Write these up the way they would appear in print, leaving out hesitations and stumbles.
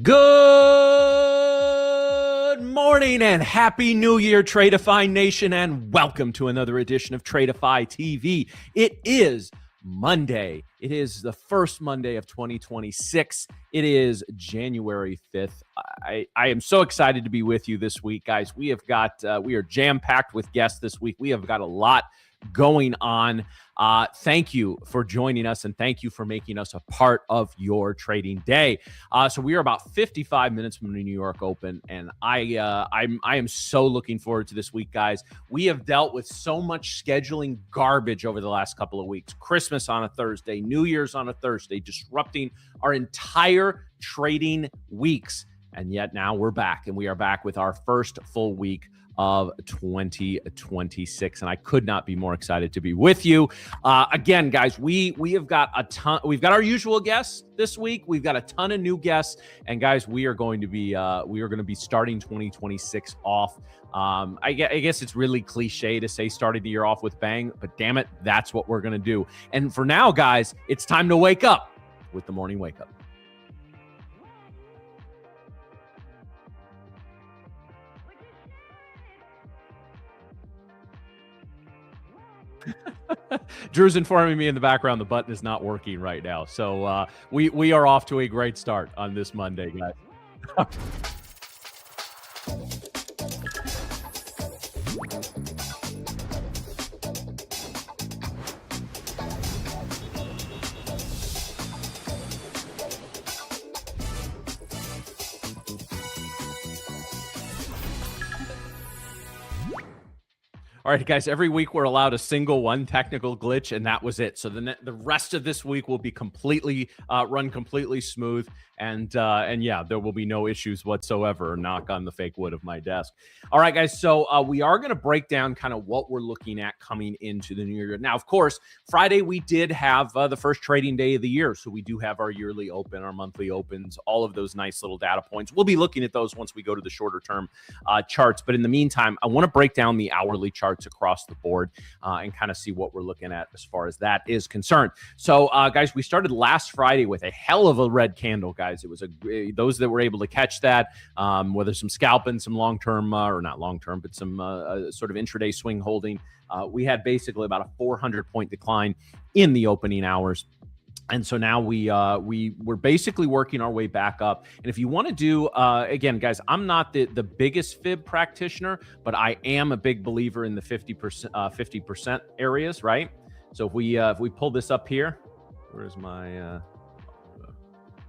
Good morning and happy new year, Tradeify Nation, and welcome to another edition of Tradeify TV. It is Monday. It is the first Monday of 2026. It is January 5th. I am so excited to be with you this week, guys. We are jam-packed with guests this week. We have got a lot going on. Thank you for joining us, and thank you for making us a part of your trading day. So we are about 55 minutes from the New York Open, and I am so looking forward to this week, guys. We have dealt with so much scheduling garbage over the last couple of weeks. Christmas on a Thursday, New Year's on a Thursday, disrupting our entire trading weeks. And yet now we're back, and we are back with our first full week of 2026, and I could not be more excited to be with you. Again, guys, we have got a ton. We've got our usual guests this week. We've got a ton of new guests, and guys, we are going to be starting 2026 off. I guess it's really cliche to say starting the year off with bang, but damn it, that's what we're going to do. And for now, guys, it's time to wake up with the morning wake up. Drew's informing me in the background the button is not working right now. So we are off to a great start on this Monday, guys. All right, guys, every week we're allowed a single one technical glitch, and that was it. So the rest of this week will be completely run completely smooth, and yeah, there will be no issues whatsoever. Knock on the fake wood of my desk. All right, guys, so we are going to break down kind of what we're looking at coming into the new year. Now, of course, Friday we did have the first trading day of the year, so we do have our yearly open, our monthly opens, all of those nice little data points. We'll be looking at those once we go to the shorter term charts, but in the meantime, I want to break down the hourly charts across the board and kind of see what we're looking at as far as that is concerned. So guys, we started last Friday with a hell of a red candle, guys. It was those that were able to catch that, whether some scalping, some long-term or not long-term, but some sort of intraday swing holding. We had basically about a 400-point decline in the opening hours. And so now we're basically working our way back up. And if you want to do, again, guys, I'm not the biggest fib practitioner, but I am a big believer in the 50% areas, right? So if we pull this up here, where's my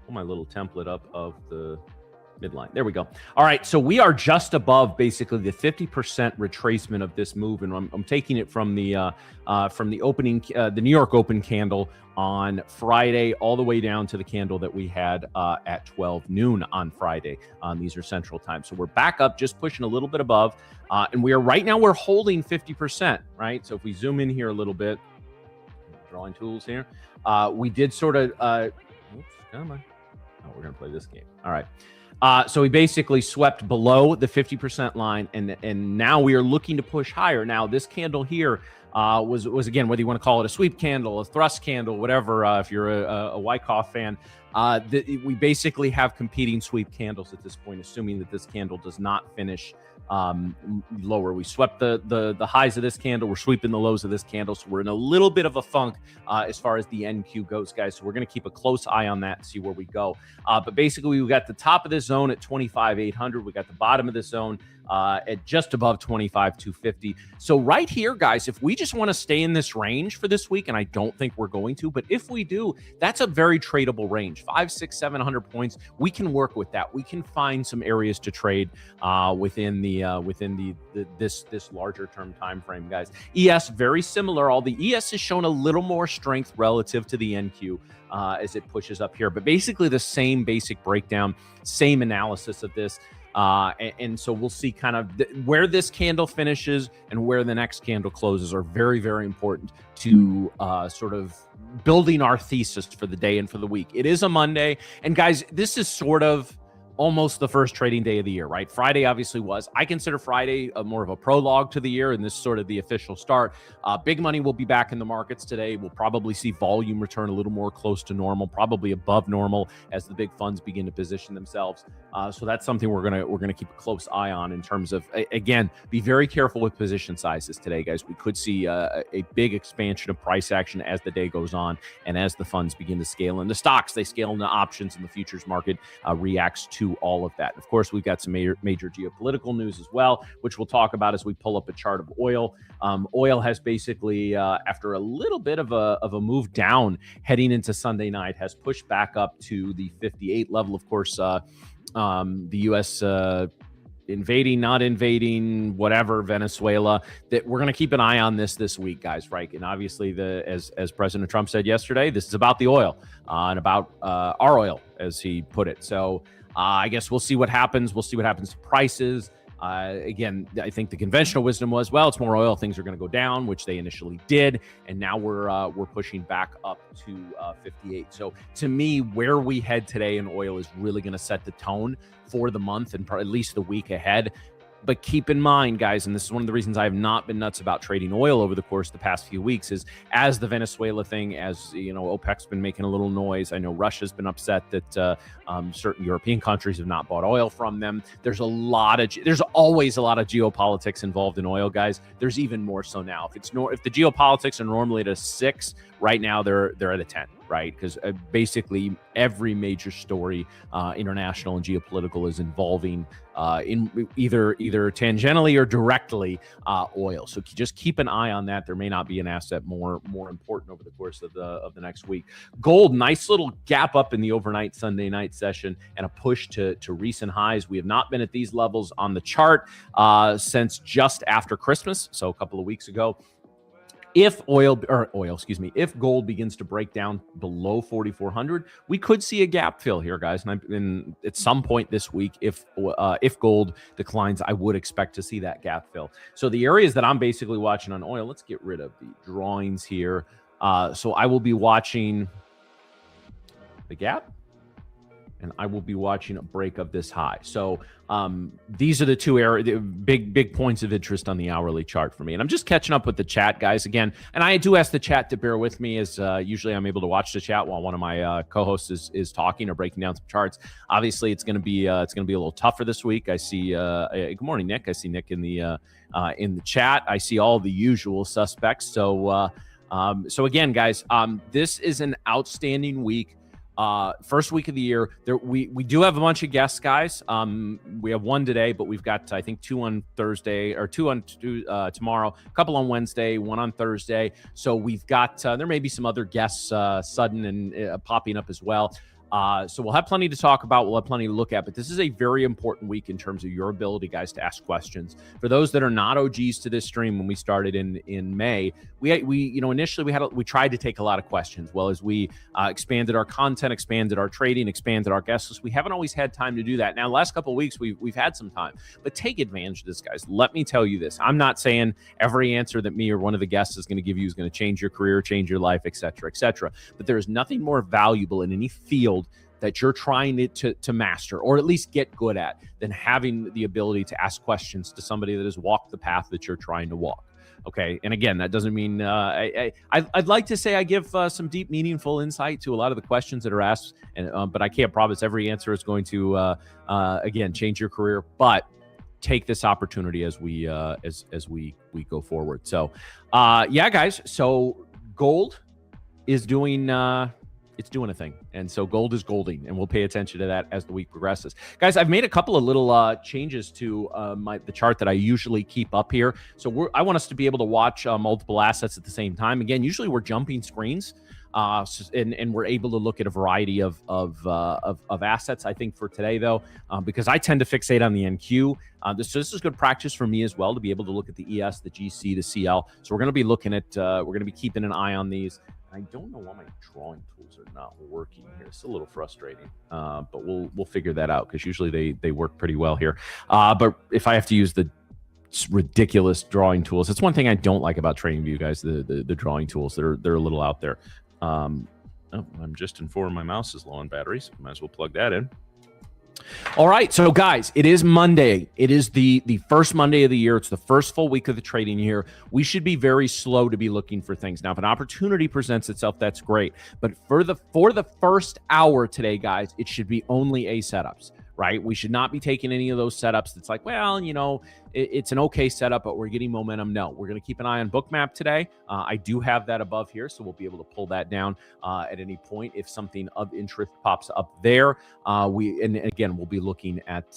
pull my little template up of the midline. There we go. All right, so we are just above basically the 50% retracement of this move, and I'm taking it from the opening, the New York Open candle on Friday, all the way down to the candle that we had at 12 noon on Friday. These are Central Time, so we're back up, just pushing a little bit above, and we are right now we're holding 50%, right? So if we zoom in here a little bit, drawing tools here, we did sort of. Oops, come on. Oh, we're gonna play this game. All right. So we basically swept below the 50% line, and now we are looking to push higher. Now, this candle here was again, whether you want to call it a sweep candle, a thrust candle, whatever, if you're a Wyckoff fan, we basically have competing sweep candles at this point, assuming that this candle does not finish lower. We swept the highs of this candle. We're sweeping the lows of this candle. So we're in a little bit of a funk as far as the NQ goes, guys. So we're going to keep a close eye on that and see where we go. But basically, we got the top of this zone at 25,800. We got the bottom of this zone at just above 25,250. So right here, guys, if we just want to stay in this range for this week, and I don't think we're going to, but if we do, that's a very tradable range. 500, 600, 700 points. We can work with that. We can find some areas to trade within this larger term time frame, guys. ES very similar. All the ES has shown a little more strength relative to the NQ as it pushes up here, but basically the same basic breakdown, same analysis of this. And so we'll see kind of where this candle finishes and where the next candle closes are very, very important to sort of building our thesis for the day and for the week. It is a Monday. And guys, this is sort of almost the first trading day of the year, right? Friday obviously was. I consider Friday more of a prologue to the year, and this is sort of the official start. Big money will be back in the markets today. We'll probably see volume return a little more close to normal, probably above normal as the big funds begin to position themselves. So that's something we're gonna keep a close eye on in terms of, again, be very careful with position sizes today, guys. We could see a big expansion of price action as the day goes on and as the funds begin to scale. And the stocks, they scale into options, and the futures market reacts to all of that. Of course, we've got some major geopolitical news as well, which we'll talk about as we pull up a chart of oil. Oil has basically, after a little bit of a move down heading into Sunday night, has pushed back up to the 58 level. Of course, the U.S. Invading, not invading, whatever, Venezuela, that we're going to keep an eye on this week, guys, right? And obviously, as President Trump said yesterday, this is about the oil and about our oil, as he put it. So I guess we'll see what happens. We'll see what happens to prices. Again, I think the conventional wisdom was, well, it's more oil, things are going to go down, which they initially did, and now we're pushing back up to 58. So to me, where we head today in oil is really going to set the tone for the month and at least the week ahead. But keep in mind, guys, and this is one of the reasons I have not been nuts about trading oil over the course of the past few weeks, is as the Venezuela thing, as you know, OPEC's been making a little noise. I know Russia's been upset that certain European countries have not bought oil from them. There's always a lot of geopolitics involved in oil, guys. There's even more so now. If the geopolitics are normally at a 6, right now they're at a 10. Right, because basically every major story, international and geopolitical, is involving in either tangentially or directly oil. So just keep an eye on that. There may not be an asset more important over the course of the next week. Gold, nice little gap up in the overnight Sunday night session and a push to recent highs. We have not been at these levels on the chart since just after Christmas, so a couple of weeks ago. If if gold begins to break down below 4,400, we could see a gap fill here, guys. And at some point this week, if gold declines, I would expect to see that gap fill. So the areas that I'm basically watching on oil, let's get rid of the drawings here. So I will be watching the gap, and I will be watching a break of this high. So these are the two big points of interest on the hourly chart for me. And I'm just catching up with the chat, guys, again. And I do ask the chat to bear with me, as usually I'm able to watch the chat while one of my co-hosts is talking or breaking down some charts. Obviously, it's going to be a little tougher this week. I see. Good morning, Nick. I see Nick in the chat. I see all the usual suspects. So again, guys, this is an outstanding week. First week of the year. We do have a bunch of guests, guys. We have one today, but we've got, I think, two on Thursday, or two tomorrow, a couple on Wednesday, one on Thursday. So we've got, there may be some other guests sudden and popping up as well. So we'll have plenty to talk about. We'll have plenty to look at, but this is a very important week in terms of your ability, guys, to ask questions. For those that are not OGs to this stream, when we started in May, we initially we tried to take a lot of questions. Well, as we expanded our content, expanded our trading, expanded our guest list, we haven't always had time to do that. Now, the last couple of weeks, we've had some time, but take advantage of this, guys. Let me tell you this. I'm not saying every answer that me or one of the guests is going to give you is going to change your career, change your life, et cetera, but there is nothing more valuable in any field that you're trying to master, or at least get good at, than having the ability to ask questions to somebody that has walked the path that you're trying to walk. Okay, and again, that doesn't mean I'd like to say I give some deep, meaningful insight to a lot of the questions that are asked, and but I can't promise every answer is going to again change your career. But take this opportunity as we go forward. So yeah, guys. So gold is doing. It's doing a thing. And so gold is golding, and we'll pay attention to that as the week progresses. Guys, I've made a couple of little changes to the chart that I usually keep up here. So I want us to be able to watch multiple assets at the same time. Again, usually we're jumping screens. And we're able to look at a variety of assets. I think for today, though, because I tend to fixate on the NQ, this is good practice for me as well to be able to look at the ES, the GC, the CL. So we're going to be looking at, we're going to be keeping an eye on these. I don't know why my drawing tools are not working here. It's a little frustrating, but we'll figure that out, because usually they work pretty well here. But if I have to use the ridiculous drawing tools, it's one thing I don't like about TradingView, guys. The drawing tools, they're a little out there. I'm just informed my mouse is low on batteries. Might as well plug that in. All right, so guys, it is Monday. It is the first Monday of the year. It's the first full week of the trading year. We should be very slow to be looking for things. Now, if an opportunity presents itself, that's great. But for the first hour today, guys, it should be only A setups, right? We should not be taking any of those setups that's like, well, it's an okay setup, but we're getting momentum. No, we're going to keep an eye on Bookmap today. I do have that above here, so we'll be able to pull that down at any point if something of interest pops up there. And again, we'll be looking at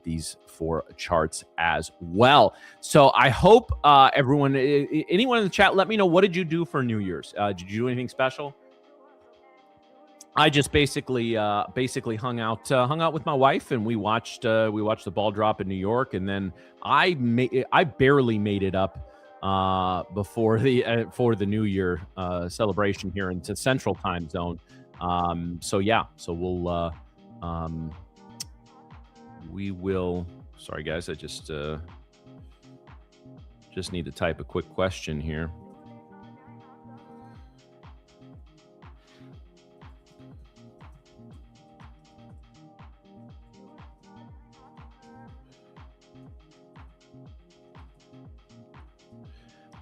these 4 charts as well. So I hope anyone in the chat, let me know, what did you do for New Year's? Did you do anything special? I just basically hung out with my wife, and we watched the ball drop in New York, and then I barely made it up for the New Year celebration here into Central Time Zone. So we will. Sorry guys, I just need to type a quick question here.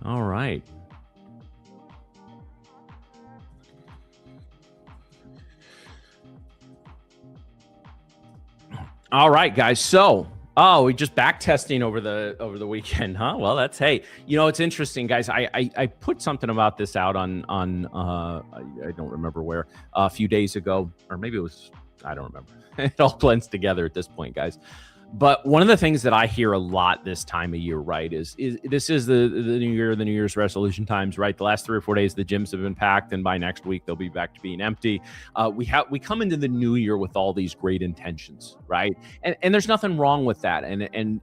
All right. All right, guys. So, we just back testing over the weekend, huh? Well, that's, hey, it's interesting, guys. I put something about this out on I don't remember where, a few days ago, or maybe it was, I don't remember. It all blends together at this point, guys. But one of the things that I hear a lot this time of year, right, is this is the New Year, the New Year's resolution times, right? The last 3 or 4 days, the gyms have been packed, and by next week, they'll be back to being empty. We come into the new year with all these great intentions, right? And there's nothing wrong with that. And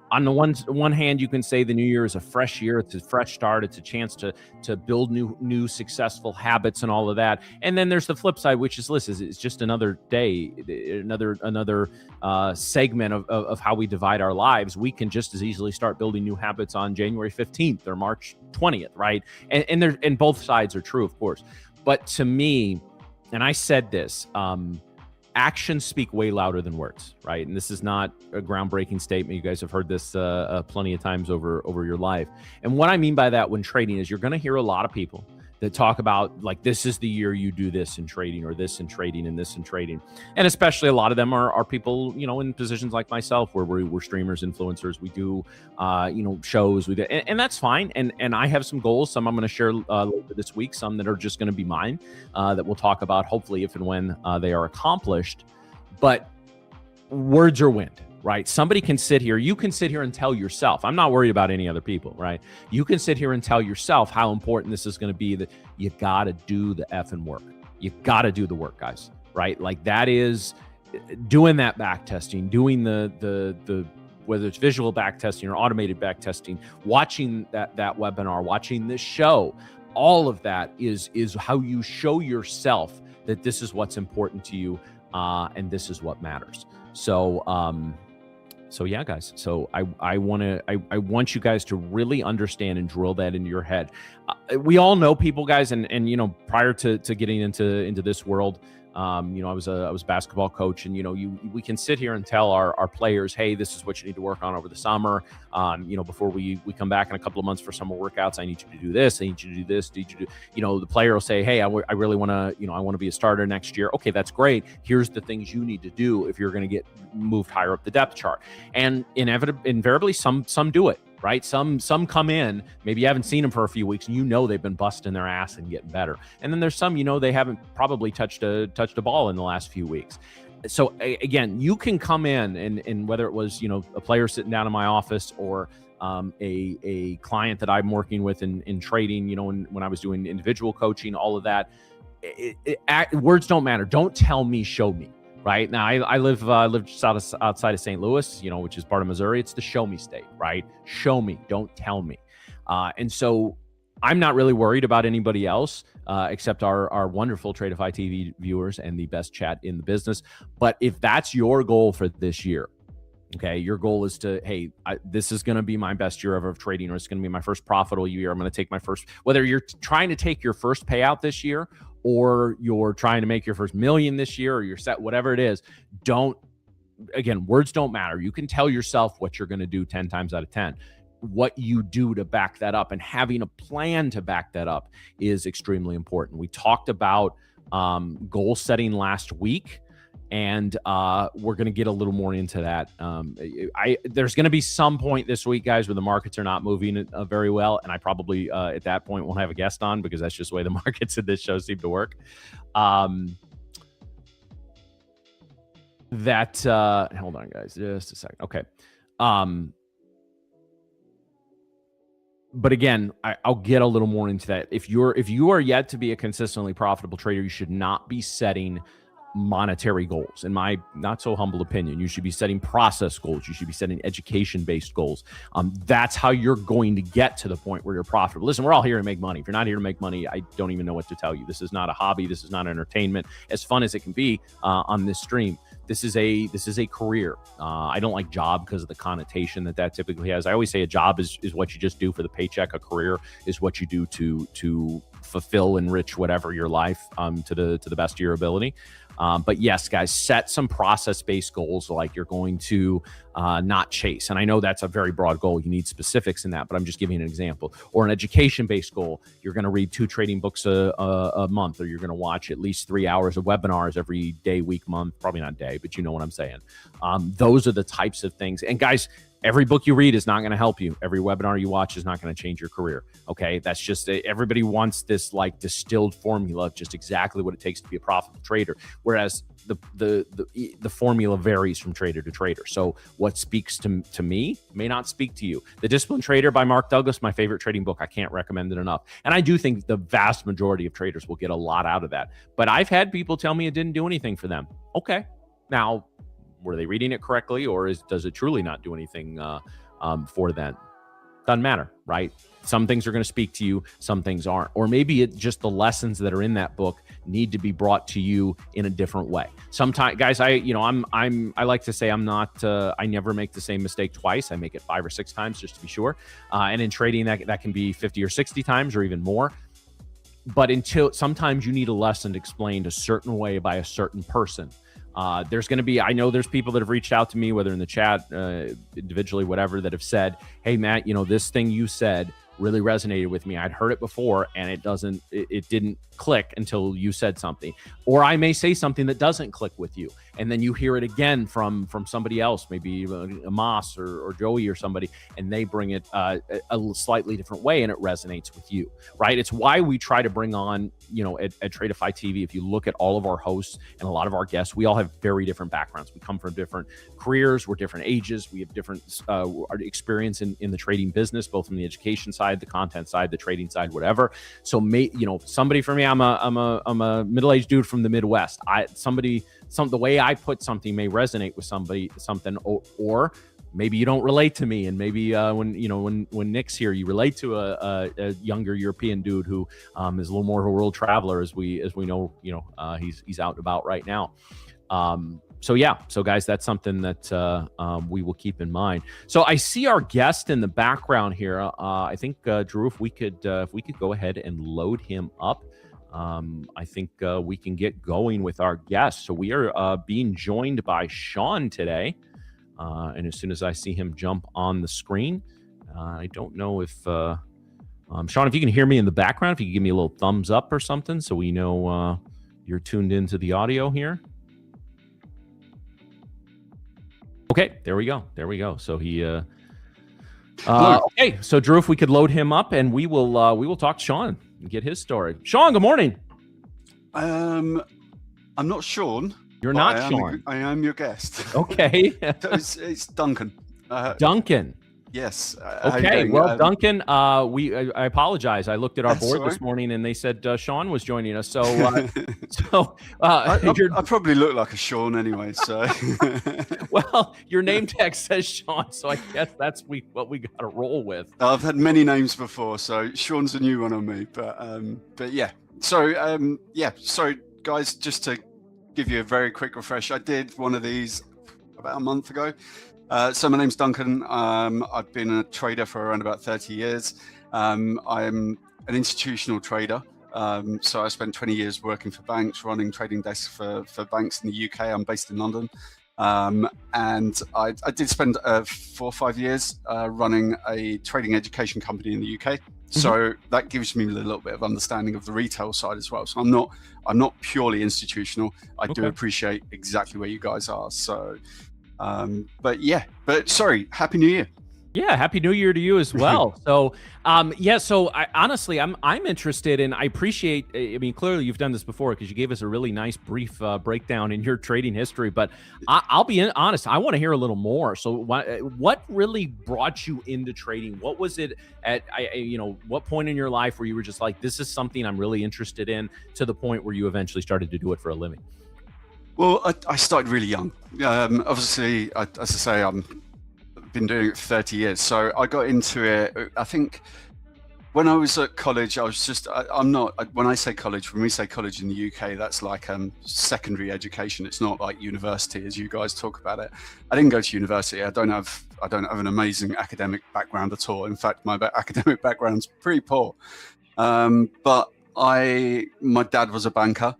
on the one hand, you can say the new year is a fresh year. It's a fresh start. It's a chance to build new successful habits and all of that. And then there's the flip side, which is, listen, it's just another day, another segment of how we divide our lives. We can just as easily start building new habits on January 15th or March 20th, right? And both sides are true, of course. But to me, and I said this, actions speak way louder than words, right? And this is not a groundbreaking statement. You guys have heard this plenty of times over your life. And what I mean by that when trading is, you're going to hear a lot of people that talk about, like, this is the year you do this in trading, or this in trading, and this in trading. And especially a lot of them are people, in positions like myself, where we're streamers, influencers. We do, shows. And that's fine. And I have some goals. Some I'm going to share later this week. Some that are just going to be mine that we'll talk about, hopefully, if and when they are accomplished. But words are wind. Right? Somebody can sit here. You can sit here and tell yourself. I'm not worried about any other people, right? You can sit here and tell yourself how important this is going to be, that you got to do the effing work. You got to do the work, guys, right? Like, that is doing that back testing, doing the whether it's visual back testing or automated back testing, watching that webinar, watching this show. All of that is how you show yourself that this is what's important to you, and this is what matters. So yeah, guys. So I want you guys to really understand and drill that into your head. We all know people, guys, and prior to getting into this world, I was a basketball coach, and we can sit here and tell our players, hey, this is what you need to work on over the summer. Before we come back in a couple of months for summer workouts, I need you to do this. I need you to do this. The player will say, hey, I really want to, I want to be a starter next year. Okay, that's great. Here's the things you need to do if you're going to get moved higher up the depth chart. And invariably, some do it. Right? Some come in, maybe you haven't seen them for a few weeks, and they've been busting their ass and getting better. And then there's some, they haven't probably touched a ball in the last few weeks. So again, you can come in and whether it was, a player sitting down in my office, or a client that I'm working with in trading, when I was doing individual coaching, all of that, words don't matter. Don't tell me, show me. Right now, I live just outside of St. Louis, which is part of Missouri. It's the show me state, right? Show me, don't tell me. And so I'm not really worried about anybody else except our wonderful Tradeify TV viewers and the best chat in the business. But if that's your goal for this year, okay, your goal is to, hey, this is going to be my best year ever of trading, or it's going to be my first profitable year. I'm going to take my first, whether you're trying to take your first payout this year, or you're trying to make your first million this year, or you're set, whatever it is, again, words don't matter. You can tell yourself what you're going to do 10 times out of 10. What you do to back that up and having a plan to back that up is extremely important. We talked about goal setting last week, and we're going to get a little more into that. There's going to be some point this week, guys, where the markets are not moving very well, and I probably at that point won't have a guest on, because that's just the way the markets in this show seem to work. Hold on, guys, just a second. Okay. But again, I'll get a little more into that. If you are yet to be a consistently profitable trader, you should not be setting monetary goals. In my not so humble opinion, you should be setting process goals. You should be setting education-based goals. That's how you're going to get to the point where you're profitable. Listen, we're all here to make money. If you're not here to make money, I don't even know what to tell you. This is not a hobby. This is not entertainment. As fun as it can be on this stream, this is a career. I don't like job because of the connotation that typically has. I always say a job is what you just do for the paycheck. A career is what you do to fulfill, enrich whatever your life to the best of your ability. But yes, guys, set some process-based goals, like you're going to not chase. And I know that's a very broad goal. You need specifics in that, but I'm just giving an example. Or an education-based goal. You're going to read 2 trading books a month, or you're going to watch at least 3 hours of webinars every day, week, month. Probably not day, but you know what I'm saying. Those are the types of things. And guys, every book you read is not going to help you. Every webinar you watch is not going to change your career. Okay, that's just everybody wants this like distilled formula of just exactly what it takes to be a profitable trader. Whereas the formula varies from trader to trader. So what speaks to me may not speak to you. The Disciplined Trader by Mark Douglas, my favorite trading book. I can't recommend it enough. And I do think the vast majority of traders will get a lot out of that. But I've had people tell me it didn't do anything for them. Okay, now, were they reading it correctly, or does it truly not do anything for them? Doesn't matter, right? Some things are going to speak to you, some things aren't. Or maybe it's just the lessons that are in that book need to be brought to you in a different way. Sometimes, guys, I like to say I'm not. I never make the same mistake twice. I make it 5 or 6 times just to be sure. And in trading, that can be 50 or 60 times or even more. But sometimes you need a lesson explained a certain way by a certain person. There's going to be, I know there's people that have reached out to me, whether in the chat, individually, whatever, that have said, hey, Matt, this thing you said really resonated with me. I'd heard it before and it didn't click until you said something. Or I may say something that doesn't click with you, and then you hear it again from somebody else, maybe Amos or Joey or somebody, and they bring it a slightly different way, and it resonates with you, right? It's why we try to bring on, at Tradeify TV, if you look at all of our hosts and a lot of our guests, we all have very different backgrounds. We come from different careers, we're different ages, we have different experience in the trading business, both from the education side, the content side, the trading side, whatever. So somebody for me, I'm a middle-aged dude from the Midwest. The way I put something may resonate with something, or maybe you don't relate to me, and maybe when Nick's here, you relate to a younger European dude who is a little more of a world traveler, as we know. He's out and about right now. So guys, that's something that we will keep in mind. So I see our guest in the background here. I think Drew, if we could go ahead and load him up. I think we can get going with our guest. So we are being joined by Sean today. And as soon as I see him jump on the screen, I don't know if, Sean, if you can hear me in the background, if you can give me a little thumbs up or something so we know you're tuned into the audio here. Okay, there we go. So he... okay, so Drew, if we could load him up, and we will talk to Sean and get his story. Sean, good morning. I'm not Sean. You're not Sean. I am your guest. Okay. It's Duncan. Duncan. Yes. Okay. Well, Duncan, I apologize. I looked at our board this morning, and they said Sean was joining us. So, I probably look like a Sean anyway. So, well, your name tag says Sean, so I guess that's what we got to roll with. I've had many names before, so Sean's a new one on me. But yeah. So So guys, just to give you a very quick refresh, I did one of these about a month ago. So my name's Duncan. I've been a trader for around about 30 years. I'm an institutional trader. So I spent 20 years working for banks, running trading desks for banks in the UK. I'm based in London. And I did spend 4 or 5 years running a trading education company in the UK. So that gives me a little bit of understanding of the retail side as well. So I'm not purely institutional. I do appreciate exactly where you guys are. So, but sorry, Happy New Year. Yeah, Happy New Year to you as well. So, so honestly, I'm interested, and I appreciate. I mean, clearly you've done this before because you gave us a really nice brief breakdown in your trading history. But I'll be honest, I want to hear a little more. So, what really brought you into trading? What was it at? What point in your life where you were just like, this is something I'm really interested in, to the point where you eventually started to do it for a living? Well, I started really young. Obviously, as I say, been doing it for 30 years. So I got into it, I think when I was at college, I was just, when I say college, when we say college in the UK, that's like secondary education. It's not like university as you guys talk about it. I didn't go to university. I don't have an amazing academic background at all. In fact, my academic background's pretty poor. But my dad was a banker.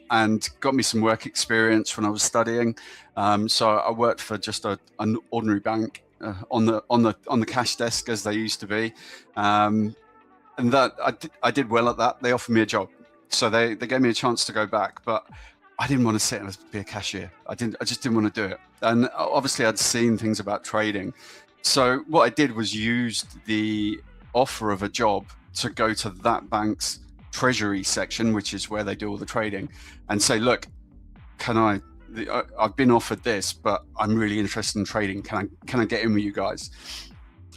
And got me some work experience when I was studying. So I worked for just an ordinary bank on the cash desk, as they used to be, and that I did well at that. They offered me a job, so they gave me a chance to go back, but I didn't want to sit and be a cashier. I just didn't want to do it. And obviously, I'd seen things about trading, so what I did was used the offer of a job to go to that bank's treasury section, which is where they do all the trading, and say, look, I've been offered this, but I'm really interested in trading. Can I get in with you guys?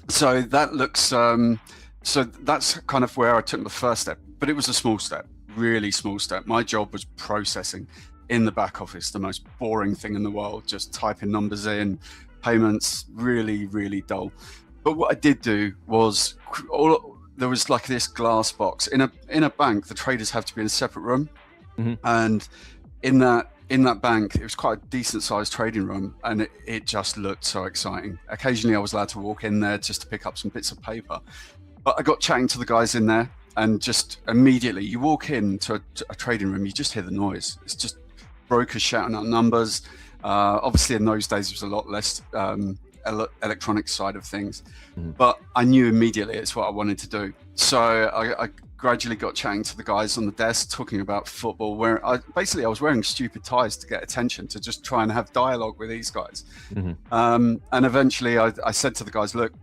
So that looks, so that's kind of where I took the first step, but it was a small step, really small step. My job was processing in the back office, the most boring thing in the world, just typing numbers in, payments, really, really dull. But what I did do was there was like this glass box in a bank. The traders have to be in a separate room, and in that bank, it was quite a decent sized trading room, and it just looked so exciting. Occasionally, I was allowed to walk in there just to pick up some bits of paper. But I got chatting to the guys in there, and just immediately, you walk into a trading room, you just hear the noise. It's just brokers shouting out numbers. Obviously, in those days, it was a lot less electronic side of things, but I knew immediately it's what I wanted to do. So I gradually got chatting to the guys on the desk, talking about football, where I was wearing stupid ties to get attention, to just try and have dialogue with these guys. And eventually I said to the guys, look,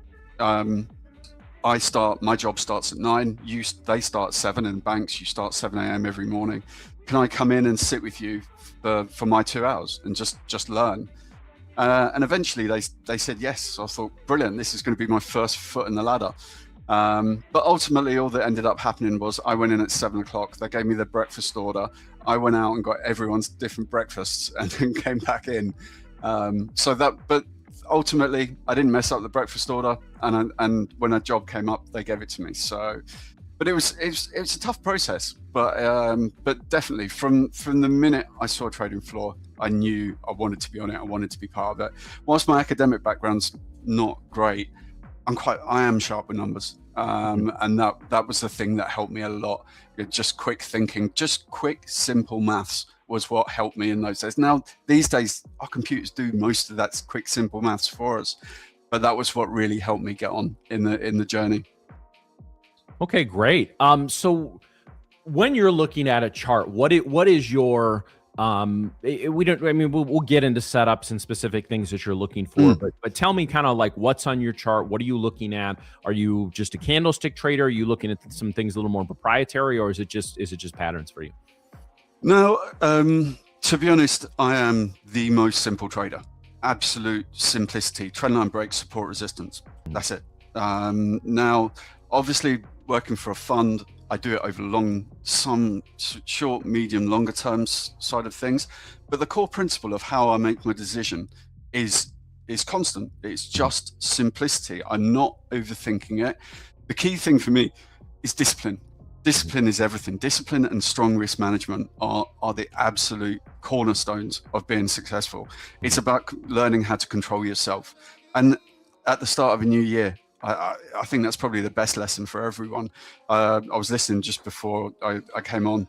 my job starts at 9, they start at 7. In banks, you start 7 a.m. every morning. Can I come in and sit with you for my 2 hours and just learn? And eventually they said yes. So I thought, brilliant, this is going to be my first foot in the ladder. But ultimately, all that ended up happening was I went in at 7 o'clock. They gave me the breakfast order. I went out and got everyone's different breakfasts and then came back in. But ultimately, I didn't mess up the breakfast order. And when a job came up, they gave it to me. So, but it was a tough process. But definitely from the minute I saw a trading floor, I knew I wanted to be on it. I wanted to be part of it. Whilst my academic background's not great, I am sharp with numbers. And that was the thing that helped me a lot. Just quick thinking, just quick, simple maths was what helped me in those days. Now, these days, our computers do most of that quick, simple maths for us. But that was what really helped me get on in the journey. Okay, great. So when you're looking at a chart, what is your we'll get into setups and specific things that you're looking for, but tell me kind of like what's on your chart. What are you looking at? Are you just a candlestick trader? Are you looking at some things a little more proprietary, or is it just patterns for you? No, to be honest, I am the most simple trader. Absolute simplicity, trendline break, support, resistance. That's it. Now, obviously, working for a fund, I do it over some short, medium, longer terms side of things. But the core principle of how I make my decision is constant. It's just simplicity. I'm not overthinking it. The key thing for me is discipline. Discipline is everything. Discipline and strong risk management are the absolute cornerstones of being successful. It's about learning how to control yourself. And at the start of a new year, I think that's probably the best lesson for everyone. I was listening just before I came on,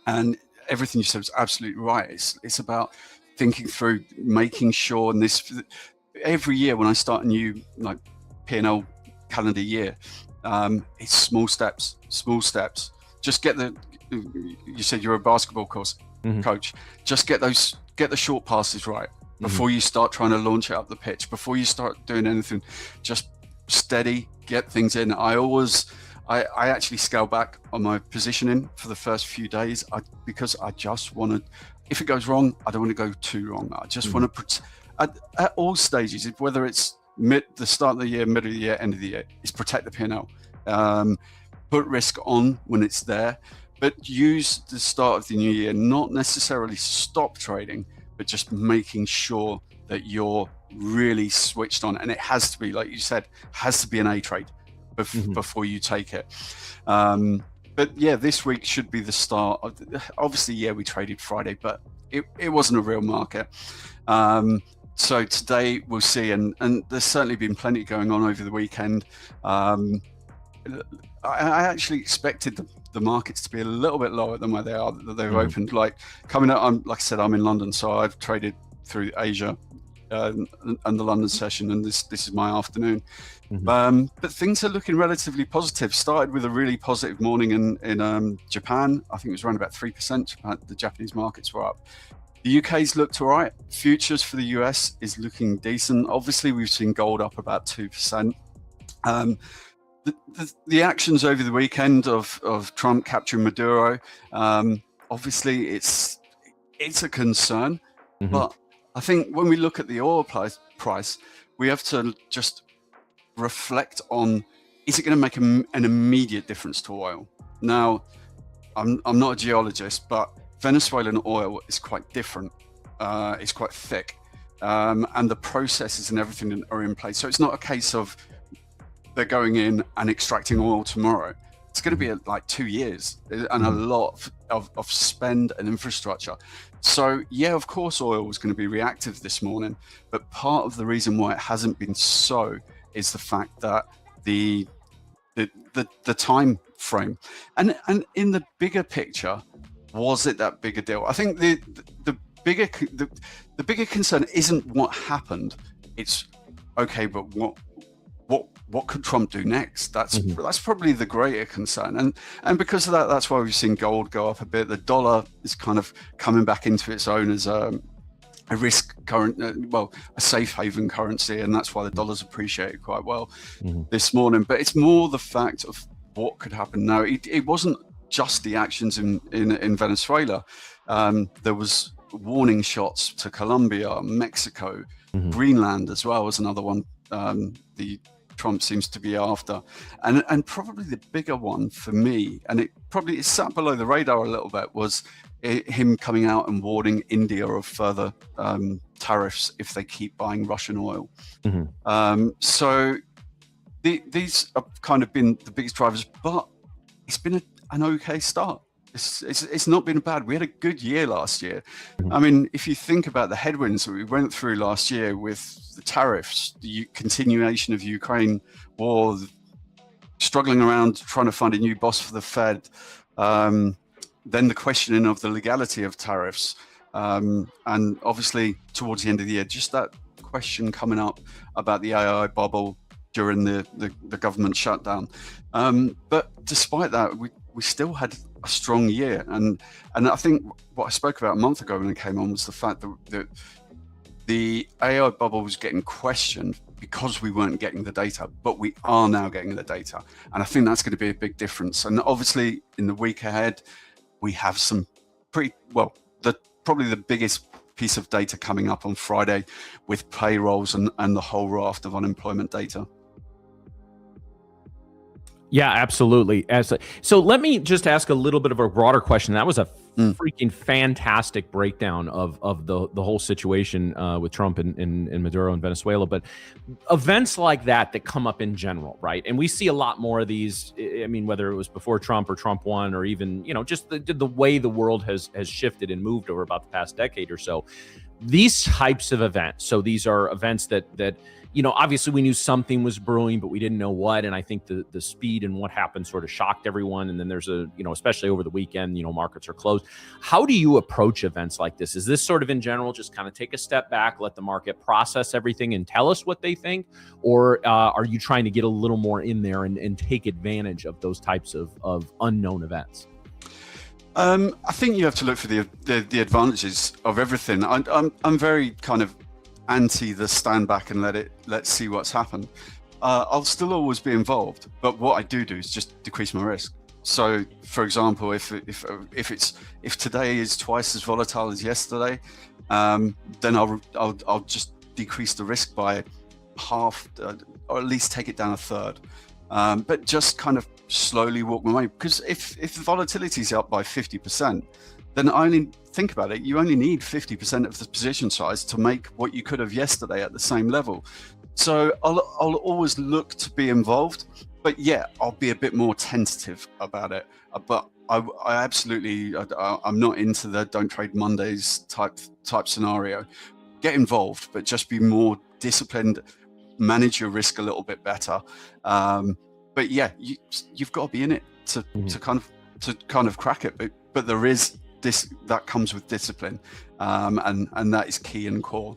and everything you said was absolutely right. It's about thinking through, making sure, and this every year when I start a new like P&L calendar year, it's small steps. Just get you said you're a basketball coach. Just get the short passes right before you start trying to launch it up the pitch, before you start doing anything. Just steady, get things in. I actually scale back on my positioning for the first few days because I just want to, if it goes wrong, I don't want to go too wrong. I just want to, at all stages, whether it's the start of the year, middle of the year, end of the year, is protect the P&L. Put risk on when it's there, but use the start of the new year, not necessarily stop trading, but just making sure that you're really switched on. And it has to be, like you said, has to be an A trade before you take it. But yeah, this week should be the start of obviously, yeah, we traded Friday, but it wasn't a real market. So today we'll see, and there's certainly been plenty going on over the weekend. I actually expected the markets to be a little bit lower than where they are, that they've opened. Like coming out, like I said, I'm in London, so I've traded through Asia and the London session, and this is my afternoon. But things are looking relatively positive. Started with a really positive morning in Japan. I think it was around about 3%. The Japanese markets were up. The UK's looked all right. Futures for the US is looking decent. Obviously, we've seen gold up about 2%. The actions over the weekend of Trump capturing Maduro, obviously it's a concern. But I think when we look at the oil price, we have to just reflect on, is it going to make an immediate difference to oil? Now, I'm not a geologist, but Venezuelan oil is quite different. It's quite thick, and the processes and everything are in place. So it's not a case of they're going in and extracting oil tomorrow. It's going to be like 2 years and a lot of spend and infrastructure. So yeah, of course, oil was going to be reactive this morning, but part of the reason why it hasn't been so is the fact that the time frame, and in the bigger picture, was it that big a deal? I think the bigger concern isn't what happened. It's okay, but what could Trump do next? That's probably the greater concern, and because of that, that's why we've seen gold go up a bit. The dollar is kind of coming back into its own as a risk a safe haven currency, and that's why the dollar's appreciated quite well this morning. But it's more the fact of what could happen now. It wasn't just the actions in Venezuela. There was warning shots to Colombia, Mexico, Greenland as well as another one. The Trump seems to be after, and probably the bigger one for me, and it sat below the radar a little bit, was him coming out and warning India of further tariffs if they keep buying Russian oil. So these have kind of been the biggest drivers, but it's been an okay start. It's not been bad. We had a good year last year. I mean, if you think about the headwinds that we went through last year with the tariffs, the continuation of Ukraine war, struggling around trying to find a new boss for the Fed, then the questioning of the legality of tariffs, and obviously towards the end of the year, just that question coming up about the AI bubble during the government shutdown. But despite that, we still had a strong year, and I think what I spoke about a month ago when I came on was the fact that the AI bubble was getting questioned because we weren't getting the data, but we are now getting the data, and I think that's going to be a big difference. And obviously, in the week ahead, we have some probably the biggest piece of data coming up on Friday with payrolls and the whole raft of unemployment data. Yeah, absolutely. So let me just ask a little bit of a broader question. That was a freaking fantastic breakdown of the whole situation with Trump and Maduro in Venezuela. But events like that come up in general, right? And we see a lot more of these. I mean, whether it was before Trump or Trump won, or even, just the way the world has shifted and moved over about the past decade or so. These types of events. So these are events that obviously we knew something was brewing, but we didn't know what. And I think the speed and what happened sort of shocked everyone. And then there's especially over the weekend, markets are closed. How do you approach events like this? Is this sort of in general, just kind of take a step back, let the market process everything and tell us what they think? Or are you trying to get a little more in there and take advantage of those types of unknown events? I think you have to look for the advantages of everything. I'm very kind of anti the stand back and let's see what's happened. I'll still always be involved, but what I do is just decrease my risk. So, for example, if today is twice as volatile as yesterday, then I'll just decrease the risk by half, or at least take it down a third. But just kind of slowly walk my way, because if the volatility is up by 50%, then think about it, you only need 50% of the position size to make what you could have yesterday at the same level. So I'll always look to be involved, but yeah, I'll be a bit more tentative about it. But I absolutely, I'm not into the don't trade Mondays type scenario. Get involved, but just be more disciplined, manage your risk a little bit better. But yeah, you've got to be in it to kind of crack it. But there is this that comes with discipline, and that is key and core.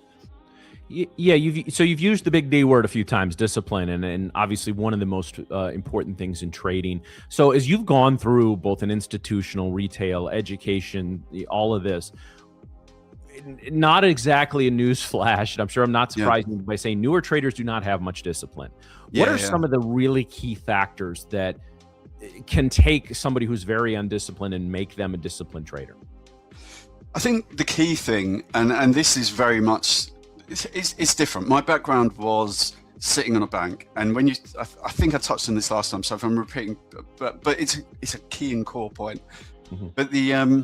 Yeah, you've used the big D word a few times, discipline, and obviously one of the most important things in trading. So as you've gone through both an institutional, retail, education, all of this, not exactly a news flash, and I'm sure I'm not surprising by saying newer traders do not have much discipline. What are some of the really key factors that can take somebody who's very undisciplined and make them a disciplined trader? I think the key thing, and this is very much, it's different. My background was sitting on a bank, and when I think I touched on this last time, so if I'm repeating, but it's a key and core point. Mm-hmm.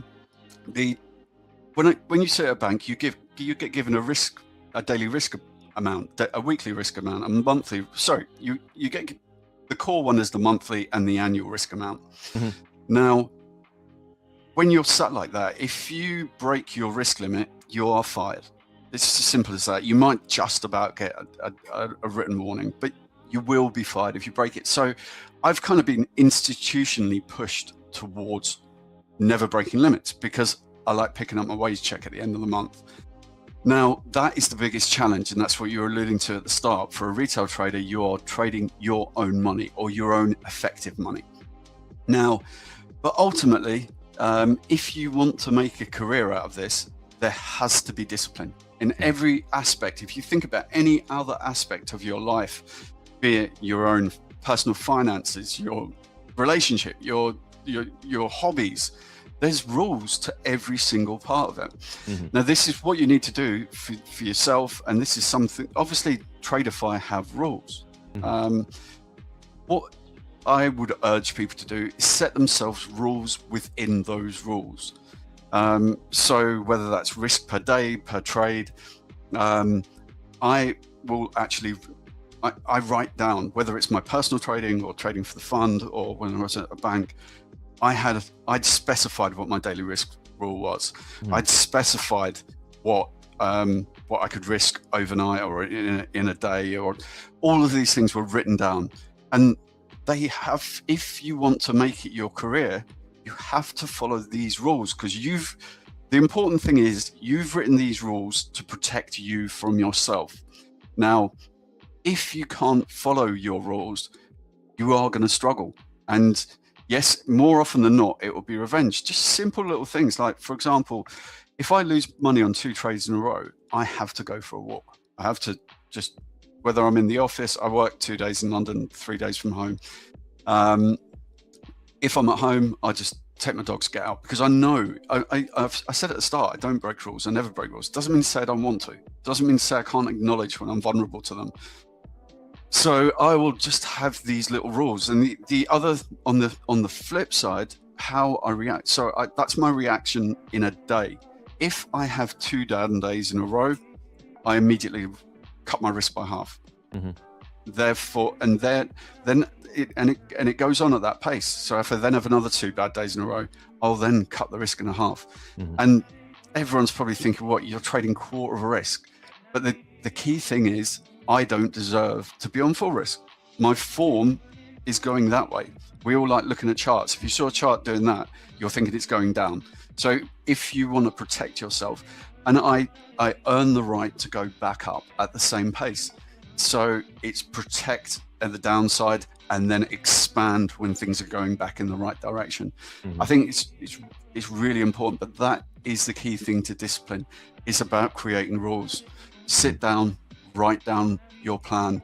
But when you sit at a bank, you get given a daily risk amount, a weekly risk amount, a monthly. Sorry, you get the core one is the monthly and the annual risk amount. Mm-hmm. Now, when you're sat like that, if you break your risk limit, you are fired. It's as simple as that. You might just about get a written warning, but you will be fired if you break it. So I've kind of been institutionally pushed towards never breaking limits, because I like picking up my wage check at the end of the month. Now, that is the biggest challenge, and that's what you were alluding to at the start. For a retail trader, you're trading your own money, or your own effective money. Now, but ultimately, if you want to make a career out of this, there has to be discipline in every aspect. If you think about any other aspect of your life, be it your own personal finances, your relationship, your hobbies, there's rules to every single part of it. Mm-hmm. Now, this is what you need to do for yourself, and this is something, obviously, Tradeify have rules. Mm-hmm. What I would urge people to do is set themselves rules within those rules. So whether that's risk per day, per trade, I will actually, I write down, whether it's my personal trading or trading for the fund, or when I was at a bank, I'd specified what my daily risk rule was. I'd specified what I could risk overnight or in a day, or all of these things were written down. And they have, if you want to make it your career, you have to follow these rules, because the important thing is you've written these rules to protect you from yourself. Now, if you can't follow your rules, you are going to struggle. And yes, more often than not, it will be revenge. Just simple little things like, for example, if I lose money on 2 trades in a row, I have to go for a walk. I have to just, whether I'm in the office, I work 2 days in London, 3 days from home. If I'm at home, I just take my dogs, get out, because I know, I said at the start, I don't break rules. I never break rules. Doesn't mean to say I don't want to. Doesn't mean to say I can't acknowledge when I'm vulnerable to them. So I will just have these little rules. And the other, on the flip side, how I react. So that's my reaction in a day. If I have 2 down days in a row, I immediately cut my risk by half. Mm-hmm. Therefore, and then it goes on at that pace. So if I then have another 2 bad days in a row, I'll then cut the risk in half. Mm-hmm. And everyone's probably thinking, what, you're trading quarter of a risk. But the key thing is, I don't deserve to be on full risk. My form is going that way. We all like looking at charts. If you saw a chart doing that, you're thinking it's going down. So if you want to protect yourself, and I earn the right to go back up at the same pace. So it's protect at the downside and then expand when things are going back in the right direction. I think it's really important, but that is the key thing to discipline. It's about creating rules. Sit down, write down your plan,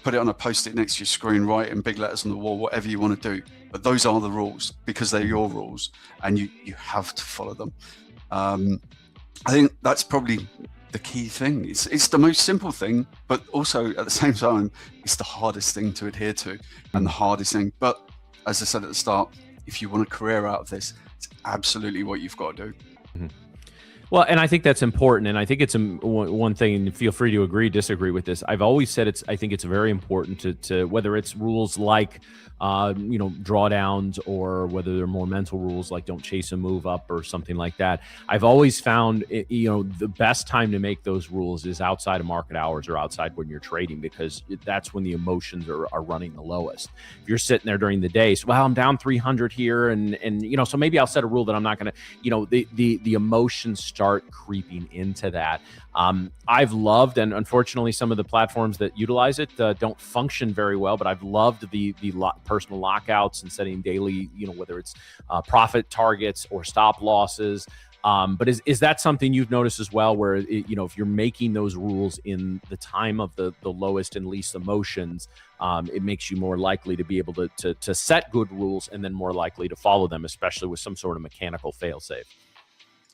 put it on a post-it next to your screen, write in big letters on the wall, whatever you want to do. But those are the rules because they're your rules and you have to follow them. I think that's probably the key thing. It's the most simple thing, but also at the same time, it's the hardest thing to adhere to and the hardest thing. But as I said at the start, if you want a career out of this, it's absolutely what you've got to do. Well, and I think that's important, and I think it's one thing, and feel free to agree, disagree with this. I've always said I think it's very important to whether it's rules like, drawdowns, or whether they're more mental rules like don't chase a move up or something like that. I've always found, the best time to make those rules is outside of market hours or outside when you're trading, because that's when the emotions are running the lowest. If you're sitting there during the day, so, well, I'm down 300 here, and so maybe I'll set a rule that I'm not going to, the emotions start creeping into that. I've loved, and unfortunately some of the platforms that utilize it don't function very well, but I've loved the personal lockouts and setting daily, whether it's profit targets or stop losses. But is that something you've noticed as well, where if you're making those rules in the time of the lowest and least emotions, it makes you more likely to be able to set good rules and then more likely to follow them, especially with some sort of mechanical fail-safe?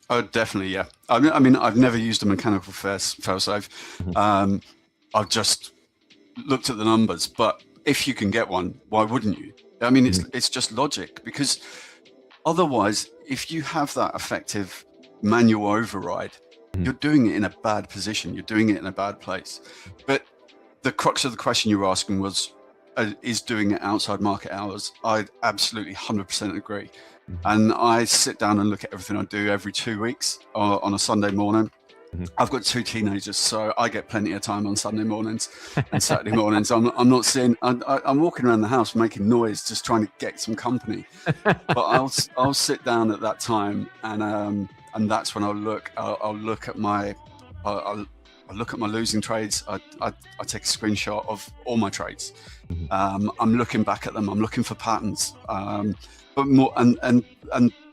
Oh, definitely, yeah. I mean, I've never used a mechanical fail-safe. I've just looked at the numbers, but if you can get one, why wouldn't you? I mean, it's just logic, because otherwise, if you have that effective manual override, you're doing it in a bad position. You're doing it in a bad place. But the crux of the question you were asking was, is doing it outside market hours? I absolutely 100% agree. And I sit down and look at everything I do every 2 weeks on a Sunday morning. I've got 2 teenagers, so I get plenty of time on Sunday mornings and Saturday mornings. I'm not seeing. I'm walking around the house making noise, just trying to get some company. But I'll sit down at that time, and that's when I'll look at my losing trades. I take a screenshot of all my trades. I'm looking back at them. I'm looking for patterns. But more and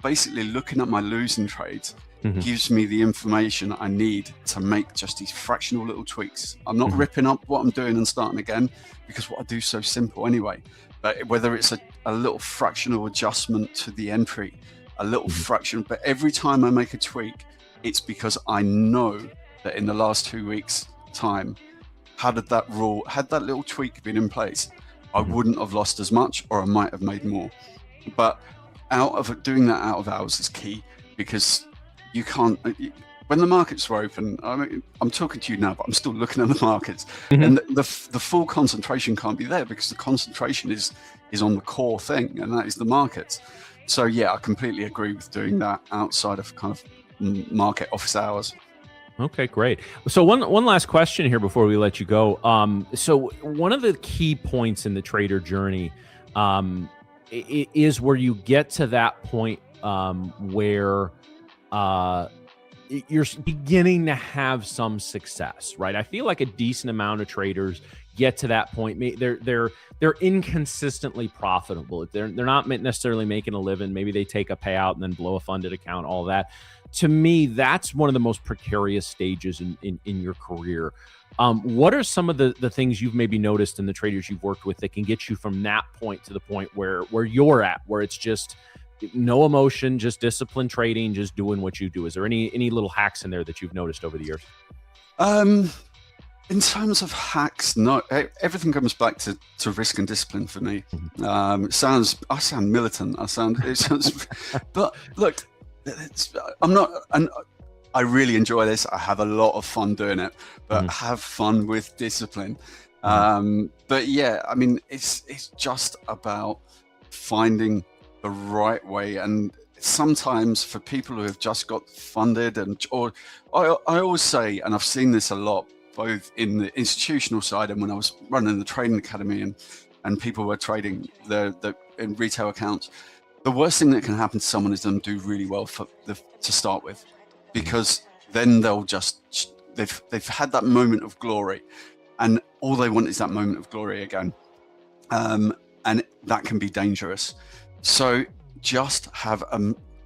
basically looking at my losing trades gives me the information I need to make just these fractional little tweaks. I'm not ripping up what I'm doing and starting again, because what I do is so simple anyway. But whether it's a little fractional adjustment to the entry, a little fraction, but every time I make a tweak, it's because I know that in the last 2 weeks' time, had that little tweak been in place, I wouldn't have lost as much, or I might have made more. But doing that out of hours is key, because you can't, when the markets were open, I mean, I'm talking to you now, but I'm still looking at the markets, and the full concentration can't be there, because the concentration is on the core thing, and that is the markets. So yeah, I completely agree with doing that outside of kind of market office hours. Okay, great. So one last question here before we let you go. So one of the key points in the trader journey is where you get to that point where you're beginning to have some success, right? I feel like a decent amount of traders get to that point. They're inconsistently profitable. They're not necessarily making a living. Maybe they take a payout and then blow a funded account, all that. To me, that's one of the most precarious stages in your career. What are some of the things you've maybe noticed in the traders you've worked with that can get you from that point to the point where you're at, where it's just no emotion, just disciplined trading, just doing what you do? Is there any little hacks in there that you've noticed over the years? In terms of hacks, no. Everything comes back to risk and discipline for me. I sound militant. But look, I'm not. And I really enjoy this. I have a lot of fun doing it, but have fun with discipline. But yeah, I mean, it's just about finding the right way. And sometimes for people who have just got funded, or I always say, and I've seen this a lot, both in the institutional side and when I was running the trading academy and people were trading in retail accounts. The worst thing that can happen to someone is them do really well to start with, because then they'll just they've had that moment of glory, and all they want is that moment of glory again, and that can be dangerous. So just have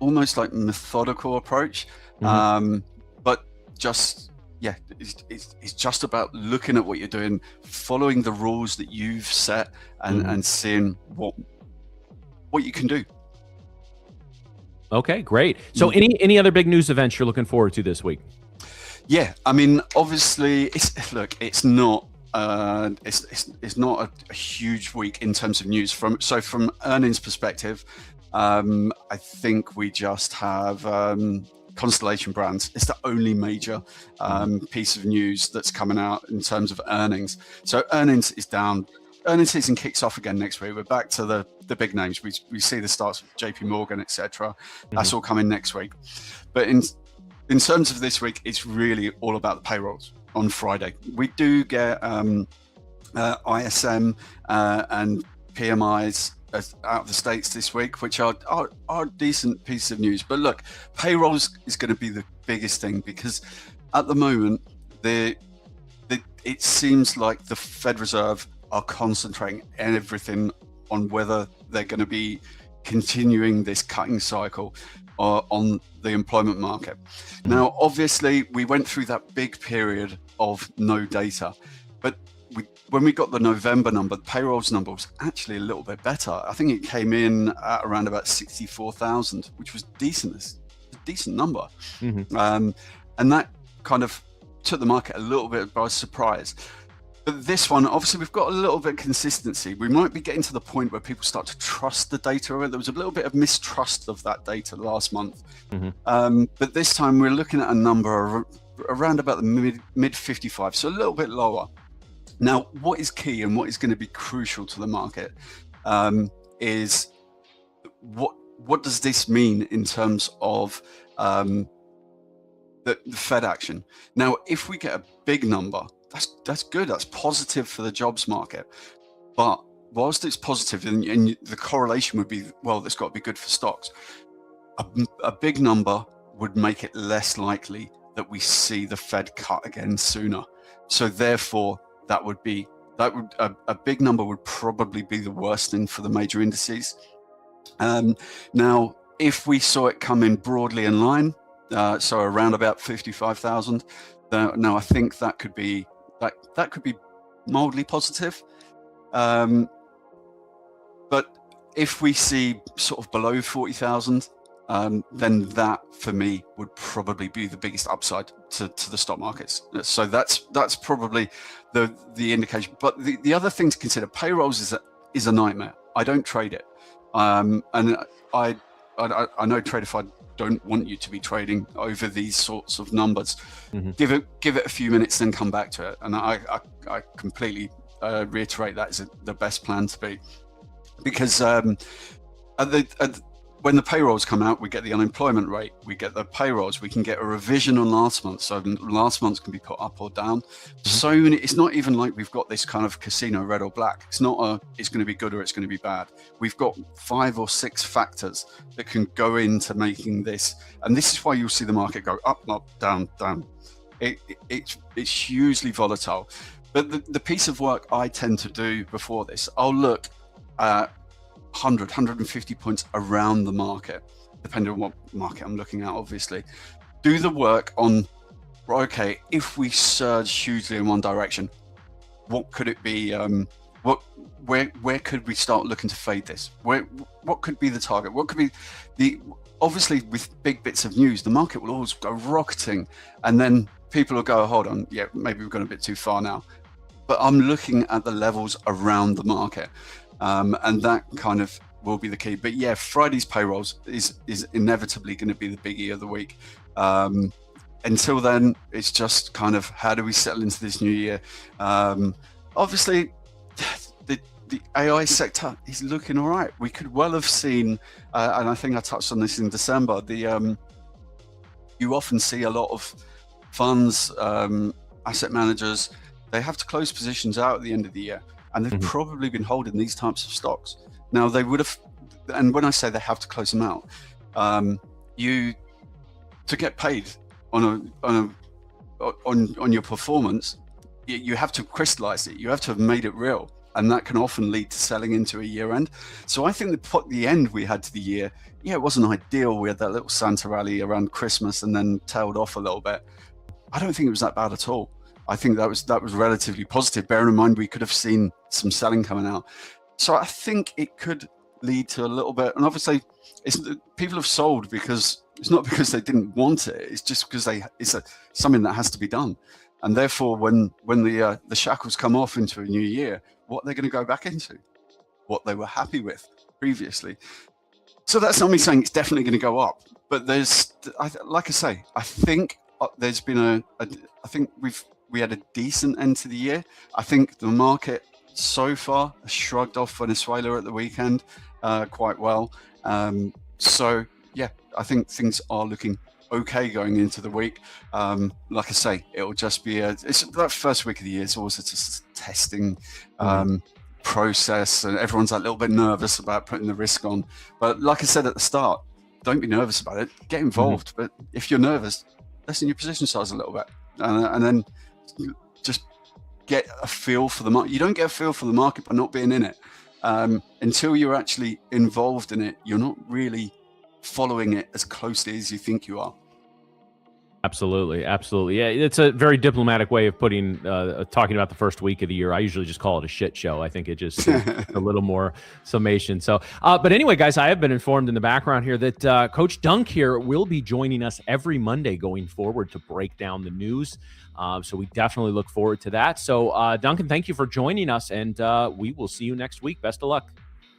almost like methodical approach, but just it's just about looking at what you're doing, following the rules that you've set, and seeing what you can do. Okay, great. So any other big news events you're looking forward to this week? Yeah, I mean, obviously, it's not it's not a huge week in terms of news. From earnings perspective, I think we just have Constellation Brands. It's the only major piece of news that's coming out in terms of earnings. So earnings is down. Earnings season kicks off again next week. We're back to the big names. We see the starts of JP Morgan, etc. That's all coming next week. But in terms of this week, it's really all about the payrolls on Friday. We do get ISM and PMIs out of the States this week, which are decent pieces of news. But look, payrolls is going to be the biggest thing, because at the moment, it seems like the Fed Reserve are concentrating everything on whether they're going to be continuing this cutting cycle on the employment market. Now, obviously, we went through that big period of no data, but when we got the November number, the payrolls number was actually a little bit better. I think it came in at around about 64,000, which was decent. It's a decent number. And that kind of took the market a little bit by surprise. But this one, obviously, we've got a little bit of consistency. We might be getting to the point where people start to trust the data. There was a little bit of mistrust of that data last month. But this time we're looking at a number around about the mid 55, so a little bit lower. Now, what is key and what is going to be crucial to the market is what does this mean in terms of the Fed action? Now, if we get a big number, that's good. That's positive for the jobs market. But whilst it's positive, and the correlation would be, well, it's got to be good for stocks. A big number would make it less likely that we see the Fed cut again sooner. So therefore, a big number would probably be the worst thing for the major indices. Now, if we saw it come in broadly in line, so around about 55,000, now I think that could be mildly positive. But if we see sort of below 40,000, then that for me would probably be the biggest upside to the stock markets. So that's probably the indication. But the other thing to consider, payrolls is a nightmare. I don't trade it, and I know Tradeify don't want you to be trading over these sorts of numbers. Give it a few minutes, then come back to it. And I completely reiterate that is the best plan to be, because when the payrolls come out, we get the unemployment rate, we get the payrolls, we can get a revision on last month, so last month's can be put up or down. So many, it's not even like we've got this kind of casino red or black. It's not it's going to be good or it's going to be bad. We've got 5 or 6 factors that can go into making this, and this is why you'll see the market go up, down. It's hugely volatile. But the piece of work I tend to do before this, I'll look at 100, 150 points around the market, depending on what market I'm looking at, obviously. Do the work on, okay, if we surge hugely in one direction, what could it be? Where could we start looking to fade this? What could be the target? What could be obviously with big bits of news, the market will always go rocketing, and then people will go, hold on, yeah, maybe we've gone a bit too far now. But I'm looking at the levels around the market. And that kind of will be the key. But yeah, Friday's payrolls is inevitably going to be the biggie of the week. Until then, it's just kind of how do we settle into this new year? Obviously, the AI sector is looking all right. We could well have seen, and I think I touched on this in December, you often see a lot of funds asset managers, they have to close positions out at the end of the year, and they've probably been holding these types of stocks. Now they would have, and when I say they have to close them out, you to get paid on your performance, you have to crystallize it. You have to have made it real, and that can often lead to selling into a year end. So I think the end we had to the year, it wasn't ideal. We had that little Santa rally around Christmas and then tailed off a little bit. I don't think it was that bad at all. I think that was relatively positive, bearing in mind we could have seen some selling coming out. So I think it could lead to a little bit, and obviously people have sold because it's not because they didn't want it, it's just because it's something that has to be done. And therefore when the shackles come off into a new year, what they're going to go back into, what they were happy with previously. So that's not me saying it's definitely going to go up, but like I say, I think there's been I think we had a decent end to the year. I think the market so far has shrugged off Venezuela at the weekend quite well. So yeah, I think things are looking okay going into the week. Like I say, it'll just be it's that first week of the year is always just a testing process, and everyone's a little bit nervous about putting the risk on. But like I said at the start, don't be nervous about it. Get involved. But if you're nervous, lessen your position size a little bit, and then just get a feel for the market. You don't get a feel for the market by not being in it. Until you're actually involved in it, you're not really following it as closely as you think you are. Absolutely. Yeah, it's a very diplomatic way of putting talking about the first week of the year. I usually just call it a shit show. I think it just a little more summation. So, but anyway, guys, I have been informed in the background here that Coach Dunk here will be joining us every Monday going forward to break down the news. So we definitely look forward to that. So, Duncan, thank you for joining us, and we will see you next week. Best of luck.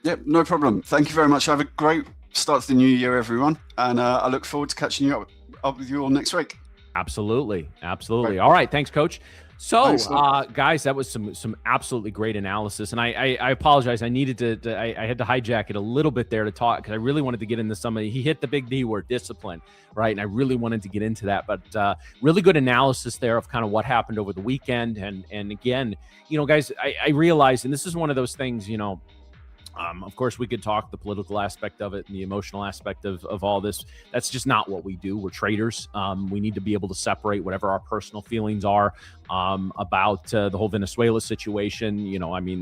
Yep, no problem. Thank you very much. Have a great start to the new year, everyone, and I look forward to catching you up with you all next week. Absolutely. Right. All right, thanks, Coach. So, guys, that was some absolutely great analysis, and I apologize. I needed to I had to hijack it a little bit there to talk, because I really wanted to get into he hit the big D word, discipline, right? And I really wanted to get into that, but really good analysis there of kind of what happened over the weekend, and again, guys, I realized, and this is one of those things, of course, we could talk the political aspect of it and the emotional aspect of all this. That's just not what we do. We're traders. We need to be able to separate whatever our personal feelings are about the whole Venezuela situation.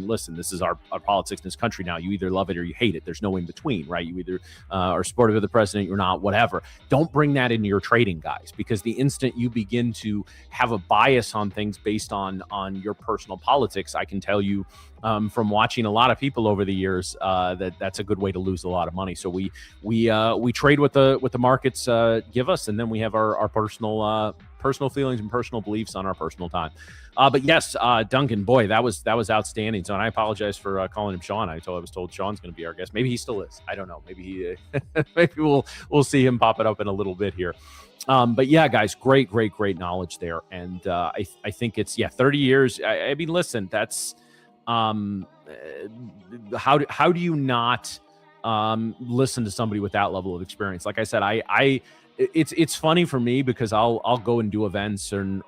Listen, this is our politics in this country now. You either love it or you hate it. There's no in between, right? You either are supportive of the president, you're not, whatever. Don't bring that into your trading, guys, because the instant you begin to have a bias on things based on your personal politics, I can tell you from watching a lot of people over the years that's a good way to lose a lot of money. So we trade what the markets give us, and then we have our personal feelings and personal beliefs on our personal time. But yes, Duncan, boy, that was outstanding. So, and I apologize for calling him Sean. I was told Sean's going to be our guest. Maybe he still is. I don't know. Maybe maybe we'll see him pop it up in a little bit here. But yeah, guys, great knowledge there. And I think it's 30 years. I mean, listen, that's how do you not listen to somebody with that level of experience? Like I said, it's funny for me because I'll go and do events or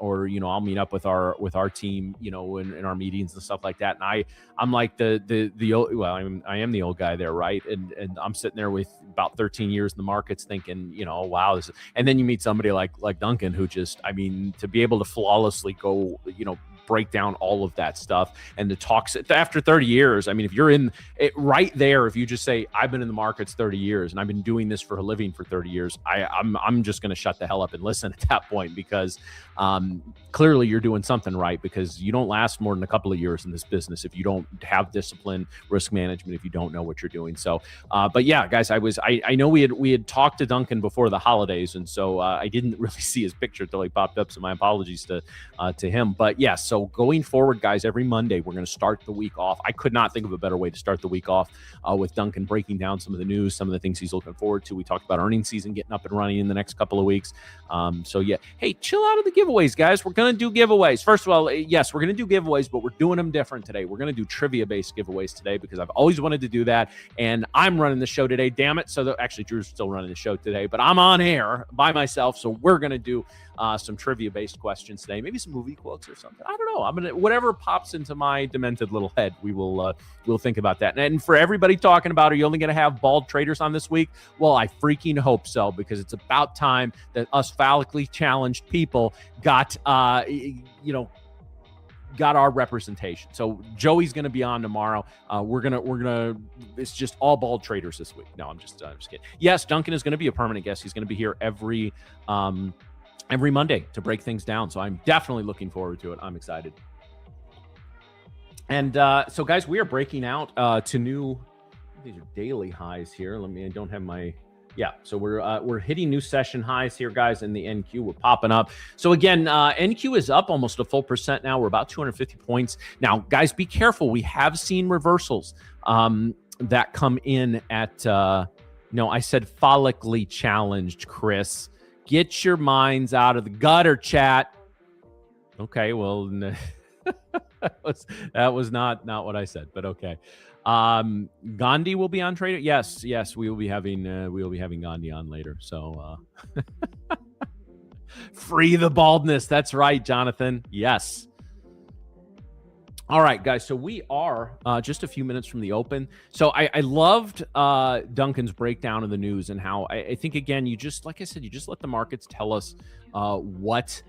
I'll meet up with our team, in our meetings and stuff like that. And I'm like the old, I am the old guy there, right? And I'm sitting there with about 13 years in the markets thinking, wow. And then you meet somebody like Duncan, who just, to be able to flawlessly go, break down all of that stuff and to talk after 30 years. If you're in it right there, if you just say, I've been in the markets 30 years and I've been doing this for a living for 30 years, I'm just going to shut the hell up and listen at that point, because clearly you're doing something right, because you don't last more than a couple of years in this business if you don't have discipline, risk management, if you don't know what you're doing. So, but yeah, guys, I know we had talked to Duncan before the holidays, and so I didn't really see his picture until he popped up. So my apologies to him. But yeah, so going forward, guys, every Monday we're going to start the week off. I could not think of a better way to start the week off with Duncan breaking down some of the news, some of the things he's looking forward to. We talked about earnings season getting up and running in the next couple of weeks. So yeah, hey, chill out of the giveaways, guys. We're going to do giveaways. First of all, yes, we're going to do giveaways, but we're doing them different today. We're going to do trivia-based giveaways today because I've always wanted to do that, and I'm running the show today. Damn it! So actually, Drew's still running the show today, but I'm on air by myself, so we're going to do some trivia-based questions today, maybe some movie quotes or something. I don't know. I'm gonna whatever pops into my demented little head. We'll think about that. And for everybody talking about, are you only gonna have bald traders on this week? Well, I freaking hope so, because it's about time that us phallically challenged people got got our representation. So Joey's going to be on tomorrow. We're gonna. It's just all bald traders this week. No, I'm just kidding. Yes, Duncan is going to be a permanent guest. He's going to be here every Monday to break things down. So I'm definitely looking forward to it. I'm excited. And so guys, we are breaking out to new. These are daily highs here. I don't have my. Yeah, so we're hitting new session highs here, guys, in the NQ. We're popping up. So again, NQ is up almost a full percent now. We're about 250 points. Now, guys, be careful. We have seen reversals that come in at, no, I said follically challenged, Chris. Get your minds out of the gutter, chat. Okay, well, that was not what I said, but okay. Gandhi will be on Trader. Yes, we will be having Gandhi on later. So free the baldness. That's right, Jonathan. Yes. All right, guys. So we are just a few minutes from the open. So I loved Duncan's breakdown of the news and how I think, again, you just, like I said, you just let the markets tell us what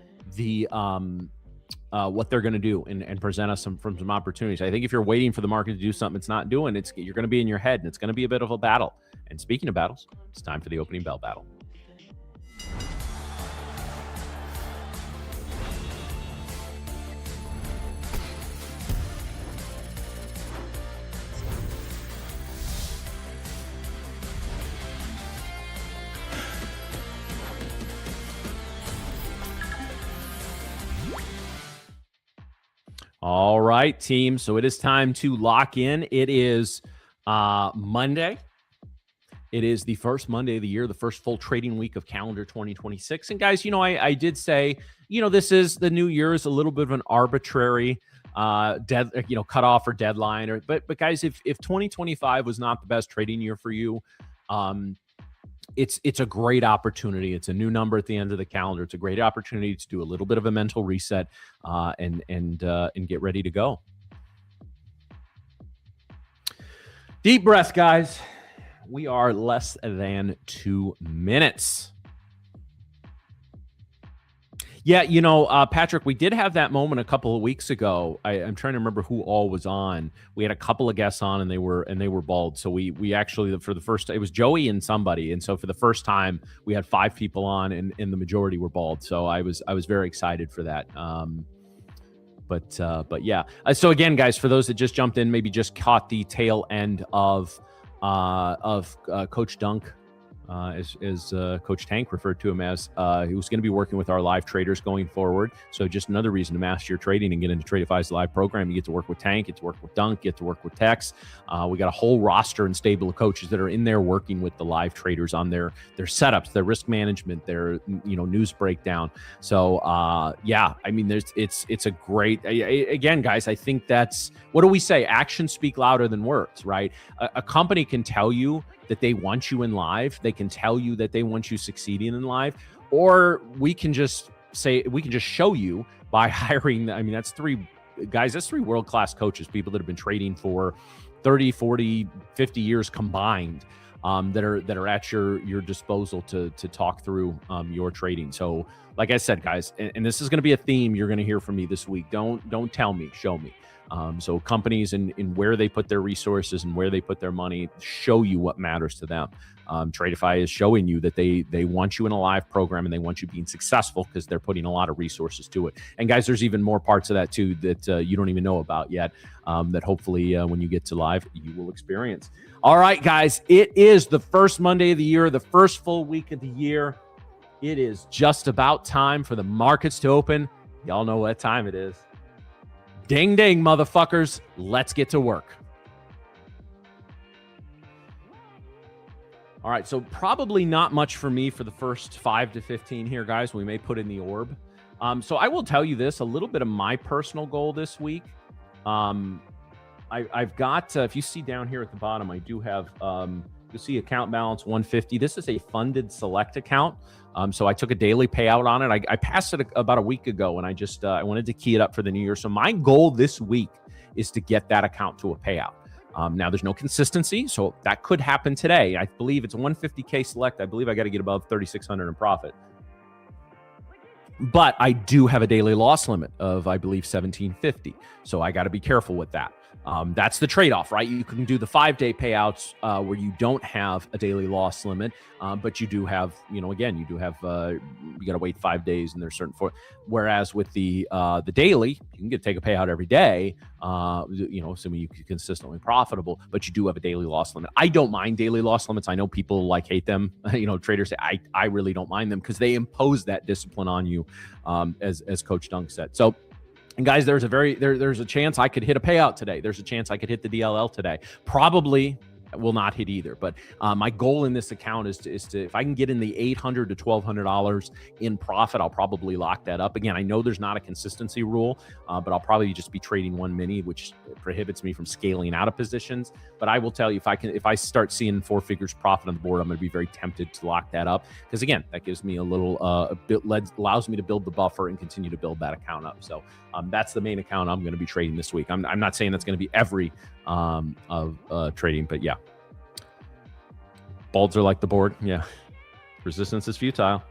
they're going to do and present us some opportunities. I think if you're waiting for the market to do something it's not doing, you're going to be in your head, and it's going to be a bit of a battle. And speaking of battles, it's time for the opening bell battle. All right, team. So it is time to lock in. It is Monday. It is the first Monday of the year, the first full trading week of calendar 2026. And guys, I did say, this is the new year is a little bit of an arbitrary cutoff or deadline. But guys, if 2025 was not the best trading year for you, it's a great opportunity. It's a new number at the end of the calendar. It's a great opportunity to do a little bit of a mental reset and get ready to go. Deep breath, guys. We are less than 2 minutes. Yeah, Patrick, we did have that moment a couple of weeks ago. I'm trying to remember who all was on. We had a couple of guests on, and they were bald. So we actually, for the first, it was Joey and somebody, and so for the first time, we had 5 people on, and the majority were bald. So I was very excited for that. But yeah. So again, guys, for those that just jumped in, maybe just caught the tail end of Coach Dunk. As Coach Tank referred to him as, he was going to be working with our live traders going forward. So just another reason to master your trading and get into Tradeify's live program. You get to work with Tank, get to work with Dunk, get to work with Tex. We got a whole roster and stable of coaches that are in there working with the live traders on their setups, their risk management, their news breakdown. So yeah, I mean, it's a great, again, guys, I think that's, what do we say? Actions speak louder than words, right? A company can tell you that they want you in live. They can tell you that they want you succeeding in live, or we can just show you by hiring. I mean, that's 3 guys. That's 3 world-class coaches, people that have been trading for 30, 40, 50 years combined, that are at your disposal to talk through your trading. So like I said, guys, and this is going to be a theme you're going to hear from me this week. Don't tell me, show me. So companies in where they put their resources and where they put their money show you what matters to them. Tradeify is showing you that they want you in a live program, and they want you being successful because they're putting a lot of resources to it. And guys, there's even more parts of that too that you don't even know about yet, that hopefully when you get to live, you will experience. All right, guys, it is the first Monday of the year, the first full week of the year. It is just about time for the markets to open. Y'all know what time it is. Ding, ding, motherfuckers. Let's get to work. All right, so probably not much for me for the first 5 to 15 here, guys. We may put in the orb. So I will tell you this, a little bit of my personal goal this week. I've got, if you see down here at the bottom, I do have You'll see account balance 150. This is a funded select account. So I took a daily payout on it. I passed it about a week ago, and I wanted to key it up for the new year. So my goal this week is to get that account to a payout. Now there's no consistency, so that could happen today. I believe it's 150K select. I believe I got to get above 3,600 in profit. But I do have a daily loss limit of, I believe, 1,750. So I got to be careful with that. That's the trade-off, right? You can do the 5-day payouts where you don't have a daily loss limit, but you do have, again, you got to wait 5 days, and there's certain whereas with the daily, you can take a payout every day, assuming you can consistently profitable, but you do have a daily loss limit. I don't mind daily loss limits. I know people hate them. Traders say I really don't mind them because they impose that discipline on you, as Coach Dunk said. So. And guys, there's a chance I could hit a payout today. There's a chance I could hit the DLL today. Probably will not hit either. But my goal in this account is to if I can get in the $800 to $1,200 in profit, I'll probably lock that up. Again, I know there's not a consistency rule, but I'll probably just be trading one mini, which prohibits me from scaling out of positions. But I will tell you, if I start seeing 4 figures profit on the board, I'm going to be very tempted to lock that up because again, that gives me a little allows me to build the buffer and continue to build that account up. So that's the main account I'm going to be trading this week. I'm not saying that's going to be every trading, but yeah. Balds are like the board. Yeah. Resistance is futile.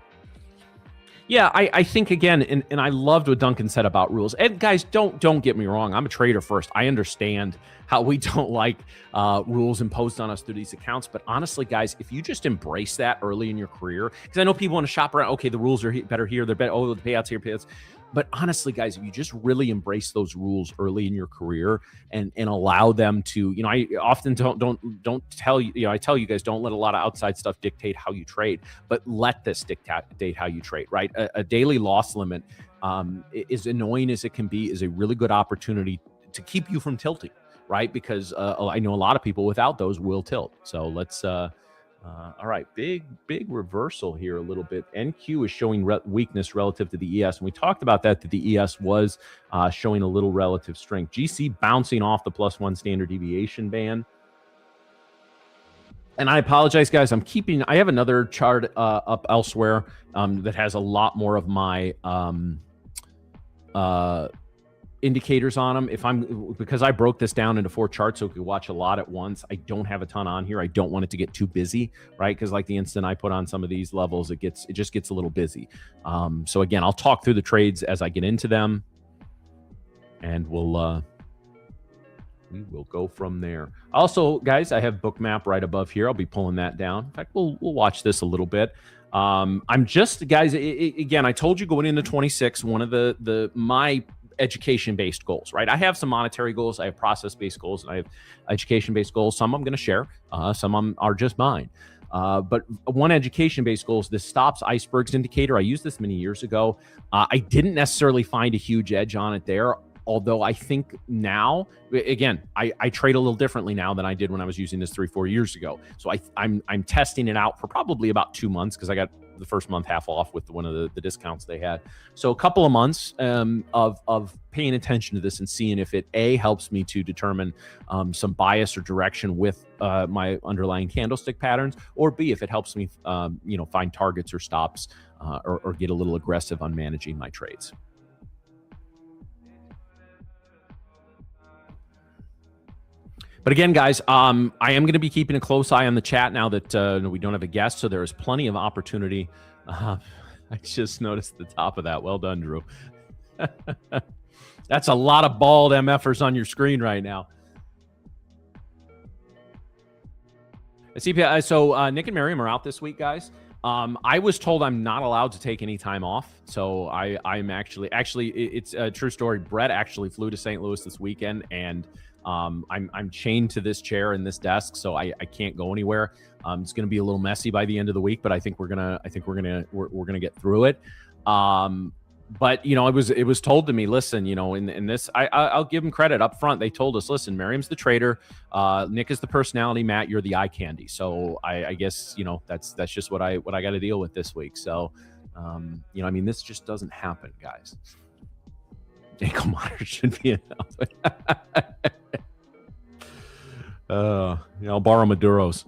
Yeah, I think again, and I loved what Duncan said about rules. And guys, don't get me wrong. I'm a trader first. I understand how we don't like rules imposed on us through these accounts. But honestly, guys, if you just embrace that early in your career, because I know people want to shop around. Okay, the rules are better here. They're better. Oh, the payouts here, payouts. But honestly, guys, if you just really embrace those rules early in your career and allow them to, I often don't tell you, I tell you guys, don't let a lot of outside stuff dictate how you trade, but let this dictate how you trade, right? A daily loss limit, as annoying as it can be, is a really good opportunity to keep you from tilting, right? Because I know a lot of people without those will tilt. So let's, all right, big reversal here a little bit. NQ is showing weakness relative to the ES. And we talked about that the ES was showing a little relative strength. GC bouncing off the +1 standard deviation band. And I apologize, guys. I have another chart up elsewhere that has a lot more of my indicators on them. Because I broke this down into 4 charts so we could watch a lot at once, I don't have a ton on here. I don't want it to get too busy, right? Because like the instant I put on some of these levels, it just gets a little busy. So again, I'll talk through the trades as I get into them, and we will go from there. Also, guys, I have Bookmap right above here. I'll be pulling that down. In fact, we'll watch this a little bit. I'm just, guys, again, I told you going into 26, one of my education-based goals, right? I have some monetary goals, I have process-based goals, and I have education-based goals. Some I'm going to share, some are just mine. But one education-based goal is this stops icebergs indicator. I used this many years ago. I didn't necessarily find a huge edge on it there, although I think now, again, I trade a little differently now than I did when I was using this 3-4 years ago. So I'm testing it out for probably about 2 months because I got the first month half off with one of the discounts they had. So a couple of months of paying attention to this and seeing if it helps me to determine some bias or direction with my underlying candlestick patterns, or B, if it helps me find targets or stops or get a little aggressive on managing my trades. But again, guys, I am going to be keeping a close eye on the chat now that we don't have a guest, so there is plenty of opportunity. I just noticed the top of that. Well done, Drew. That's a lot of bald MFers on your screen right now. So Nick and Miriam are out this week, guys. I was told I'm not allowed to take any time off. So I'm actually, it's a true story. Brett actually flew to St. Louis this weekend, and I'm chained to this chair and this desk, so I can't go anywhere. It's going to be a little messy by the end of the week, but I think we're gonna get through it. But it was told to me, listen, in this, I'll give them credit up front. They told us, listen, Miriam's the trader, Nick is the personality, Matt, you're the eye candy. So I guess that's just what I got to deal with this week. So this just doesn't happen, guys. Ankle monitor should be enough. I'll borrow Maduro's.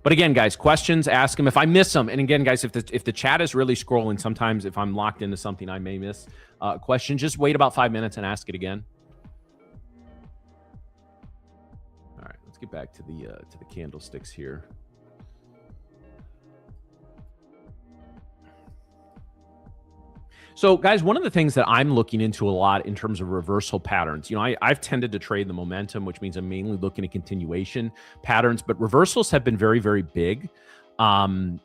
But again, guys, questions, ask them if I miss them. And again, guys, if the chat is really scrolling, sometimes if I'm locked into something, I may miss a question. Just wait about 5 minutes and ask it again. All right, let's get back to the candlesticks here. So, guys, one of the things that I'm looking into a lot in terms of reversal patterns, I've tended to trade the momentum, which means I'm mainly looking at continuation patterns, but reversals have been very, very big. And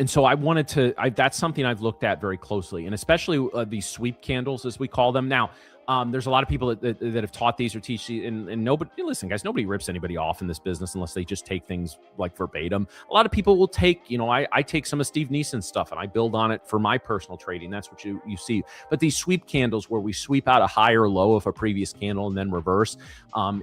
so I wanted to, that's something I've looked at very closely, and especially these sweep candles, as we call them. Now, there's a lot of people that have taught these or teach these, and nobody, listen, guys, nobody rips anybody off in this business unless they just take things like verbatim. A lot of people will take, I take some of Steve Neeson's stuff and I build on it for my personal trading. That's what you see. But these sweep candles where we sweep out a high or low of a previous candle and then reverse.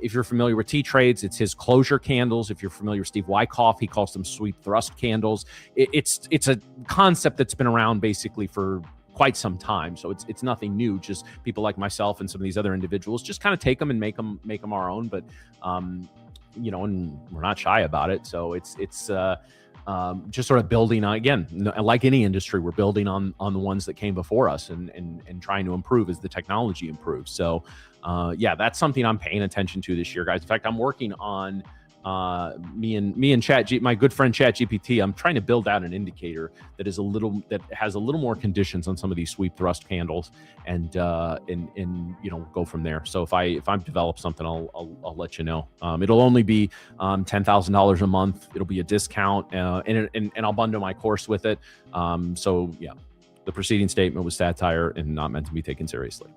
If you're familiar with T-Trades, it's his closure candles. If you're familiar with Steve Wyckoff, he calls them sweep thrust candles. It's a concept that's been around basically for quite some time, so it's nothing new. Just people like myself and some of these other individuals just kind of take them and make them our own. But and we're not shy about it. So it's just sort of building on, again, like any industry, we're building on the ones that came before us and trying to improve as the technology improves. So yeah, that's something I'm paying attention to this year, guys. In fact, I'm working on me and my good friend ChatGPT. I'm trying to build out an indicator that has a little more conditions on some of these sweep thrust candles, and go from there. So if I develop something, I'll let you know. It'll only be $10,000 a month. It'll be a discount, and I'll bundle my course with it. So yeah, the preceding statement was satire and not meant to be taken seriously.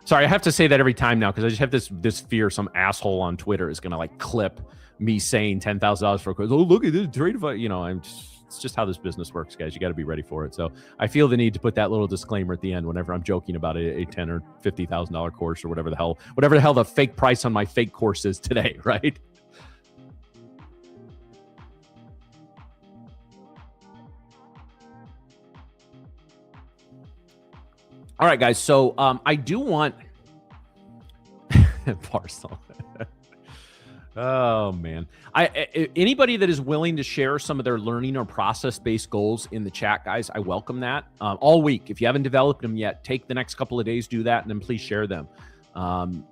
Sorry, I have to say that every time now because I just have this fear some asshole on Twitter is gonna clip me saying $10,000 for a course. Oh, look at this Tradeify. It's just how this business works, guys. You got to be ready for it. So I feel the need to put that little disclaimer at the end whenever I'm joking about a $10,000 or $50,000 course or whatever the hell the fake price on my fake course is today, right? All right, guys. So I do want parcel. Oh man, anybody that is willing to share some of their learning or process-based goals in the chat, guys, I welcome that all week. If you haven't developed them yet, take the next couple of days, do that, and then please share them. And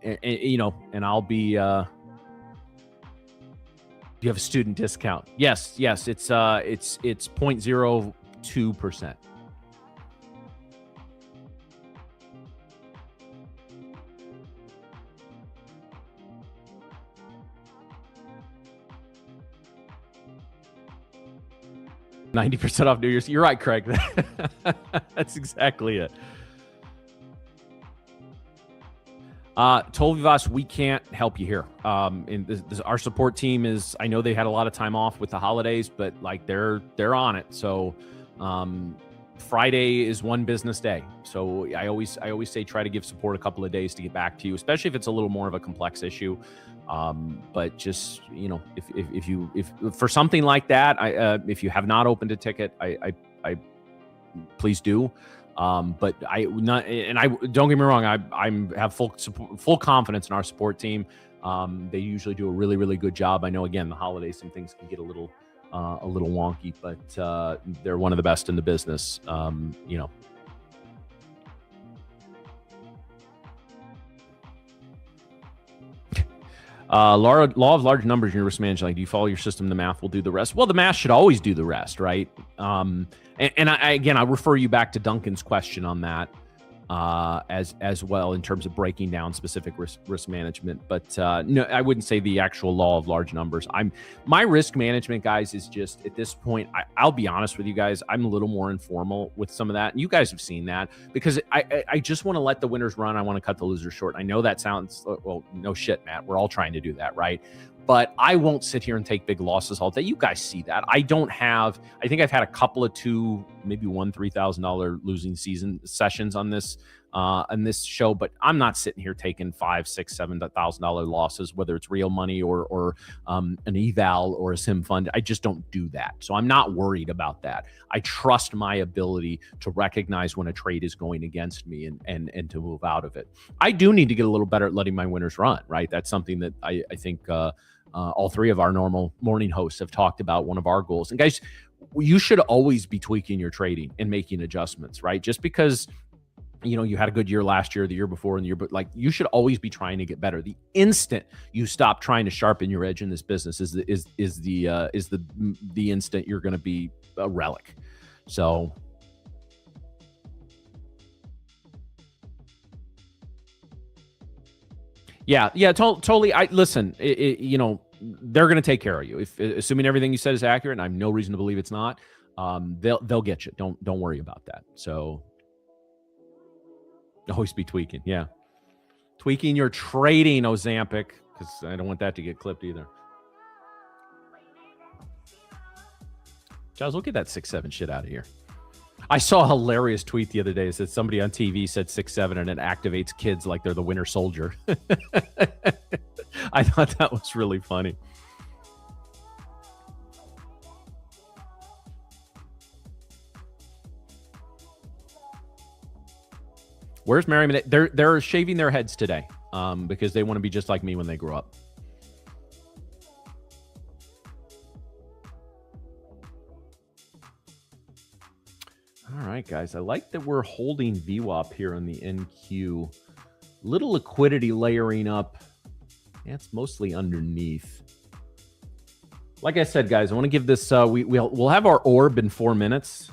I'll be. You have a student discount? Yes, it's 0.02%. $90% off New Year's. You're right, Craig. That's exactly it. Tolvivas, we can't help you here. Our support team is, I know they had a lot of time off with the holidays, but they're on it. So Friday is one business day. So I always say try to give support a couple of days to get back to you, especially if it's a little more of a complex issue. But just, if for something like that, if you have not opened a ticket, I please do. But don't get me wrong. I have full confidence in our support team. They usually do a really, really good job. I know, again, the holidays, some things can get a little wonky, but they're one of the best in the business. Law of large numbers in your risk management. Do you follow your system? The math will do the rest. Well, the math should always do the rest, right? And I refer you back to Duncan's question on that as well in terms of breaking down specific risk management. But no, I wouldn't say the actual law of large numbers. My risk management, guys, is just at this point, I'll be honest with you guys, I'm a little more informal with some of that. And you guys have seen that because I just want to let the winners run. I want to cut the losers short. I know that sounds, well, no shit, Matt. We're all trying to do that, right? But I won't sit here and take big losses all day. You guys see that. I think I've had a couple of maybe $3,000 losing season sessions on this show, but I'm not sitting here taking $5,000, $6,000, $7,000 losses, whether it's real money or an eval or a sim fund. I just don't do that. So I'm not worried about that. I trust my ability to recognize when a trade is going against me and to move out of it. I do need to get a little better at letting my winners run, right? That's something that I think all three of our normal morning hosts have talked about one of our goals. And guys, you should always be tweaking your trading and making adjustments, right? Just because you had a good year last year, the year before, and the year, but like you should always be trying to get better. The instant you stop trying to sharpen your edge in this business is the instant you're going to be a relic. So. Yeah, totally. Listen. They're going to take care of you. If assuming everything you said is accurate, and I have no reason to believe it's not, they'll get you. Don't worry about that. So always be tweaking. Yeah, tweaking your trading, Ozampic, because I don't want that to get clipped either. Giles, we'll get that 6-7 shit out of here. I saw a hilarious tweet the other day. It said somebody on TV said 6-7 and it activates kids like they're the Winter Soldier. I thought that was really funny. Where's Merriman? They're shaving their heads today because they want to be just like me when they grow up. All right, guys. I like that we're holding VWAP here on the NQ. Little liquidity layering up. Yeah, it's mostly underneath. Like I said, guys, I want to give this. We'll have our orb in 4 minutes.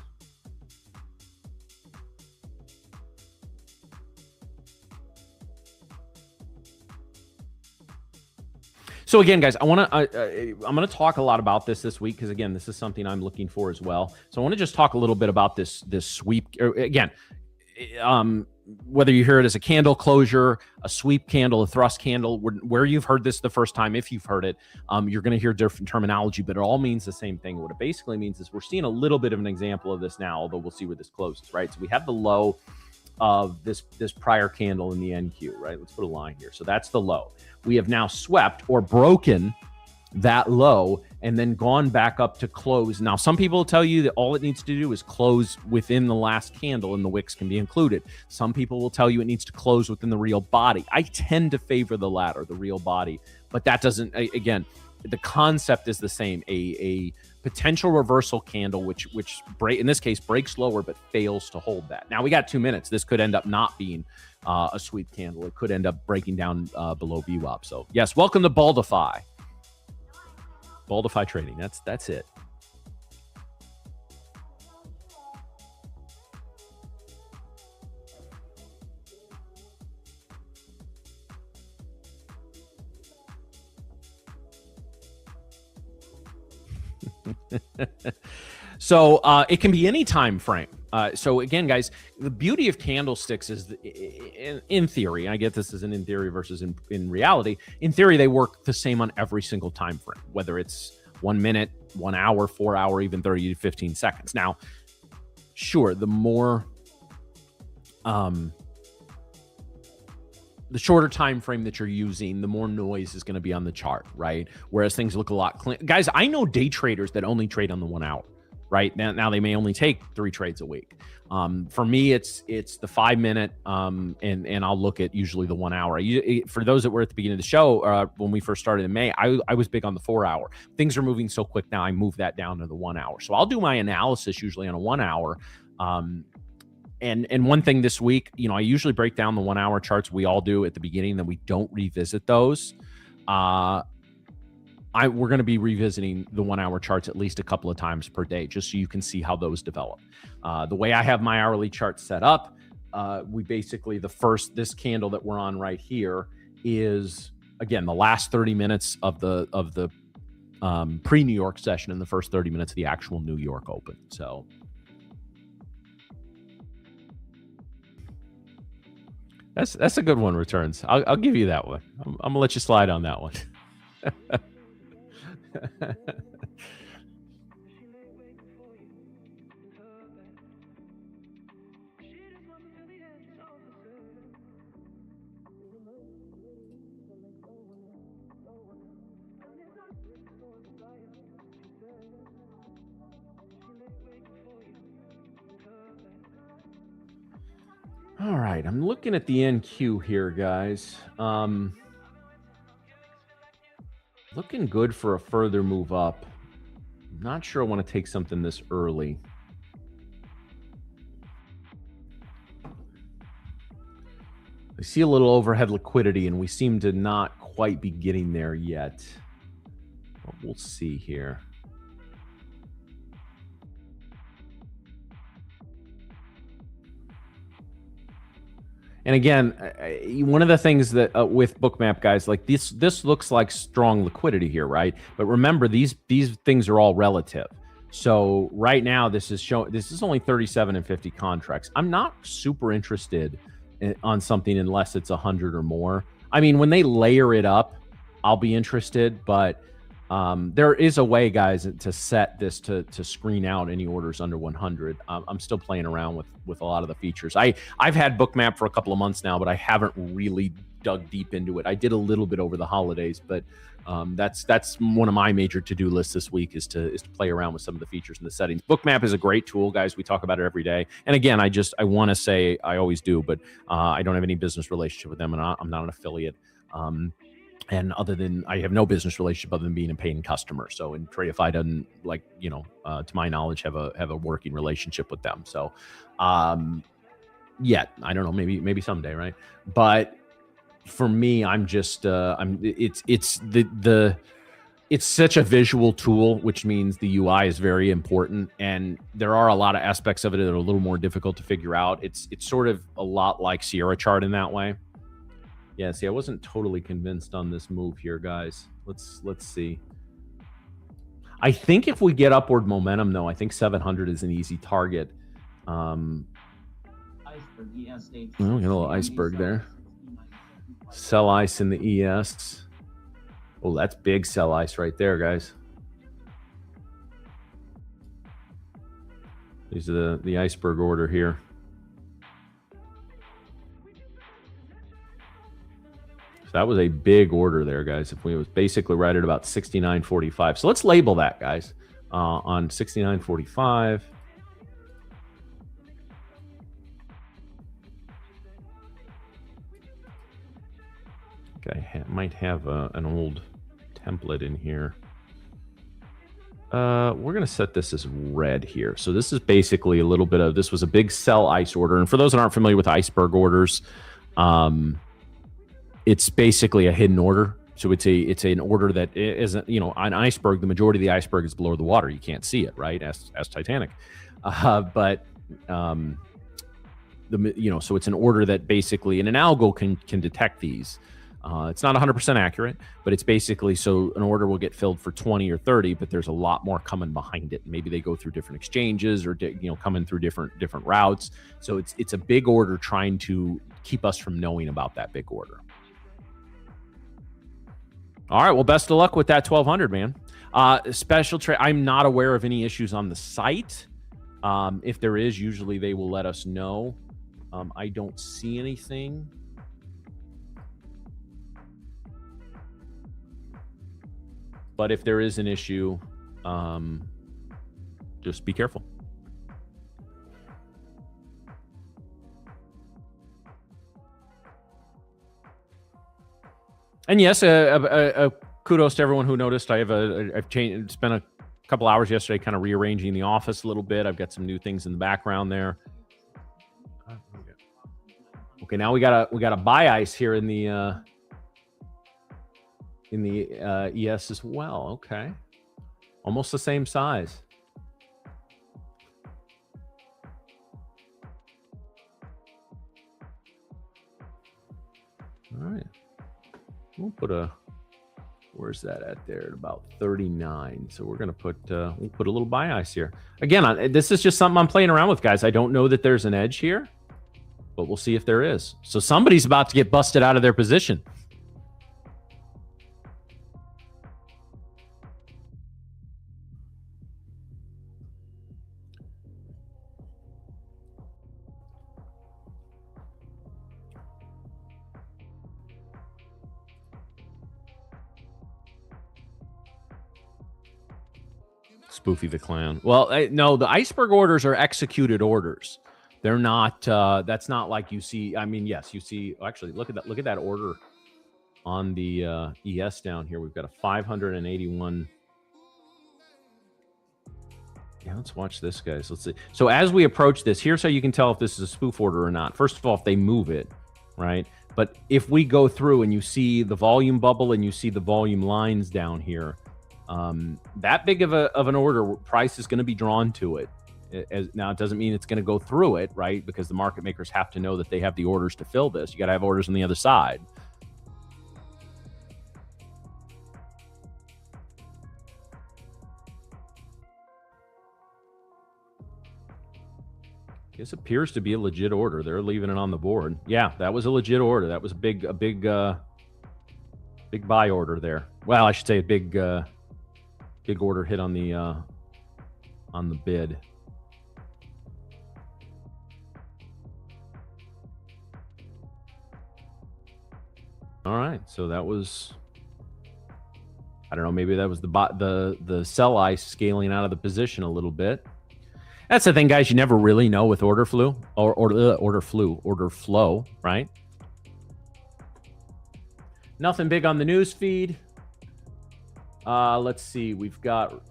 So again, guys, I'm going to talk a lot about this week because again, this is something I'm looking for as well. So I want to just talk a little bit about this sweep. Again, whether you hear it as a candle closure, a sweep candle, a thrust candle, where you've heard this the first time, if you've heard it, you're going to hear different terminology, but it all means the same thing. What it basically means is we're seeing a little bit of an example of this now, although we'll see where this closes, right? So we have the low of this prior candle in the NQ, right? Let's put a line here. So that's the low. We have now swept or broken that low and then gone back up to close. Now, some people will tell you that all it needs to do is close within the last candle and the wicks can be included. Some people will tell you it needs to close within the real body. I tend to favor the latter, the real body, but that doesn't, again, the concept is the same. A potential reversal candle, which in this case breaks lower but fails to hold that. Now we got 2 minutes. This could end up not being a sweep candle. It could end up breaking down below VWAP. So yes, welcome to Baldify. Baldify trading. That's it. So it can be any time frame. So again, guys, the beauty of candlesticks is in theory, I get this as an in theory versus in reality. In theory, they work the same on every single time frame, whether it's 1 minute, 1 hour, 4 hour, even 30 to 15 seconds. Now, sure, the more the shorter time frame that you're using, the more noise is going to be on the chart, right? Whereas things look a lot clean. Guys, I know day traders that only trade on the 1 hour, right? Now they may only take 3 trades a week. For me, it's the 5 minute, and I'll look at usually the 1 hour. For those that were at the beginning of the show, when we first started in May, I was big on the 4 hour. Things are moving so quick now, I move that down to the 1 hour. So I'll do my analysis usually on a 1 hour. And one thing this week, I usually break down the 1 hour charts. We all do at the beginning, then we don't revisit those. We're going to be revisiting the 1 hour charts at least a couple of times per day, just so you can see how those develop. The way I have my hourly chart set up, we basically, this candle that we're on right here is, again, the last 30 minutes of the pre-New York session and the first 30 minutes of the actual New York Open. So that's a good one, Returns. I'll give you that one. I'm gonna let you slide on that one. All right, I'm looking at the NQ here, guys. Looking good for a further move up. Not sure I want to take something this early. I see a little overhead liquidity, and we seem to not quite be getting there yet. But we'll see here. And again, one of the things that with Bookmap, guys, like this looks like strong liquidity here, right? But remember, these things are all relative. So right now, this is only 37 and 50 contracts. I'm not super interested on something unless it's 100 or more. I mean, when they layer it up, I'll be interested, but there is a way, guys, to set this to screen out any orders under 100. I'm still playing around with a lot of the features. I've had Bookmap for a couple of months now, but I haven't really dug deep into it. I did a little bit over the holidays, but that's one of my major to-do lists this week is to play around with some of the features and the settings. Bookmap is a great tool, guys. We talk about it every day. And again, I want to say, I always do, but I don't have any business relationship with them, and I'm not an affiliate. And other than I have no business relationship other than being a paying customer. So, and Tradeify doesn't, like, to my knowledge, have a working relationship with them. So, yet I don't know, maybe someday, right? But for me, I'm just it's such a visual tool, which means the UI is very important, and there are a lot of aspects of it that are a little more difficult to figure out. It's sort of a lot like Sierra Chart in that way. Yeah, see, I wasn't totally convinced on this move here, guys. Let's see. I think if we get upward momentum, though, I think 700 is an easy target. Iceberg, ES, well, we got a little iceberg there. Sell ice in the ES. Oh, that's big sell ice right there, guys. These are the iceberg order here. So that was a big order there, guys. If we was basically right at about 69.45. So let's label that, guys, on 69.45. Okay, might have an old template in here. We're going to set this as red here. So this is basically a little bit of, this was a big sell ice order. And for those that aren't familiar with iceberg orders, it's basically a hidden order. So it's an order that isn't, on iceberg, the majority of the iceberg is below the water. You can't see it, right? As Titanic. So it's an order that basically, and an algo can detect these. It's not 100% accurate, but it's basically, so an order will get filled for 20 or 30, but there's a lot more coming behind it. Maybe they go through different exchanges or, coming through different routes. So it's a big order trying to keep us from knowing about that big order. All right, well, best of luck with that 1200, man. Special trade. I'm not aware of any issues on the site. If there is, usually they will let us know. I don't see anything. But if there is an issue, just be careful. And yes, kudos to everyone who noticed. I've spent a couple hours yesterday kind of rearranging the office a little bit. I've got some new things in the background there. Okay, now we got a buy ice here in the ES as well. Okay, almost the same size. All right. We'll put where's that at there? At about 39. So we're going to we'll put a little buy ice here. Again, this is just something I'm playing around with, guys. I don't know that there's an edge here, but we'll see if there is. So somebody's about to get busted out of their position. Spoofy the Clown. Well, no, the iceberg orders are executed orders. They're not. That's not like you see. I mean, yes, you see. Actually, look at that. Look at that order. on the ES down here. We've got a 581. Yeah, let's watch this, guys. Let's see. So as we approach this, here's how you can tell if this is a spoof order or not. First of all, if they move it, right? But if we go through and you see the volume bubble and you see the volume lines down here, that big of an order, price is going to be drawn to it. Now, it doesn't mean it's going to go through it, right? Because the market makers have to know that they have the orders to fill this. You got to have orders on the other side. This appears to be a legit order. They're leaving it on the board. Yeah, that was a legit order. That was a big buy order there. Well, I should say a big order hit on the bid. All right, so that was, I don't know, maybe that was the sell ice scaling out of the position a little bit. That's the thing, guys. You never really know with order flow, right? Nothing big on the news feed. Let's see. We've got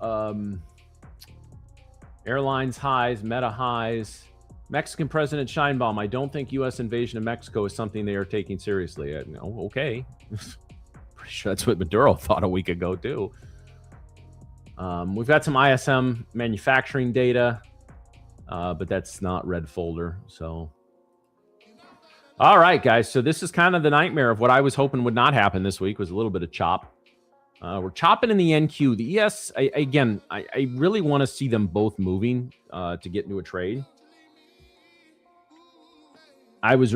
airlines highs, Meta highs. Mexican President Scheinbaum. I don't think U.S. invasion of Mexico is something they are taking seriously. Okay. Pretty sure that's what Maduro thought a week ago, too. We've got some ISM manufacturing data. But that's not red folder. So, all right, guys. So this is kind of the nightmare of what I was hoping would not happen this week was a little bit of chop. We're chopping in the NQ. The ES, I really want to see them both moving to get into a trade. I was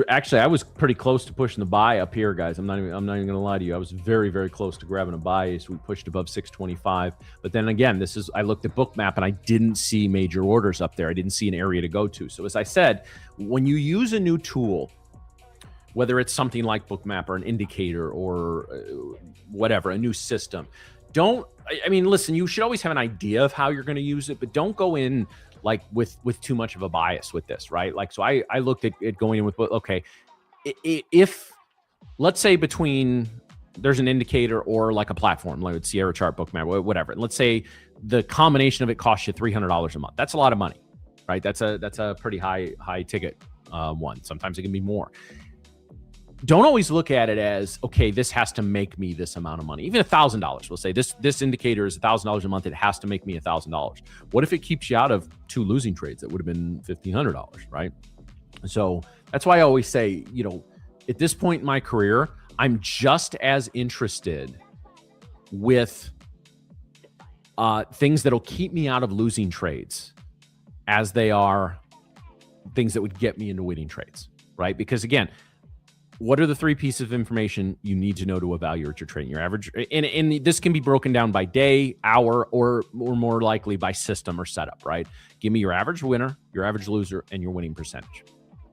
pretty close to pushing the buy up here, guys. I'm not even gonna lie to you. I was very, very close to grabbing a buy, so we pushed above 625. But then again, I looked at Bookmap and I didn't see major orders up there. I didn't see an area to go to. So as I said, when you use a new tool, whether it's something like Bookmap or an indicator or whatever, a new system, listen, you should always have an idea of how you're going to use it, but don't go in like with too much of a bias with this, right? Like, so I looked at it going in with, okay, if let's say there's an indicator or like a platform, like Sierra Chart, Bookmap, whatever. And let's say the combination of it costs you $300 a month. That's a lot of money, right? That's a pretty high ticket one. Sometimes it can be more. Don't always look at it as, okay, this has to make me this amount of money. Even $1,000. We'll say this indicator is $1,000 a month. It has to make me $1,000. What if it keeps you out of 2 losing trades? That would have been $1,500, right? So that's why I always say, at this point in my career, I'm just as interested with things that'll keep me out of losing trades as they are things that would get me into winning trades, right? Because again, what are the 3 pieces of information you need to know to evaluate your trading? Your average, and this can be broken down by day, hour, or more likely by system or setup, right? Give me your average winner, your average loser, and your winning percentage,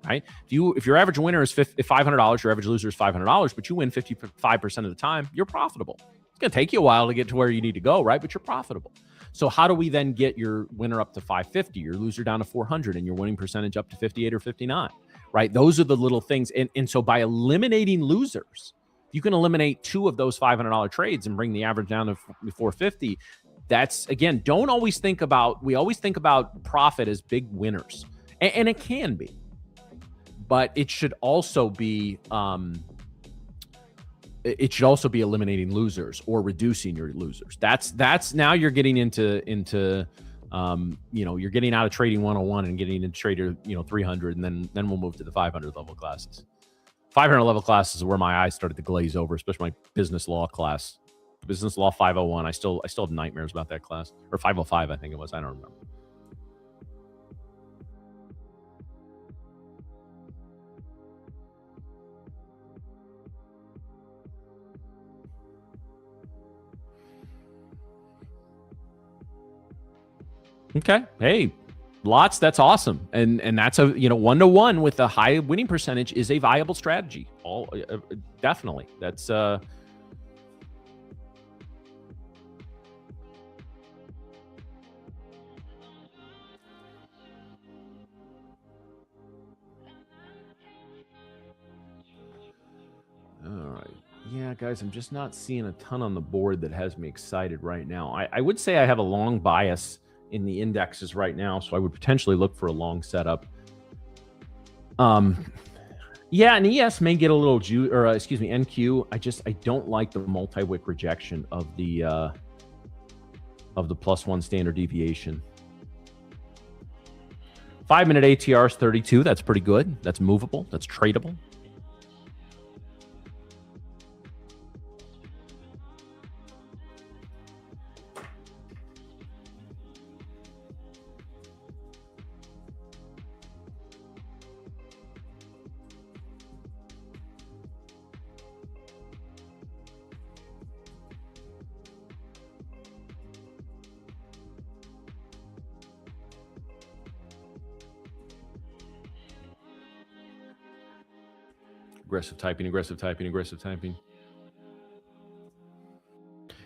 right? If your average winner is $500, your average loser is $500, but you win 55% of the time, you're profitable. It's going to take you a while to get to where you need to go, right? But you're profitable. So how do we then get your winner up to 550, your loser down to 400, and your winning percentage up to 58 or 59? Right? Those are the little things. And so by eliminating losers, you can eliminate 2 of those $500 trades and bring the average down to 450. That's, again, we always think about profit as big winners. And it can be. But it should also be eliminating losers or reducing your losers. That's now you're getting into you're getting out of trading 101 and getting into trader 300, and then we'll move to the 500 level classes. 500 level classes is where my eyes started to glaze over, especially my business law class, business law 501. I still have nightmares about that class, or 505 I think it was. I don't remember. Okay. Hey, lots. That's awesome. And that's a, 1-to-1 with a high winning percentage is a viable strategy. Definitely. That's, all right. Yeah, guys, I'm just not seeing a ton on the board that has me excited right now. I would say I have a long bias in the indexes right now, so I would potentially look for a long setup. Yeah, and ES may get a little NQ. I don't like the multi-wick rejection of the +1 standard deviation. 5-minute ATR is 32. That's pretty good. That's movable. That's tradable. Aggressive typing, aggressive typing, aggressive typing.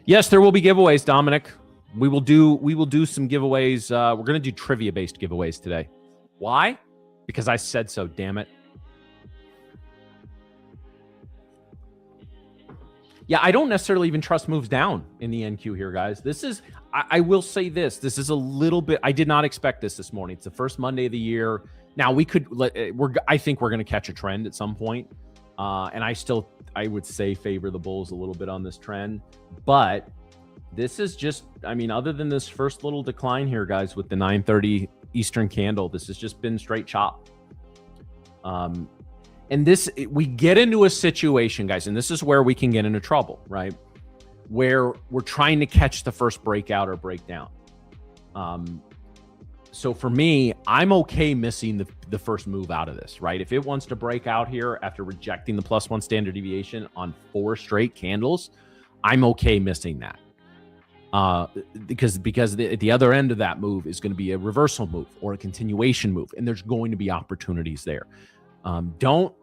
Yes, there will be giveaways, Dominic. We will do some giveaways. We're going to do trivia-based giveaways today. Why? Because I said so, damn it. Yeah, I don't necessarily even trust moves down in the NQ here, guys. This is, I will say this is a little bit, I did not expect this morning. It's the first Monday of the year. Now I think we're going to catch a trend at some point. And I would say favor the bulls a little bit on this trend, but this is just, other than this first little decline here, guys, with the 9:30 Eastern candle, this has just been straight chop. And we get into a situation, guys, and this is where we can get into trouble, right? Where we're trying to catch the first breakout or breakdown. So for me, I'm okay missing the first move out of this, right? If it wants to break out here after rejecting the +1 standard deviation on 4 straight candles, I'm okay missing that. Because the other end of that move is going to be a reversal move or a continuation move, and there's going to be opportunities there. Don't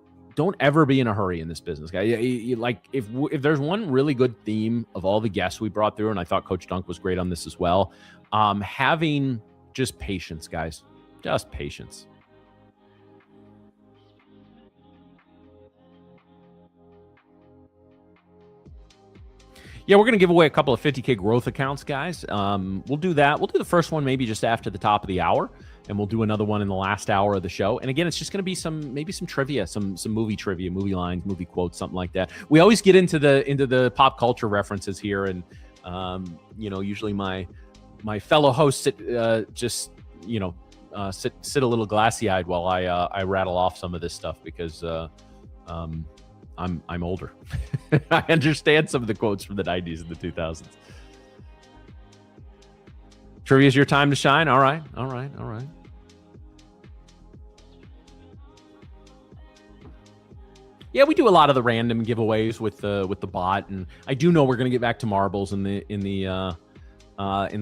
ever be in a hurry in this business, guys. If there's one really good theme of all the guests we brought through, and I thought Coach Dunk was great on this as well, having just patience, guys. Just patience. Yeah, we're going to give away a couple of 50K growth accounts, guys. We'll do that. We'll do the first one maybe just after the top of the hour, and we'll do another one in the last hour of the show. And again, it's just going to be maybe some trivia, some movie trivia, movie lines, movie quotes, something like that. We always get into the pop culture references here, and usually my fellow hosts sit a little glassy-eyed while I rattle off some of this stuff because I'm older. I understand some of the quotes from the 90s and the 2000s. Trivia is your time to shine. All right. Yeah, we do a lot of the random giveaways with the bot, and I do know we're going to get back to marbles in the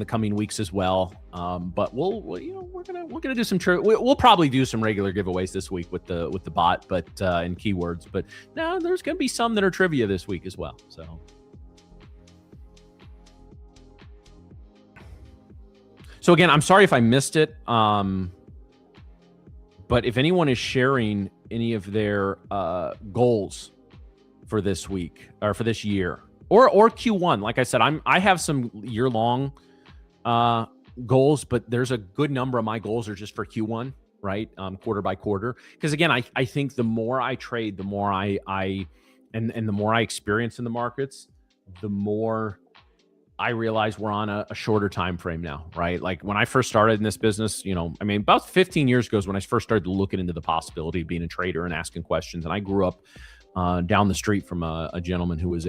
coming weeks as well. But we're gonna do some we'll probably do some regular giveaways this week with the bot, but and keywords. But no, there's gonna be some that are trivia this week as well. So again, I'm sorry if I missed it. But if anyone is sharing any of their goals for this week or for this year, or Q1, like I said, I have some year-long goals, but there's a good number of my goals are just for Q1, right? Quarter by quarter. Because again, I think the more I trade, the more and the more I experience in the markets, the more I realize we're on a shorter time frame now, right? Like when I first started in this business, about 15 years ago is when I first started looking into the possibility of being a trader and asking questions. And I grew up down the street from a gentleman who was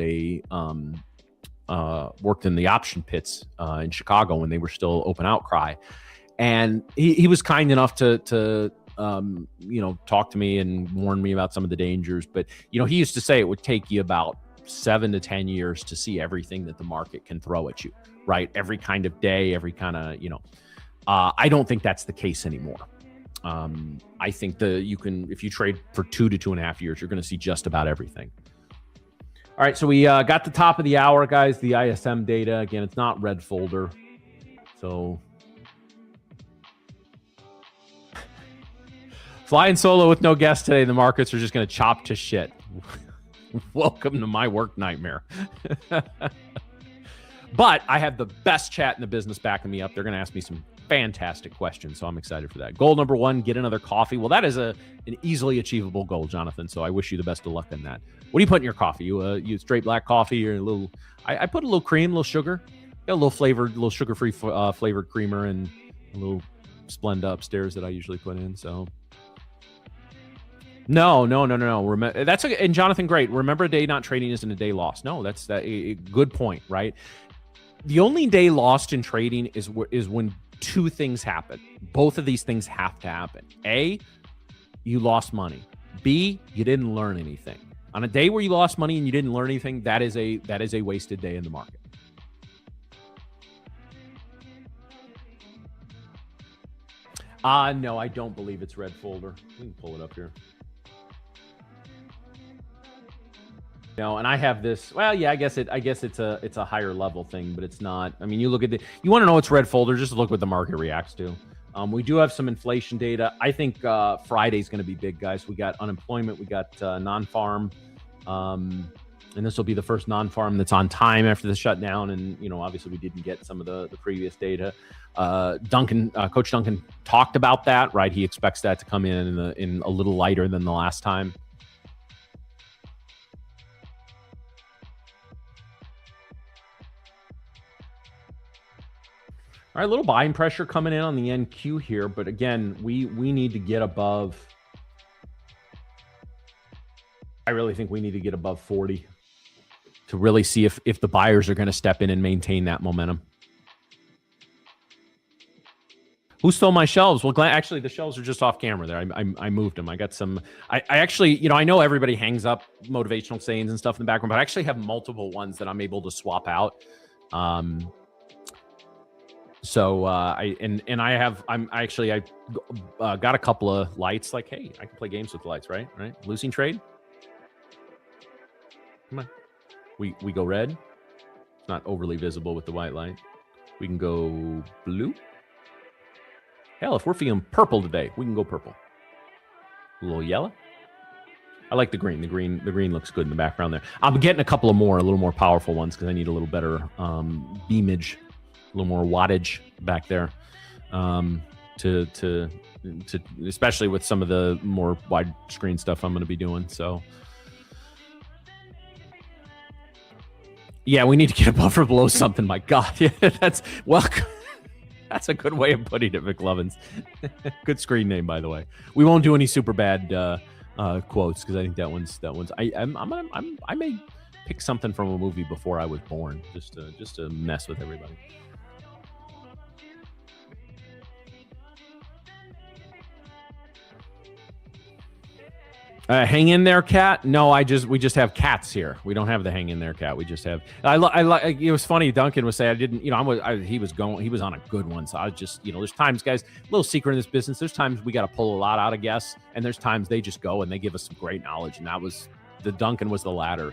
worked in the option pits in Chicago when they were still open outcry. And he was kind enough to talk to me and warn me about some of the dangers. But, he used to say it would take you about 7 to 10 years to see everything that the market can throw at you, right? Every kind of day, every kind of, I don't think that's the case anymore. I think if you trade for 2 to 2.5 years, you're going to see just about everything. All right, so we got the top of the hour, guys, the ISM data. Again, it's not red folder. So flying solo with no guest today. The markets are just going to chop to shit. Welcome to my work nightmare. But I have the best chat in the business backing me up. They're going to ask me some fantastic questions, so I'm excited for that. Goal number 1, get another coffee. Well, that is an easily achievable goal, Jonathan, so I wish you the best of luck in that. What do you put in your coffee? You straight black coffee or a little... I put a little cream, a little sugar. Got a little flavored, little sugar-free flavored creamer and a little Splenda upstairs that I usually put in, so... No. That's and Jonathan, great. Remember, a day not trading isn't a day lost. No, that's a good point, right? The only day lost in trading is when 2 things happen. Both of these things have to happen. A, you lost money. B, you didn't learn anything. On a day where you lost money and you didn't learn anything, that is a wasted day in the market. No, I don't believe it's red folder. We can pull it up here. No, and I have this. Well, yeah, I guess it's a higher level thing, but it's not. I mean, you look at you want to know what's red folder, just look what the market reacts to. We do have some inflation data. I think Friday's going to be big, guys. We got unemployment, we got non-farm, and this will be the first non-farm that's on time after the shutdown. And obviously we didn't get some of the previous data. Coach Duncan talked about that, right? He expects that to come in a little lighter than the last time. All right, a little buying pressure coming in on the NQ here, but again, we need to get above. I really think we need to get above 40 to really see if the buyers are going to step in and maintain that momentum. Who stole my shelves? Well, actually, the shelves are just off camera there. I moved them. I got some. I actually, I know everybody hangs up motivational sayings and stuff in the background, but I actually have multiple ones that I'm able to swap out. So I got a couple of lights. Like, hey, I can play games with the lights, right? Losing trade. Come on, we go red. It's not overly visible with the white light. We can go blue. Hell, if we're feeling purple today, we can go purple. A little yellow. I like the green. The green looks good in the background there. I'm getting a couple of a little more powerful ones because I need a little better beamage. A little more wattage back there, to especially with some of the more widescreen stuff I'm going to be doing. So, yeah, we need to get above or below something. My God, yeah, that's a good way of putting it, McLovins. Good screen name, by the way. We won't do any super bad quotes because I think that one's. I may pick something from a movie before I was born, just to mess with everybody. Hang in there, cat. No, we just have cats here. We don't have the hang in there, cat. We just have. It was funny. Duncan was saying I didn't. He was on a good one. So I was just. There's times, guys. Little secret in this business. There's times we got to pull a lot out of guests, and there's times they just go and they give us some great knowledge. And that was the Duncan was the latter.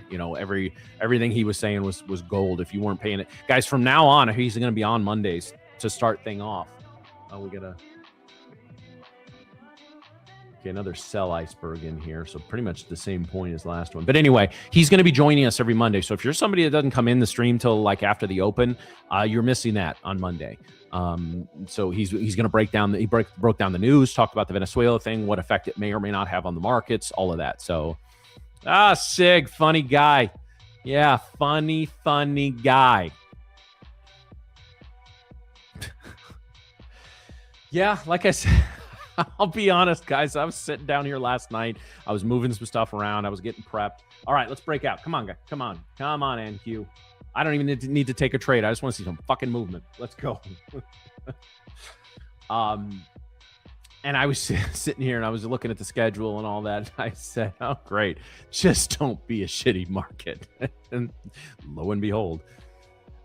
Everything he was saying was gold. If you weren't paying it, guys. From now on, he's going to be on Mondays to start thing off. We gotta. Okay, another sell iceberg in here. So pretty much the same point as last one. But anyway, he's going to be joining us every Monday. So if you're somebody that doesn't come in the stream till like after the open, you're missing that on Monday. So he's going to break down. He broke down the news, talked about the Venezuela thing, what effect it may or may not have on the markets, all of that. So, Sig, funny guy. Yeah, funny guy. Yeah, like I said. I'll be honest, guys. I was sitting down here last night. I was moving some stuff around. I was getting prepped. All right, let's break out. Come on, guys. Come on, NQ. I don't even need to take a trade. I just want to see some fucking movement. Let's go. And I was sitting here and I was looking at the schedule and all that. I said, "Oh, great. Just don't be a shitty market." And lo and behold,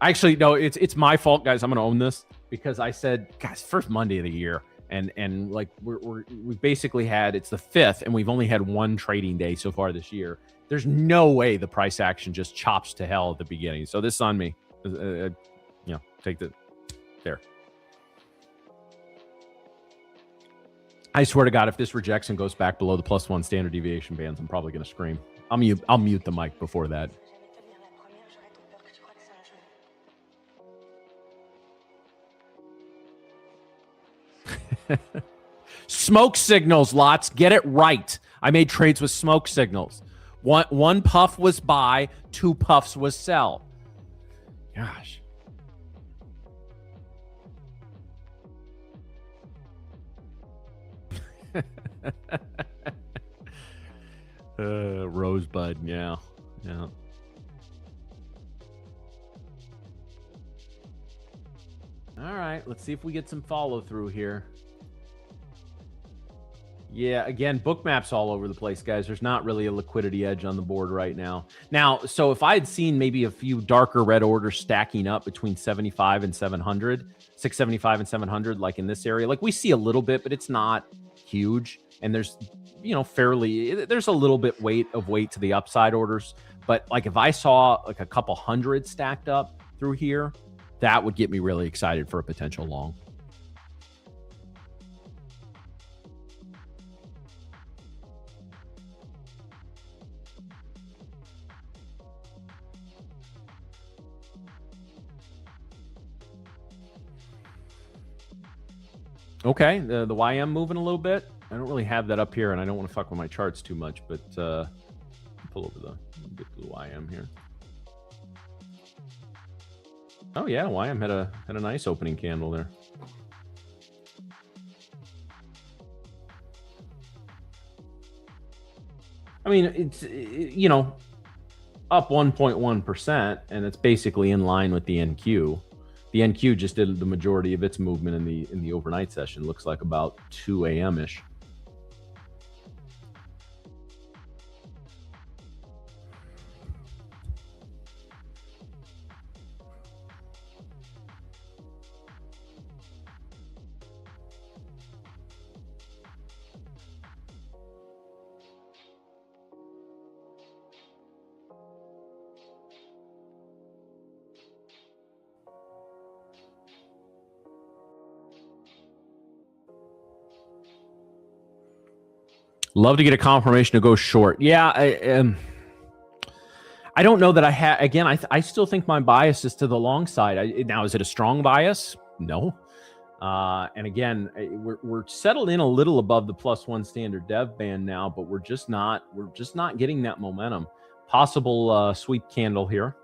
actually, no, it's my fault, guys. I'm going to own this because I said, "Guys, first Monday of the year." And like we basically had, it's the 5th and we've only had one trading day so far this year. There's no way the price action just chops to hell at the beginning. So this is on me. Take the there. I swear to God, if this rejects and goes back below the +1 standard deviation bands, I'm probably going to scream. I'll mute the mic before that. Smoke signals, lots. Get it right. I made trades with smoke signals. One puff was buy, 2 puffs was sell. Gosh. Rosebud, yeah. All right, let's see if we get some follow through here. Yeah, again, book maps all over the place, guys. There's not really a liquidity edge on the board right now. Now, so if I had seen maybe a few darker red orders stacking up between 75 and 700, 675 and 700, like in this area, like we see a little bit, but it's not huge. And there's, there's a little bit weight to the upside orders. But like if I saw like a couple hundred stacked up through here, that would get me really excited for a potential long. Okay, the YM moving a little bit. I don't really have that up here, and I don't want to fuck with my charts too much, but pull over get to the YM here. Oh yeah, YM had a nice opening candle there. I mean, it's up 1.1%, and it's basically in line with the NQ. The NQ just did the majority of its movement in the overnight session. Looks like about 2 a.m.-ish. Love to get a confirmation to go short. Yeah, I don't know that I have. Again, I still think my bias is to the long side. Now, is it a strong bias? No. And again, we're settled in a little above the +1 standard dev band now, but we're just not getting that momentum. Possible sweep candle here.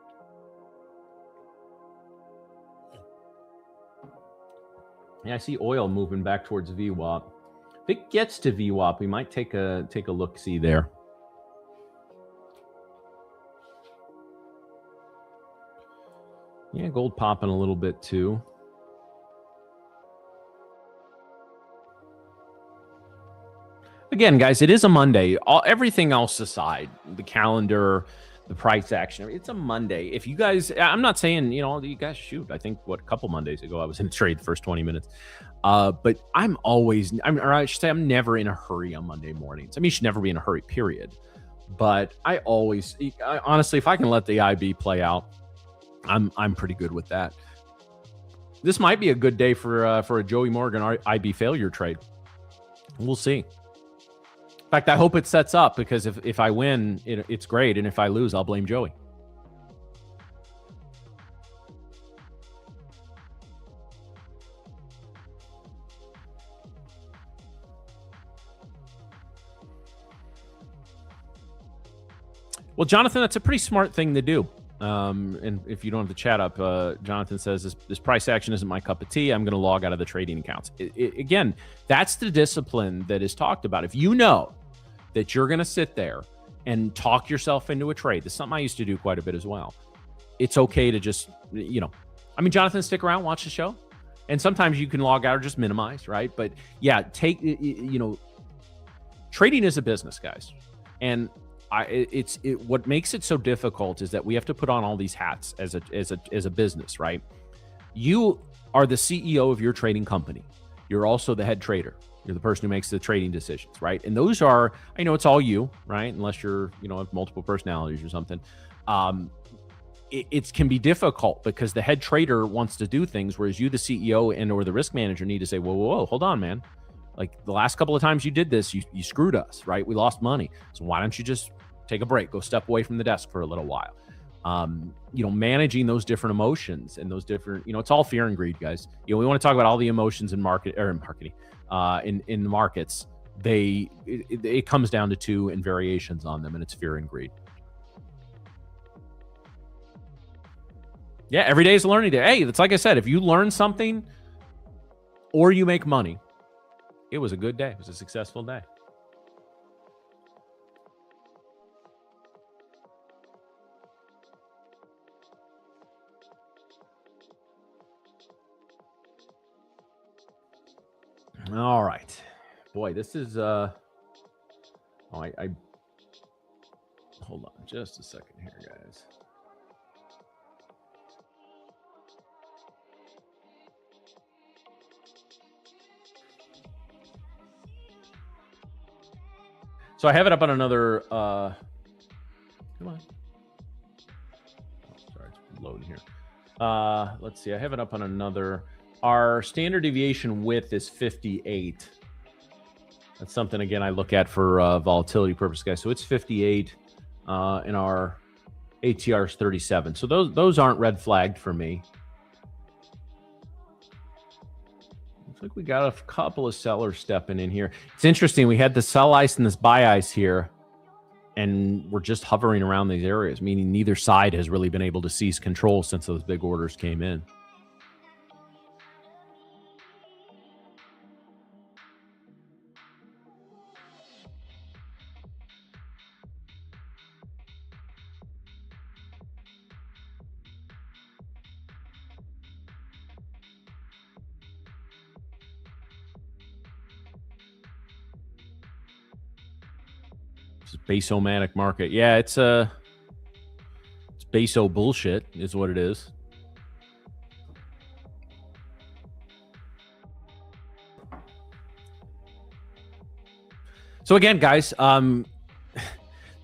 Yeah, I see oil moving back towards VWAP. If it gets to VWAP, we might take a look-see there. Yeah, gold popping a little bit too. Again, guys, it is a Monday. Everything else aside, the calendar, the price action, it's a Monday. If you guys, I'm not saying, you guys shoot. I think, a couple Mondays ago, I was in a trade the first 20 minutes. But I'm never in a hurry on Monday mornings. I mean, you should never be in a hurry, period. But honestly, if I can let the IB play out, I'm pretty good with that. This might be a good day for a Joey Morgan IB failure trade. We'll see. In fact, I hope it sets up, because if I win, it's great. And if I lose, I'll blame Joey. Well, Jonathan, that's a pretty smart thing to do. And if you don't have the chat up, Jonathan says, this price action isn't my cup of tea. I'm going to log out of the trading accounts. Again, that's the discipline that is talked about. If you know that you're going to sit there and talk yourself into a trade, that's something I used to do quite a bit as well. It's okay to just, Jonathan, stick around, watch the show. And sometimes you can log out or just minimize, right? But yeah, trading is a business, guys. And what makes it so difficult is that we have to put on all these hats as a business, right? You are the CEO of your trading company. You're also the head trader. You're the person who makes the trading decisions, right? And those are, I know it's all you, right? Unless you're, have multiple personalities or something. It can be difficult because the head trader wants to do things, whereas you, the CEO and or the risk manager, need to say, whoa, hold on, man. Like the last couple of times you did this, you screwed us, right? We lost money. So why don't you just take a break, go step away from the desk for a little while. Managing those different emotions and those different, it's all fear and greed, guys. We want to talk about all the emotions in marketing, in the markets. It comes down to two and variations on them, and it's fear and greed. Yeah, every day is a learning day. Hey, it's like I said, if you learn something or you make money, it was a good day. It was a successful day. All right. Boy, this is hold on just a second here, guys. So I have it up on another come on. Oh, sorry, it's loading here. Let's see. I have it up on another. Our standard deviation width is 58. That's something, again, I look at for volatility purpose, guys. So it's 58, and our ATR is 37. So those aren't red flagged for me. Looks like we got a couple of sellers stepping in here. It's interesting. We had the sell ice and this buy ice here, and we're just hovering around these areas, meaning neither side has really been able to seize control since those big orders came in. Basomatic market. Yeah, it's baso bullshit is what it is. So again, guys,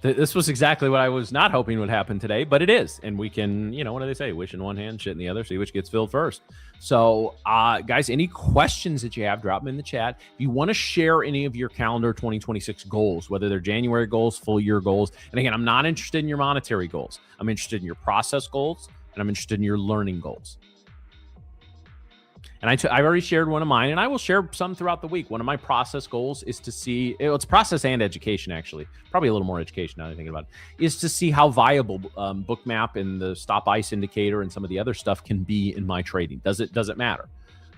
this was exactly what I was not hoping would happen today, but it is. And we can, what do they say? Wish in one hand, shit in the other, see which gets filled first. So, guys, any questions that you have, drop them in the chat. If you want to share any of your calendar 2026 goals, whether they're January goals, full year goals. And again, I'm not interested in your monetary goals. I'm interested in your process goals, and I'm interested in your learning goals. And I've already shared one of mine, and I will share some throughout the week. One of my process goals is to see, it's process and education, actually. Probably a little more education now that I'm thinking about it, is to see how viable Bookmap and the stop ice indicator and some of the other stuff can be in my trading. Does it matter?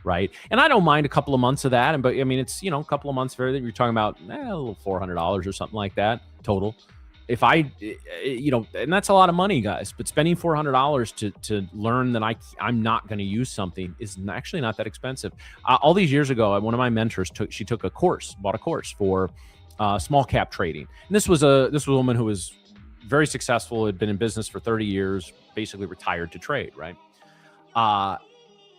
Right. And I don't mind a couple of months of that. But I mean, it's, a couple of months for that. You're talking about a little $400 or something like that total. If I, and that's a lot of money, guys, but spending $400 to learn that I'm not going to use something is actually not that expensive. All these years ago, one of my mentors bought a course for small cap trading. And this was a woman who was very successful, had been in business for 30 years, basically retired to trade, right?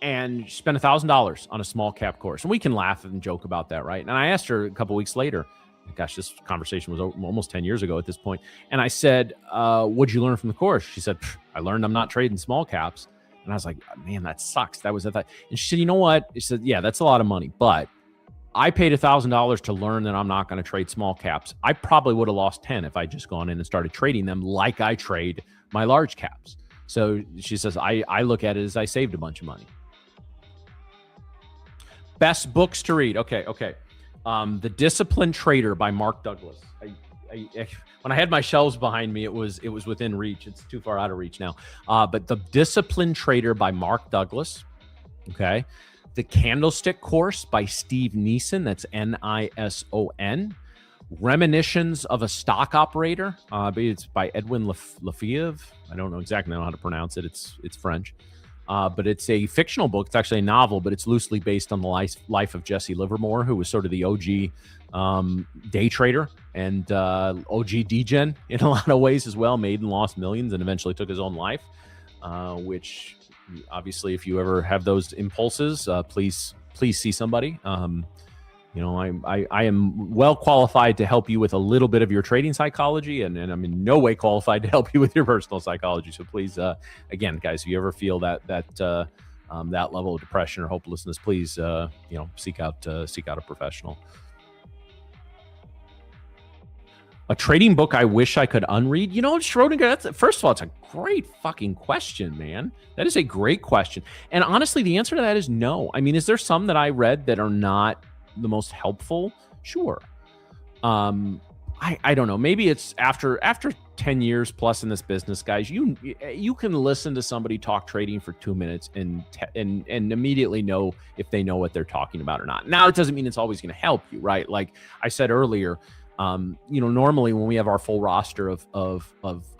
And spent $1,000 on a small cap course. And we can laugh and joke about that, right? And I asked her a couple weeks later, gosh, this conversation was almost 10 years ago at this point. And I said, what'd you learn from the course? She said, I learned I'm not trading small caps. And I was like, man, that sucks. That was a thought. And she said, you know what? She said, yeah, that's a lot of money, but I paid $1,000 to learn that I'm not going to trade small caps. I probably would have lost 10 if I just gone in and started trading them like I trade my large caps. So she says, I look at it as I saved a bunch of money. Best books to read. Okay. The Disciplined Trader by Mark Douglas. When I had my shelves behind me, it was within reach. It's too far out of reach now. But The Disciplined Trader by Mark Douglas. Okay. The Candlestick Course by Steve Nison. That's Nison. Reminiscences of a Stock Operator. It's by Edwin Lefebvre. I don't know exactly how to pronounce it. It's French. But it's a fictional book. It's actually a novel, but it's loosely based on the life of Jesse Livermore, who was sort of the OG day trader and OG degen in a lot of ways as well. Made and lost millions and eventually took his own life, which obviously, if you ever have those impulses, please see somebody. I am well qualified to help you with a little bit of your trading psychology, and I'm in no way qualified to help you with your personal psychology. So please, again, guys, if you ever feel that level of depression or hopelessness, please, seek out a professional. A trading book I wish I could unread. You know, Schrodinger, first of all, it's a great fucking question, man. That is a great question. And honestly, the answer to that is no. I mean, is there some that I read that are not the most helpful? Sure. I don't know. Maybe it's after 10 years plus in this business, guys, you can listen to somebody talk trading for 2 minutes and immediately know if they know what they're talking about or not. Now, it doesn't mean it's always going to help you, right? Like I said earlier, normally when we have our full roster of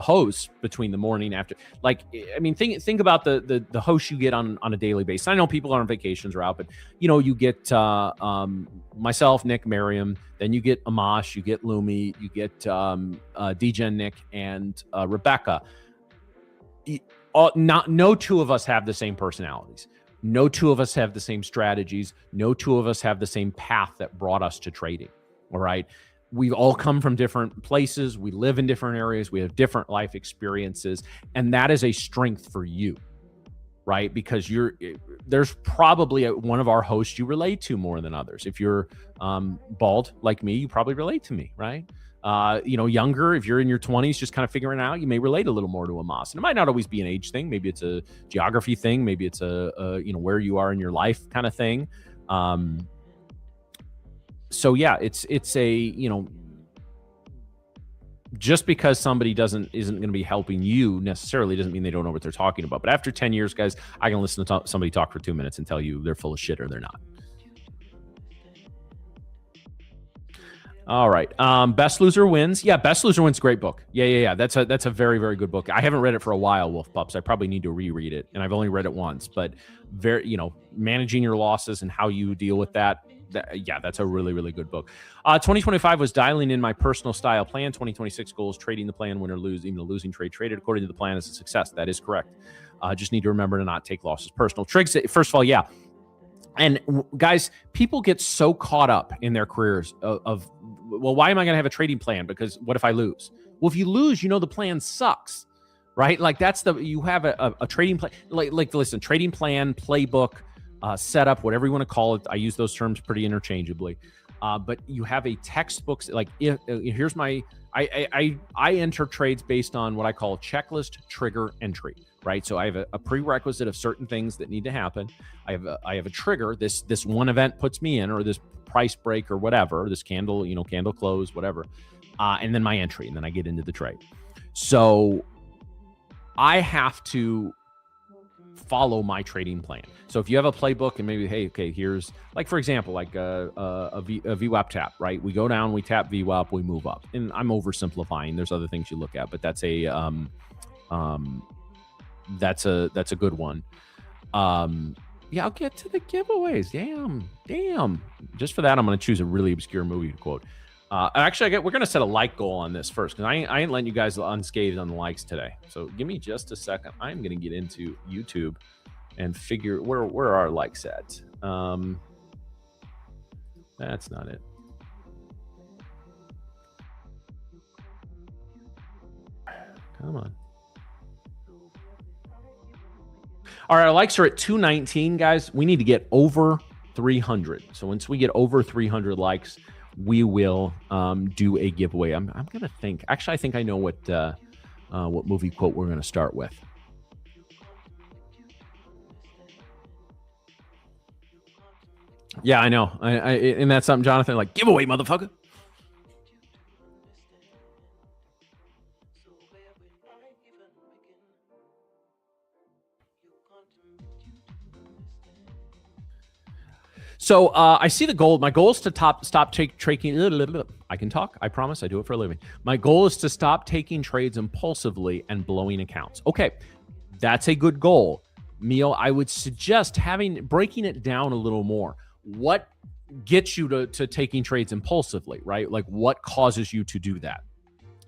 hosts between the morning after, like, I mean, think about the hosts you get on a daily basis. I know people are on vacations or out, but you get myself, Nick, Miriam, then you get Amash, you get Lumi, you get DJ Nick and Rebecca. No two of us have the same personalities. No two of us have the same strategies. No two of us have the same path that brought us to trading. All right. We've all come from different places. We live in different areas. We have different life experiences. And that is a strength for you, right? Because there's probably one of our hosts you relate to more than others. If you're bald like me, you probably relate to me, right? Younger, if you're in your 20s, just kind of figuring it out, you may relate a little more to Amos. And it might not always be an age thing. Maybe it's a geography thing. Maybe it's a where you are in your life kind of thing. So yeah, it's a, just because somebody isn't going to be helping you necessarily doesn't mean they don't know what they're talking about. But after 10 years, guys, I can listen to somebody talk for 2 minutes and tell you they're full of shit or they're not. All right. Best Loser Wins. Yeah, Best Loser Wins. Great book. Yeah. That's a very, very good book. I haven't read it for a while, Wolf Pups. I probably need to reread it. And I've only read it once, but managing your losses and how you deal with that. That's a really, really good book. 2025 was dialing in my personal style plan. 2026 goals, trading the plan, win or lose. Even a losing trade traded according to the plan is a success. That is correct. Just need to remember to not take losses personal. Triggs, first of all, yeah. And guys, people get so caught up in their careers of why am I going to have a trading plan? Because what if I lose? Well, if you lose, the plan sucks, right? Like you have a trading plan, like listen, trading plan, playbook, setup, whatever you want to call it. I use those terms pretty interchangeably. But you have a textbook, like here's my, I enter trades based on what I call checklist, trigger, entry, right? So I have a prerequisite of certain things that need to happen. I have a trigger. This one event puts me in, or this price break or whatever, this candle, candle close, whatever. And then my entry, and then I get into the trade. So I have to follow my trading plan. So if you have a playbook and maybe, hey, okay, here's like, for example, like a VWAP tap, right? We go down, we tap VWAP, we move up. And I'm oversimplifying. There's other things you look at, but that's a good one. Yeah, I'll get to the giveaways. Damn. Just for that, I'm going to choose a really obscure movie to quote. Actually, we're going to set a like goal on this first, because I ain't letting you guys unscathed on the likes today. So give me just a second. I'm going to get into YouTube and figure where are our likes at. That's not it. Come on. All right, our likes are at 219, guys. We need to get over 300. So once we get over 300 likes, we will do a giveaway. I'm gonna think. Actually, I think I know what movie quote we're gonna start with. Yeah, I know. And that's something, Jonathan. Like giveaway, motherfucker. So I see the goal. My goal is to stop taking. I can talk. I promise. I do it for a living. My goal is to stop taking trades impulsively and blowing accounts. Okay, that's a good goal, Mio. I would suggest breaking it down a little more. What gets you to taking trades impulsively, right? Like what causes you to do that?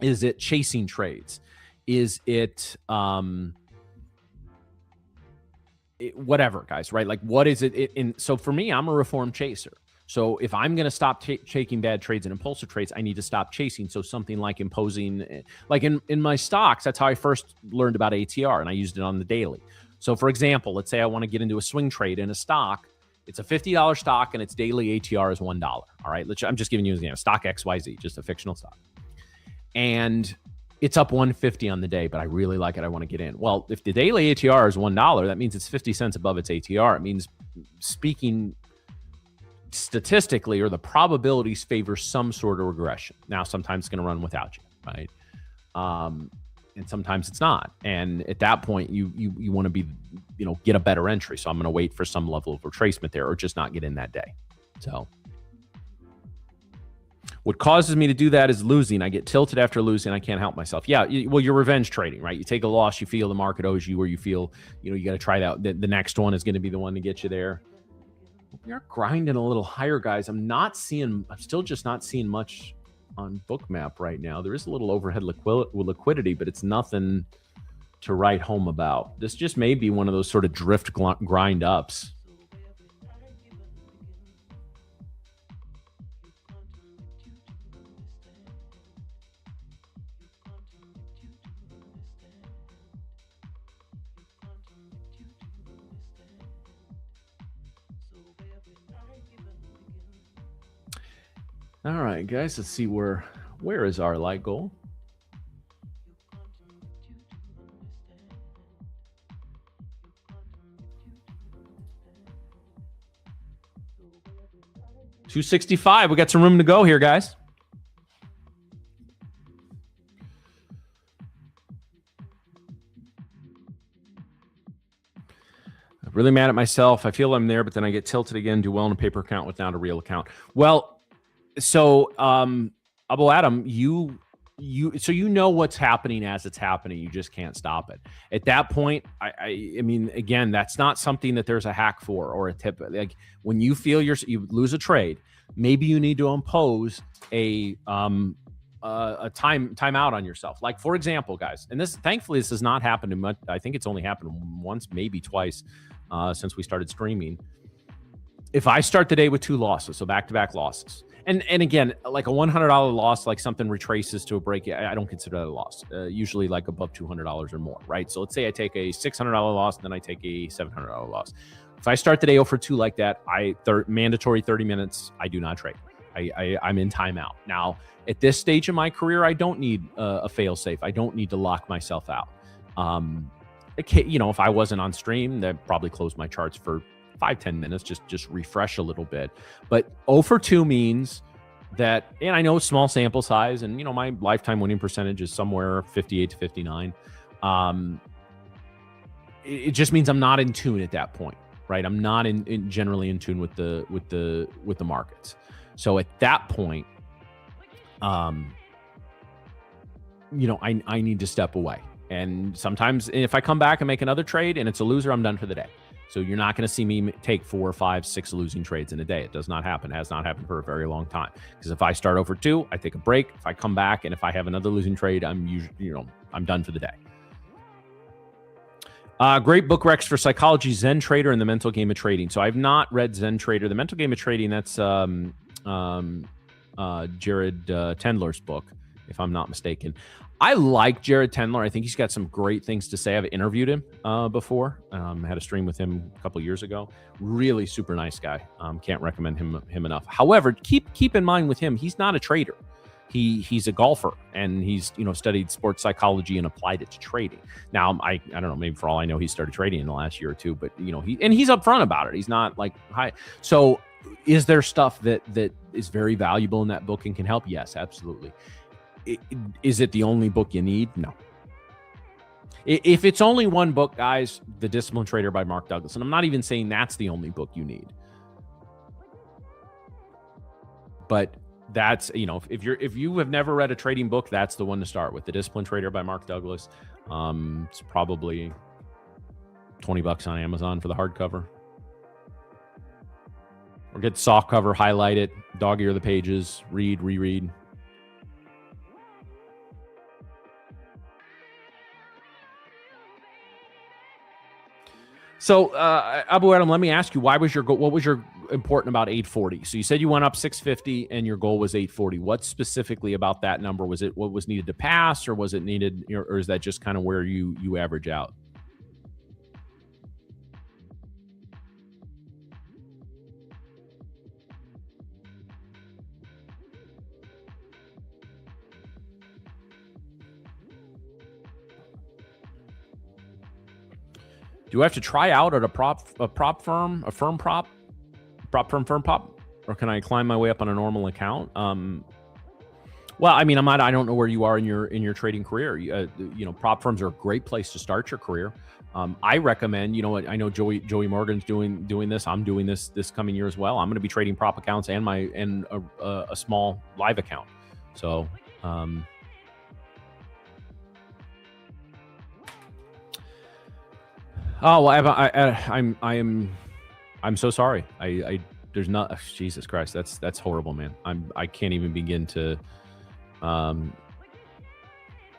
Is it chasing trades? Is it whatever, guys, right? Like what is it? So for me, I'm a reformed chaser. So if I'm going to stop taking bad trades and impulsive trades, I need to stop chasing. So something like imposing, like in my stocks, that's how I first learned about ATR, and I used it on the daily. So for example, let's say I want to get into a swing trade in a stock. It's a $50 stock and its daily ATR is $1. All right. I'm just giving you an example. Stock XYZ, just a fictional stock. and it's up 150 on the day, but I really like it. I want to get in. Well, if the daily ATR is $1, that means it's 50 cents above its ATR. It means, speaking statistically, or the probabilities favor some sort of regression. Now, sometimes it's going to run without you, right? And sometimes it's not. And at that point, you want to be, get a better entry. So I'm going to wait for some level of retracement there, or just not get in that day. So what causes me to do that is losing. I get tilted after losing. I can't help myself. Yeah, well, you're revenge trading, right? You take a loss, you feel the market owes you, or you feel, you got to try that. The next one is going to be the one to get you there. We are grinding a little higher, guys. I'm still just not seeing much on Bookmap right now. There is a little overhead liquidity, but it's nothing to write home about. This just may be one of those sort of drift grind ups. All right, guys, let's see where is our light goal? $265. We got some room to go here, guys. I'm really mad at myself. I feel I'm there, but then I get tilted again. Do well in a paper account without a real account. Well, so Abu Adam, you what's happening as it's happening. You just can't stop it. At that point, I mean, again, that's not something that there's a hack for or a tip. Like when you feel you lose a trade, maybe you need to impose a timeout on yourself. Like, for example, guys, and thankfully this has not happened to much. I think it's only happened once, maybe twice since we started streaming. If I start the day with 2 losses, so back-to-back losses, and again, like a $100 loss, like something retraces to a break, I don't consider that a loss. Usually like above $200 or more, right? So let's say I take a $600 loss, and then I take a $700 loss. If I start the day 0 for 2 like that, mandatory 30 minutes, I do not trade. I'm in timeout. Now, at this stage in my career, I don't need a fail-safe. I don't need to lock myself out. If I wasn't on stream, that probably closed my charts for 5-10 minutes, just refresh a little bit. But 0 for 2 means that, and I know small sample size, and my lifetime winning percentage is somewhere 58 to 59. It just means I'm not in tune at that point, right? I'm not generally in tune with the markets. So at that point, I need to step away. And sometimes if I come back and make another trade and it's a loser, I'm done for the day. So you're not going to see me take 4, 5, 6 losing trades in a day. It does not happen. It has not happened for a very long time. Because if I start 0 for 2, I take a break. If I come back and if I have another losing trade, I'm usually, I'm done for the day. Great book recs for Psychology, Zen Trader, and The Mental Game of Trading. So I've not read Zen Trader. The Mental Game of Trading, that's Jared Tendler's book, if I'm not mistaken. I like Jared Tendler. I think he's got some great things to say. I've interviewed him before. Had a stream with him a couple years ago. Really super nice guy. Can't recommend him enough. However, keep in mind with him, he's not a trader. He's a golfer, and he's studied sports psychology and applied it to trading. Now I don't know, maybe for all I know, he started trading in the last year or two. But he's upfront about it. He's not like high. So is there stuff that is very valuable in that book and can help? Yes, absolutely. Is it the only book you need? No. If it's only one book, guys, The Disciplined Trader by Mark Douglas, and I'm not even saying that's the only book you need, but that's, if you have never read a trading book, that's the one to start with. The Disciplined Trader by Mark Douglas. It's probably $20 on Amazon for the hardcover, or get the soft cover, highlight it, dog ear the pages, reread. So, Abu Adam, let me ask you, what was your important about 840? So you said you went up 650 and your goal was 840. What specifically about that number? Was it what was needed to pass, or was it needed, or is that just kind of where you average out? Do I have to try out at a prop firm, a firm prop pop, or can I climb my way up on a normal account? Well, I mean, I don't know where you are in your trading career. You know, prop firms are a great place to start your career. I recommend, you know, I know Joey Morgan's doing this. I'm doing this coming year as well. I'm going to be trading prop accounts and a small live account. So, oh, well, I'm so sorry. There's not, Jesus Christ, that's horrible, man. I can't even begin to,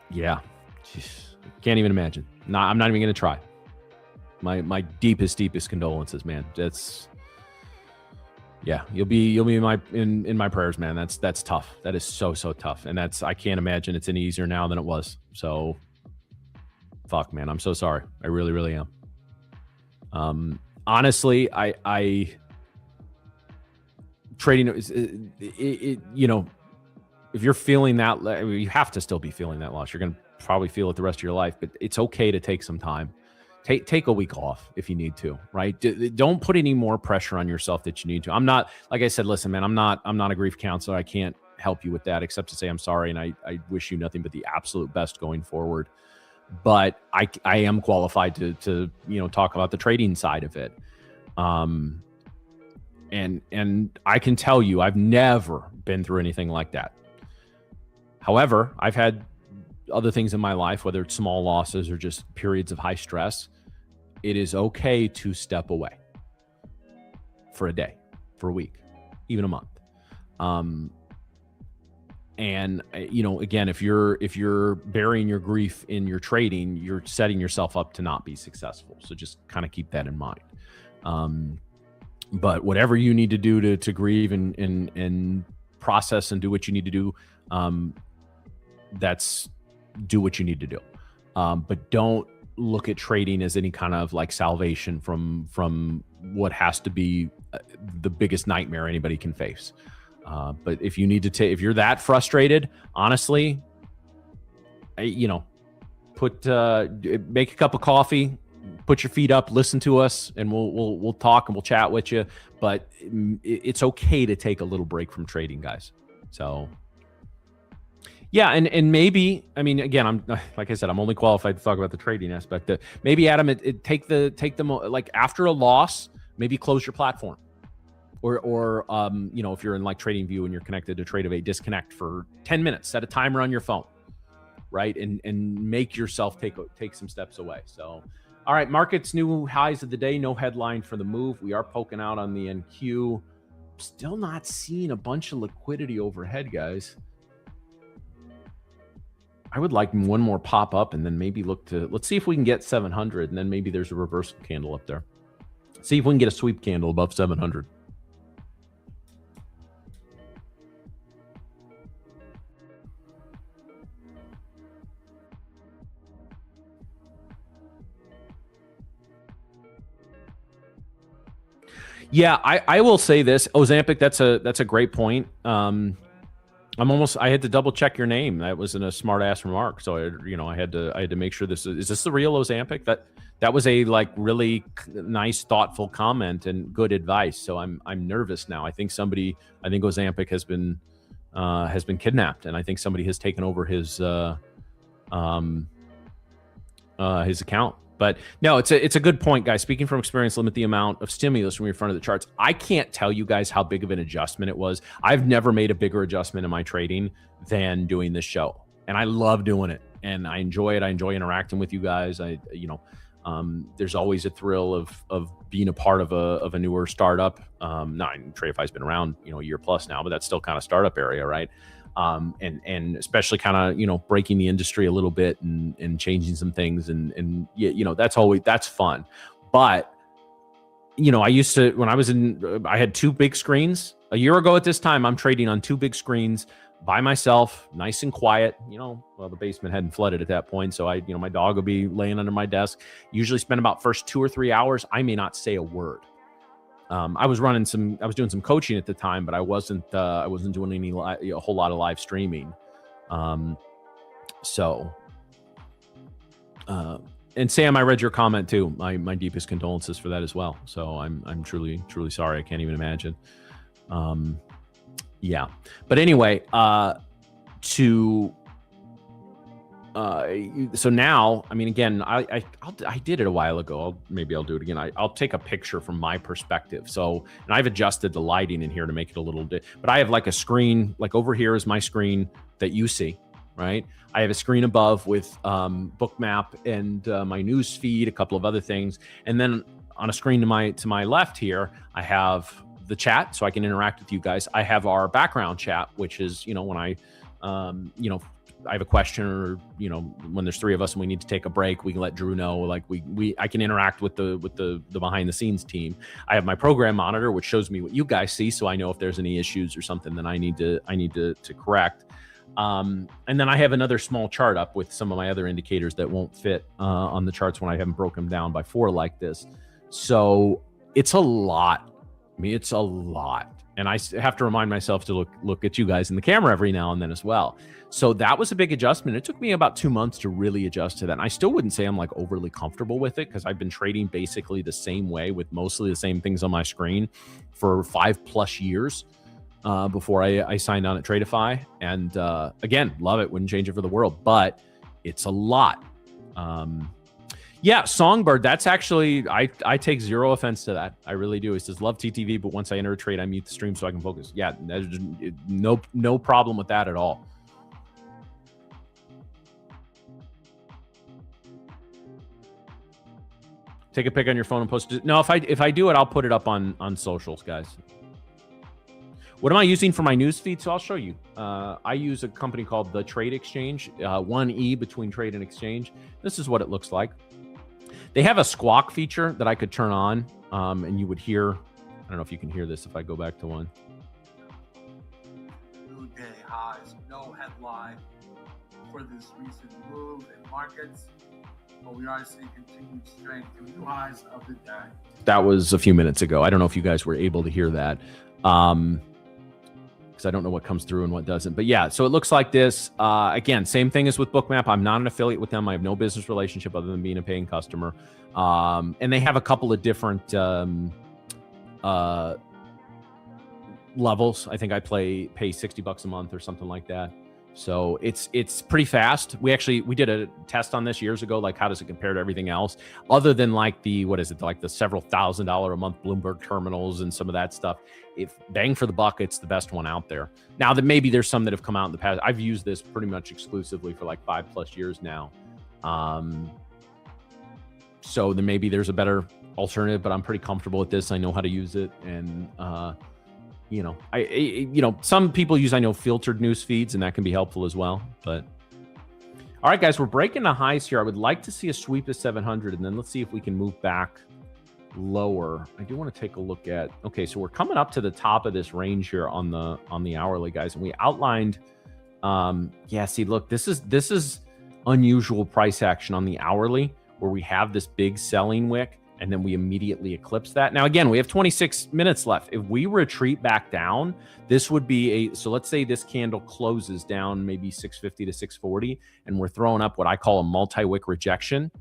yeah, jeez, can't even imagine. I'm not even gonna try. My deepest condolences, man. That's, yeah, you'll be in my prayers, man. That's tough. That is so tough, and I can't imagine it's any easier now than it was. So, fuck, man, I'm so sorry. I really am. Honestly, I trading, you know, if you're feeling that, you have to still be feeling that loss. You're going to probably feel it the rest of your life, but it's okay to take some time. Take a week off if you need to, right? Don't put any more pressure on yourself that you need to. I'm not, like I said, listen, man, I'm not a grief counselor. I can't help you with that except to say I'm sorry, and I wish you nothing but the absolute best going forward. But I am qualified to you know, talk about the trading side of it. And I can tell you, I've never been through anything like that. However, I've had other things in my life, whether it's small losses or just periods of high stress. It is okay to step away for a day, for a week, even a month. And you know, again, if you're burying your grief in your trading, you're setting yourself up to not be successful. So just kind of keep that in mind. But whatever you need to do to grieve and process and do what you need to do, do what you need to do. But don't look at trading as any kind of like salvation from what has to be the biggest nightmare anybody can face. But if you need to if you're that frustrated, honestly, you know, make a cup of coffee, put your feet up, listen to us, and we'll talk and we'll chat with you. But it's okay to take a little break from trading, guys. So yeah, and maybe, I mean, again, I'm, like I said, I'm only qualified to talk about the trading aspect. Maybe, Adam, take the like after a loss, maybe close your platform, or you know, if you're in like TradingView and you're connected to Tradeify, disconnect for 10 minutes, set a timer on your phone, right, and make yourself take some steps away. So, all right, markets new highs of the day, no headline for the move. We are poking out on the NQ, still not seeing a bunch of liquidity overhead, guys. I would like one more pop up and then maybe let's see if we can get 700, and then maybe there's a reversal candle up there. See if we can get a sweep candle above 700. Yeah, I will say this, Ozempic, that's a great point. I had to double check your name. That wasn't a smart ass remark. So I had to make sure is this the real Ozempic? That was a like really nice, thoughtful comment and good advice. So I'm nervous now. I think Ozempic has been kidnapped, and I think somebody has taken over his account. But no, it's a good point, guys. Speaking from experience, limit the amount of stimulus when you're in front of the charts. I can't tell you guys how big of an adjustment it was. I've never made a bigger adjustment in my trading than doing this show, and I love doing it, and I enjoy it. I enjoy interacting with you guys. There's always a thrill of being a part of a newer startup. Tradeify's been around, a year plus now, but that's still kind of startup area, right? And especially kind of, breaking the industry a little bit and changing some things. And that's fun. But, I used to, when I had two big screens a year ago at this time. I'm trading on two big screens by myself, nice and quiet. The basement hadn't flooded at that point. So my dog will be laying under my desk. Usually spend about first 2 or 3 hours. I may not say a word. I was doing some coaching at the time, but I wasn't doing a whole lot of live streaming. And Sam, I read your comment too. My deepest condolences for that as well. So I'm truly sorry. I can't even imagine. Yeah, but anyway, so now, I mean, again, I did it a while ago. Maybe I'll do it again. I'll take a picture from my perspective. So, and I've adjusted the lighting in here to make it a little bit, but I have like a screen, like over here is my screen that you see, right? I have a screen above with Bookmap and my news feed, a couple of other things. And then on a screen to my left here, I have the chat so I can interact with you guys. I have our background chat, which is, when I, I have a question, or when there's three of us and we need to take a break, we can let Drew know. Like I can interact with the behind the scenes team. I have my program monitor, which shows me what you guys see, so I know if there's any issues or something that I need to correct. And then I have another small chart up with some of my other indicators that won't fit on the charts when I haven't broken them down by 4 like this. So it's a lot. I mean, it's a lot. And I have to remind myself to look at you guys in the camera every now and then as well. So that was a big adjustment. It took me about 2 months to really adjust to that. And I still wouldn't say I'm like overly comfortable with it, because I've been trading basically the same way with mostly the same things on my screen for 5+ years before I signed on at Tradeify. And again, love it. Wouldn't change it for the world, but it's a lot. Yeah, Songbird, that's actually, I take zero offense to that. I really do. He says, love TTV, but once I enter a trade, I mute the stream so I can focus. Yeah, no problem with that at all. Take a pic on your phone and post it. No, if I do it, I'll put it up on socials, guys. What am I using for my news feed? So I'll show you. I use a company called the Trade Exchange, 1E between trade and exchange. This is what it looks like. They have a squawk feature that I could turn on, and you would hear. I don't know if you can hear this if I go back to one. New day highs, no headline for this recent move in markets, but we are seeing continued strength to new highs of the day. That was a few minutes ago. I don't know if you guys were able to hear that. Because I don't know what comes through and what doesn't. But yeah, so it looks like this. Again, same thing as with Bookmap. I'm not an affiliate with them. I have no business relationship other than being a paying customer. And they have a couple of different levels. I think I pay $60 a month or something like that. So it's pretty fast. We did a test on this years ago, like how does it compare to everything else, other than like the several $1,000 a month Bloomberg terminals and some of that stuff. If bang for the buck, it's the best one out there. Now that maybe there's some that have come out in the past. I've used this pretty much exclusively for like 5+ years now. So then maybe there's a better alternative, but I'm pretty comfortable with this. I know how to use it. And, some people use, filtered news feeds, and that can be helpful as well. But all right, guys, we're breaking the highs here. I would like to see a sweep of 700, and then let's see if we can move back lower. I do want to take a look at, okay, so we're coming up to the top of this range here on the hourly, guys. And we outlined, see, look, this is unusual price action on the hourly, where we have this big selling wick, and then we immediately eclipse that. Now, again, we have 26 minutes left. If we retreat back down, this would be so let's say this candle closes down maybe 650 to 640, and we're throwing up what I call a multi-wick rejection.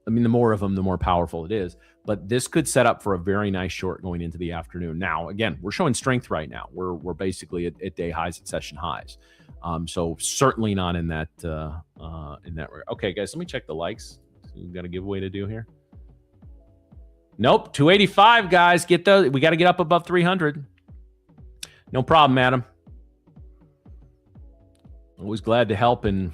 I mean, the more of them, the more powerful it is. But this could set up for a very nice short going into the afternoon. Now, again, we're showing strength right now. We're basically at day highs, at session highs. So certainly not in that Okay, guys, let me check the likes. We've got a giveaway to do here. Nope, 285, guys. We got to get up above 300. No problem, Adam. Always glad to help in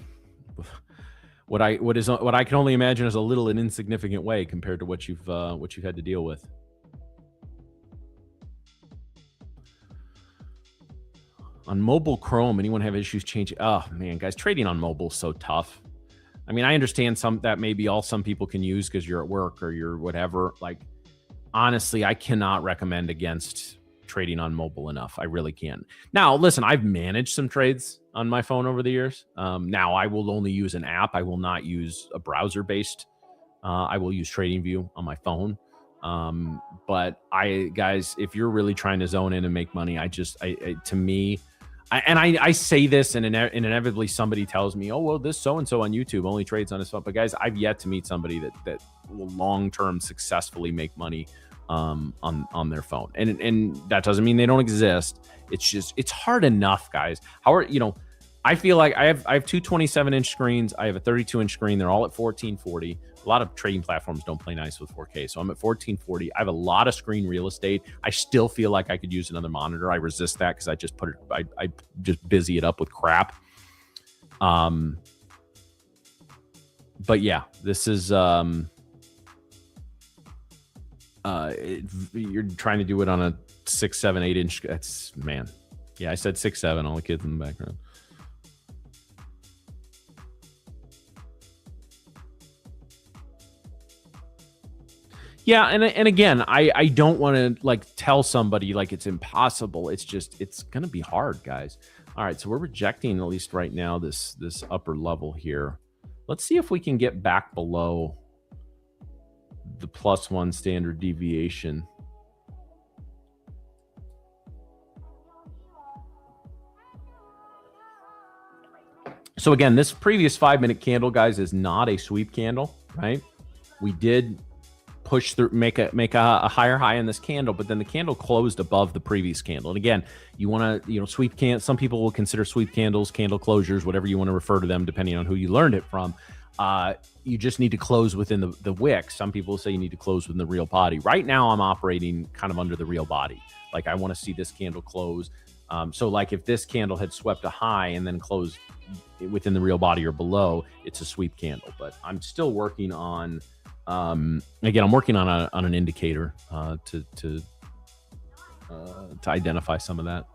what I can only imagine is a little and insignificant way compared to what you've had to deal with. On mobile Chrome, anyone have issues changing? Oh man, guys, trading on mobile is so tough. I mean, I understand that may be all some people can use because you're at work or you're whatever. Like, honestly, I cannot recommend against trading on mobile enough. I really can. Now, listen, I've managed some trades on my phone over the years. Now, I will only use an app. I will not use a browser-based. I will use TradingView on my phone. But guys, if you're really trying to zone in and make money, to me, I say this, and inevitably somebody tells me, "Oh, well, this so and so on YouTube only trades on his phone." But guys, I've yet to meet somebody that will long term successfully make money on their phone, and that doesn't mean they don't exist. It's just it's hard enough, guys. How are I feel like I have two 27-inch screens. I have a 32-inch screen. They're all at 1440. A lot of trading platforms don't play nice with 4K, so I'm at 1440. I have a lot of screen real estate. I still feel like I could use another monitor. I resist that because I just put it. I just busy it up with crap. But yeah, this is you're trying to do it on a 6, 7, 8-inch. That's man. Yeah, I said 6, 7. All the kids in the background. Yeah, and again, I don't want to like tell somebody like it's impossible. It's just it's gonna be hard, guys. All right, so we're rejecting at least right now this upper level here. Let's see if we can get back below the +1 standard deviation. So again, this previous 5-minute candle, guys, is not a sweep candle, right? We did push through, make a higher high in this candle, but then the candle closed above the previous candle. And again, you want to, sweep some people will consider sweep candles, candle closures, whatever you want to refer to them, depending on who you learned it from. You just need to close within the wick. Some people say you need to close within the real body. Right now, I'm operating kind of under the real body. Like I want to see this candle close. So like if this candle had swept a high and then closed within the real body or below, it's a sweep candle. But I'm still working on, again, I'm working on an indicator to identify some of that.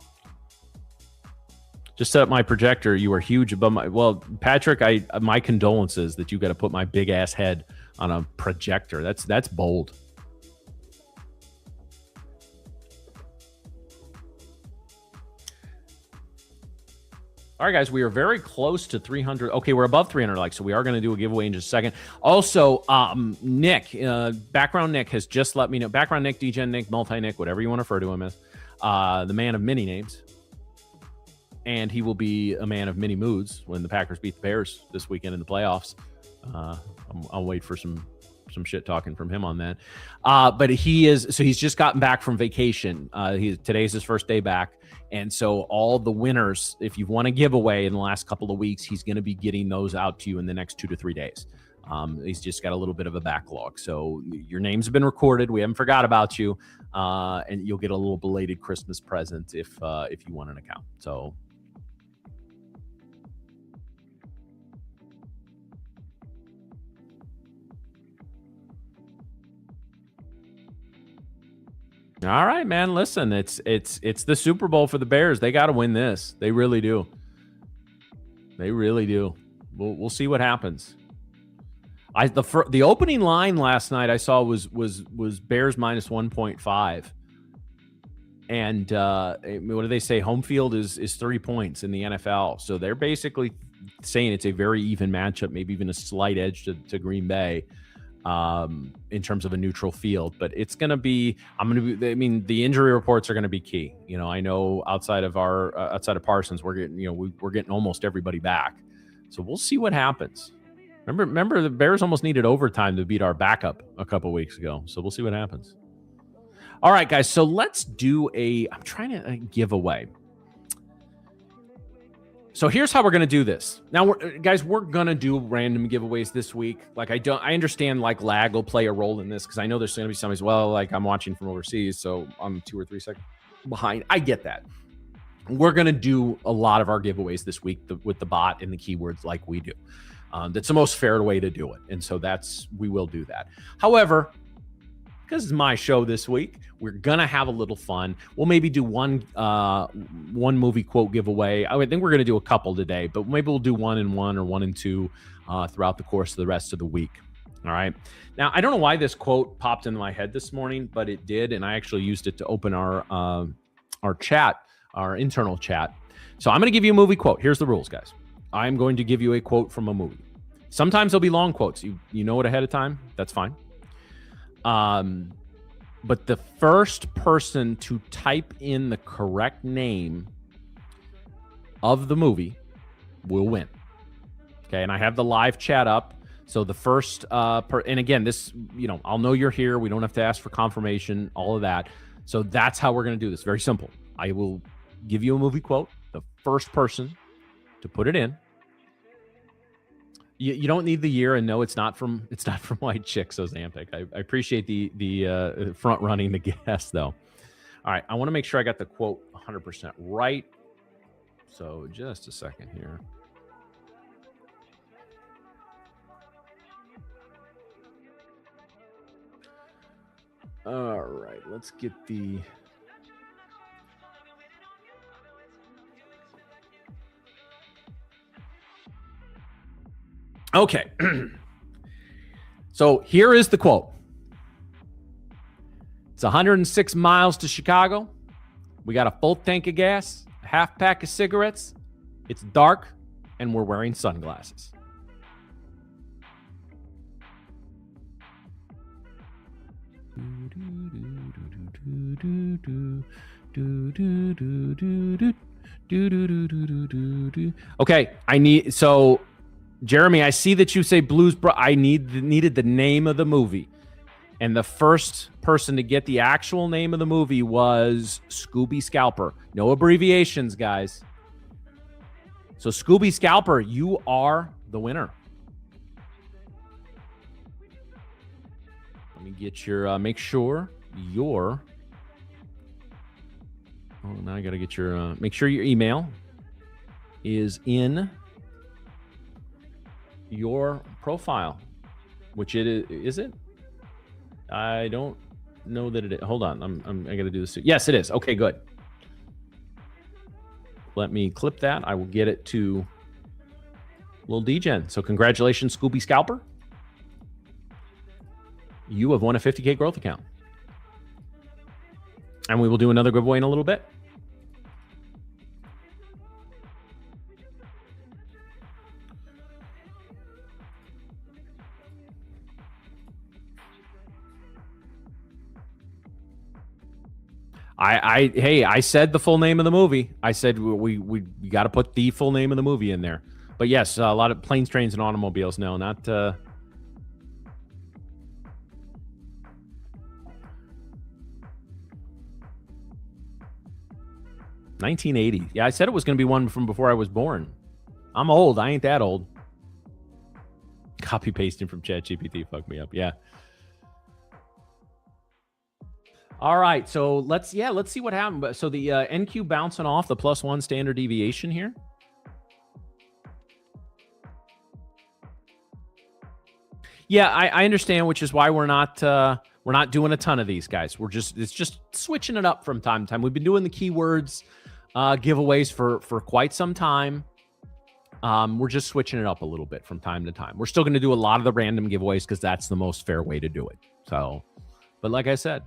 Just set up my projector. You are huge above my. Well, Patrick, my condolences that you got to put my big ass head on a projector. That's bold. All right, guys, we are very close to 300. Okay, we're above 300 likes, so we are going to do a giveaway in just a second. Also, Nick, Background Nick has just let me know. Background Nick, DJ Nick, Multi-Nick, whatever you want to refer to him as. The man of many names. And he will be a man of many moods when the Packers beat the Bears this weekend in the playoffs. I'll wait for some shit talking from him on that. But he's just gotten back from vacation. Today's his first day back. And so all the winners, if you've won a giveaway in the last couple of weeks, he's going to be getting those out to you in the next 2 to 3 days. He's just got a little bit of a backlog. So your names have been recorded. We haven't forgot about you. And you'll get a little belated Christmas present if you want an account. So all right, man. Listen, it's the Super Bowl for the Bears. They got to win this. They really do. They really do. We'll see what happens. The opening line last night I saw was Bears minus 1.5. And what do they say? Home field is 3 points in the NFL. So they're basically saying it's a very even matchup, maybe even a slight edge to Green Bay. In terms of a neutral field, but it's going to be, the injury reports are going to be key. I know outside of Parsons, we're getting almost everybody back. So we'll see what happens. Remember the Bears almost needed overtime to beat our backup a couple weeks ago. So we'll see what happens. All right, guys. So let's do I'm trying to give away. So here's how we're going to do this. Now, we're going to do random giveaways this week. Like, I understand like lag will play a role in this because I know there's going to be somebody's, well, like I'm watching from overseas, so I'm 2 or 3 seconds behind. I get that. We're going to do a lot of our giveaways this week with the bot and the keywords like we do. That's the most fair way to do it. And so we will do that. However, because it's my show this week, we're gonna have a little fun. We'll maybe do one movie quote giveaway. I think we're gonna do a couple today, but maybe we'll do 1 and 1 or 1 and 2 throughout the course of the rest of the week. All right. Now, I don't know why this quote popped into my head this morning, but it did, and I actually used it to open our chat, our internal chat. So I'm gonna give you a movie quote. Here's the rules, guys. I'm going to give you a quote from a movie. Sometimes there'll be long quotes. You know it ahead of time. That's fine. But the first person to type in the correct name of the movie will win. Okay, and I have the live chat up. So the first, and again, this, I'll know you're here. We don't have to ask for confirmation, all of that. So that's how we're going to do this. Very simple. I will give you a movie quote. The first person to put it in. You don't need the year, and no, it's not from White Chicks, Ozempic. I appreciate the front running the guess though. All right, I want to make sure I got the quote 100% right. So just a second here. All right, let's get the... Okay. So here is the quote. It's 106 miles to Chicago. We got a full tank of gas, a half pack of cigarettes. It's dark, and we're wearing sunglasses. Okay, Jeremy, I see that you say Blues I needed the name of the movie. And the first person to get the actual name of the movie was Scooby Scalper. No abbreviations, guys. So Scooby Scalper, you are the winner. Let me get your, make sure your, now I got to get your, make sure your email is in your profile, which it is it? I don't know that it is. Hold on, I got to do this. Yes, it is. Okay, good. Let me clip that. I will get it to Lil Degen. So congratulations, Scooby Scalper. You have won a 50K growth account. And we will do another giveaway in a little bit. I said the full name of the movie. I said we got to put the full name of the movie in there. But yes, a lot of planes, trains, and automobiles. No, not. 1980. Yeah, I said it was going to be one from before I was born. I'm old. I ain't that old. Copy pasting from ChatGPT fucked me up. Yeah. All right, so let's see what happened. So the NQ bouncing off the +1 standard deviation here. Yeah, I understand, which is why we're not doing a ton of these, guys. It's just switching it up from time to time. We've been doing the keywords giveaways for quite some time. We're just switching it up a little bit from time to time. We're still going to do a lot of the random giveaways because that's the most fair way to do it. So, but like I said,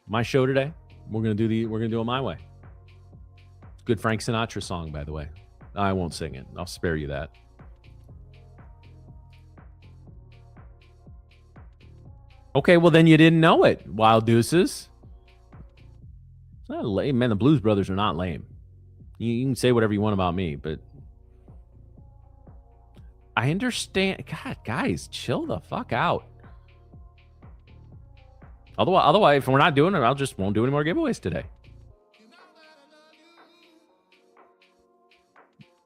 my show today, we're gonna do it my way. Good Frank Sinatra song, by the way. I won't sing it. I'll spare you that. Okay, well then you didn't know it, Wild Deuces. It's not lame, man. The Blues Brothers are not lame. You can say whatever you want about me, but I understand. God, guys, chill the fuck out. Otherwise, if we're not doing it, I'll just won't do any more giveaways today.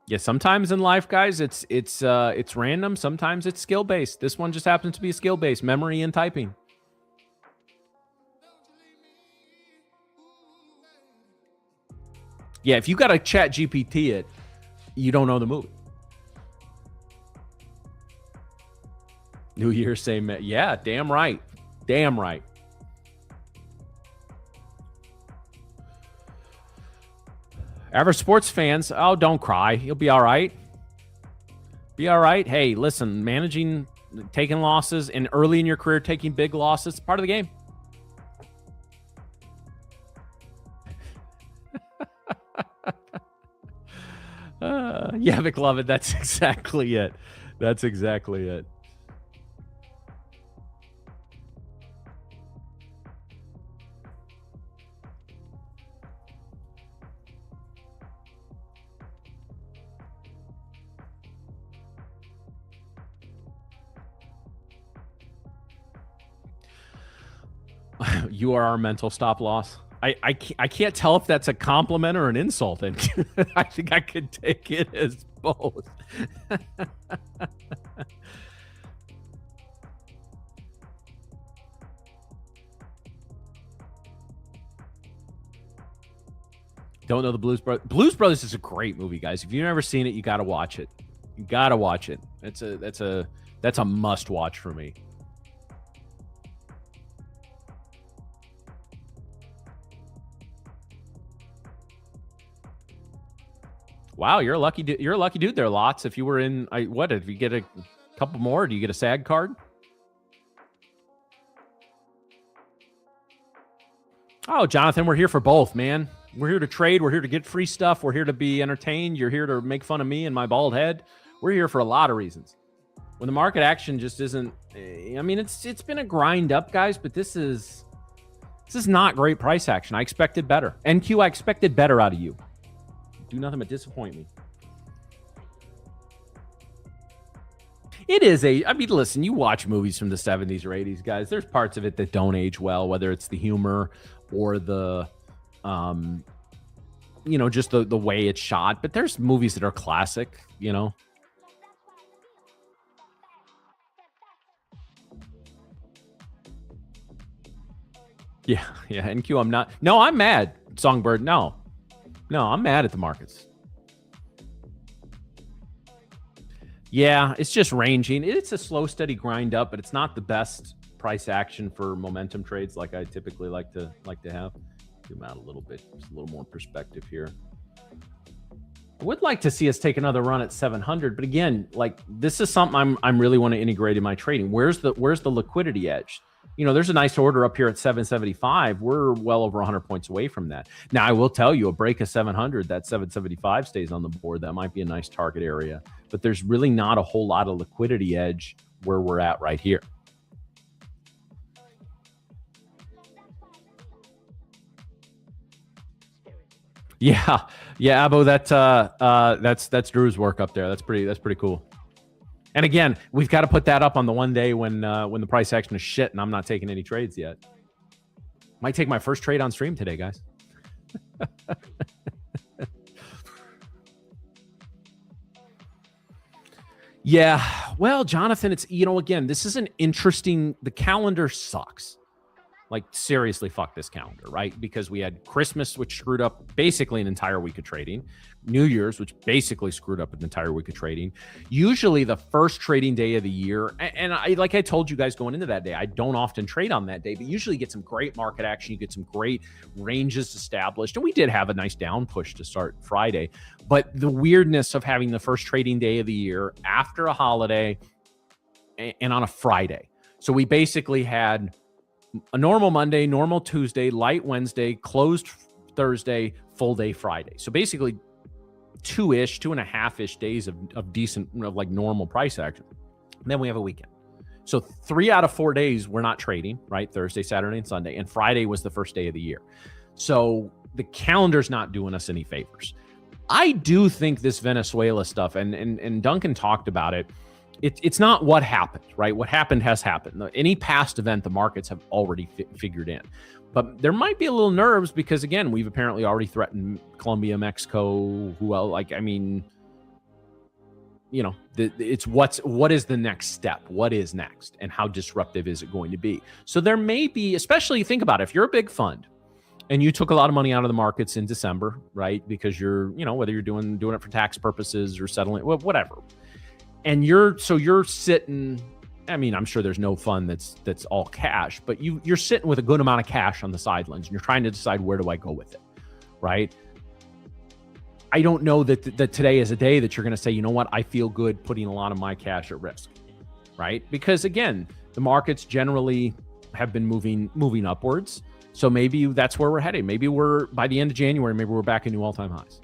Yeah, sometimes in life, guys, it's random. Sometimes it's skill based. This one just happens to be skill based, memory and typing. Yeah, if you got to chat GPT it, you don't know the movie. New Year, same. Yeah, damn right. Damn right. Average sports fans, oh, don't cry. You'll be all right. Be all right. Hey, listen, managing, taking losses, and early in your career taking big losses, it's part of the game. Yeah, McLovin, that's exactly it. That's exactly it. You are our mental stop loss. I can't tell if that's a compliment or an insult, and I think I could take it as both. Don't know the Blues Brothers. Blues Brothers is a great movie, guys. If you've never seen it, you got to watch it. You got to watch it. That's a must watch for me. Wow, you're a lucky dude there, Lots. If you were in, if you get a couple more, do you get a SAG card? Oh, Jonathan, we're here for both, man. We're here to trade. We're here to get free stuff. We're here to be entertained. You're here to make fun of me and my bald head. We're here for a lot of reasons. When the market action just isn't, I mean, it's been a grind up, guys, but this is not great price action. I expected better. NQ, I expected better out of you. Do nothing but disappoint me. It is I mean, listen, you watch movies from the 70s or 80s, guys. There's parts of it that don't age well, whether it's the humor or the, just the way it's shot. But there's movies that are classic, Yeah, NQ, I'm not. No, I'm mad, Songbird. No, I'm mad at the markets. Yeah, it's just ranging. It's a slow, steady grind up, but it's not the best price action for momentum trades like I typically like to have. Zoom out a little bit, just a little more perspective here. I would like to see us take another run at 700, but again, like this is something I'm really want to integrate in my trading. Where's the liquidity edge? There's a nice order up here at 775. We're well over 100 points away from that. Now, I will tell you, a break of 700, that 775 stays on the board. That might be a nice target area, but there's really not a whole lot of liquidity edge where we're at right here. Yeah, Abo, that's Drew's work up there. That's pretty cool. And again, we've got to put that up on the one day when the price action is shit and I'm not taking any trades yet. Might take my first trade on stream today, guys. Yeah, well, Jonathan, it's, again, this is the calendar sucks. Like, seriously, fuck this calendar, right? Because we had Christmas, which screwed up basically an entire week of trading. New Year's, which basically screwed up an entire week of trading. Usually the first trading day of the year, and like I told you guys going into that day, I don't often trade on that day, but usually you get some great market action. You get some great ranges established. And we did have a nice down push to start Friday. But the weirdness of having the first trading day of the year after a holiday and on a Friday. So we basically had a normal Monday, normal Tuesday, light Wednesday, closed Thursday, full day Friday. So basically 2.5-ish days of decent, like normal price action. And then we have a weekend. So 3 out of 4 days we're not trading, right? Thursday, Saturday, and Sunday. And Friday was the first day of the year. So the calendar's not doing us any favors. I do think this Venezuela stuff, and Duncan talked about it, it's not what happened, right? What happened has happened. Any past event, the markets have already figured in. But there might be a little nerves because, again, we've apparently already threatened Colombia, Mexico, it's what is the next step? What is next? And how disruptive is it going to be? So there may be, especially think about it, if you're a big fund and you took a lot of money out of the markets in December, right? Because you're, whether you're doing it for tax purposes or settling, whatever. And you're sitting, I mean, I'm sure there's no fund that's all cash, but you're sitting with a good amount of cash on the sidelines and you're trying to decide, where do I go with it, right? I don't know that today is a day that you're going to say, you know what, I feel good putting a lot of my cash at risk, right? Because again, the markets generally have been moving upwards. So maybe that's where we're heading. Maybe by the end of January, maybe we're back at new all-time highs.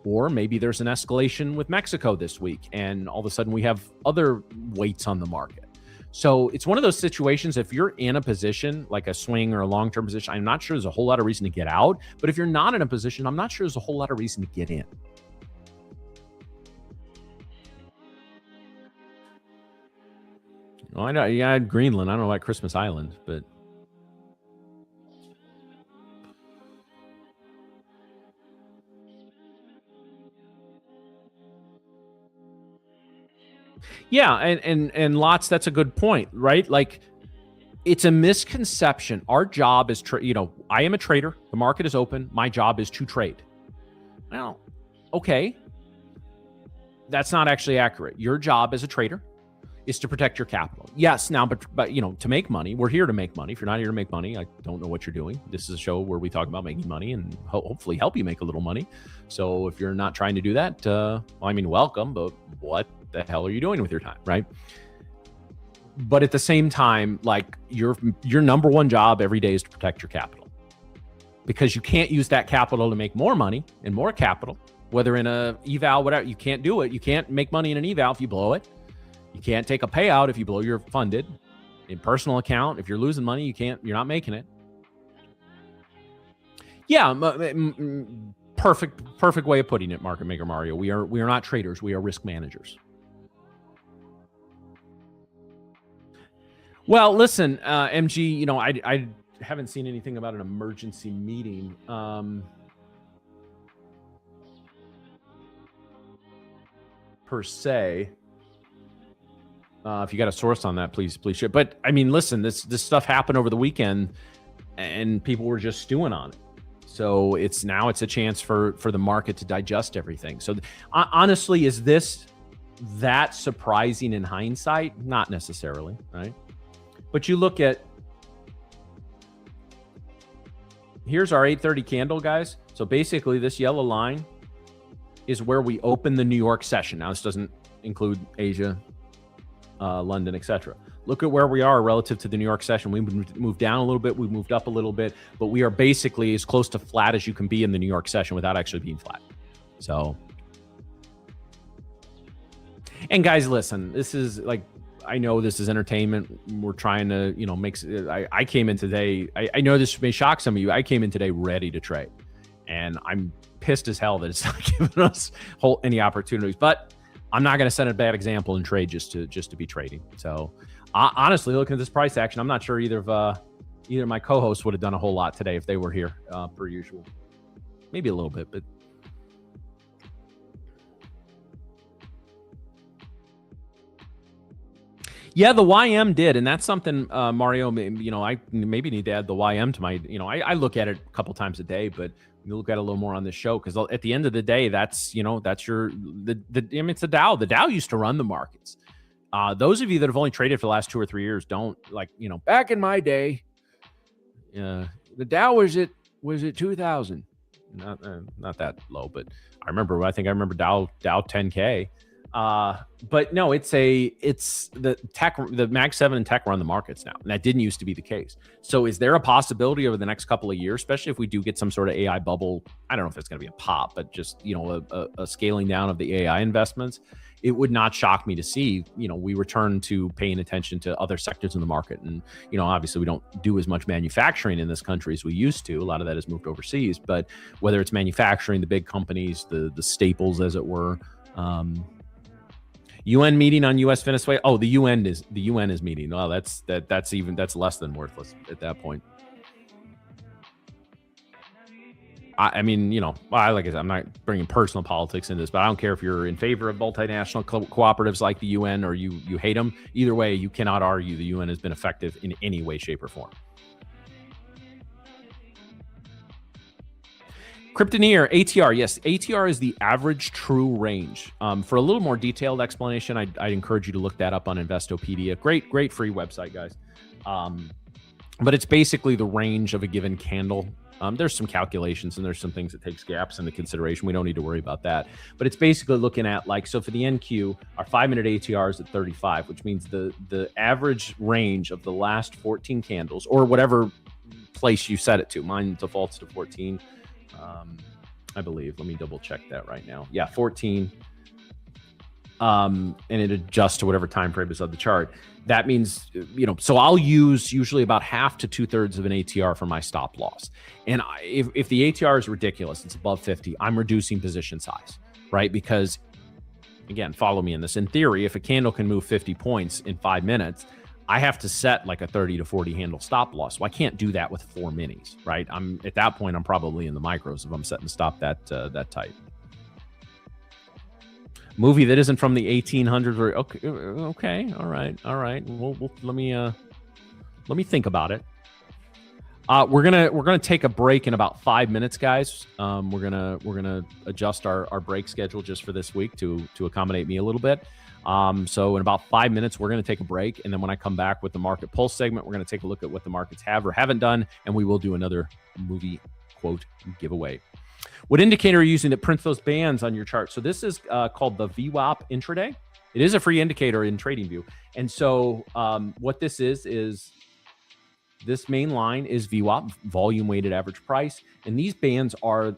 Or maybe there's an escalation with Mexico this week, and all of a sudden we have other weights on the market. So it's one of those situations, if you're in a position, like a swing or a long-term position, I'm not sure there's a whole lot of reason to get out. But if you're not in a position, I'm not sure there's a whole lot of reason to get in. Oh, I know. Yeah, Greenland. I don't know about Christmas Island, but Yeah, and lots. That's a good point, right? Like, it's a misconception. Our job is, I am a trader. The market is open. My job is to trade. Well, okay, that's not actually accurate. Your job as a trader is to protect your capital. Yes, now, but to make money, we're here to make money. If you're not here to make money, I don't know what you're doing. This is a show where we talk about making money and hopefully help you make a little money. So if you're not trying to do that, welcome, but what the hell are you doing with your time, right? But at the same time, like, your number one job every day is to protect your capital, because you can't use that capital to make more money and more capital, whether in a eval, whatever. You can't do it. You can't make money in an eval if you blow it. You can't take a payout if you blow your funded. In personal account, if you're losing money, you're not making it. Yeah, perfect way of putting it, Market Maker Mario. We are not traders. We are risk managers. Well, listen, MG, I haven't seen anything about an emergency meeting. Per se. If you got a source on that, please share. But I mean, listen, this stuff happened over the weekend, and people were just stewing on it. So it's a chance for the market to digest everything. So honestly, is this that surprising in hindsight? Not necessarily, right? But you look at, here's our 8:30 candle, guys. So basically, this yellow line is where we open the New York session. Now, this doesn't include Asia, London, etc. Look at where we are relative to the New York session. We moved down a little bit. We moved up a little bit, but we are basically as close to flat as you can be in the New York session without actually being flat. So, and guys, listen, this is like, I know this is entertainment. We're trying to, I came in today. I know this may shock some of you. I came in today ready to trade, and I'm pissed as hell that it's not giving us any opportunities, but I'm not going to set a bad example and trade just to be trading. So honestly, looking at this price action, I'm not sure either of my co-hosts would have done a whole lot today if they were here, per usual. Maybe a little bit, but yeah, the YM did, and that's something, Mario. I maybe need to add the YM to my. I look at it a couple times a day, but you look at it a little more on this show, because at the end of the day, it's the Dow. The Dow used to run the markets. Those of you that have only traded for the last 2 or 3 years don't back in my day, the Dow was at 2,000, not that low, but I remember Dow 10K. But no, it's the Mag 7 and tech run the markets now, and that didn't used to be the case. So is there a possibility over the next couple of years, especially if we do get some sort of AI bubble? I don't know if it's going to be a pop, but just, a scaling down of the AI investments. It would not shock me to see, we return to paying attention to other sectors in the market. And, obviously we don't do as much manufacturing in this country as we used to. A lot of that has moved overseas, but whether it's manufacturing, the big companies, the staples, as it were, UN meeting on U.S. Venezuela. Oh, the UN is meeting. Well, that's less than worthless at that point. I mean, like I said, I'm not bringing personal politics into this, but I don't care if you're in favor of multinational cooperatives like the UN or you hate them. Either way, you cannot argue the UN has been effective in any way, shape, or form. Kryptoneer, ATR. Yes, ATR is the average true range. For a little more detailed explanation, I'd encourage you to look that up on Investopedia. Great free website, guys. But it's basically the range of a given candle. There's some calculations and there's some things that takes gaps into consideration. We don't need to worry about that. But it's basically looking at, so for the NQ, our 5-minute ATR is at 35, which means the average range of the last 14 candles, or whatever place you set it to. Mine defaults to 14. I believe. Let me double check that right now. Yeah, 14. And it adjusts to whatever time frame is on the chart. That means, so I'll use usually about half to 2/3 of an ATR for my stop loss. And if the ATR is ridiculous, it's above 50, I'm reducing position size, right? Because, again, follow me in this. In theory, if a candle can move 50 points in 5 minutes, I have to set like a 30 to 40 handle stop loss. Well, I can't do that with 4 minis, right? At that point, I'm probably in the micros if I'm setting stop that tight. movie that isn't from the 1800s. Or okay, all right. Well, let me think about it. We're gonna take a break in about 5 minutes, guys. We're gonna adjust our break schedule just for this week to accommodate me a little bit. So in about 5 minutes, we're gonna take a break, and then when I come back with the market pulse segment, we're gonna take a look at what the markets have or haven't done, and we will do another movie quote giveaway. What indicator are you using that prints those bands on your chart? So this is called the VWAP intraday. It is a free indicator in TradingView, and so what this is this main line is VWAP, volume weighted average price, and these bands are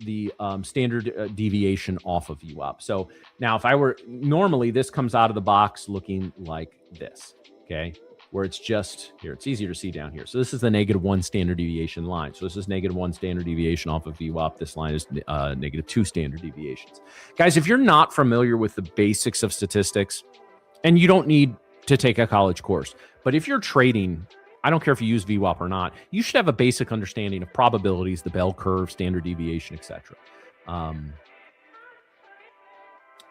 the standard deviation off of VWAP. So now if I were, normally this comes out of the box looking like this, okay? Where it's just here, it's easier to see down here. So this is the -1 standard deviation line. So this is -1 standard deviation off of VWAP. This line is -2 standard deviations. Guys, if you're not familiar with the basics of statistics, and you don't need to take a college course, but if you're trading, I don't care if you use VWAP or not, you should have a basic understanding of probabilities, the bell curve, standard deviation, etc.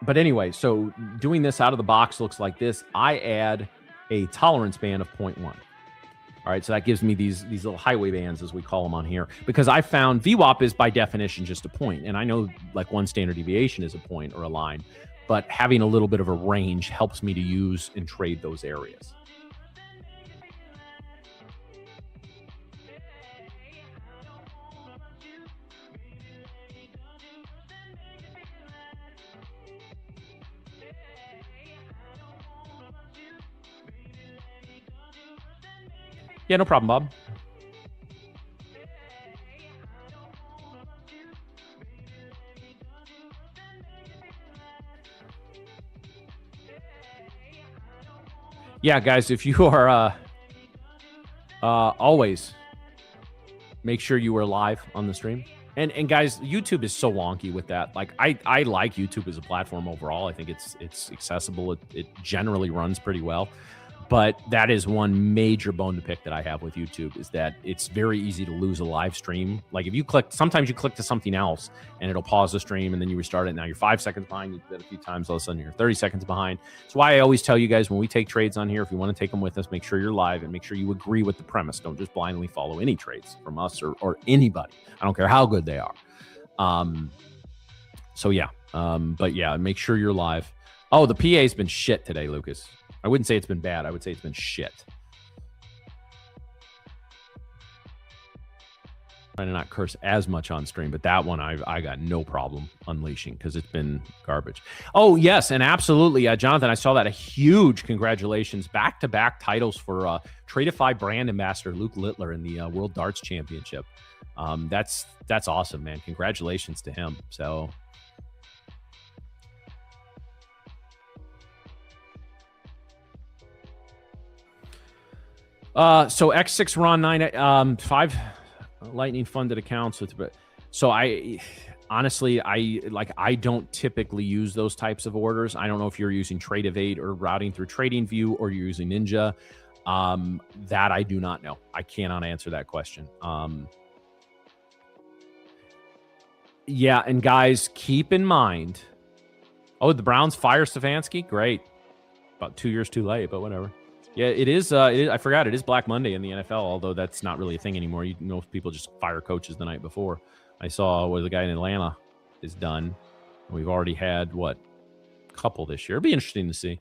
But anyway, so doing this out of the box looks like this. I add a tolerance band of 0.1. All right, so that gives me these little highway bands, as we call them on here, because I found VWAP is by definition just a point, and I know like 1 standard deviation is a point or a line, but having a little bit of a range helps me to use and trade those areas. Yeah, no problem, Bob. Yeah, guys, if you are always make sure you are live on the stream. And guys, YouTube is so wonky with that. Like I like YouTube as a platform overall. I think it's accessible. It generally runs pretty well. But that is one major bone to pick that I have with YouTube, is that it's very easy to lose a live stream. Like if you click, sometimes you click to something else and it'll pause the stream and then you restart it. Now you're 5 seconds behind. You did it a few times, all of a sudden you're 30 seconds behind. That's why I always tell you guys when we take trades on here, if you want to take them with us, make sure you're live and make sure you agree with the premise. Don't just blindly follow any trades from us or anybody. I don't care how good they are. So yeah, but yeah, make sure you're live. Oh, the PA's been shit today, Lucas. I wouldn't say it's been bad. I would say it's been shit. Trying to not curse as much on stream, but that one I got no problem unleashing because it's been garbage. Oh, yes, and absolutely. Jonathan, I saw that. A huge congratulations. Back-to-back titles for Tradeify brand ambassador Luke Littler in the World Darts Championship. That's awesome, man. Congratulations to him. So... so X6 Ron 9 5 Lightning funded accounts with, but so I honestly I don't typically use those types of orders. I don't know if you're using Tradeify or routing through TradingView or you're using Ninja. That I do not know. I cannot answer that question. Yeah, and guys, keep in mind. Oh, the Browns fire Stefanski. Great. About 2 years too late, but whatever. Yeah, it is. I forgot it is Black Monday in the NFL, although that's not really a thing anymore. You know, people just fire coaches the night before. I saw what the guy in Atlanta is done. We've already had a couple this year. It'll be interesting to see.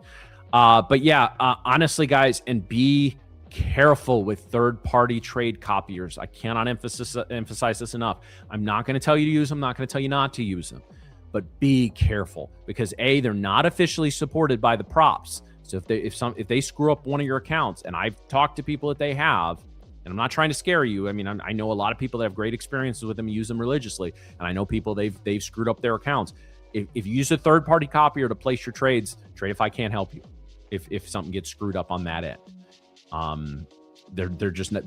But yeah, honestly, guys, and be careful with third-party trade copiers. I cannot emphasize this enough. I'm not going to tell you to use them. I'm not going to tell you not to use them. But be careful because A, they're not officially supported by the props. So if they screw up one of your accounts, and I've talked to people that they have, and I'm not trying to scare you. I mean, I know a lot of people that have great experiences with them, use them religiously, and I know people they've screwed up their accounts. If you use a third-party copier to place your trades, Tradeify can't help you if something gets screwed up on that end. They're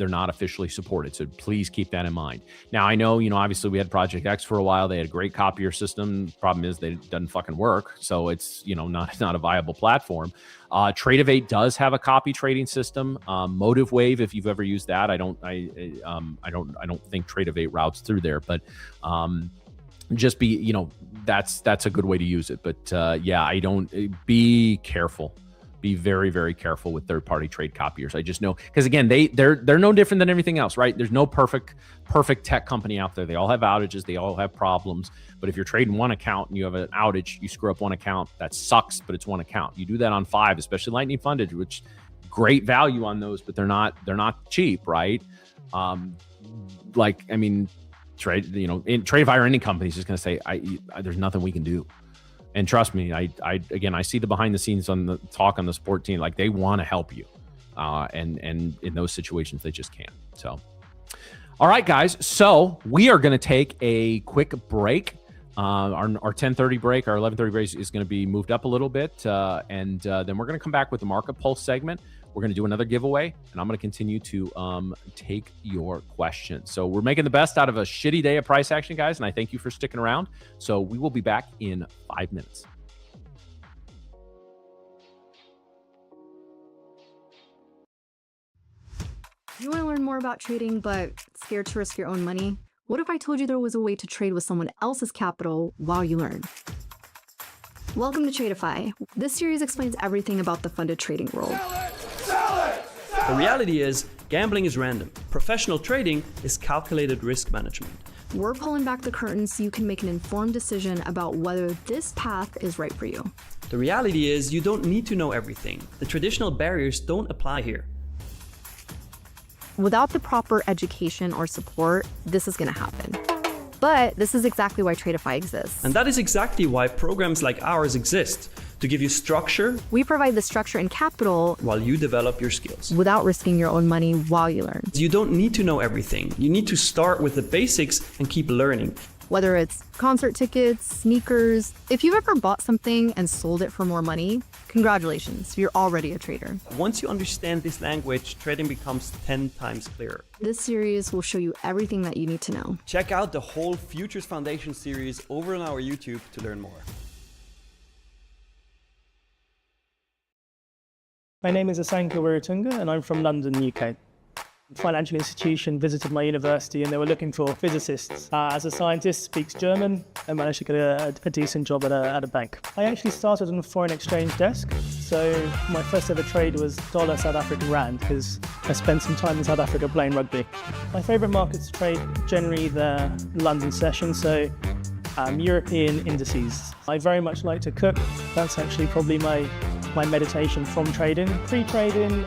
not officially supported, so please keep that in mind. Now I know, obviously we had Project X for a while. They had a great copier system. Problem is it doesn't fucking work, so it's not a viable platform. Tradeify does have a copy trading system. Motive Wave, if you've ever used that, I don't think Tradeify routes through there, but just be that's a good way to use it. But yeah, I don't, be careful. Be very, very careful with third-party trade copiers. I just know, because again, they're no different than everything else, right? There's no perfect tech company out there. They all have outages. They all have problems. But if you're trading one account and you have an outage, you screw up one account. That sucks, but it's one account. You do that on 5, especially Lightning funded, which great value on those, but they're not cheap, right? Like, I mean, trade, you know, in Tradeify or any company is just going to say, there's nothing we can do. And trust me, I see the behind the scenes on the talk on the sport team. Like, they want to help you, and in those situations they just can't. So, all right, guys. So we are going to take a quick break. Our 10:30 break, our 11:30 break is going to be moved up a little bit, and then we're going to come back with the market pulse segment. We're going to do another giveaway, and I'm going to continue to take your questions. So we're making the best out of a shitty day of price action, guys, and I thank you for sticking around. So we will be back in 5 minutes. You want to learn more about trading, but scared to risk your own money? What if I told you there was a way to trade with someone else's capital while you learn? Welcome to Tradeify. This series explains everything about the funded trading world. The reality is, gambling is random. Professional trading is calculated risk management. We're pulling back the curtains so you can make an informed decision about whether this path is right for you. The reality is, you don't need to know everything. The traditional barriers don't apply here. Without the proper education or support, this is going to happen. But this is exactly why Tradeify exists. And that is exactly why programs like ours exist, to give you structure. We provide the structure and capital while you develop your skills. Without risking your own money while you learn. You don't need to know everything. You need to start with the basics and keep learning. Whether it's concert tickets, sneakers, if you've ever bought something and sold it for more money, congratulations, you're already a trader. Once you understand this language, trading becomes 10 times clearer. This series will show you everything that you need to know. Check out the whole Futures Foundation series over on our YouTube to learn more. My name is Asanka Wiratunga and I'm from London, UK. Financial institution visited my university and they were looking for physicists. As a scientist, speaks German and managed to get a decent job at a bank. I actually started on a foreign exchange desk, so my first ever trade was dollar South African rand because I spent some time in South Africa playing rugby. My favourite markets to trade generally the London session, so European indices. I very much like to cook. That's actually probably my meditation from trading. Pre-trading,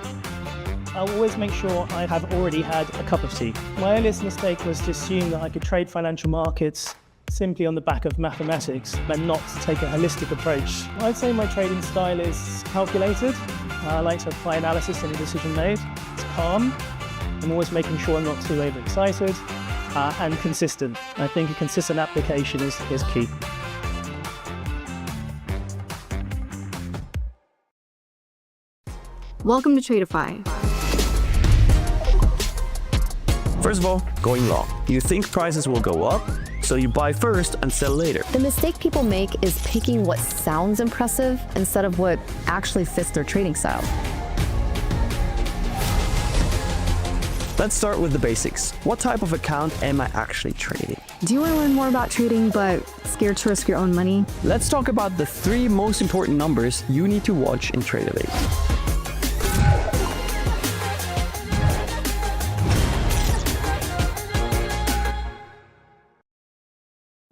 I'll always make sure I have already had a cup of tea. My earliest mistake was to assume that I could trade financial markets simply on the back of mathematics and not take a holistic approach. I'd say my trading style is calculated. I like to apply analysis in a decision made. It's calm. I'm always making sure I'm not too overexcited and consistent. I think a consistent application is key. Welcome to Tradeify. First of all, going long. You think prices will go up, so you buy first and sell later. The mistake people make is picking what sounds impressive instead of what actually fits their trading style. Let's start with the basics. What type of account am I actually trading? Do you want to learn more about trading but scared to risk your own money? Let's talk about the 3 most important numbers you need to watch in Tradeify.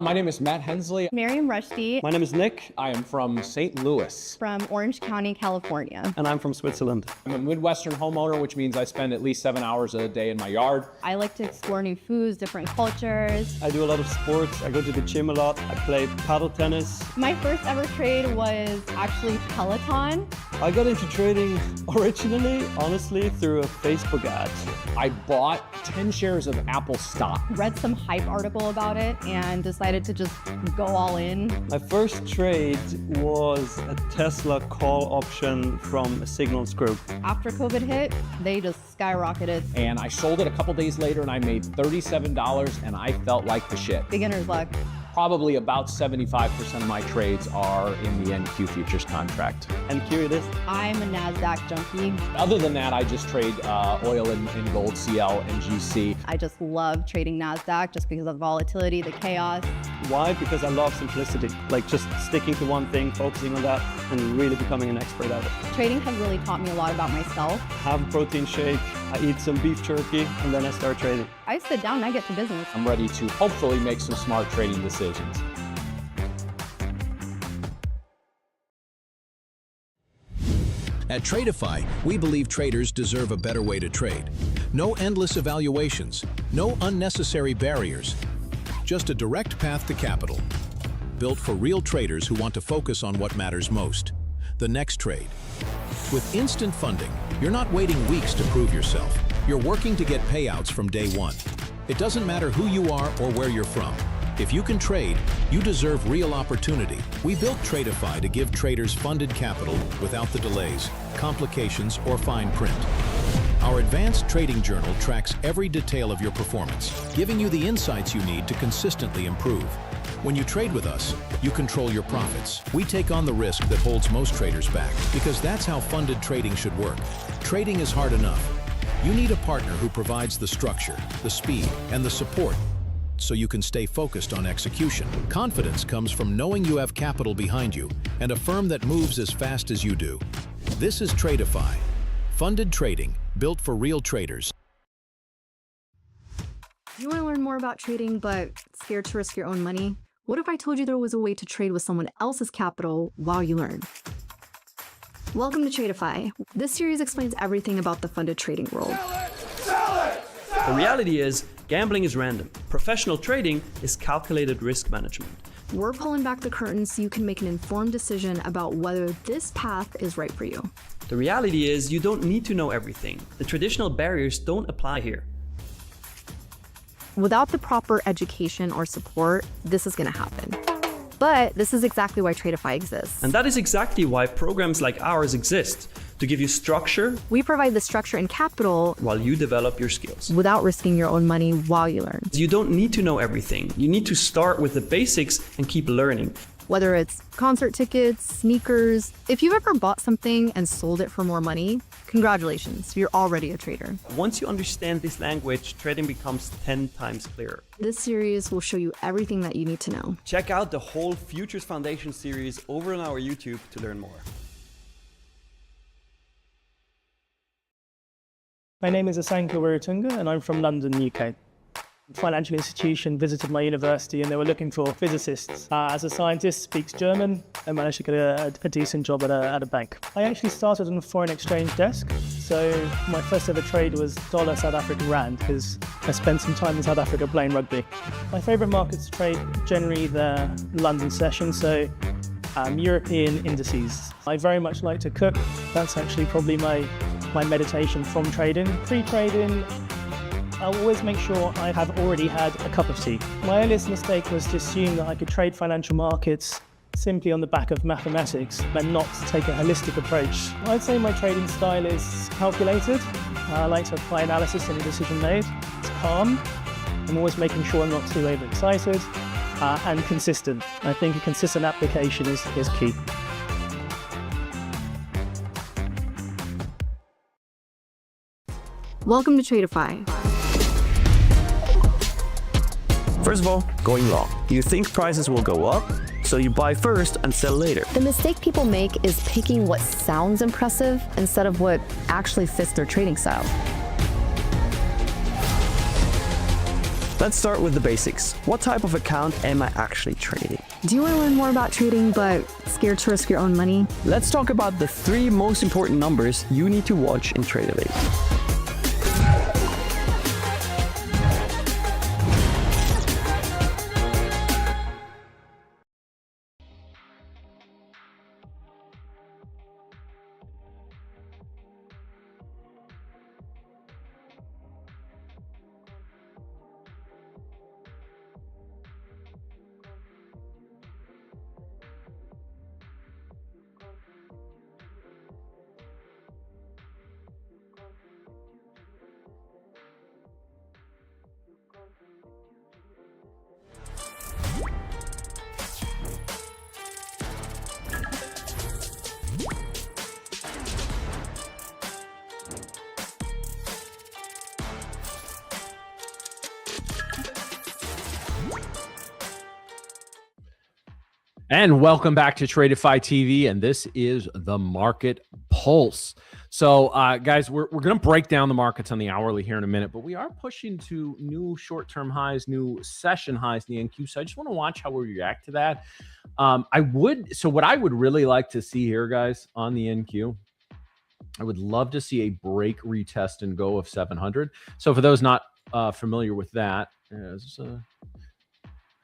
My name is Matt Hensley. Miriam Rushdie. My name is Nick. I am from St. Louis. From Orange County, California. And I'm from Switzerland. I'm a Midwestern homeowner, which means I spend at least 7 hours a day in my yard. I like to explore new foods, different cultures. I do a lot of sports. I go to the gym a lot. I play paddle tennis. My first ever trade was actually Peloton. I got into trading originally, honestly, through a Facebook ad. I bought 10 shares of Apple stock. Read some hype article about it and decided to just go all in. My first trade was a Tesla call option from a Signals group. After COVID hit, they just skyrocketed. And I sold it a couple days later and I made $37 and I felt like the shit. Beginner's luck. Probably about 75% of my trades are in the NQ futures contract. NQ it is. I'm a NASDAQ junkie. Other than that, I just trade oil and gold, CL and GC. I just love trading NASDAQ just because of the volatility, the chaos. Why? Because I love simplicity. Like just sticking to one thing, focusing on that, and really becoming an expert at it. Trading has really taught me a lot about myself. Have a protein shake, I eat some beef jerky, and then I start trading. I sit down and I get to business. I'm ready to hopefully make some smart trading decisions. At Tradeify, we believe traders deserve a better way to trade. No endless evaluations, no unnecessary barriers, just a direct path to capital. Built for real traders who want to focus on what matters most, the next trade. With instant funding, you're not waiting weeks to prove yourself. You're working to get payouts from day one. It doesn't matter who you are or where you're from. If you can trade, you deserve real opportunity. We built Tradeify to give traders funded capital without the delays, complications, or fine print. Our advanced trading journal tracks every detail of your performance, giving you the insights you need to consistently improve. When you trade with us, you control your profits. We take on the risk that holds most traders back, because that's how funded trading should work. Trading is hard enough. You need a partner who provides the structure, the speed, and the support so you can stay focused on execution. Confidence comes from knowing you have capital behind you and a firm that moves as fast as you do. This is Tradeify, funded trading built for real traders. You want to learn more about trading but scared to risk your own money? What if I told you there was a way to trade with someone else's capital while you learn? Welcome to Tradeify. This series explains everything about the funded trading world. The reality is, gambling is random. Professional trading is calculated risk management. We're pulling back the curtain so you can make an informed decision about whether this path is right for you. The reality is, you don't need to know everything. The traditional barriers don't apply here. Without the proper education or support, this is going to happen. But this is exactly why Tradeify exists. And that is exactly why programs like ours exist, to give you structure. We provide the structure and capital while you develop your skills. Without risking your own money while you learn. You don't need to know everything. You need to start with the basics and keep learning. Whether it's concert tickets, sneakers, if you've ever bought something and sold it for more money, congratulations, you're already a trader. Once you understand this language, trading becomes 10 times clearer. This series will show you everything that you need to know. Check out the whole Futures Foundation series over on our YouTube to learn more. My name is Asanka Wiratunga and I'm from London, UK. Financial institution visited my university and they were looking for physicists. As a scientist, speaks German and managed to get a decent job at a bank. I actually started on a foreign exchange desk, so my first ever trade was dollar South African rand because I spent some time in South Africa playing rugby. My favourite markets to trade generally the London session, so European indices. I very much like to cook. That's actually probably my meditation from trading. Pre-trading, I'll always make sure I have already had a cup of tea. My earliest mistake was to assume that I could trade financial markets simply on the back of mathematics and not take a holistic approach. I'd say my trading style is calculated. I like to apply analysis in a decision made. It's calm. I'm always making sure I'm not too overexcited and consistent. I think a consistent application is key. Welcome to Tradeify. First of all, going long. You think prices will go up, so you buy first and sell later. The mistake people make is picking what sounds impressive instead of what actually fits their trading style. Let's start with the basics. What type of account am I actually trading? Do you want to learn more about trading but scared to risk your own money? Let's talk about the 3 most important numbers you need to watch in Tradeify. And welcome back to Tradeify TV, and this is the Market Pulse. So, guys, we're going to break down the markets on the hourly here in a minute, but we are pushing to new short-term highs, new session highs in the NQ. So I just want to watch how we react to that. So what I would really like to see here, guys, on the NQ, I would love to see a break, retest, and go of 700. So for those not familiar with that,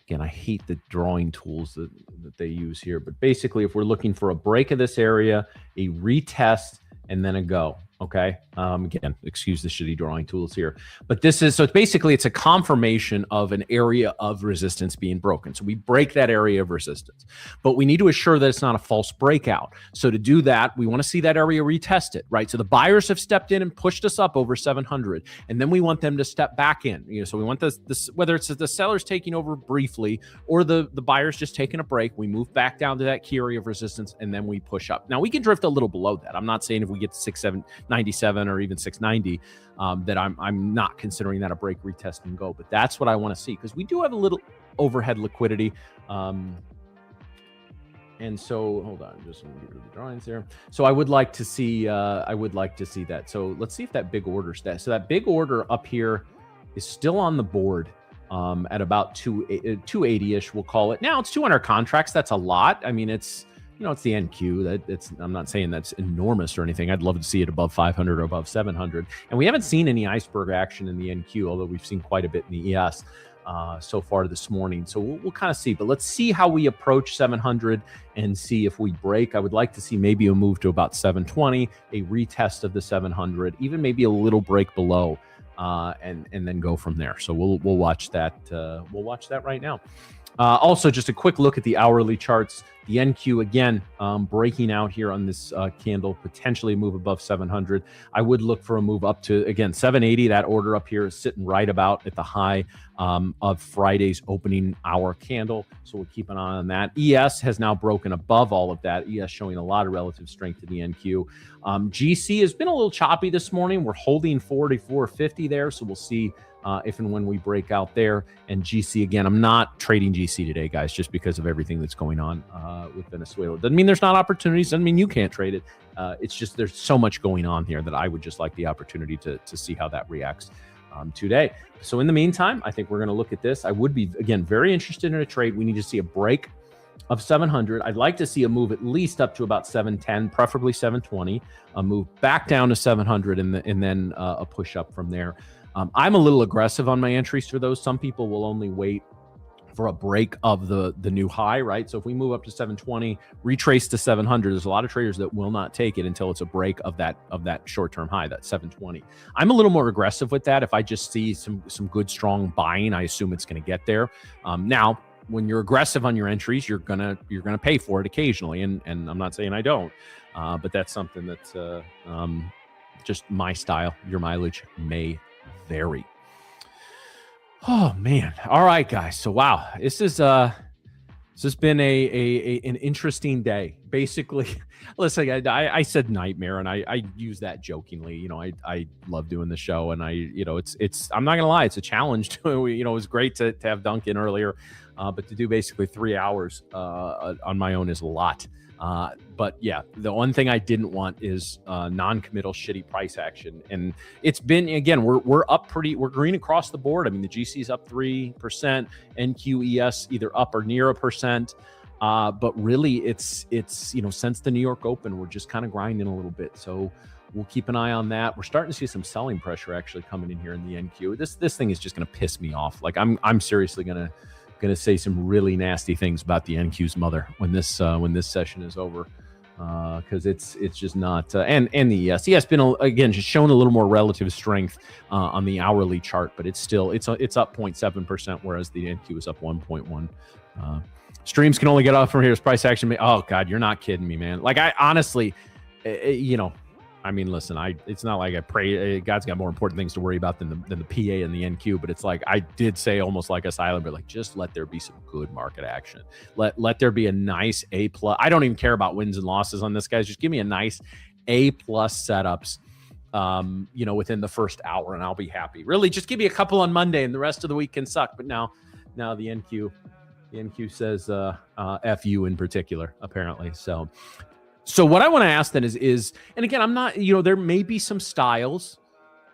again, I hate the drawing tools that they use here, but basically if we're looking for a break of this area, a retest, and then a go. Okay. Again, excuse the shitty drawing tools here, but this is, so it's basically, it's a confirmation of an area of resistance being broken. So we break that area of resistance, but we need to assure that it's not a false breakout. So to do that, we want to see that area retested, right? So the buyers have stepped in and pushed us up over 700, and then we want them to step back in. So we want this, whether it's the sellers taking over briefly or the buyers just taking a break, we move back down to that key area of resistance, and then we push up. Now we can drift a little below that. I'm not saying if we get to 697 or even 690 that I'm not considering that a break, retest, and go, but that's what I want to see, because we do have a little overhead liquidity. And so hold on, just going to get rid of the drawings here. So I would like to see that. So let's see if that big order's that. So that big order up here is still on the board at about 280-ish, we'll call it. Now it's 200 contracts. That's a lot. I mean, it's, it's the NQ. I'm not saying that's enormous or anything. I'd love to see it above 500 or above 700. And we haven't seen any iceberg action in the NQ, although we've seen quite a bit in the ES so far this morning. So we'll kind of see. But let's see how we approach 700 and see if we break. I would like to see maybe a move to about 720, a retest of the 700, even maybe a little break below, and then go from there. So we'll watch that. We'll watch that right now. Also, just a quick look at the hourly charts. The NQ, again, breaking out here on this candle, potentially move above 700. I would look for a move up to, again, 780. That order up here is sitting right about at the high of Friday's opening hour candle. So we'll keep an eye on that. ES has now broken above all of that. ES showing a lot of relative strength to the NQ. GC has been a little choppy this morning. We're holding 44.50 there. So we'll see if and when we break out there. And GC, again, I'm not trading GC today, guys, just because of everything that's going on with Venezuela. Doesn't mean there's not opportunities. Doesn't mean you can't trade it. It's just there's so much going on here that I would just like the opportunity to see how that reacts today. So in the meantime, I think we're going to look at this. I would be, again, very interested in a trade. We need to see a break of 700. I'd like to see a move at least up to about 710, preferably 720, a move back down to 700, and then a push up from there. I'm a little aggressive on my entries for those. Some people will only wait for a break of the new high, right? So if we move up to 720, retrace to 700, there's a lot of traders that will not take it until it's a break of that short-term high, that 720. I'm a little more aggressive with that. If I just see some good, strong buying, I assume it's going to get there. Now, when you're aggressive on your entries, you're gonna pay for it occasionally, and I'm not saying I don't, but that's something that's just my style. Your mileage may vary. Oh man. All right, guys. So wow, this has been an interesting day. Basically, listen, I said nightmare, and I use that jokingly. I love doing the show, and it's I'm not gonna lie, it's a challenge. It was great to have Duncan earlier, but to do basically 3 hours on my own is a lot. But yeah, the one thing I didn't want is non-committal shitty price action. And it's been, again, we're up we're green across the board. I mean, the GC's up 3%, NQES either up or near 1%. But really it's since the New York Open, we're just kind of grinding a little bit. So we'll keep an eye on that. We're starting to see some selling pressure actually coming in here in the NQ. This thing is just going to piss me off. Like I'm seriously going to say some really nasty things about the NQ's mother when this session is over, because it's just not and the ES has been again just shown a little more relative strength on the hourly chart, but it's up 0.7%, whereas the NQ is up 1.1. Streams can only get off from here as price action. Oh God, you're not kidding me, man. Like I honestly, I mean, listen, it's not like I pray. God's got more important things to worry about than the PA and the NQ. But it's like I did say, almost like a silent, but like just let there be some good market action. Let there be a nice A+. I don't even care about wins and losses on this, guys. Just give me a nice A+ setups, within the first hour, and I'll be happy. Really, just give me a couple on Monday, and the rest of the week can suck. But now the NQ NQ says F you in particular, apparently. So what I want to ask then is, and again, I'm not, there may be some styles.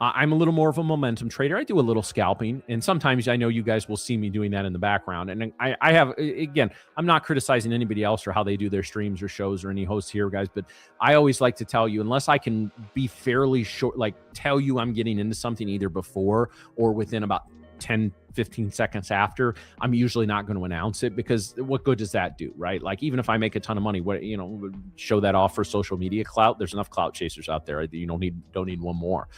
I'm a little more of a momentum trader. I do a little scalping, and sometimes I know you guys will see me doing that in the background. And I have, again, I'm not criticizing anybody else or how they do their streams or shows or any hosts here, guys, but I always like to tell you, unless I can be fairly short, like tell you I'm getting into something either before or within about 10, 15 seconds after, I'm usually not going to announce it, because what good does that do, right? Like, even if I make a ton of money, what, show that off for social media clout. There's enough clout chasers out there. You don't need one more.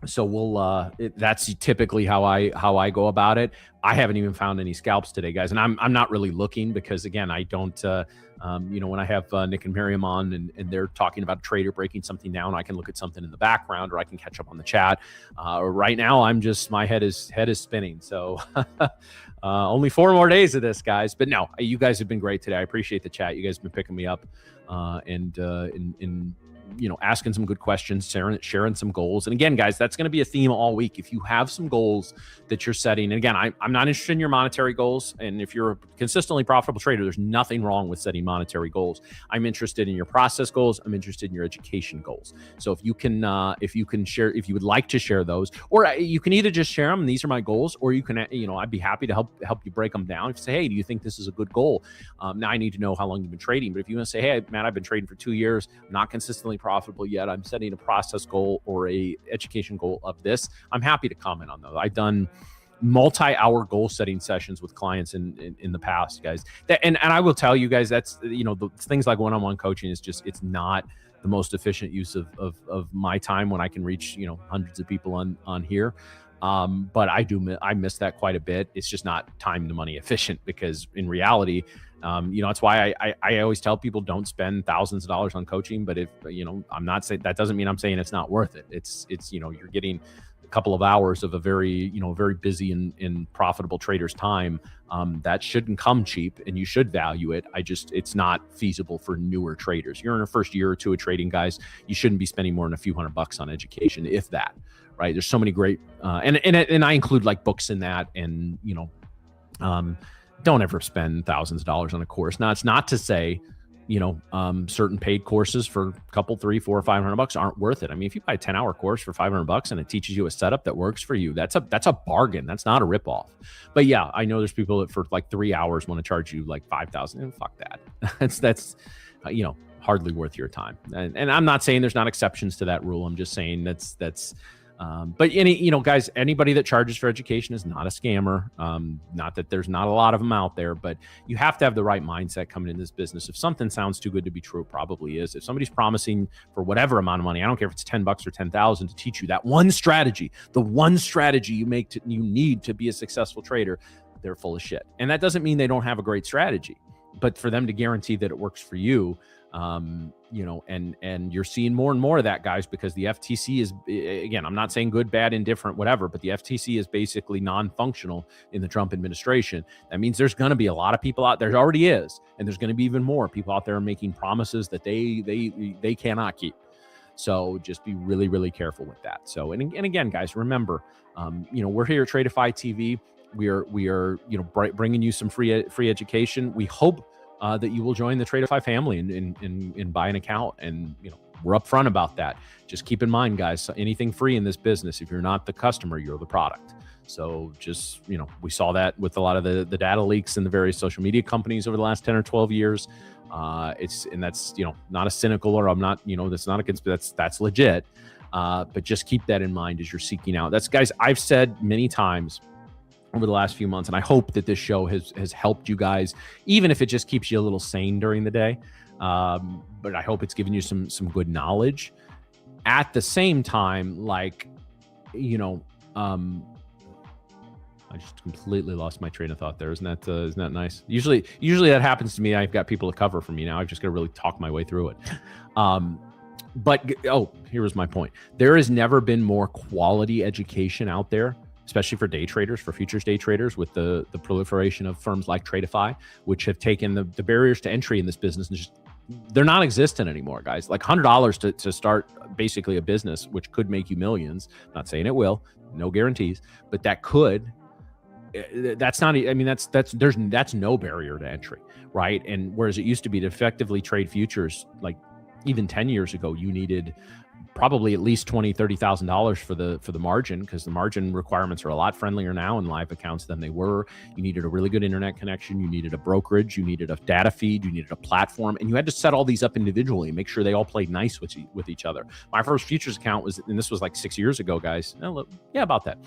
So we'll that's typically how I go about it. I haven't even found any scalps today, guys, and I'm not really looking, because again, I don't when I have Nick and Miriam on and they're talking about a trader breaking something down, I can look at something in the background, or I can catch up on the chat. Right now, my head is spinning. So only 4 more days of this, guys. But no, you guys have been great today. I appreciate the chat. You guys have been picking me up and asking some good questions, sharing some goals. And again, guys, that's going to be a theme all week. If you have some goals that you're setting, and again, I'm not interested in your monetary goals. And if you're a consistently profitable trader, there's nothing wrong with setting monetary goals. I'm interested in your process goals. I'm interested in your education goals. So if you can share, if you would like to share those, or you can either just share them and these are my goals, or you can, I'd be happy to help you break them down. If you say, hey, do you think this is a good goal? Now I need to know how long you've been trading. But if you want to say, hey, Matt, I've been trading for 2 years, I'm not consistently profitable yet, I'm setting a process goal or a education goal of this, I'm happy to comment on those. I've done multi-hour goal setting sessions with clients in the past, guys. And I will tell you guys, that's, the things like one-on-one coaching is just, it's not the most efficient use of my time when I can reach, hundreds of people on here. But I miss that quite a bit. It's just not time to money efficient, because in reality, that's why I always tell people, don't spend thousands of dollars on coaching. But if, I'm not saying, that doesn't mean I'm saying it's not worth it. It's, you're getting a couple of hours of a very, very busy and profitable trader's time. That shouldn't come cheap, and you should value it. It's not feasible for newer traders. You're in your first year or two of trading, guys. You shouldn't be spending more than a few $100 on education, if that, right? There's so many great, and I include like books in that, and, don't ever spend thousands of dollars on a course. Now, it's not to say, certain paid courses for a couple, $300, $400, or $500 aren't worth it. I mean, if you buy a 10-hour course for $500 and it teaches you a setup that works for you, that's a bargain. That's not a ripoff. But yeah, I know there's people that for like 3 hours want to charge you like $5,000, and fuck that. that's hardly worth your time. And I'm not saying there's not exceptions to that rule. I'm just saying that's but guys, anybody that charges for education is not a scammer. Not that there's not a lot of them out there, but you have to have the right mindset coming in this business. If something sounds too good to be true, it probably is. If somebody's promising for whatever amount of money, I don't care if it's $10 or $10,000 to teach you that one strategy, the one strategy you need to be a successful trader, they're full of shit. And that doesn't mean they don't have a great strategy, but for them to guarantee that it works for you, and you're seeing more and more of that, guys, because the FTC is, again, I'm not saying good, bad, indifferent, whatever, but the FTC is basically non-functional in the Trump administration. That means there's going to be a lot of people out there, already is, and there's going to be even more people out there making promises that they cannot keep. So just be really, really careful with that. So, and again, guys, remember, we're here at Tradeify TV. We are bringing you some free education. We hope that you will join the Tradeify family and buy an account. And, we're upfront about that. Just keep in mind, guys, anything free in this business, if you're not the customer, you're the product. So just, we saw that with a lot of the data leaks in the various social media companies over the last 10 or 12 years. That's, not a cynical, or I'm not, that's not a conspiracy, that's legit. But just keep that in mind as you're seeking out. That's, guys, I've said many times over the last few months, and I hope that this show has helped you guys, even if it just keeps you a little sane during the day. But I hope it's given you some good knowledge. At the same time, like, I just completely lost my train of thought there. Isn't that nice? Usually that happens to me. I've got people to cover for me now. I've just got to really talk my way through it. But here was my point. There has never been more quality education out there, especially for day traders, for futures day traders, with the proliferation of firms like Tradeify, which have taken the barriers to entry in this business and they're non-existent anymore, guys. Like $100 to start basically a business, which could make you millions. I'm not saying it will, no guarantees, but that could. that's not, I mean, that's no barrier to entry, right? And whereas it used to be to effectively trade futures, like even 10 years ago, you needed probably at least $20,000, $30,000 for the margin, because the margin requirements are a lot friendlier now in live accounts than they were. You needed a really good internet connection. You needed a brokerage. You needed a data feed. You needed a platform, and you had to set all these up individually and make sure they all played nice with each other. My first futures account was, and this was like 6 years ago, guys. Yeah, about that.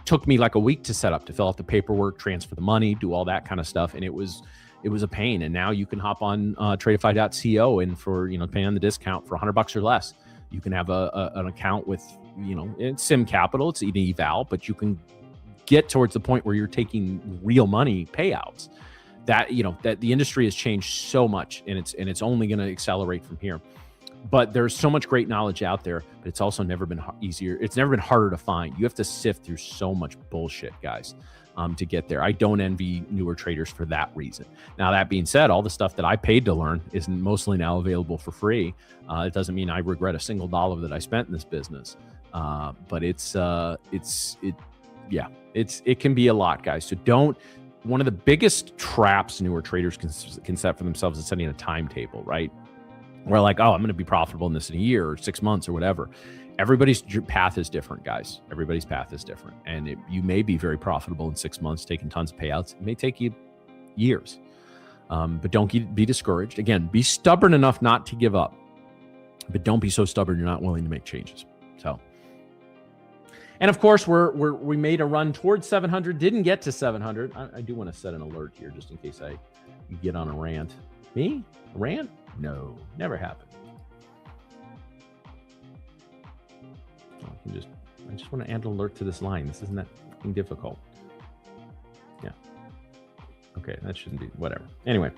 Took me like a week to set up, to fill out the paperwork, transfer the money, do all that kind of stuff, and it was a pain. And now you can hop on Tradeify.co, and for, paying on the discount for $100 or less, you can have an account with, it's sim capital, it's an eval, but you can get towards the point where you're taking real money payouts. That, that the industry has changed so much, and it's only going to accelerate from here. But there's so much great knowledge out there, but it's also never been easier. It's never been harder to find. You have to sift through so much bullshit, guys, to get there. I don't envy newer traders for that reason. Now, that being said, all the stuff that I paid to learn is mostly now available for free. It doesn't mean I regret a single dollar that I spent in this business, but it can be a lot, guys. So one of the biggest traps newer traders can set for themselves is setting a timetable, right? We're like, oh, I'm going to be profitable in this in a year or 6 months or whatever. Everybody's path is different, guys. Everybody's path is different. And you may be very profitable in 6 months, taking tons of payouts. It may take you years. But don't be discouraged. Again, be stubborn enough not to give up. But don't be so stubborn you're not willing to make changes. So, and of course, we made a run towards 700. Didn't get to 700. I do want to set an alert here just in case I get on a rant. Me? A rant? No, never happened. I just want to add an alert to this line. This isn't that fucking difficult. Yeah. Okay, that shouldn't be, whatever. Anyway.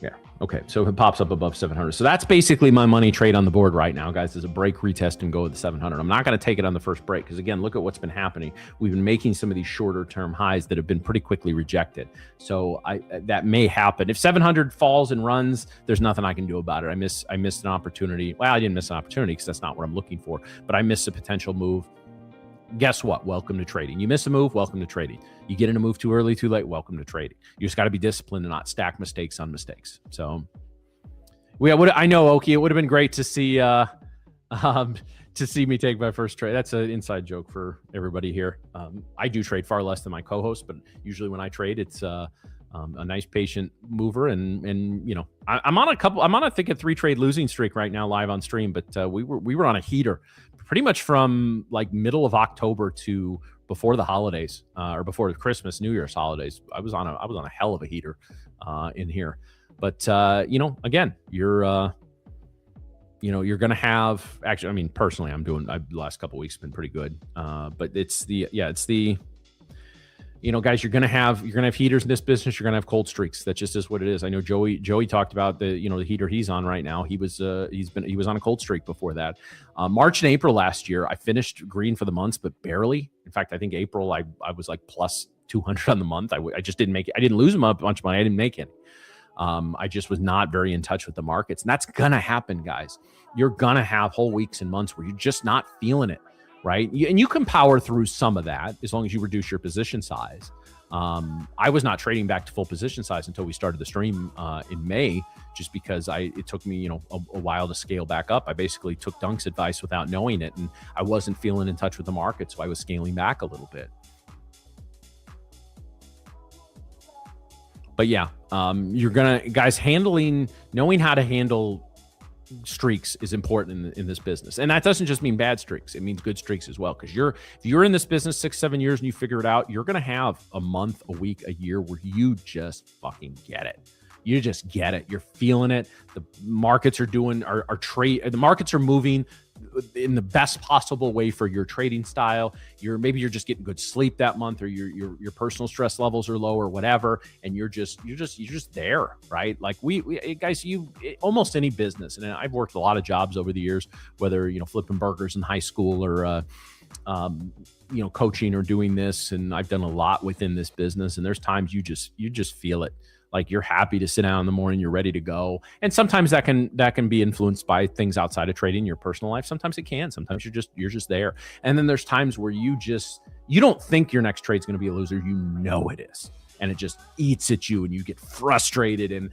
Yeah. Okay. So it pops up above 700. So that's basically my money trade on the board right now, guys. There's a break, retest, and go with the 700. I'm not going to take it on the first break because, again, look at what's been happening. We've been making some of these shorter term highs that have been pretty quickly rejected. So that may happen. If 700 falls and runs, there's nothing I can do about it. I missed an opportunity. Well, I didn't miss an opportunity because that's not what I'm looking for, but I missed a potential move. Guess what? Welcome to trading. You miss a move, welcome to trading. You get in a move too early, too late, welcome to trading. You just got to be disciplined and not stack mistakes on mistakes. So, I know, Oki, it would have been great to see me take my first trade. That's an inside joke for everybody here. I do trade far less than my co-host, but usually when I trade, it's a nice patient mover. And I'm on I think a 3-trade losing streak right now live on stream, but we were on a heater pretty much from like middle of October to before the holidays, or before the Christmas, New Year's holidays. I was on a hell of a heater in here. But again, you're going to have, actually, I mean, personally, the last couple of weeks have been pretty good. But guys, you're going to have heaters in this business. You're going to have cold streaks. That just is what it is. I know Joey talked about the heater he's on right now. He was on a cold streak before that. March and April last year, I finished green for the months, but barely. In fact, I think April, I was like plus 200 on the month. I just didn't make it. I didn't lose a bunch of money. I didn't make any. I just was not very in touch with the markets. And that's going to happen, guys. You're going to have whole weeks and months where you're just not feeling it, right? And you can power through some of that as long as you reduce your position size. I was not trading back to full position size until we started the stream in May, just because it took me a while to scale back up. I basically took Dunk's advice without knowing it, and I wasn't feeling in touch with the market, so I was scaling back a little bit. But yeah, you're guys, knowing how to handle streaks is important in this business. And that doesn't just mean bad streaks. It means good streaks as well. Because if you're in this business 6-7 years and you figure it out, you're going to have a month, a week, a year where you just fucking get it. You just get it. You're feeling it. The markets are the markets are moving in the best possible way for your trading style. Maybe you're just getting good sleep that month, or your personal stress levels are low or whatever, and you're just there, right? Like we guys, almost any business, and I've worked a lot of jobs over the years, whether flipping burgers in high school or coaching or doing this, and I've done a lot within this business, and there's times you just feel it. Like you're happy to sit down in the morning, you're ready to go. And sometimes that can be influenced by things outside of trading, your personal life. Sometimes it can. Sometimes you're just there. And then there's times where you don't think your next trade's going to be a loser. You know it is, and it just eats at you, and you get frustrated. And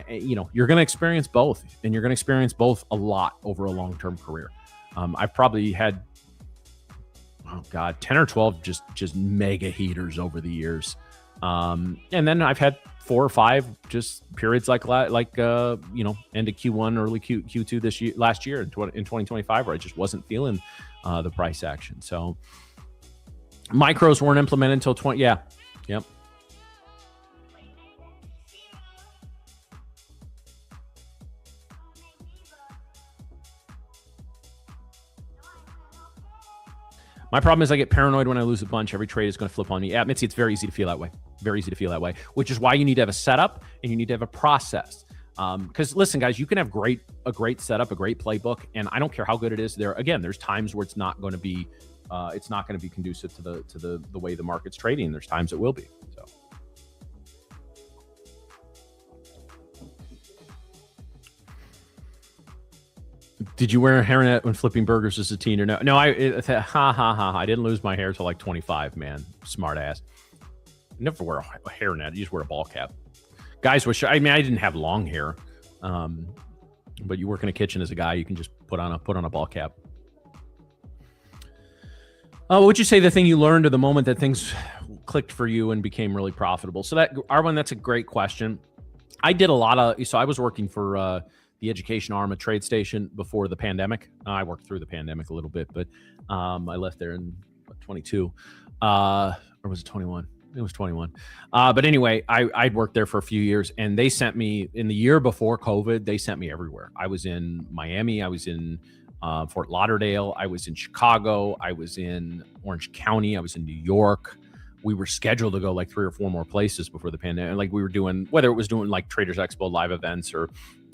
you know you're going to experience both, and you're going to experience both a lot over a long-term career. I've probably had 10 or 12 just mega heaters over the years. And then I've had 4 or 5 just periods like end of Q1, early Q2 last year in 2025, where I just wasn't feeling the price action. So micros weren't implemented until 20. Yeah. Yep. My problem is I get paranoid when I lose a bunch. Every trade is going to flip on me. Yeah, Mitzi, it's very easy to feel that way. Very easy to feel that way, which is why you need to have a setup and you need to have a process. Because listen, guys, you can have a great setup, a great playbook, and I don't care how good it is. There's times where it's not going to be conducive to the way the market's trading. There's times it will be. So. Did you wear a hairnet when flipping burgers as a teen or no? No, I didn't lose my hair till like 25, man. Smart ass. Never wear a hairnet. You just wear a ball cap. Guys, I didn't have long hair. But you work in a kitchen as a guy, you can just put on a ball cap. What would you say the thing you learned or the moment that things clicked for you and became really profitable? So Arwen, that's a great question. I did a lot of, so I was working for the education arm of TradeStation before the pandemic. I worked through the pandemic a little bit, but I left there in 22, or was it 21? It was 21. But anyway, I'd worked there for a few years, and they sent me in the year before COVID. They sent me everywhere. I was in Miami. I was in Fort Lauderdale. I was in Chicago. I was in Orange County. I was in New York. We were scheduled to go like 3 or 4 more places before the pandemic. Like we were doing, whether it was doing like Traders Expo live events or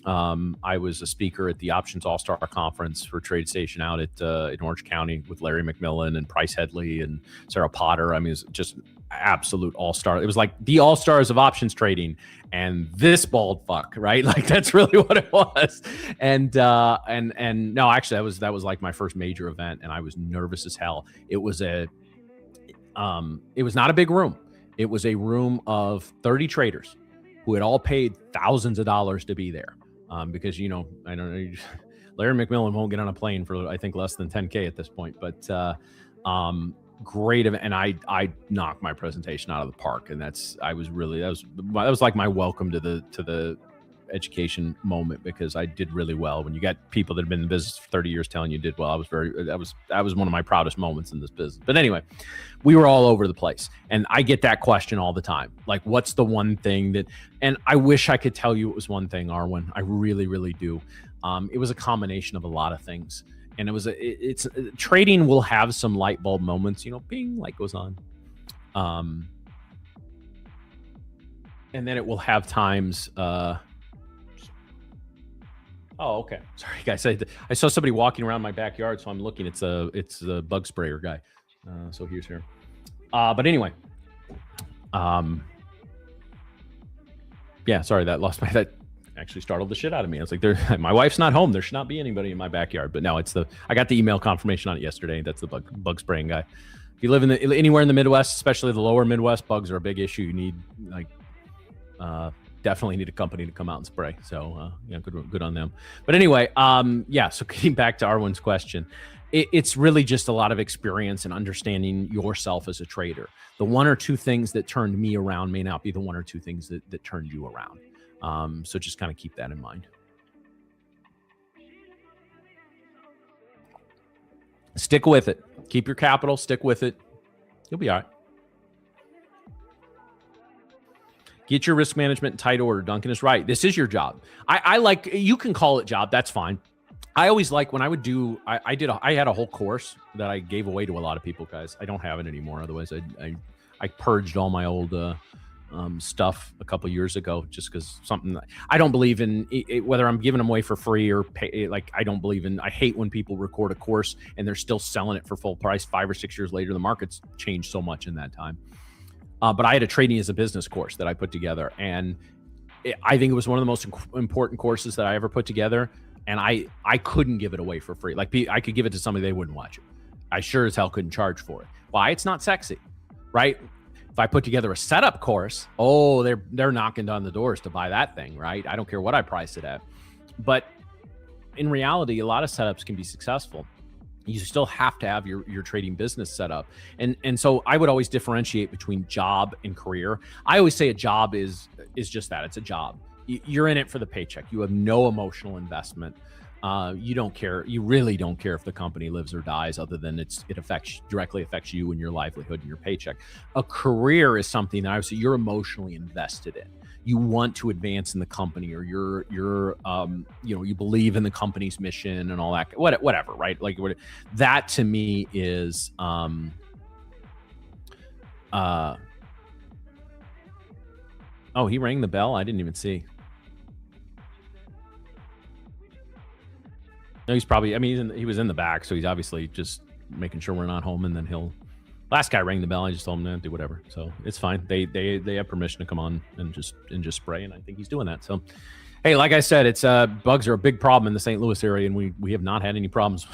I was a speaker at the Options All-Star Conference for TradeStation out at in Orange County with Larry McMillan and Price Headley and Sarah Potter. I mean, it was just absolute all-star. It was like the all-stars of options trading, and this bald fuck, right? Like that's really what it was. And no, actually, that was like my first major event, and I was nervous as hell. It was not a big room. It was a room of 30 traders who had all paid thousands of dollars to be there. Because, I don't know, Larry McMillan won't get on a plane for, I think, less than 10K at this point, but great event. And I knocked my presentation out of the park. And that was like my welcome to the education moment, because I did really well. When you got people that have been in the business for 30 years telling you did well, that was one of my proudest moments in this business. But anyway, we were all over the place, and I get that question all the time. Like, what's the one thing that, and I wish I could tell you it was one thing, Arwen. I really, really do. It was a combination of a lot of things. And it's trading will have some light bulb moments, bing, light goes on. And then it will have times, oh, okay. Sorry, guys. I saw somebody walking around my backyard, so I'm looking. It's a bug sprayer guy. So here's here. But anyway, yeah. Sorry, that actually startled the shit out of me. I was like, my wife's not home. There should not be anybody in my backyard. But no, I got the email confirmation on it yesterday. That's the bug spraying guy. If you live anywhere in the Midwest, especially the lower Midwest, bugs are a big issue. You need definitely need a company to come out and spray. So good on them. But anyway, so getting back to Arwen's question, it's really just a lot of experience and understanding yourself as a trader. The 1 or 2 things that turned me around may not be the 1 or 2 things that turned you around. So just kind of keep that in mind. Stick with it. Keep your capital. Stick with it. You'll be all right. Get your risk management in tight order. Duncan is right. This is your job. I like, you can call it job. That's fine. I always like when I would do, I had a whole course that I gave away to a lot of people, guys. I don't have it anymore. Otherwise I purged all my old stuff a couple years ago, just because something I don't believe in it, whether I'm giving them away for free or pay. Like I hate when people record a course and they're still selling it for full price 5 or 6 years later. The market's changed so much in that time. But I had a trading as a business course that I put together, and I think it was one of the most important courses that I ever put together, and I couldn't give it away for free. Like, I could give it to somebody, they wouldn't watch it. I sure as hell couldn't charge for it. Why? It's not sexy, right? If I put together a setup course, oh, they're knocking down the doors to buy that thing, right? I don't care what I price it at. But in reality, a lot of setups can be successful. You still have to have your trading business set up. And so I would always differentiate between job and career. I always say a job is just that. It's a job. You're in it for the paycheck. You have no emotional investment. You don't care. You really don't care if the company lives or dies, other than it directly affects you and your livelihood and your paycheck. A career is something that obviously you're emotionally invested in. You want to advance in the company, or you're you believe in the company's mission and all that, whatever, right? Like, that to me is oh, he rang the bell. I didn't even see. No, he's probably, I mean, he was in the back, so he's obviously just making sure we're not home, and then last guy rang the bell. I just told him to do whatever, so it's fine. They have permission to come on and just spray, and I think he's doing that. So, hey, like I said, it's bugs are a big problem in the St. Louis area, and we have not had any problems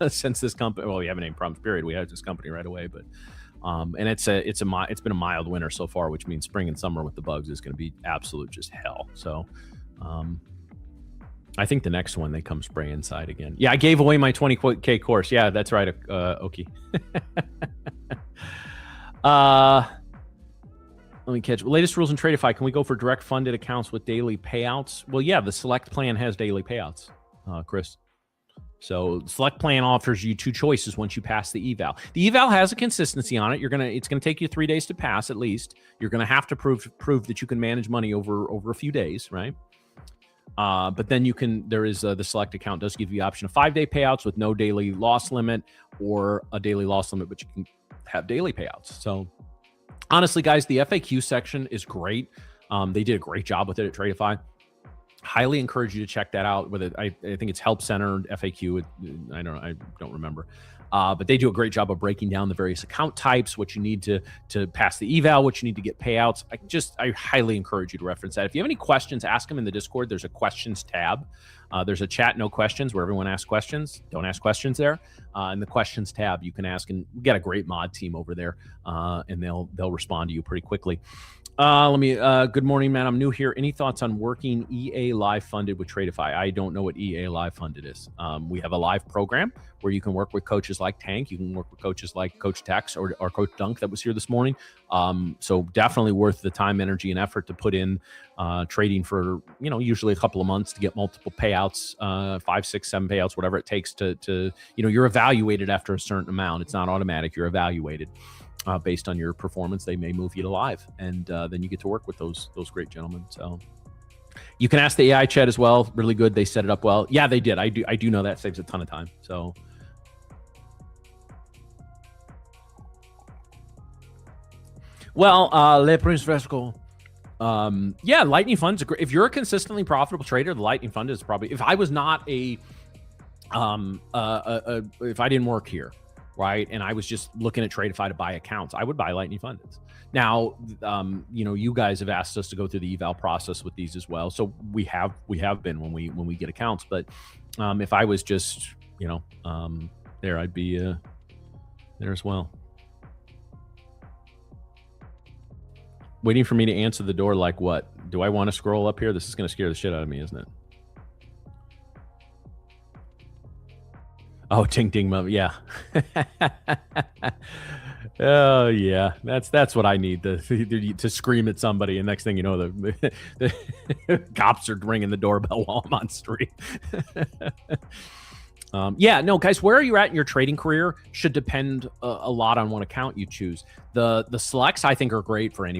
since this company. Well, we haven't had any problems. Period. We had this company right away, but and it's been a mild winter so far, which means spring and summer with the bugs is going to be absolute just hell. So, I think the next one they come spray inside again. Yeah, I gave away my 20K course. Yeah, that's right. Oki. Let me catch latest rules in Tradeify. Can we go for direct funded accounts with daily payouts? Well, yeah, the select plan has daily payouts, Chris. So the select plan offers you two choices once you pass the eval. The eval has a consistency on it. It's gonna take you 3 days to pass at least. You're gonna have to prove that you can manage money over a few days, right? But then there is the select account does give you the option of 5-day payouts with no daily loss limit, or a daily loss limit, but you can have daily payouts. So honestly, guys, the FAQ section is great. They did a great job with it at Tradeify. Highly encourage you to check that out. I think it's Help Center FAQ. I don't remember. But they do a great job of breaking down the various account types, what you need to pass the eval, what you need to get payouts. I highly encourage you to reference that. If you have any questions, ask them in the Discord. There's a questions tab. There's a chat, no questions, where everyone asks questions. Don't ask questions there. In the questions tab, you can ask, and we got a great mod team over there, and they'll respond to you pretty quickly. Good morning, man. I'm new here. Any thoughts on working EA Live Funded with Tradeify? I don't know what EA Live Funded is. We have a live program where you can work with coaches like Tank. You can work with coaches like Coach Tex or Coach Dunk that was here this morning. So definitely worth the time, energy, and effort to put in trading for, usually a couple of months to get multiple payouts, 5, 6, 7 payouts, whatever it takes to you're evaluated after a certain amount. It's not automatic. You're evaluated. Based on your performance, they may move you to live, and then you get to work with those great gentlemen. So you can ask the AI chat as well. Really good. They set it up well. Yeah, they did. I do know that saves a ton of time. So Le Prince Fresco. Yeah, Lightning Fund's great. If you're a consistently profitable trader, the Lightning Fund is probably, if I was not if I didn't work here, right, and I was just looking at Tradeify to buy accounts, I would buy Lightning Funded. Now, you guys have asked us to go through the eval process with these as well, so we have been when we get accounts. But if I was just there, I'd be there as well. Waiting for me to answer the door. Like what? Do I want to scroll up here? This is going to scare the shit out of me, isn't it? Oh, ting ting mom, yeah. Oh yeah, that's what I need to scream at somebody, and next thing you know, the cops are ringing the doorbell while I'm on stream. Yeah, no, guys, where are you at in your trading career should depend a lot on what account you choose. The selects I think are great for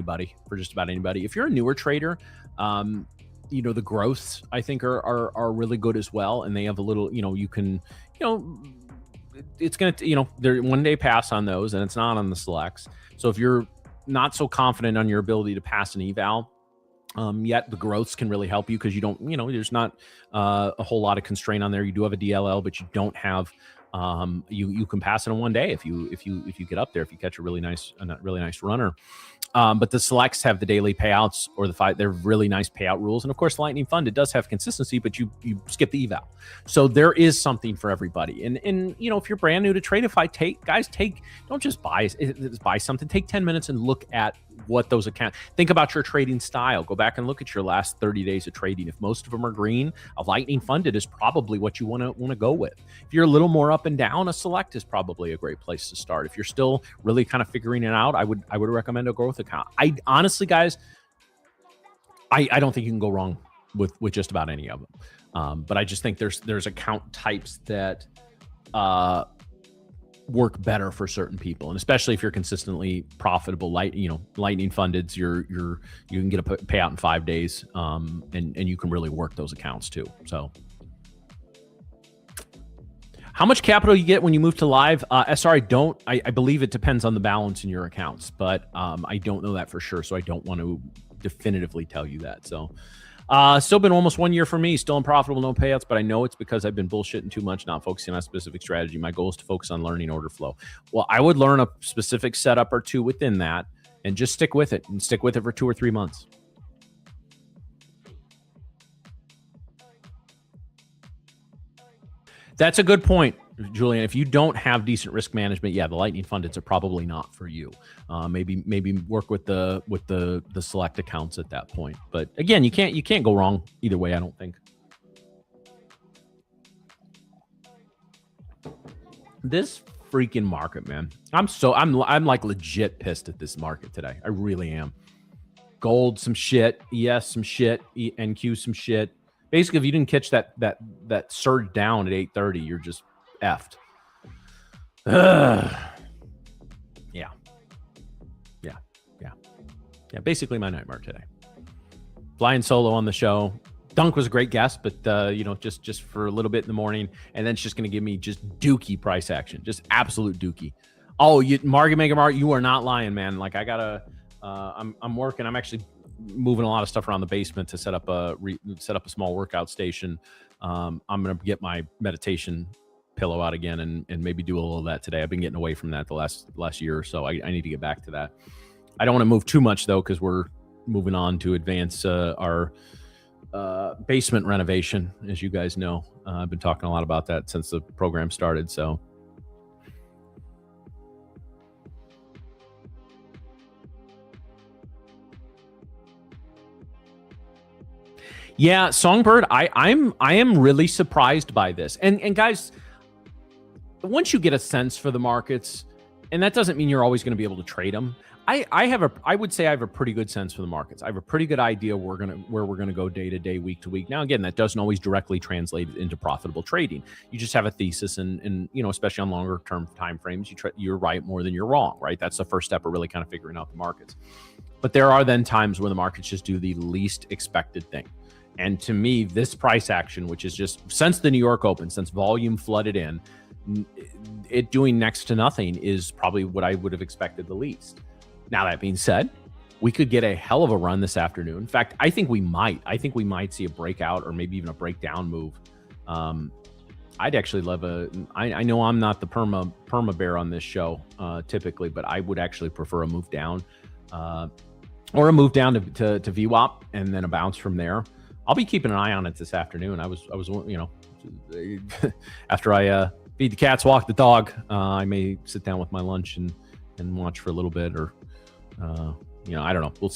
just about anybody. If you're a newer trader, the growths I think are really good as well, and they have a little, you can. It's going to, they're 1 day pass on those, and it's not on the selects. So if you're not so confident on your ability to pass an eval, yet the growths can really help you because you don't, there's not a whole lot of constraint on there. You do have a DLL, but you don't have, you can pass it in 1 day if you get up there, if you catch a really nice runner. But the selects have the daily payouts or they're really nice payout rules. And of course, Lightning Fund, it does have consistency, but you skip the eval. So there is something for everybody. And you know, if you're brand new to Tradeify, don't just buy something. Take 10 minutes and look at what those accounts, think about your trading style. Go back and look at your last 30 days of trading. If most of them are green, a Lightning Funded is probably what you want to go with. If you're a little more up and down, a select is probably a great place to start. If you're still really kind of figuring it out, I would recommend a growth account. I honestly, guys, I don't think you can go wrong with just about any of them. But I just think there's account types that work better for certain people, and especially if you're consistently profitable. Lightning Fundeds, you can get a payout in 5 days, and you can really work those accounts too. So, how much capital you get when you move to live? SR, I believe it depends on the balance in your accounts, but I don't know that for sure, so I don't want to definitively tell you that. So. Still been almost 1 year for me, still unprofitable, no payouts, but I know it's because I've been bullshitting too much, not focusing on a specific strategy. My goal is to focus on learning order flow. Well, I would learn a specific setup or two within that and just stick with it for 2 or 3 months. That's a good point, Julian. If you don't have decent risk management, yeah, the Lightning Fundeds are probably not for you. Maybe work with the select accounts at that point. But again, you can't go wrong either way, I don't think. This freaking market, man. I'm like legit pissed at this market today. I really am. Gold, some shit. ES, some shit. NQ, some shit. Basically, if you didn't catch that surge down at 8:30, you're just effed. Yeah. Basically, my nightmare today. Flying solo on the show. Dunk was a great guest, but just for a little bit in the morning, and then it's just going to give me just dookie price action, just absolute dookie. Oh, Market Maker Mark, you are not lying, man. Like I gotta, I'm working. I'm actually moving a lot of stuff around the basement to set up a small workout station. I'm gonna get my meditation pillow out again and maybe do a little of that today. I've been getting away from that the last year or so. I need to get back to that. I don't want to move too much though, because we're moving on to advance our basement renovation, as you guys know. I've been talking a lot about that since the program started. So yeah, Songbird, I am really surprised by this. And guys, once you get a sense for the markets, and that doesn't mean you're always going to be able to trade them. I would say I have a pretty good sense for the markets. I have a pretty good idea where we're gonna go day to day, week to week. Now, again, that doesn't always directly translate into profitable trading. You just have a thesis, and especially on longer term time frames, you're right more than you're wrong, right? That's the first step of really kind of figuring out the markets. But there are then times where the markets just do the least expected thing. And to me, this price action, which is just since the New York Open, since volume flooded in, it doing next to nothing is probably what I would have expected the least. Now, that being said, we could get a hell of a run this afternoon. In fact, I think we might see a breakout or maybe even a breakdown move. I'd actually love I know I'm not the perma bear on this show typically, but I would actually prefer a move down or a move down to VWAP and then a bounce from there. I'll be keeping an eye on it this afternoon. I was after I feed the cats, walk the dog, I may sit down with my lunch and watch for a little bit, or I don't know. We'll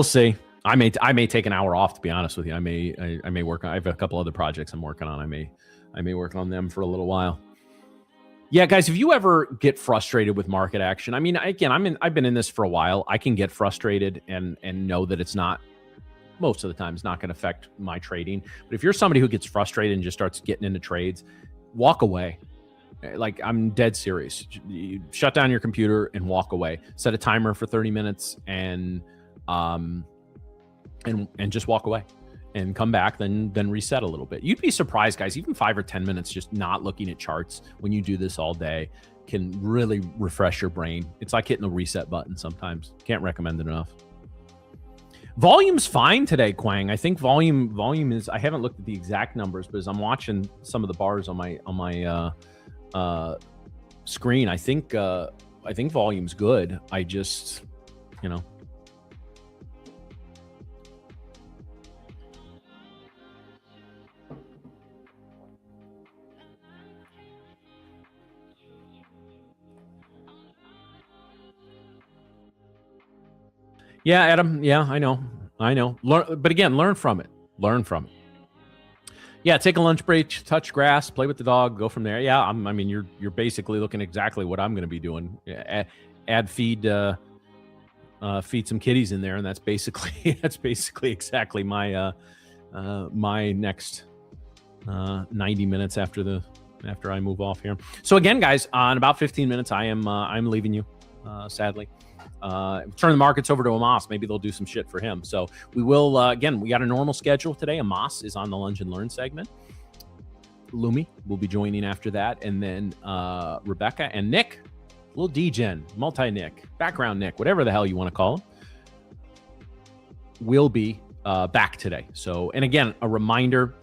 see. I may take an hour off, to be honest with you. I may work on. I have a couple other projects I'm working on. I may work on them for a little while. Yeah, guys, if you ever get frustrated with market action, I mean, again, I've been in this for a while. I can get frustrated and know that it's not, most of the time, it's not going to affect my trading. But if you're somebody who gets frustrated and just starts getting into trades, walk away. Like, I'm dead serious. You shut down your computer and walk away. Set a timer for 30 minutes and just walk away and come back, then reset a little bit. You'd be surprised, guys, even 5 or 10 minutes just not looking at charts when you do this all day can really refresh your brain. It's like hitting the reset button sometimes. Can't recommend it enough. Volume's fine today, Quang. I think volume is, I haven't looked at the exact numbers, but as I'm watching some of the bars on my screen, I think volume's good. I just, you know. Yeah, Adam. Yeah, I know. But again, learn from it. Yeah, take a lunch break, touch grass, play with the dog, go from there. Yeah, I mean, you're basically looking exactly what I'm going to be doing. Add feed some kitties in there, and that's basically exactly my my next 90 minutes after I move off here. So again, guys, in about 15 minutes, I'm leaving you, sadly. Turn the markets over to Amos. Maybe they'll do some shit for him. So we will, again, we got a normal schedule today. Amos is on the Lunge and Learn segment. Lumi will be joining after that. And then Rebecca and Nick, little D-Gen, multi-Nick, background Nick, whatever the hell you want to call him, will be back today. So, and again, a reminder,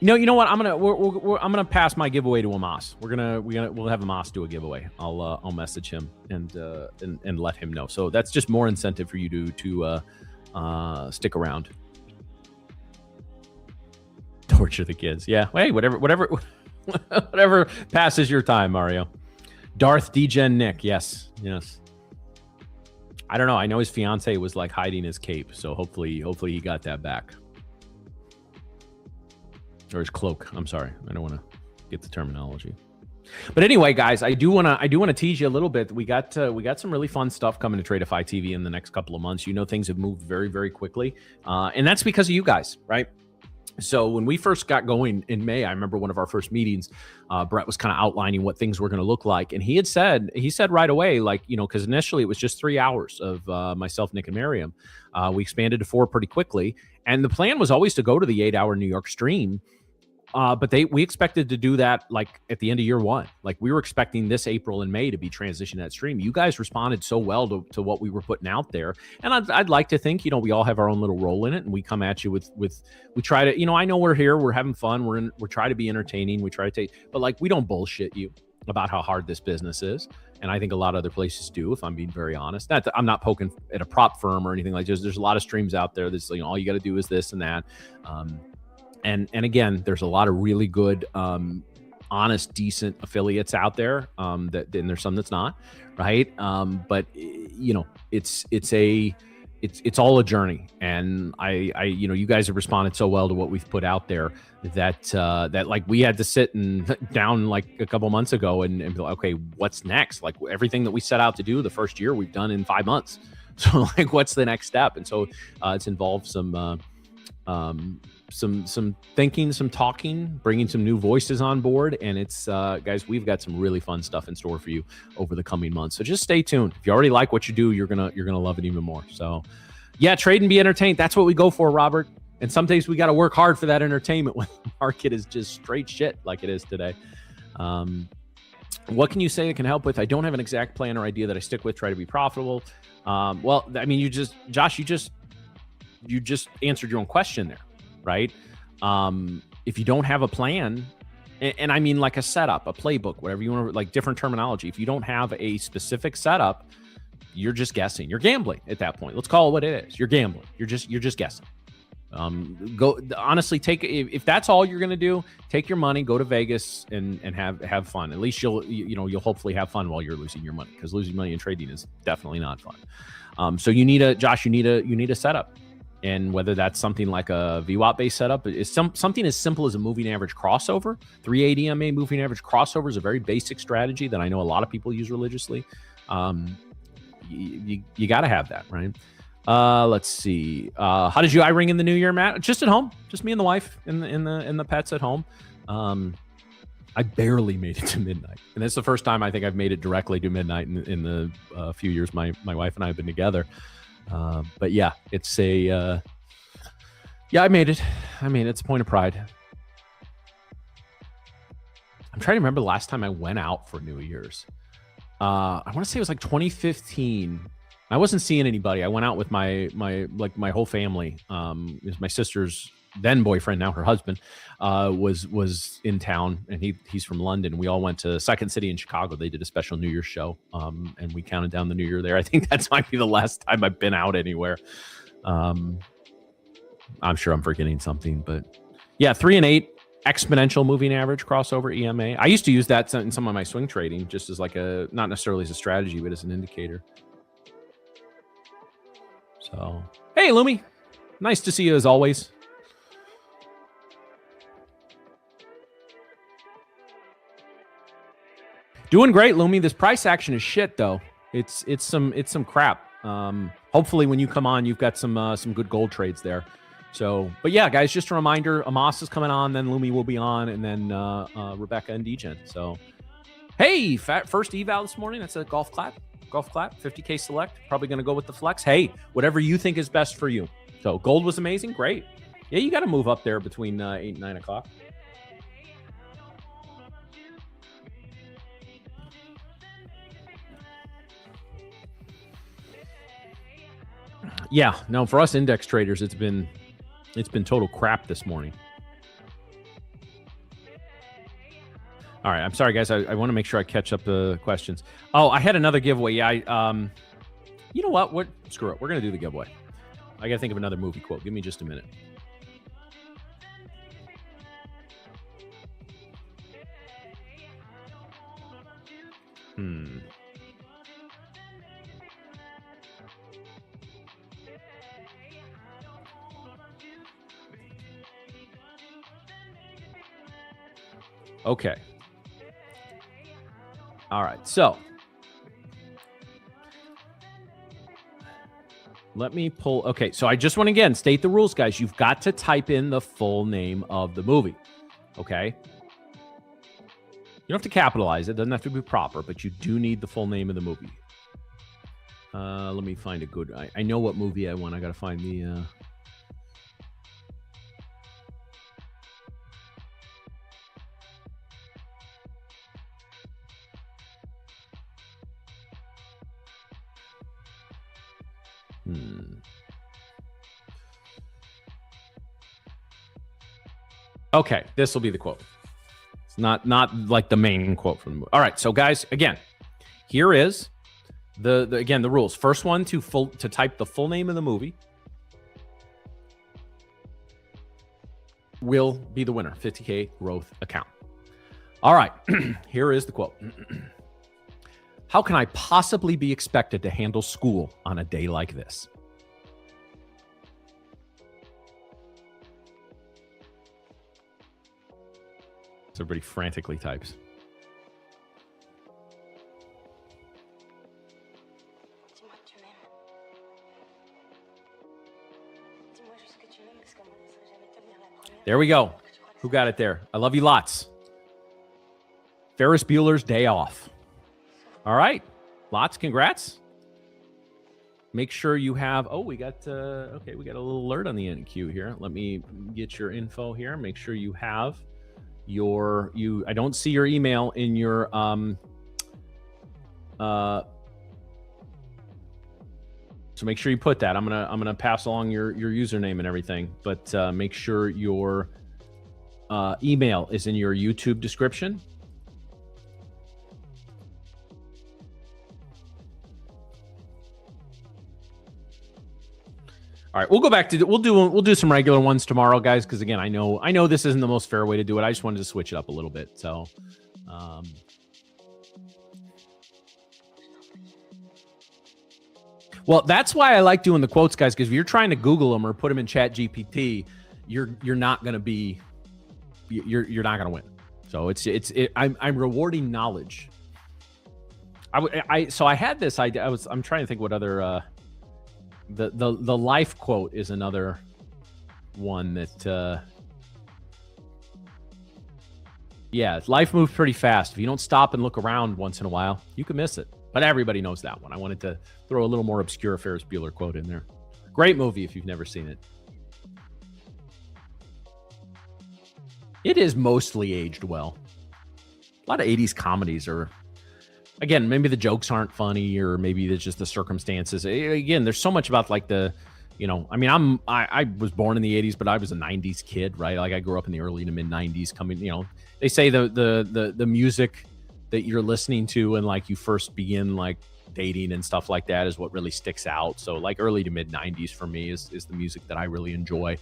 you know what? I'm gonna pass my giveaway to Amos. We'll have Amos do a giveaway. I'll message him and let him know. So that's just more incentive for you to stick around. Torture the kids. Yeah. Hey, whatever passes your time, Mario. Darth D-Gen Nick. Yes. I don't know. I know his fiance was like hiding his cape, so hopefully he got that back. Or his cloak. I'm sorry. I don't want to get the terminology. But anyway, guys, I do want to tease you a little bit. We got some really fun stuff coming to Tradeify TV in the next couple of months. You know, things have moved very, very quickly. And that's because of you guys, right? So when we first got going in May, I remember one of our first meetings, Brett was kind of outlining what things were going to look like. And he said right away, like, you know, because initially it was just 3 hours of myself, Nick, and Miriam. We expanded to 4 pretty quickly. And the plan was always to go to the 8-hour New York stream. But we expected to do that like at the end of year 1. Like we were expecting this April and May to be transitioned that stream. You guys responded so well to what we were putting out there. And I'd like to think, you know, we all have our own little role in it, and we come at you with we try to, you know, I know we're here, we're having fun, we're trying to be entertaining, we try to take, but like we don't bullshit you about how hard this business is. And I think a lot of other places do, if I'm being very honest. I'm not poking at a prop firm or anything like this. There's a lot of streams out there that's, you know, all you got to do is this and that. And again, there's a lot of really good, honest, decent affiliates out there. And there's some that's not, right? But you know, it's all a journey. And I you know, you guys have responded so well to what we've put out there that like we had to sit down like a couple months ago and be like, okay, what's next? Like everything that we set out to do the first year, we've done in 5 months. So like, what's the next step? And so it's involved some thinking, some talking, bringing some new voices on board. And it's, guys, we've got some really fun stuff in store for you over the coming months. So just stay tuned. If you already like what you do, you're going to love it even more. So yeah, trade and be entertained. That's what we go for, Robert. And some days we got to work hard for that entertainment when the market is just straight shit like it is today. What can you say that can help with? I don't have an exact plan or idea that I stick with, try to be profitable. Well, I mean, Josh, you just answered your own question there. Right? If you don't have a plan, and I mean like a setup, a playbook, whatever you want to, like different terminology. If you don't have a specific setup, you're just guessing. You're gambling at that point. Let's call it what it is. You're gambling. You're just guessing. Go honestly, if that's all you're gonna do, take your money, go to Vegas and have fun. At least you'll hopefully have fun while you're losing your money, because losing money in trading is definitely not fun. So you need a setup. And whether that's something like a VWAP based setup, is something as simple as a moving average crossover. 380 MA moving average crossover is a very basic strategy that I know a lot of people use religiously. You got to have that, right? Let's see. How did you ring in the new year, Matt? Just at home, just me and the wife and the pets at home. I barely made it to midnight, and it's the first time I think I've made it directly to midnight in the few years my wife and I have been together. But yeah, it's I made it. It's a point of pride. I'm trying to remember the last time I went out for New Year's. I want to say it was like 2015. I wasn't seeing anybody. I went out with my whole family. It was my sister's then boyfriend, now her husband, was in town, and he's from London. We all went to Second City in Chicago. They did a special New Year's show, and we counted down the New Year there. I think that might be the last time I've been out anywhere. I'm sure I'm forgetting something, but yeah, 3 and 8 exponential moving average crossover EMA. I used to use that in some of my swing trading, just as like not necessarily as a strategy, but as an indicator. So, hey, Lumi, nice to see you as always. Doing great, Lumi. This price action is shit, though. It's some crap. Hopefully, when you come on, you've got some good gold trades there. So, but yeah, guys, just a reminder: Amos is coming on, then Lumi will be on, and then Rebecca and Degen. So, hey, first eval this morning. That's a golf clap. 50K select. Probably going to go with the flex. Hey, whatever you think is best for you. So gold was amazing. Great. Yeah, you got to move up there between 8 and 9 o'clock. Yeah, no, for us index traders, it's been total crap this morning. All right, I'm sorry, guys. I want to make sure I catch up the questions. Oh, I had another giveaway. Yeah, you know what? Screw it. We're going to do the giveaway. I got to think of another movie quote. Give me just a minute. Okay. All right, so let me pull. Okay, so I just want to again state the rules, guys. You've got to type in the full name of the movie. Okay. You don't have to capitalize it. Doesn't have to be proper, but you do need the full name of the movie. Let me find a good. I know what movie I want. I got to find the. Okay, this will be the quote. It's not like the main quote from the movie. All right, so guys, again, here is the rules. First one to type the full name of the movie will be the winner. 50K growth account. All right, here is the quote. How can I possibly be expected to handle school on a day like this? So everybody frantically types. There we go. Who got it there? I love you lots. Ferris Bueller's Day Off. All right. Lots. Congrats. Make sure you have, we got a little alert on the NQ here. Let me get your info here. Make sure you have I don't see your email in your so make sure you put that. I'm gonna pass along your username and everything, but make sure your email is in your YouTube description. All right, we'll go back to we'll do some regular ones tomorrow, guys, because again, I know this isn't the most fair way to do it. I just wanted to switch it up a little bit. So, well, that's why I like doing the quotes, guys, because if you're trying to Google them or put them in Chat GPT, you're not gonna be you're not gonna win. So I'm rewarding knowledge. So I had this idea. I'm trying to think what other. The life quote is another one that life moves pretty fast. If you don't stop and look around once in a while, you can miss it. But everybody knows that one. I wanted to throw a little more obscure Ferris Bueller quote in there. Great movie if you've never seen it. It is mostly aged well. A lot of 80s comedies are, again, maybe the jokes aren't funny, or maybe it's just the circumstances. Again, there's so much about like the You know, I mean, I was born in the 80s, but I was a 90s kid, right? Like I grew up in the early to mid 90s. Coming, you know, they say the music that you're listening to and like you first begin like dating and stuff like that is what really sticks out. So like early to mid 90s for me is the music that I really enjoy.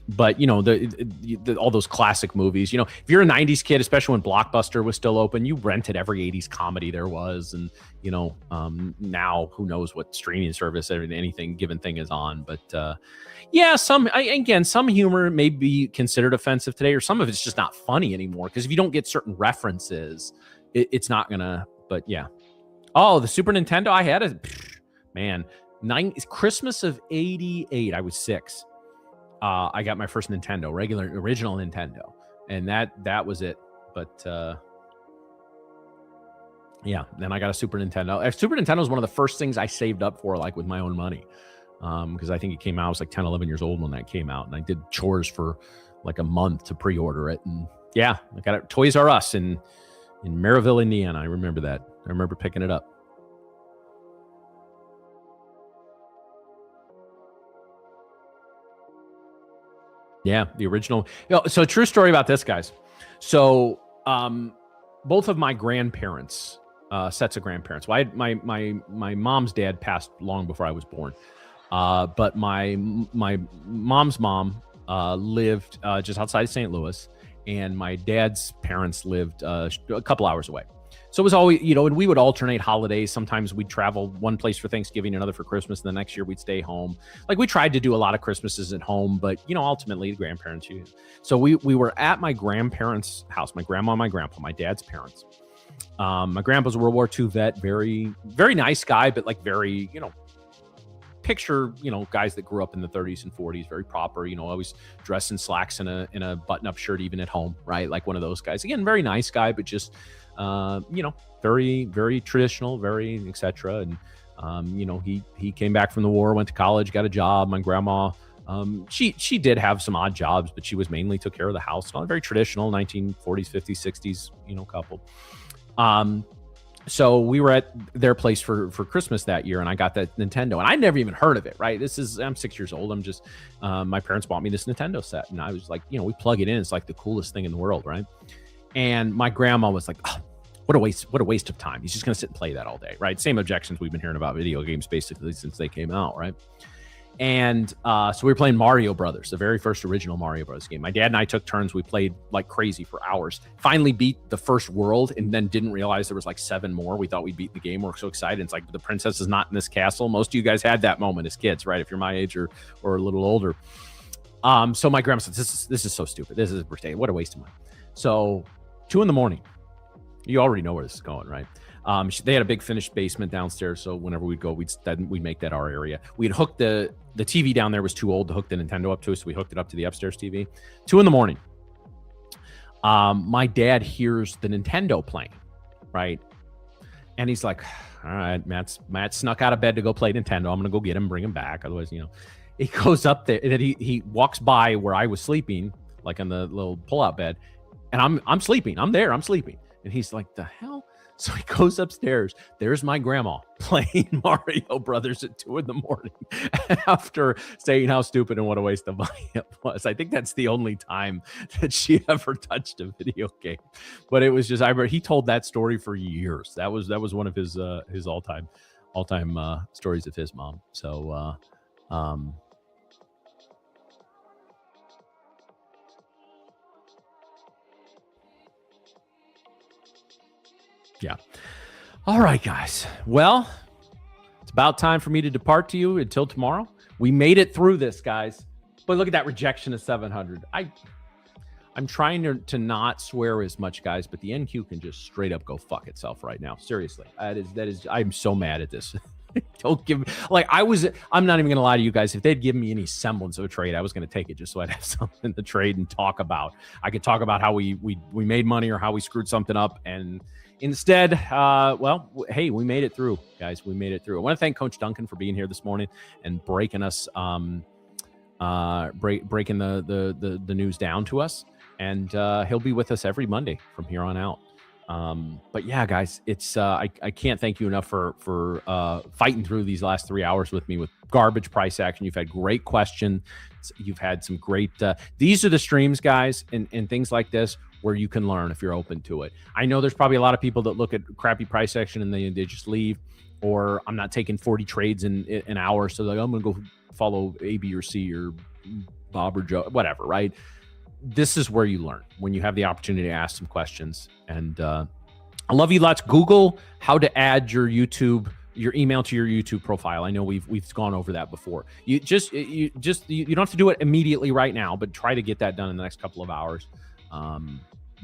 But you know, all those classic movies, you know, if you're a 90s kid, especially when Blockbuster was still open, you rented every 80s comedy there was. And, you know, now who knows what streaming service anything given thing is on. But yeah, some humor may be considered offensive today, or some of it's just not funny anymore. Because if you don't get certain references, it's not gonna. But yeah. Oh, the Super Nintendo. I had a man. Christmas of '88. I was 6. I got my first Nintendo, original Nintendo, and that was it. But yeah, then I got a Super Nintendo. Super Nintendo was one of the first things I saved up for, like with my own money, because I think it came out. I was like 10, 11 years old when that came out, and I did chores for like a month to pre-order it. And yeah, I got it Toys R Us in Maryville, Indiana. I remember that. I remember picking it up. Yeah, the original. So true story about this, guys. So both of my grandparents, sets of grandparents. Well, my mom's dad passed long before I was born. But my mom's mom lived just outside of St. Louis, and my dad's parents lived a couple hours away. So it was always, you know, and we would alternate holidays. Sometimes we'd travel one place for Thanksgiving, another for Christmas, and the next year we'd stay home. Like we tried to do a lot of Christmases at home, but you know, ultimately the grandparents. So we were at my grandparents' house, my grandma and my grandpa, my dad's parents. My grandpa's a World War II vet, very, very nice guy, but like very, you know, picture, you know, guys that grew up in the 30s and 40s, very proper, you know, always dressed in slacks and a button-up shirt even at home, right? Like one of those guys. Again, very nice guy, but just you know, very, very traditional, very etc. And you know, he came back from the war, went to college, got a job. My grandma, she did have some odd jobs, but she was mainly took care of the house. All very traditional, 1940s, 50s, 60s, you know, couple. So we were at their place for Christmas that year, and I got that Nintendo, and I never even heard of it, right? I'm 6 years old. I'm just, my parents bought me this Nintendo set, and I was like, you know, we plug it in. It's like the coolest thing in the world, right? And my grandma was like, oh, what a waste of time. He's just going to sit and play that all day, right? Same objections we've been hearing about video games basically since they came out, right? And so we were playing Mario Brothers, the very first original Mario Brothers game. My dad and I took turns. We played like crazy for hours. Finally beat the first world, and then didn't realize there was like 7 more. We thought we beat the game. We're so excited. It's like the princess is not in this castle. Most of you guys had that moment as kids, right? If you're my age or a little older. So my grandma said, this is so stupid. This is ridiculous. What a waste of money. So 2 a.m. You already know where this is going, right? They had a big finished basement downstairs, so whenever we'd go, we'd make that our area. We'd hook the TV down there was too old to hook the Nintendo up to, so we hooked it up to the upstairs TV. 2 a.m. My dad hears the Nintendo playing, right? And he's like, all right, Matt snuck out of bed to go play Nintendo. I'm gonna go get him, bring him back. Otherwise, you know, he goes up there, and then he walks by where I was sleeping, like on the little pull-out bed, and I'm sleeping. I'm there. I'm sleeping. And he's like, the hell? So he goes upstairs. There's my grandma playing Mario Brothers at 2 a.m. after saying how stupid and what a waste of money it was. I think that's the only time that she ever touched a video game. But it was just, he told that story for years. That was one of his all-time stories of his mom. So, yeah. All right, guys. Well, it's about time for me to depart to you until tomorrow. We made it through this, guys. But look at that rejection of 700. I'm trying to not swear as much, guys, but the NQ can just straight up go fuck itself right now. Seriously. That is I'm so mad at this. Don't give like I'm not even gonna lie to you guys. If they'd given me any semblance of a trade, I was gonna take it just so I'd have something to trade and talk about. I could talk about how we made money or how we screwed something up, and instead, well, hey, we made it through, guys. We made it through. I want to thank Coach Duncan for being here this morning and breaking us, breaking the news down to us. And he'll be with us every Monday from here on out. But yeah, guys, it's I can't thank you enough for fighting through these last 3 hours with me with garbage price action. You've had great questions. You've had some great. These are the streams, guys, and things like this where you can learn if you're open to it. I know there's probably a lot of people that look at crappy price action and they just leave, or I'm not taking 40 trades in an hour, so like I'm gonna go follow A, B, or C or Bob or Joe, whatever, right? This is where you learn when you have the opportunity to ask some questions. And I love you lots. Google how to add your email to your YouTube profile. I know we've gone over that before. You don't have to do it immediately right now, but try to get that done in the next couple of hours.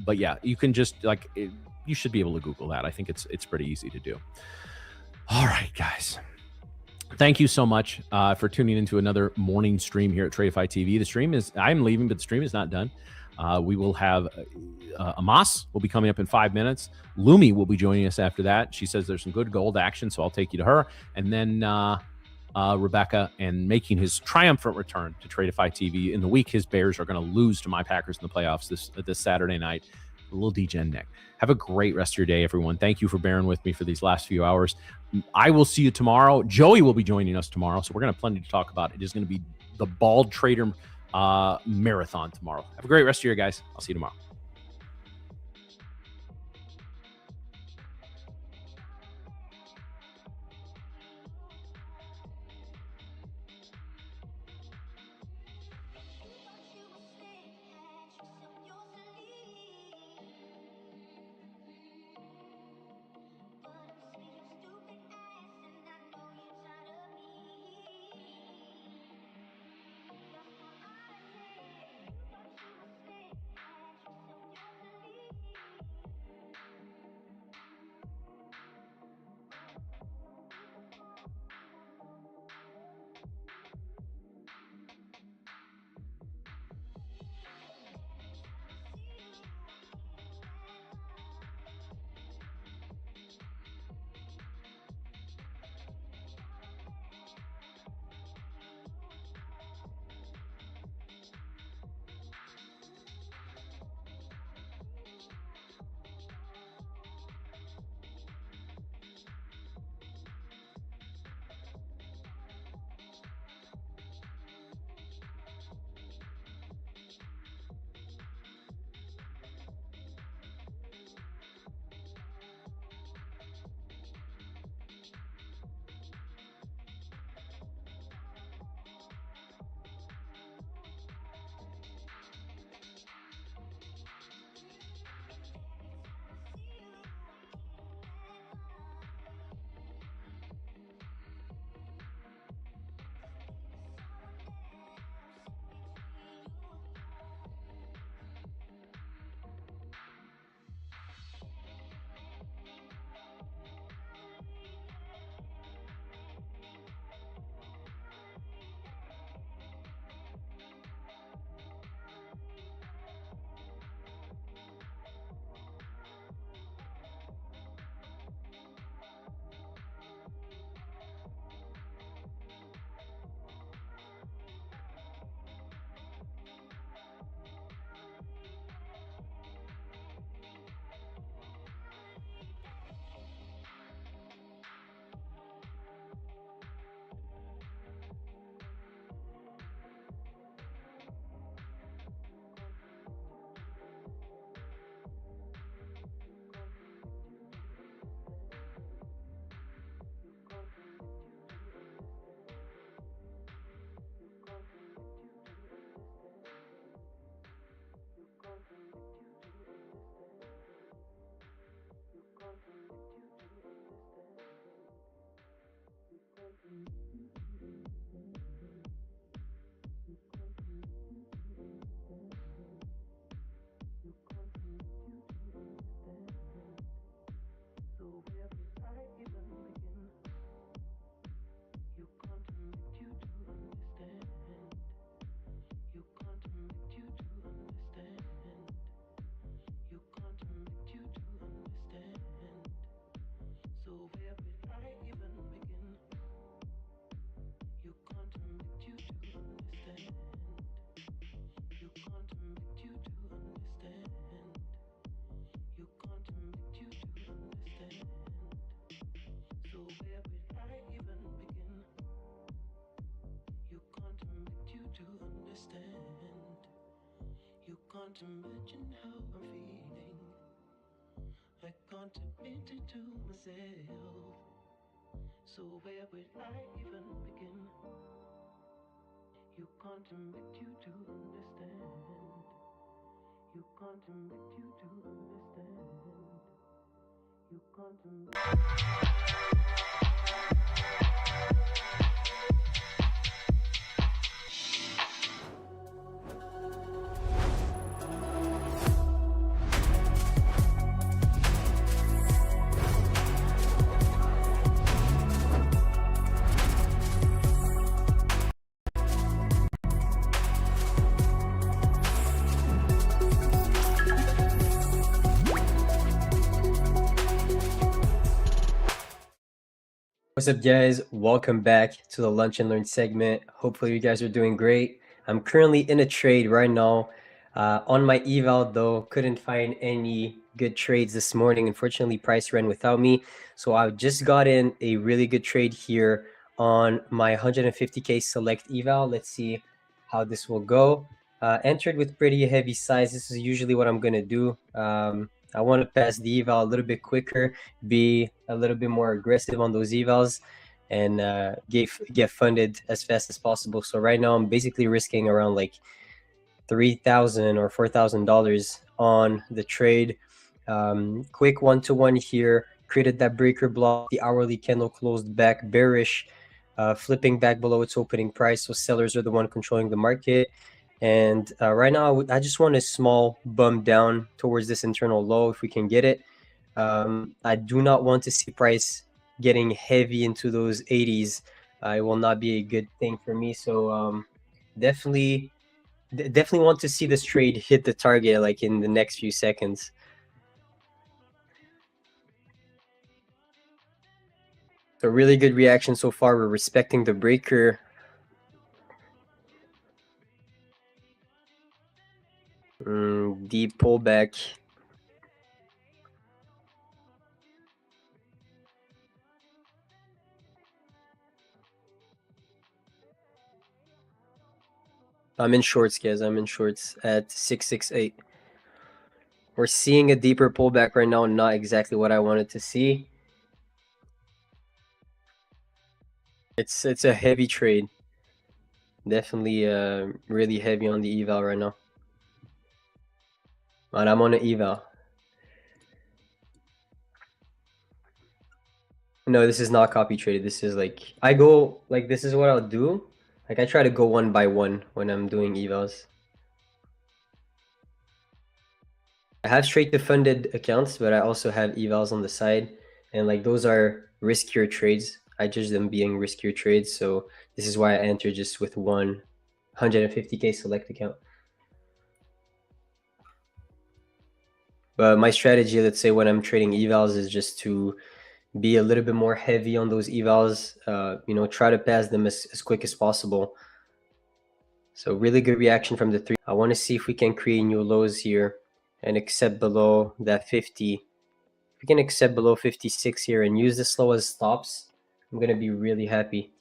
But yeah, you can just you should be able to Google that. I think it's pretty easy to do. All right, guys. Thank you so much for tuning into another morning stream here at Tradeify TV. I'm leaving, but the stream is not done. We will have Amas will be coming up in 5 minutes. Lumi will be joining us after that. She says there's some good gold action, so I'll take you to her. And then Rebecca, and making his triumphant return to Tradeify TV in the week his Bears are going to lose to my Packers in the playoffs this Saturday night. A little DGen Nick. Have a great rest of your day, everyone. Thank you for bearing with me for these last few hours. I will see you tomorrow. Joey will be joining us tomorrow, so we're going to have plenty to talk about. It is going to be the Bald Trader marathon tomorrow. Have a great rest of your day, guys. I'll see you tomorrow. You can't imagine how I'm feeling. I can't admit it to myself. So where would I even begin? You can't admit you to understand. You can't admit you to understand. You can't admit. What's up, guys? Welcome back to the Lunch and Learn segment. Hopefully you guys are doing great. I'm currently in a trade right now. On my eval though, couldn't find any good trades this morning. Unfortunately, price ran without me. So I just got in a really good trade here on my 150K select eval. Let's see how this will go. Entered with pretty heavy size. This is usually what I'm gonna do. I want to pass the eval a little bit quicker, be a little bit more aggressive on those evals, and get funded as fast as possible. So right now I'm basically risking around like $3,000 or $4,000 on the trade. Quick 1-to-1 here, created that breaker block. The hourly candle closed back bearish, flipping back below its opening price. So sellers are the one controlling the market. And right now, I just want a small bump down towards this internal low if we can get it. I do not want to see price getting heavy into those 80s. It will not be a good thing for me. So definitely want to see this trade hit the target like in the next few seconds. So really good reaction so far. We're respecting the breaker. Deep pullback. I'm in shorts, guys. I'm in shorts at 668. We're seeing a deeper pullback right now, not exactly what I wanted to see. It's a heavy trade. Definitely really heavy on the eval right now. And I'm on an eval. No, this is not copy traded. This is like, I go, like, this is what I'll do. Like, I try to go one by one when I'm doing evals. I have straight to funded accounts, but I also have evals on the side. And like, those are riskier trades. I judge them being riskier trades. So this is why I enter just with one 150K select account. But my strategy, let's say when I'm trading evals, is just to be a little bit more heavy on those evals, you know, try to pass them as quick as possible. So really good reaction from the 3. I want to see if we can create new lows here and accept below that 50. If we can accept below 56 here and use this low as stops, I'm going to be really happy.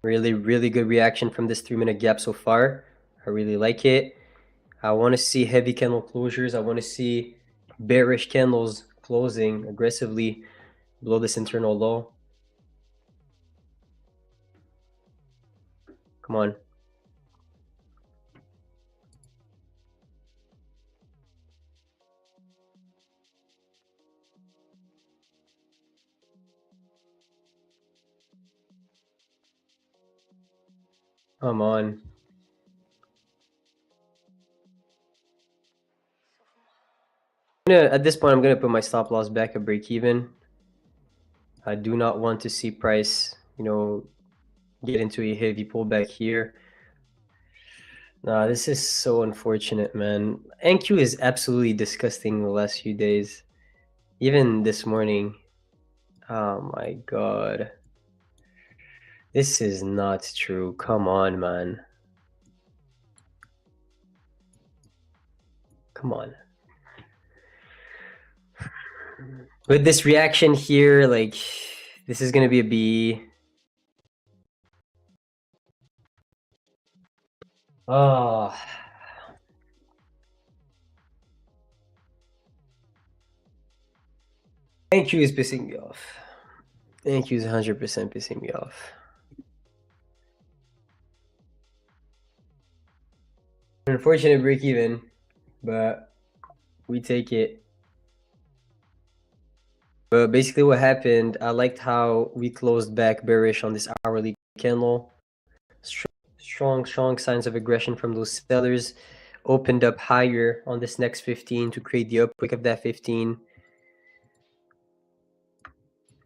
Really good reaction from this 3-minute gap so far. I really like it. I want to see heavy candle closures. I want to see bearish candles closing aggressively below this internal low. Come on. Come on. At this point, I'm going to put my stop loss back at break even. I do not want to see price, you know, get into a heavy pullback here. Nah, this is so unfortunate, man. NQ is absolutely disgusting the last few days. Even this morning, Oh my god. This is not true. Come on, man. Come on. With this reaction here, like, this is gonna be a B. Oh. Thank you is pissing me off. Thank you is 100% pissing me off. Unfortunate break even, but we take it. But basically what happened, I liked how we closed back bearish on this hourly candle. Strong signs of aggression from those sellers. Opened up higher on this next 15 to create the upwick of that 15.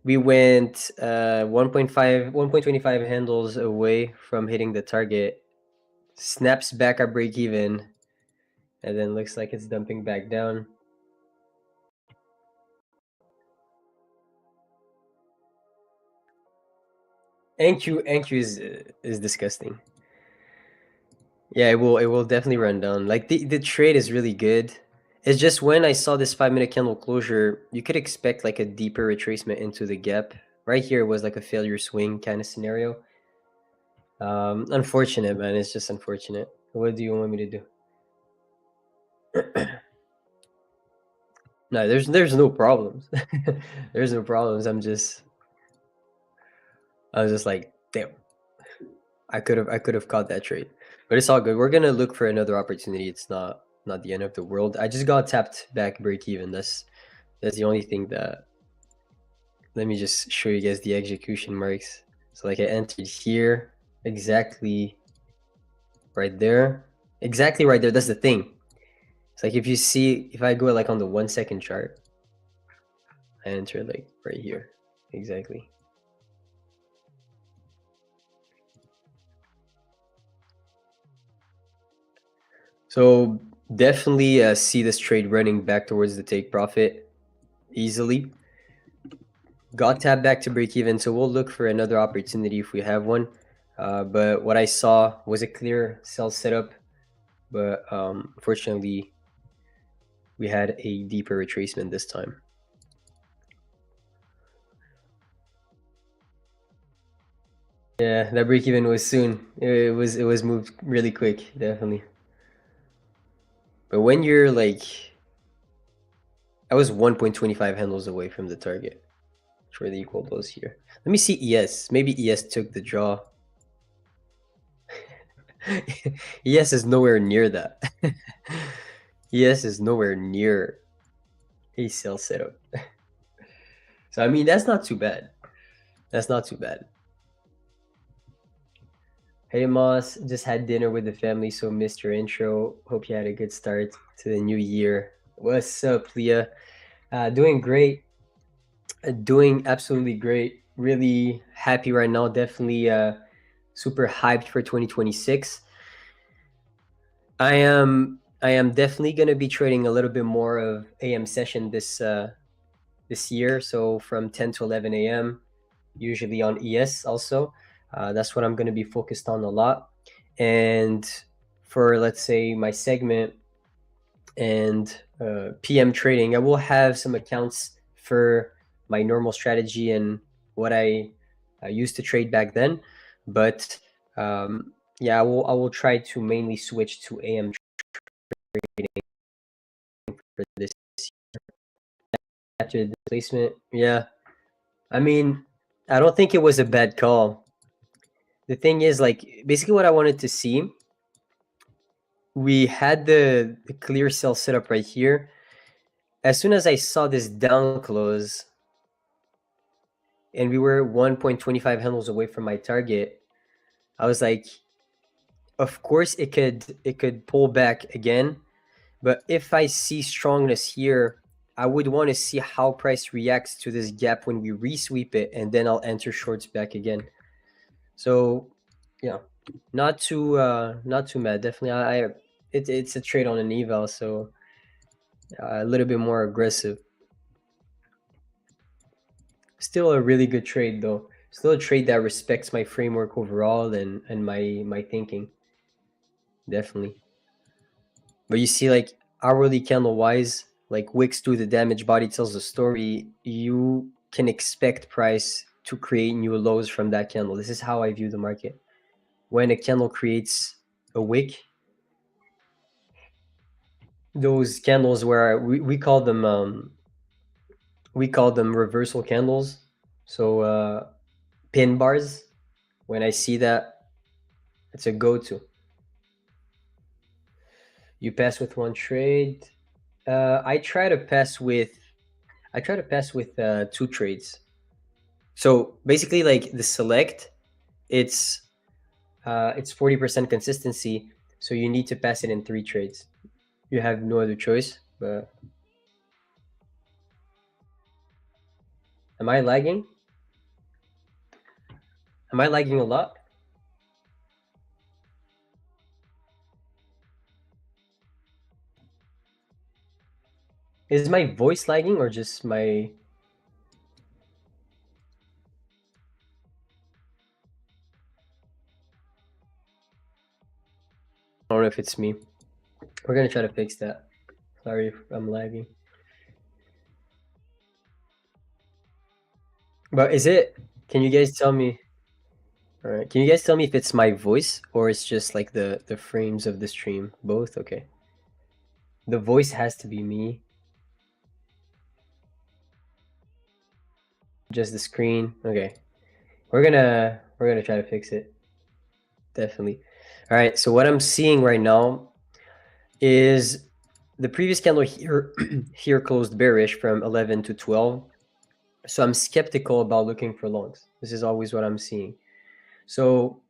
We went 1.25 handles away from hitting the target. Snaps back our break even, and then looks like it's dumping back down. NQ is disgusting. Yeah, it will definitely run down. Like the trade is really good. It's just when I saw this 5-minute candle closure, you could expect like a deeper retracement into the gap. Right here was like a failure swing kind of scenario. Unfortunate, man. It's just unfortunate. What do you want me to do? No, there's no problems. There's no problems. I was just like, damn. I could have caught that trade. But it's all good. We're gonna look for another opportunity. It's not the end of the world. I just got tapped back break even. That's the only thing that. Let me just show you guys the execution marks. So like I entered here, exactly right there. Exactly right there. That's the thing. It's like if you see, if I go like on the 1 second chart, I enter like right here. Exactly. So definitely see this trade running back towards the take profit easily. Got tapped back to break even, so we'll look for another opportunity if we have one. But what I saw was a clear sell setup, but unfortunately, we had a deeper retracement this time. Yeah, that break even was soon. It was moved really quick, definitely. But when you're like, I was 1.25 handles away from the target for the equal close here. Let me see ES. Maybe ES took the draw. ES is nowhere near that. ES is nowhere near a sell setup. So I mean, that's not too bad. That's not too bad. Hey Moss, just had dinner with the family, so missed your intro. Hope you had a good start to the new year. What's up, Leah? Doing great. Doing absolutely great. Really happy right now. Definitely super hyped for 2026. I am definitely gonna be trading a little bit more of AM session this year. So from 10 to 11 AM, usually on ES also. That's what I'm going to be focused on a lot. And for, let's say, my segment and PM trading, I will have some accounts for my normal strategy and what I used to trade back then. But yeah, I will try to mainly switch to AM trading for this year. After the placement. Yeah, I mean, I don't think it was a bad call. The thing is, like, basically what I wanted to see, we had the clear sell setup right here. As soon as I saw this down close, and we were 1.25 handles away from my target, I was like, of course it could pull back again. But if I see strongness here, I would want to see how price reacts to this gap when we resweep it, and then I'll enter shorts back again. So yeah, not too mad. Definitely, it's a trade on an eval, so a little bit more aggressive. Still a really good trade though. Still a trade that respects my framework overall and my thinking. Definitely. But you see, like hourly candle wise, like wicks do the damage, body tells the story. You can expect price to create new lows from that candle. This is how I view the market. When a candle creates a wick, those candles where we call them reversal candles. So pin bars. When I see that, it's a go-to. You pass with one trade. I try to pass with 2 trades. So basically, like the select, it's 40% consistency. So you need to pass it in 3 trades. You have no other choice. But am I lagging? Am I lagging a lot? Is my voice lagging or just my... I don't know if it's me. We're gonna try to fix that. Sorry if I'm lagging. But is it... Can you guys tell me... All right, can you guys tell me if it's my voice or it's just like the frames of the stream? Both? Okay. The voice has to be me. Just the screen. Okay. We're gonna try to fix it. Definitely. All right, so what I'm seeing right now is the previous candle here here closed bearish from 11 to 12. So I'm skeptical about looking for longs. This is always what I'm seeing. So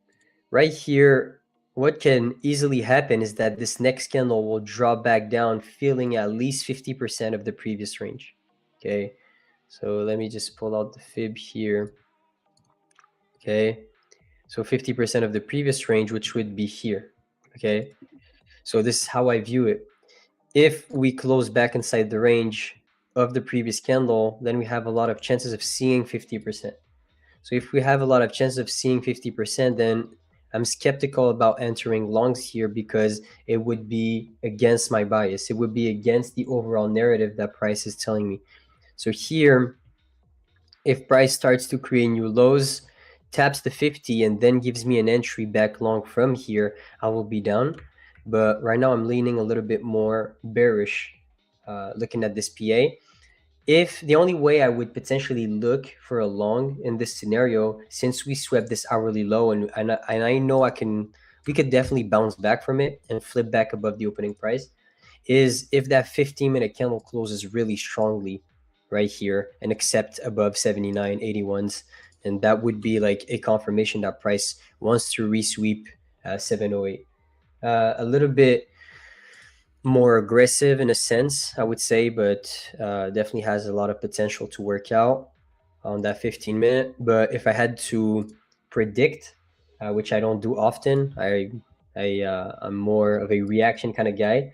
right here, what can easily happen is that this next candle will drop back down, filling at least 50% of the previous range. Okay, so let me just pull out the fib here. Okay, so 50% of the previous range, which would be here. Okay, so this is how I view it. If we close back inside the range of the previous candle, then we have a lot of chances of seeing 50%. So if we have a lot of chances of seeing 50%, then I'm skeptical about entering longs here because it would be against my bias. It would be against the overall narrative that price is telling me. So here, if price starts to create new lows, taps the 50 and then gives me an entry back long from here, I will be down. But right now I'm leaning a little bit more bearish looking at this PA. If the only way I would potentially look for a long in this scenario, since we swept this hourly low and I know we could definitely bounce back from it and flip back above the opening price, is if that 15-minute candle closes really strongly right here and accept above 79.81s, and that would be like a confirmation that price wants to resweep 708. A little bit more aggressive in a sense, I would say, but definitely has a lot of potential to work out on that 15-minute. But if I had to predict, which I don't do often, I'm more of a reaction kind of guy,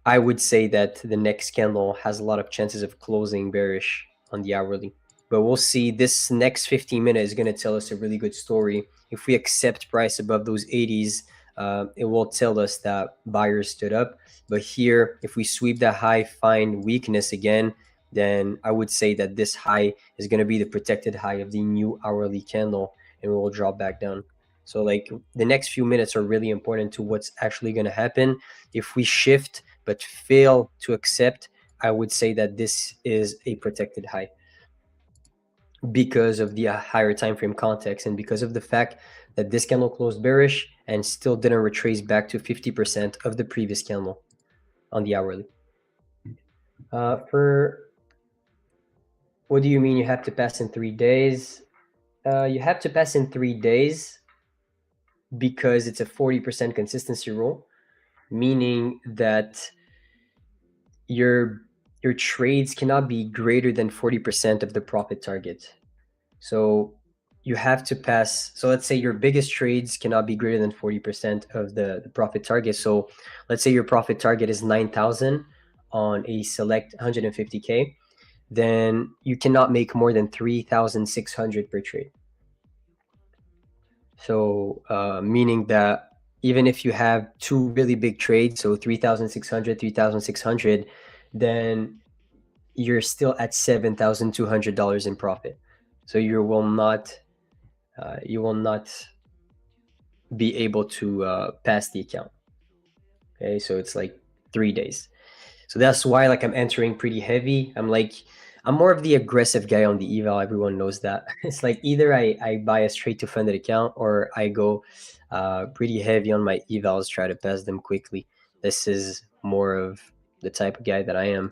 I would say that the next candle has a lot of chances of closing bearish on the hourly. But we'll see. This next 15-minute is going to tell us a really good story. If we accept price above those 80s, it will tell us that buyers stood up. But here, if we sweep that high, find weakness again, then I would say that this high is going to be the protected high of the new hourly candle, and we will drop back down. So like the next few minutes are really important to what's actually going to happen. If we shift but fail to accept, I would say that this is a protected high because of the higher time frame context and because of the fact that this candle closed bearish and still didn't retrace back to 50% of the previous candle on the hourly. For what do you mean you have to pass in 3 days? You have to pass in 3 days because it's a 40% consistency rule, meaning that your trades cannot be greater than 40% of the profit target. So you have to pass. So let's say your biggest trades cannot be greater than 40% of the profit target. So let's say your profit target is 9,000 on a select 150K. then you cannot make more than 3,600 per trade. So meaning that even if you have two really big trades, so 3,600, 3,600, then you're still at $7,200 in profit. So you will not be able to pass the account. Okay, so it's like 3 days. So that's why like I'm entering pretty heavy. I'm more of the aggressive guy on the eval. Everyone knows that. It's like either I buy a straight to funded account or I go pretty heavy on my evals, try to pass them quickly. This is more of the type of guy that I am.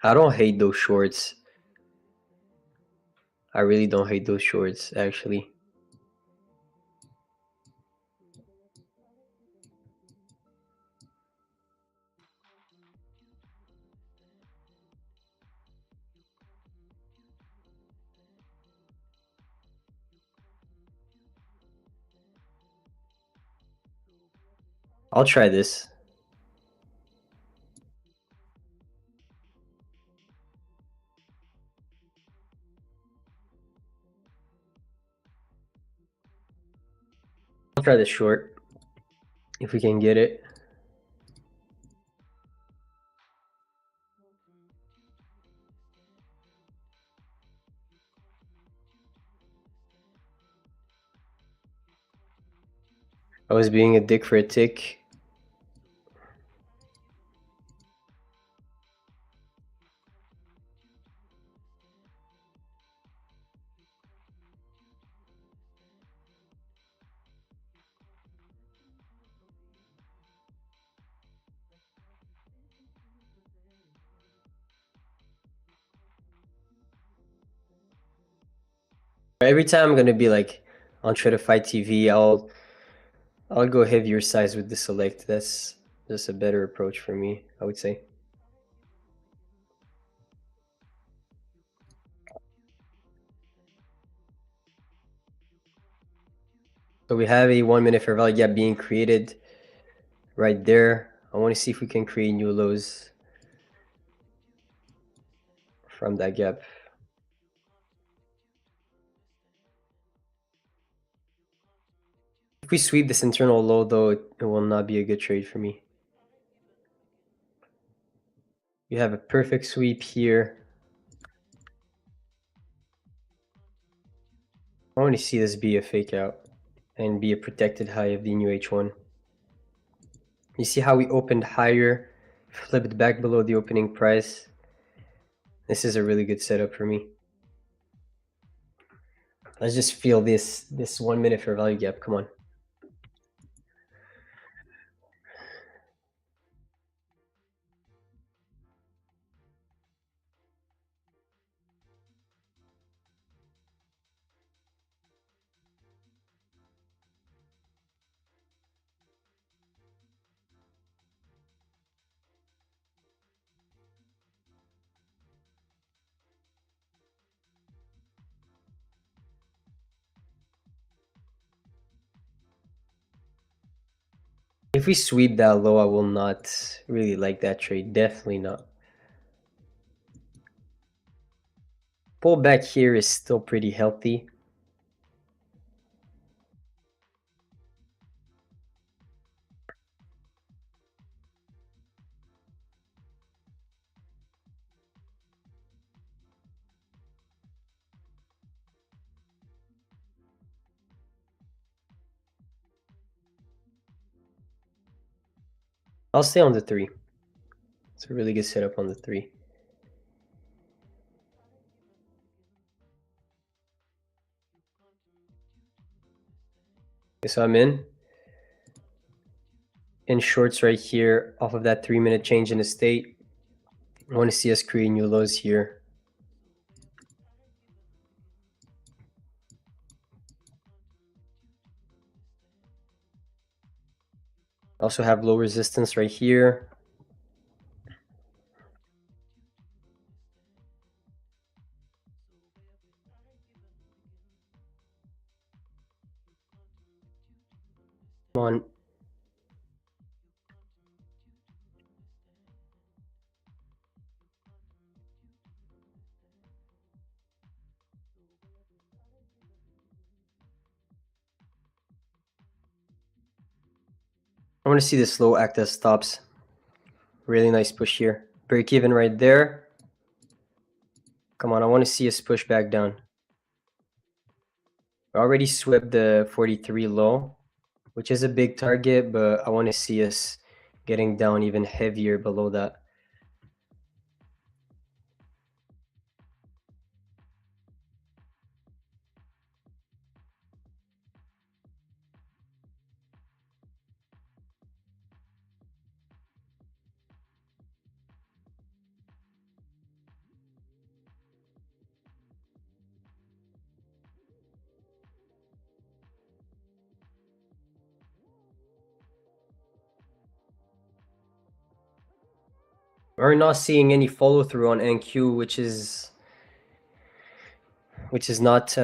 I don't hate those shorts. I really don't hate those shorts, actually. I'll try this. I'll try this short if we can get it. I was being a dick for a tick. Every time I'm gonna be like on Tradeify TV, I'll go heavier size with the select. That's just a better approach for me, I would say. So we have a 1 minute fair value gap being created right there. I want to see if we can create new lows from that gap. If we sweep this internal low, though, it will not be a good trade for me. You have a perfect sweep here. I want to see this be a fake out and be a protected high of the new H1. You see how we opened higher, flipped back below the opening price. This is a really good setup for me. Let's just feel this 1 minute fair value gap. Come on. If we sweep that low, I will not really like that trade. Definitely not. Pull back here is still pretty healthy. I'll stay on the 3. It's a really good setup on the 3. Okay, so I'm in shorts right here off of that 3-minute change in the state. I want to see us create new lows here. Also have low resistance right here. Come on. I want to see this low act as stops. Really nice push here. Break even right there. Come on, I want to see us push back down. We already swept the 43 low, which is a big target, but I want to see us getting down even heavier below that. We're not seeing any follow through on NQ, which is not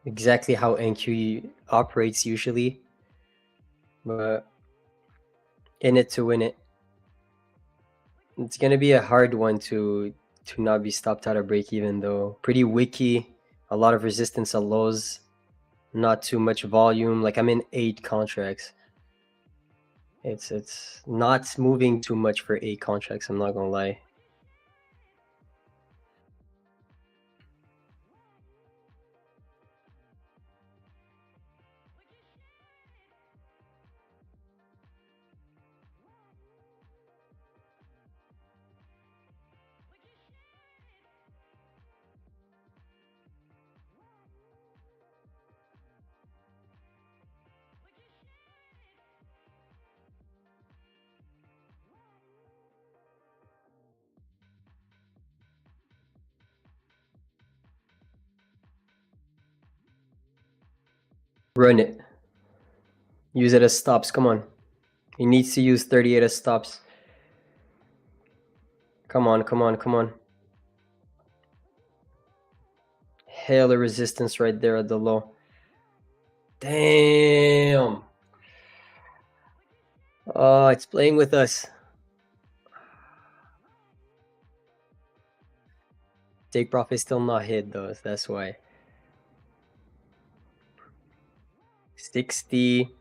exactly how NQ operates usually, but in it to win it. It's gonna be a hard one to not be stopped out of break even though. Pretty wicky, a lot of resistance at lows, not too much volume. Like I'm in 8 contracts. It's not moving too much for 8 contracts, I'm not gonna lie. Run it. Use it as stops, come on. He needs to use 38 as stops. Come on, come on, come on. Hella resistance right there at the low. Damn. Oh, it's playing with us. Take profit still not hit though, that's why. 60.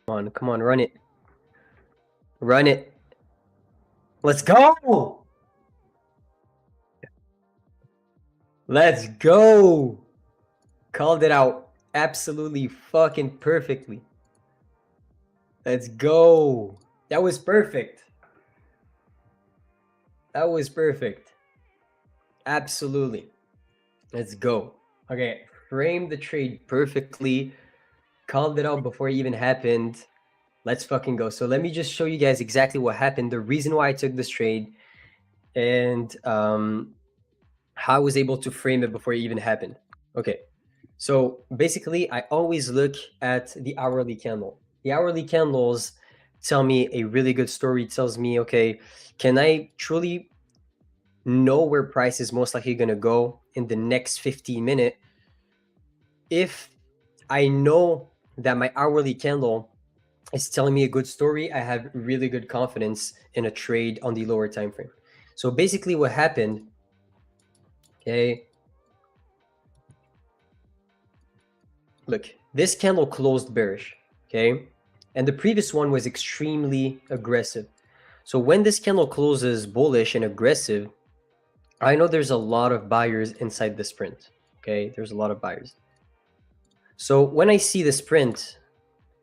Come on, run it. Run it. Let's go! Let's go! Called it out absolutely fucking perfectly. Let's go. That was perfect. That was perfect. Absolutely. Let's go. Okay, framed the trade perfectly. Called it out before it even happened. Let's fucking go. So let me just show you guys exactly what happened, the reason why I took this trade, and how I was able to frame it before it even happened. Okay, so basically I always look at the hourly candle. The hourly candles tell me a really good story. It tells me, okay, can I truly know where price is most likely going to go in the next 15 minutes? If I know that my hourly candle is telling me a good story, I have really good confidence in a trade on the lower time frame. So basically what happened, okay, look, this candle closed bearish, okay, and the previous one was extremely aggressive. So when this candle closes bullish and aggressive, I know there's a lot of buyers inside the sprint, okay, there's a lot of buyers. So when I see the sprint,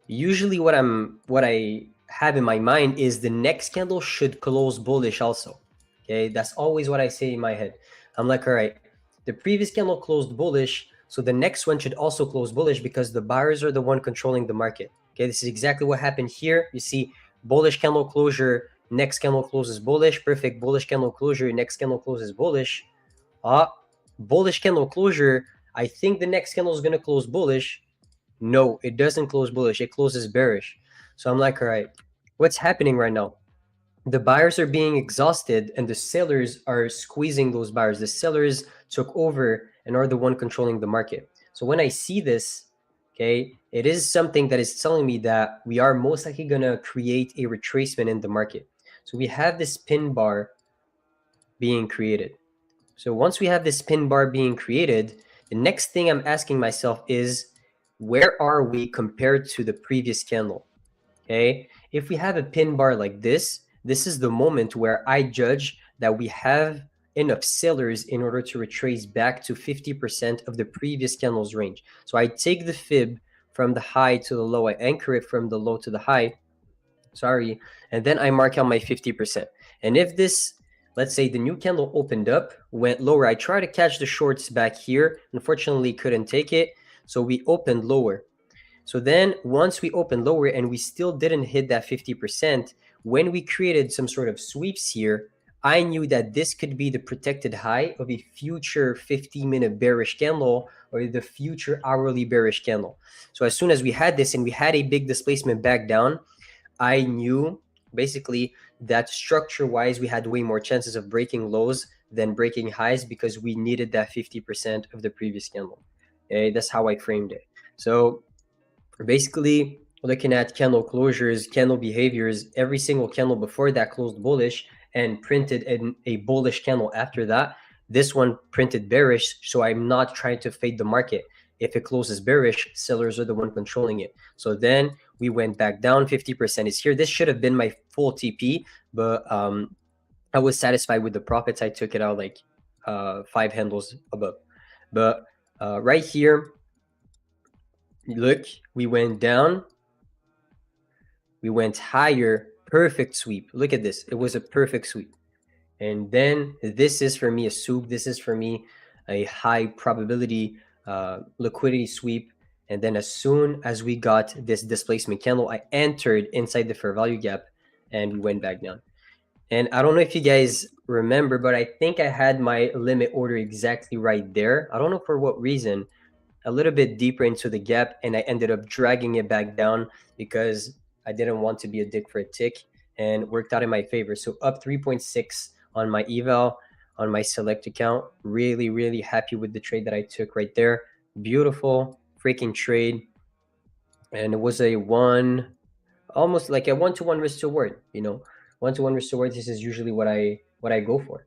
usually what I have in my mind is the next candle should close bullish also. Okay, that's always what I say in my head. I'm like, all right, the previous candle closed bullish, so the next one should also close bullish because the buyers are the one controlling the market. Okay, this is exactly what happened here. You see bullish candle closure, next candle closes bullish, perfect bullish candle closure, next candle closes bullish. Bullish candle closure, I think the next candle is going to close bullish. No, it doesn't close bullish. It closes bearish. So I'm like, all right, what's happening right now? The buyers are being exhausted and the sellers are squeezing those buyers. The sellers took over and are the one controlling the market. So when I see this, okay, it is something that is telling me that we are most likely going to create a retracement in the market. So we have this pin bar being created. So once we have this pin bar being created, The next thing I'm asking myself is, where are we compared to the previous candle? Okay, if we have a pin bar like this is the moment where I judge that we have enough sellers in order to retrace back to 50% of the previous candle's range. So I take the fib from the high to the low, I anchor it from the low to the high, sorry, and then I mark out my 50%. And if this, let's say the new candle opened up, went lower, I try to catch the shorts back here, unfortunately couldn't take it, so we opened lower. So then once we opened lower and we still didn't hit that 50%, when we created some sort of sweeps here, I knew that this could be the protected high of a future 50-minute bearish candle or the future hourly bearish candle. So as soon as we had this and we had a big displacement back down, I knew basically that structure-wise we had way more chances of breaking lows than breaking highs because we needed that 50% of the previous candle. Okay, that's how I framed it. So basically looking at candle closures, candle behaviors, every single candle before that closed bullish and printed a bullish candle after that. This one printed bearish, so I'm not trying to fade the market. If it closes bearish, sellers are the one controlling it. So then we went back down, 50% is here. This should have been my full TP, but I was satisfied with the profits. I took it out like 5 handles above. But right here, look, we went down, we went higher, perfect sweep. Look at this, it was a perfect sweep. And then this is for me a soup. This is for me a high probability liquidity sweep. And then as soon as we got this displacement candle, I entered inside the fair value gap and we went back down. And I don't know if you guys remember, but I think I had my limit order exactly right there. I don't know for what reason, a little bit deeper into the gap, and I ended up dragging it back down because I didn't want to be a dick for a tick, and worked out in my favor. So up 3.6 on my eval, on my select account. Really, really happy with the trade that I took right there. Beautiful freaking trade. And it was almost like a 1-to-1 risk to reward, you know, 1-to-1 risk to reward. This is usually what I go for.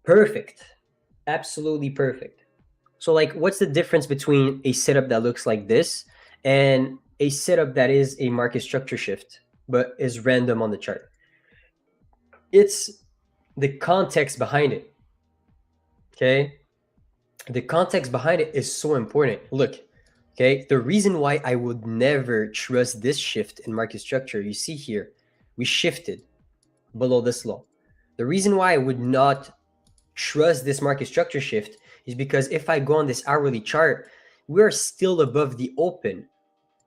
Perfect. Absolutely perfect. So like, what's the difference between a setup that looks like this and a setup that is a market structure shift, but is random on the chart? It's the context behind it. Okay. The context behind it is so important. Look, okay. The reason why I would never trust this shift in market structure, you see here, we shifted below this low. The reason why I would not trust this market structure shift is because if I go on this hourly chart, we're still above the open.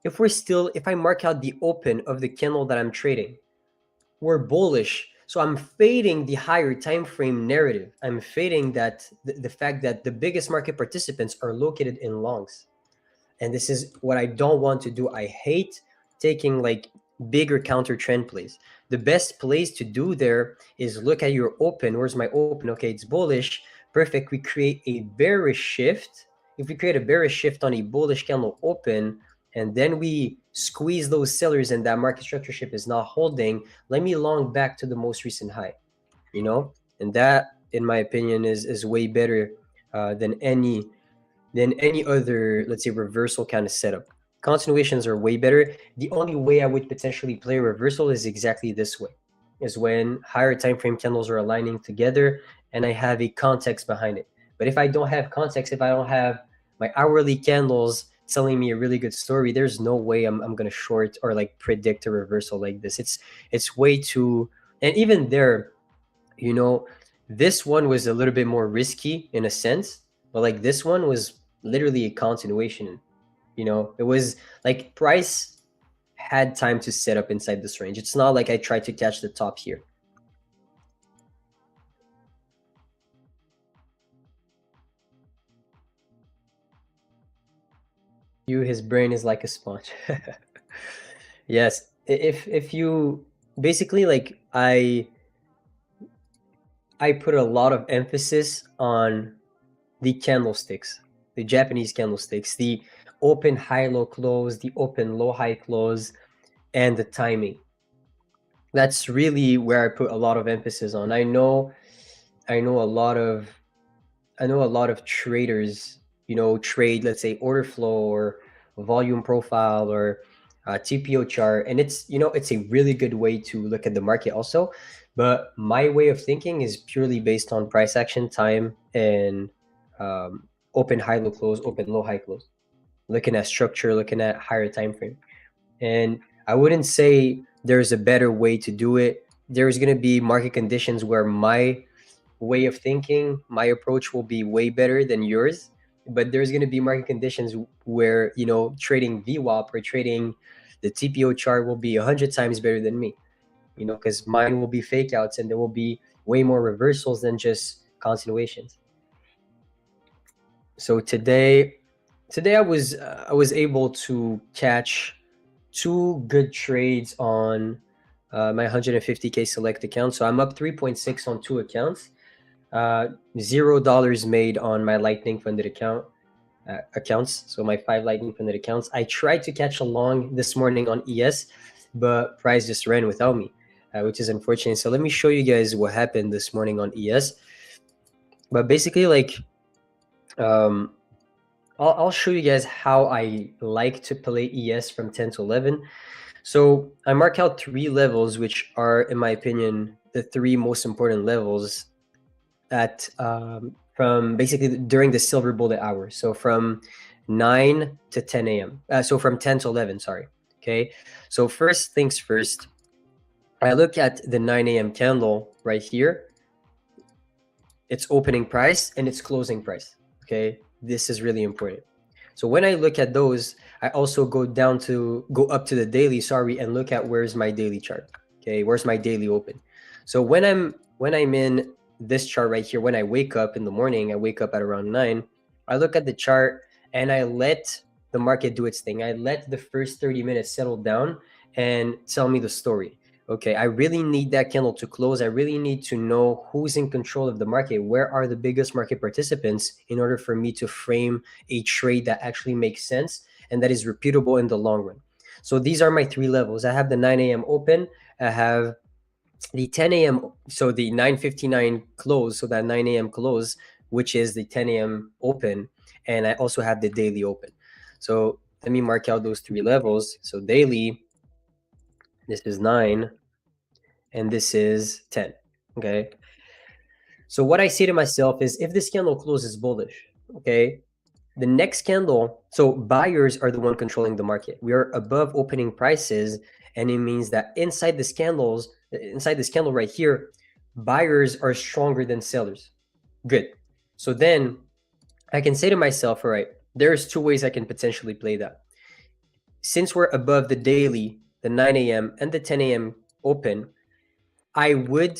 If I mark out the open of the candle that I'm trading, we're bullish. So I'm fading the higher time frame narrative. I'm fading that the fact that the biggest market participants are located in longs. And this is what I don't want to do. I hate taking like bigger counter trend plays. The best place to do there is look at your open. Where's my open? Okay, it's bullish. Perfect. We create a bearish shift. If we create a bearish shift on a bullish candle open, and then we squeeze those sellers and that market structure shift is not holding, let me long back to the most recent high, you know? And that, in my opinion, is way better than any other, let's say, reversal kind of setup. Continuations are way better. The only way I would potentially play a reversal is exactly this way, is when higher time frame candles are aligning together and I have a context behind it. But if I don't have context, if I don't have my hourly candles telling me a really good story, there's no way I'm going to short or like predict a reversal like this. It's way too, and even there, you know, this one was a little bit more risky in a sense, but like this one was literally a continuation. You know, it was like price had time to set up inside this range. It's not like I tried to catch the top here. His brain is like a sponge. Yes, if you basically, like, I put a lot of emphasis on the candlesticks, the Japanese candlesticks, the open high low close, the open low high close, and the timing. That's really where I put a lot of emphasis on. I know a lot of I know a lot of traders, trade, let's say, order flow or volume profile or TPO chart, and it's a really good way to look at the market also. But my way of thinking is purely based on price action, time, and open high low close, open low high close, looking at structure, looking at higher time frame. And I wouldn't say there's a better way to do it. There's going to be market conditions where my way of thinking, my approach will be way better than yours. But there's going to be market conditions where, trading VWAP or trading the TPO chart will be 100 times better than me, because mine will be fake outs and there will be way more reversals than just continuations. So today I was able to catch 2 good trades on my 150K select account. So I'm up 3.6 on 2 accounts. $0 made on my Lightning funded accounts. So my 5 Lightning funded accounts. I tried to catch a long this morning on ES, but price just ran without me, which is unfortunate. So let me show you guys what happened this morning on ES. But basically, I'll show you guys how I like to play ES from 10 to 11. So I mark out 3 levels, which are, in my opinion, the 3 most important levels at from basically during the silver bullet hour. So from 9 to 10 a.m. So from 10 to 11, sorry. Okay. So first things first, I look at the 9 a.m. candle right here. Its opening price and its closing price. Okay. This is really important. So when I look at those, I also go up to the daily, and look at where's my daily chart. Okay. Where's my daily open? So when I'm in this chart right here, when I wake up in the morning, I wake up at around 9, I look at the chart and I let the market do its thing. I let the first 30 minutes settle down and tell me the story. Okay, I really need that candle to close. I really need to know who's in control of the market. Where are the biggest market participants in order for me to frame a trade that actually makes sense and that is repeatable in the long run. So these are my 3 levels. I have the 9 a.m. open. I have the 10 a.m. So the 9:59 close. So that 9 a.m. close, which is the 10 a.m. open. And I also have the daily open. So let me mark out those 3 levels. So daily, this is 9, and this is 10. Okay. So what I say to myself is, if this candle closes bullish, okay, the next candle, so buyers are the one controlling the market. We are above opening prices, and it means that inside this candle right here, buyers are stronger than sellers. Good. So then I can say to myself, all right, there's 2 ways I can potentially play that. Since we're above the daily, the 9 a.m. and the 10 a.m. open, I would,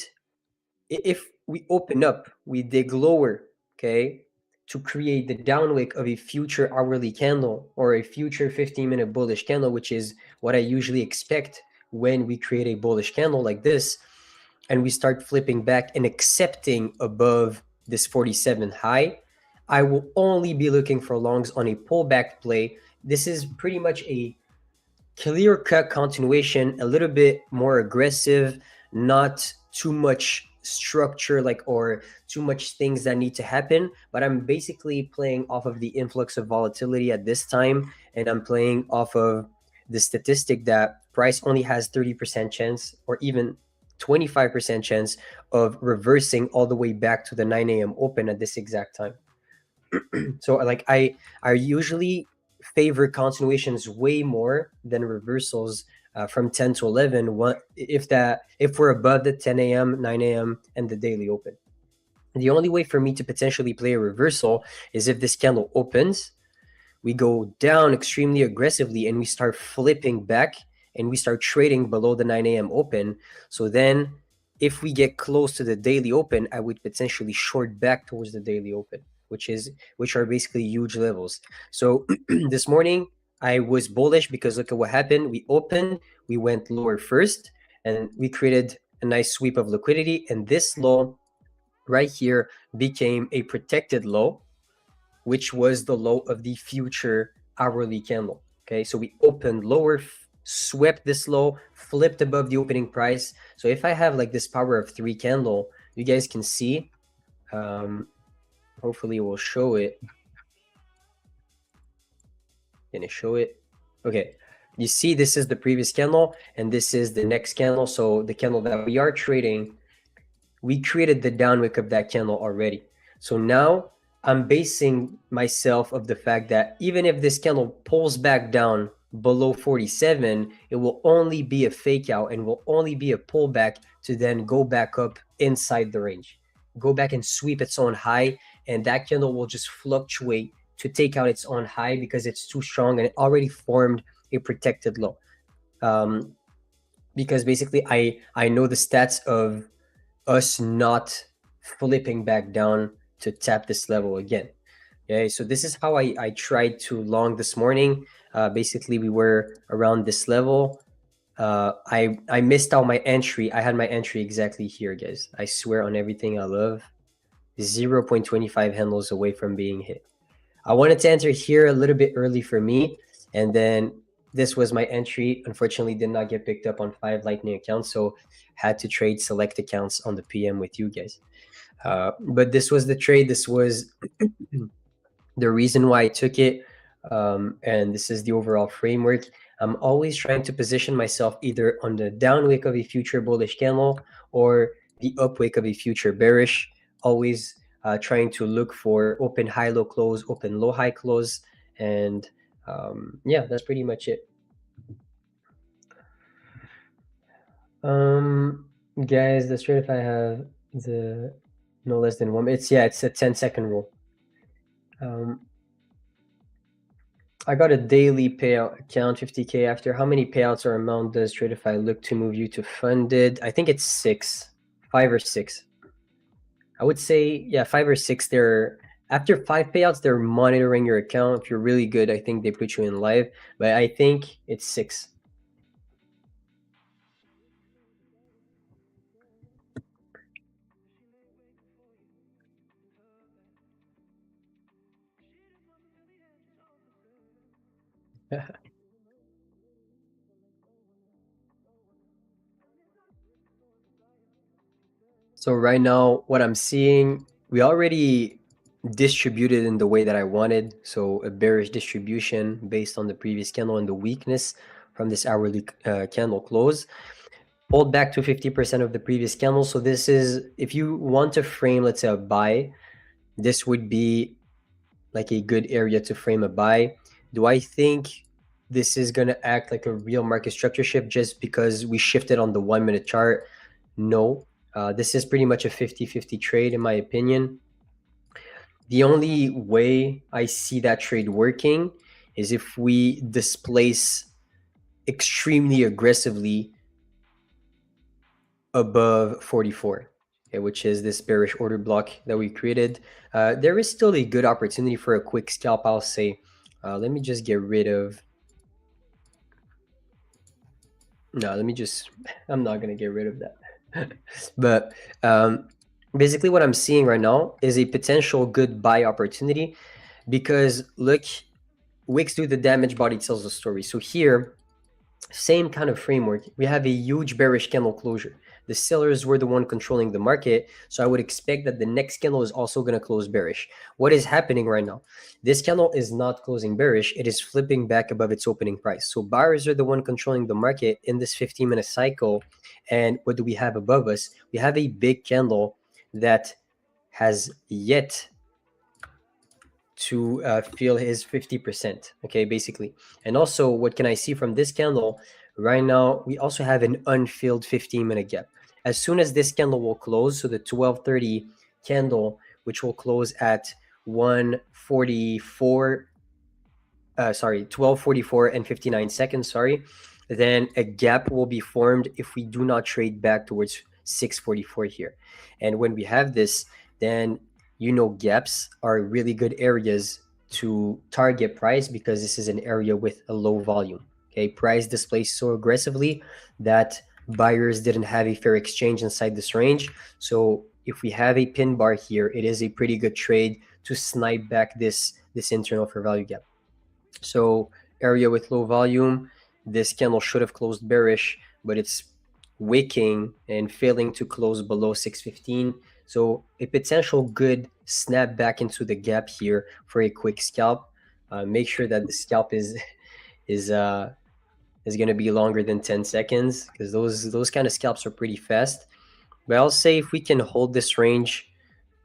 if we open up, we dig lower, okay, to create the downwick of a future hourly candle or a future 15-minute bullish candle, which is what I usually expect when we create a bullish candle like this, and we start flipping back and accepting above this 47 high, I will only be looking for longs on a pullback play. This is pretty much a clear-cut continuation, a little bit more aggressive, not too much structure or too much things that need to happen, but I'm basically playing off of the influx of volatility at this time, and I'm playing off of the statistic that price only has 30% chance or even 25% chance of reversing all the way back to the 9 a.m. open at this exact time. So I usually favor continuations way more than reversals from 10 to 11 if we're above the 10 a.m., 9 a.m. and the daily open. The only way for me to potentially play a reversal is if this candle opens, we go down extremely aggressively and we start flipping back and we start trading below the 9 a.m. open. So then if we get close to the daily open, I would potentially short back towards the daily open, which are basically huge levels. So this morning I was bullish because look at what happened. We opened, we went lower first, and we created a nice sweep of liquidity. And this low right here became a protected low, which was the low of the future hourly candle. Okay, so we opened lower, swept this low, flipped above the opening price. So if I have this power of 3 candle, you guys can see Hopefully we'll show it. Can it show it? Okay. You see, this is the previous candle, and this is the next candle. So the candle that we are trading, we created the down wick of that candle already. So now I'm basing myself of the fact that even if this candle pulls back down below 47, it will only be a fake out and will only be a pullback to then go back up inside the range, go back and sweep its own high, and that candle will just fluctuate to take out its own high because it's too strong and it already formed a protected low. Because basically I know the stats of us not flipping back down to tap this level again. Okay, so this is how I tried to long this morning. Basically, we were around this level. I missed out my entry. I had my entry exactly here, guys. I swear on everything I love. 0.25 handles away from being hit. I wanted to enter here a little bit early for me, and then this was my entry. Unfortunately, did not get picked up on 5 Lightning accounts, so had to trade select accounts on the PM with you guys. But this was the trade. This was the reason why I took it, and this is the overall framework. I'm always trying to position myself either on the down wick of a future bullish candle or the up wick of a future bearish. Always trying to look for open high low close, open low high close, and yeah, that's pretty much it. Guys, the Tradeify have the no less than 1. It's a 10-second rule. I got a daily payout account, 50K. After how many payouts or amount does Tradeify look to move you to funded? I think it's 5 or 6. I would say, yeah, 5 or 6. They're after 5 payouts, they're monitoring your account. If you're really good, I think they put you in live. But I think it's 6. So right now, what I'm seeing, we already distributed in the way that I wanted. So a bearish distribution based on the previous candle and the weakness from this hourly candle close. Pulled back to 50% of the previous candle. So this is, if you want to frame, let's say a buy, this would be like a good area to frame a buy. Do I think this is going to act like a real market structure shift just because we shifted on the 1-minute chart? No. This is pretty much a 50-50 trade in my opinion. The only way I see that trade working is if we displace extremely aggressively above 44, okay, which is this bearish order block that we created. There is still a good opportunity for a quick scalp, I'll say. Let me just get rid of... No, I'm not going to get rid of that. But basically what I'm seeing right now is a potential good buy opportunity because look, wicks do the damage, body tells the story. So here, same kind of framework. We have a huge bearish candle closure. The sellers were the one controlling the market. So I would expect that the next candle is also going to close bearish. What is happening right now? This candle is not closing bearish. It is flipping back above its opening price. So buyers are the one controlling the market in this 15-minute cycle. And what do we have above us? We have a big candle that has yet to fill his 50%, okay, basically. And also, what can I see from this candle? Right now, we also have an unfilled 15-minute gap. As soon as this candle will close, so the 12:30 candle, which will close at 12:44 and 59 seconds, then a gap will be formed if we do not trade back towards 6:44 here. And when we have this, then gaps are really good areas to target price because this is an area with a low volume. Okay, price displays so aggressively that buyers didn't have a fair exchange inside this range. So if we have a pin bar here, it is a pretty good trade to snipe back this internal fair value gap. So area with low volume, this candle should have closed bearish, but it's wicking and failing to close below 615. So a potential good snap back into the gap here for a quick scalp. Make sure that the scalp is going to be longer than 10 seconds, because those kind of scalps are pretty fast. But I'll say if we can hold this range,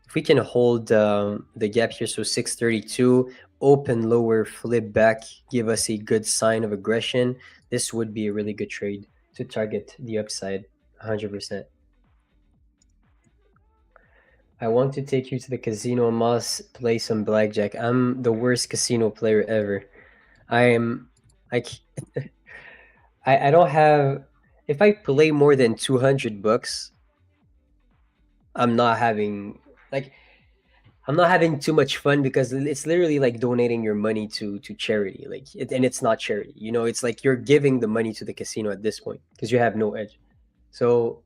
if we can hold the gap here, so 632, open lower, flip back, give us a good sign of aggression, this would be a really good trade to target the upside 100%. I want to take you to the casino, Moss, play some blackjack. I'm the worst casino player ever. I don't have, if I play more than 200 bucks, I'm not having too much fun, because it's literally like donating your money to charity, and it's not charity, you know, it's like you're giving the money to the casino at this point, because you have no edge. So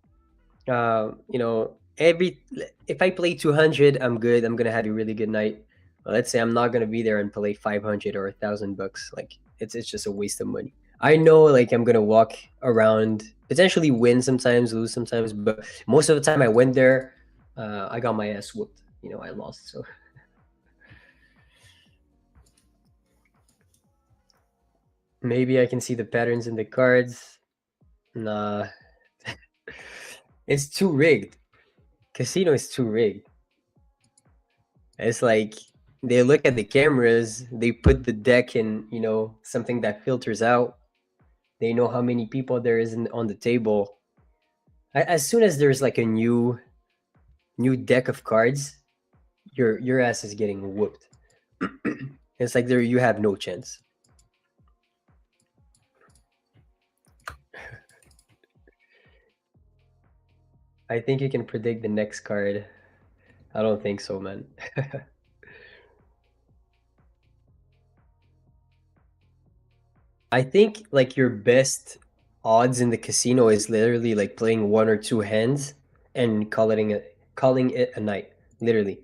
you know, if I play 200, I'm good, I'm gonna have a really good night. But let's say I'm not gonna be there and play 500 or 1,000 bucks, like it's just a waste of money. I know, like, I'm gonna walk around, potentially win sometimes, lose sometimes, but most of the time I went there, I got my ass whooped. You know, I lost. So maybe I can see the patterns in the cards. Nah, it's too rigged. Casino is too rigged. It's like they look at the cameras, they put the deck in, you know, something that filters out. They know how many people there is on the table. As soon as there's like a new deck of cards, your ass is getting whooped. It's like you have no chance. I think you can predict the next card. I don't think so, man. I think like your best odds in the casino is literally like playing 1 or 2 hands and calling it a night. Literally.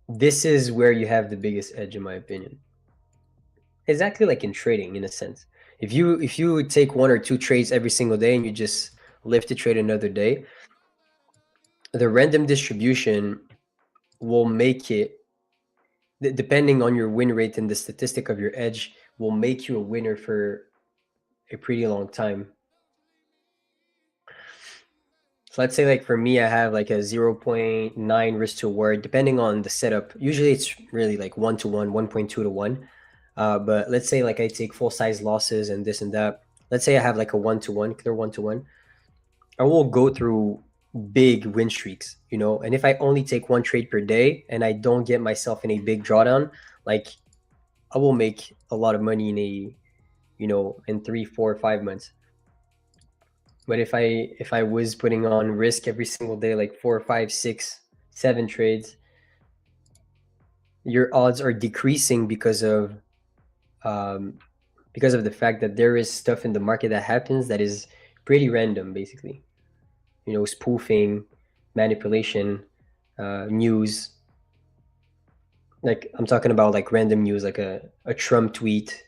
This is where you have the biggest edge, in my opinion. Exactly like in trading, in a sense. If you take 1 or 2 trades every single day and you just live to trade another day, the random distribution will make it, depending on your win rate and the statistic of your edge, will make you a winner for a pretty long time. So let's say, like, for me, I have like a 0.9 risk to reward, depending on the setup. Usually it's really like 1 to 1, 1.2 to 1. But let's say like I take full size losses and this and that. Let's say I have like a 1 to 1, clear 1 to 1. I will go through big win streaks, you know, and if I only take 1 trade per day and I don't get myself in a big drawdown, like, I will make a lot of money in a, you know, in 3, 4, 5 months. But if I was putting on risk every single day, like 4, 5, 6, 7 trades, your odds are decreasing because of the fact that there is stuff in the market that happens that is pretty random, basically. You know, spoofing, manipulation, news. Like, I'm talking about like random news, like a Trump tweet,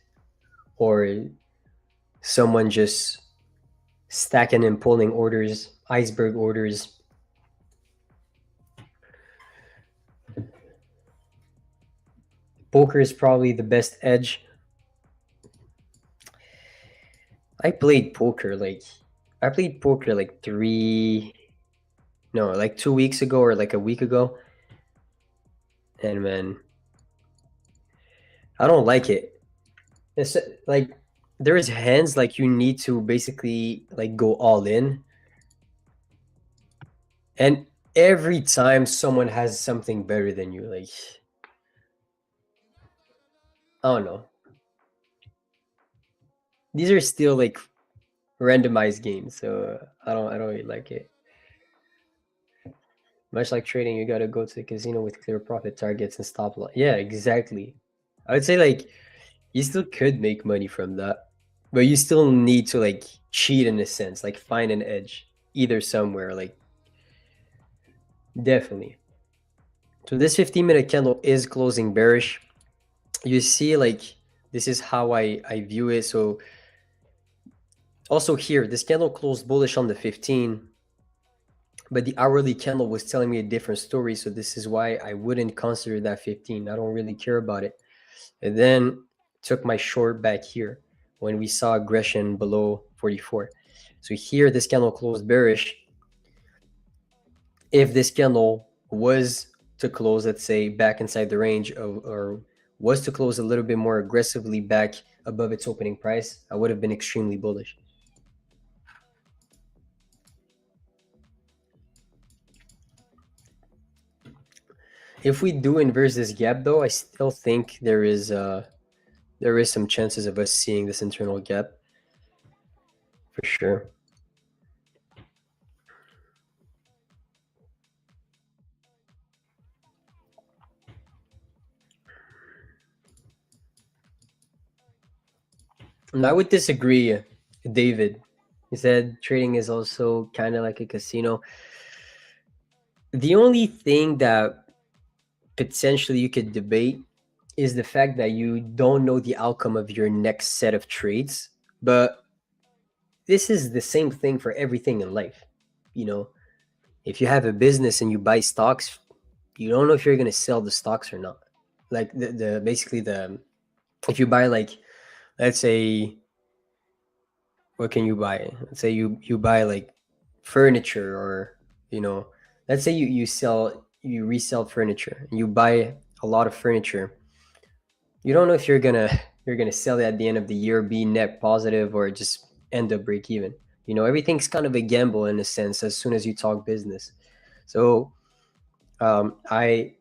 or someone just stacking and pulling orders, iceberg orders. Poker is probably the best edge. I played poker like 2 weeks ago or like a week ago. And man, I don't like it. It's like, there is hands like you need to basically like go all in. And every time someone has something better than you, like, I don't know. These are still like randomized games, so I don't really like it. Much like trading, you got to go to the casino with clear profit targets and stop loss. Yeah, exactly. I would say like you still could make money from that, but you still need to like cheat in a sense, like find an edge either somewhere, like, definitely. So this 15-minute candle is closing bearish. You see, like, this is how I view it. So also here, this candle closed bullish on the 15. but the hourly candle was telling me a different story. So this is why I wouldn't consider that 15. I don't really care about it. And then took my short back here when we saw aggression below 44. So here, this candle closed bearish. If this candle was to close, let's say, back inside the range of, or was to close a little bit more aggressively back above its opening price, I would have been extremely bullish. If we do inverse this gap, though, I still think there is some chances of us seeing this internal gap for sure. And I would disagree, David. He said trading is also kind of like a casino. The only thing that potentially you could debate is the fact that you don't know the outcome of your next set of trades. But this is the same thing for everything in life. You know, if you have a business and you buy stocks, you don't know if you're going to sell the stocks or not. Like if you buy, like, let's say, what can you buy? Let's say you buy like furniture, or, you know, let's say you resell furniture and you buy a lot of furniture. You don't know if you're gonna sell it at the end of the year, be net positive, or just end up break even. You know, everything's kind of a gamble in a sense as soon as you talk business. So I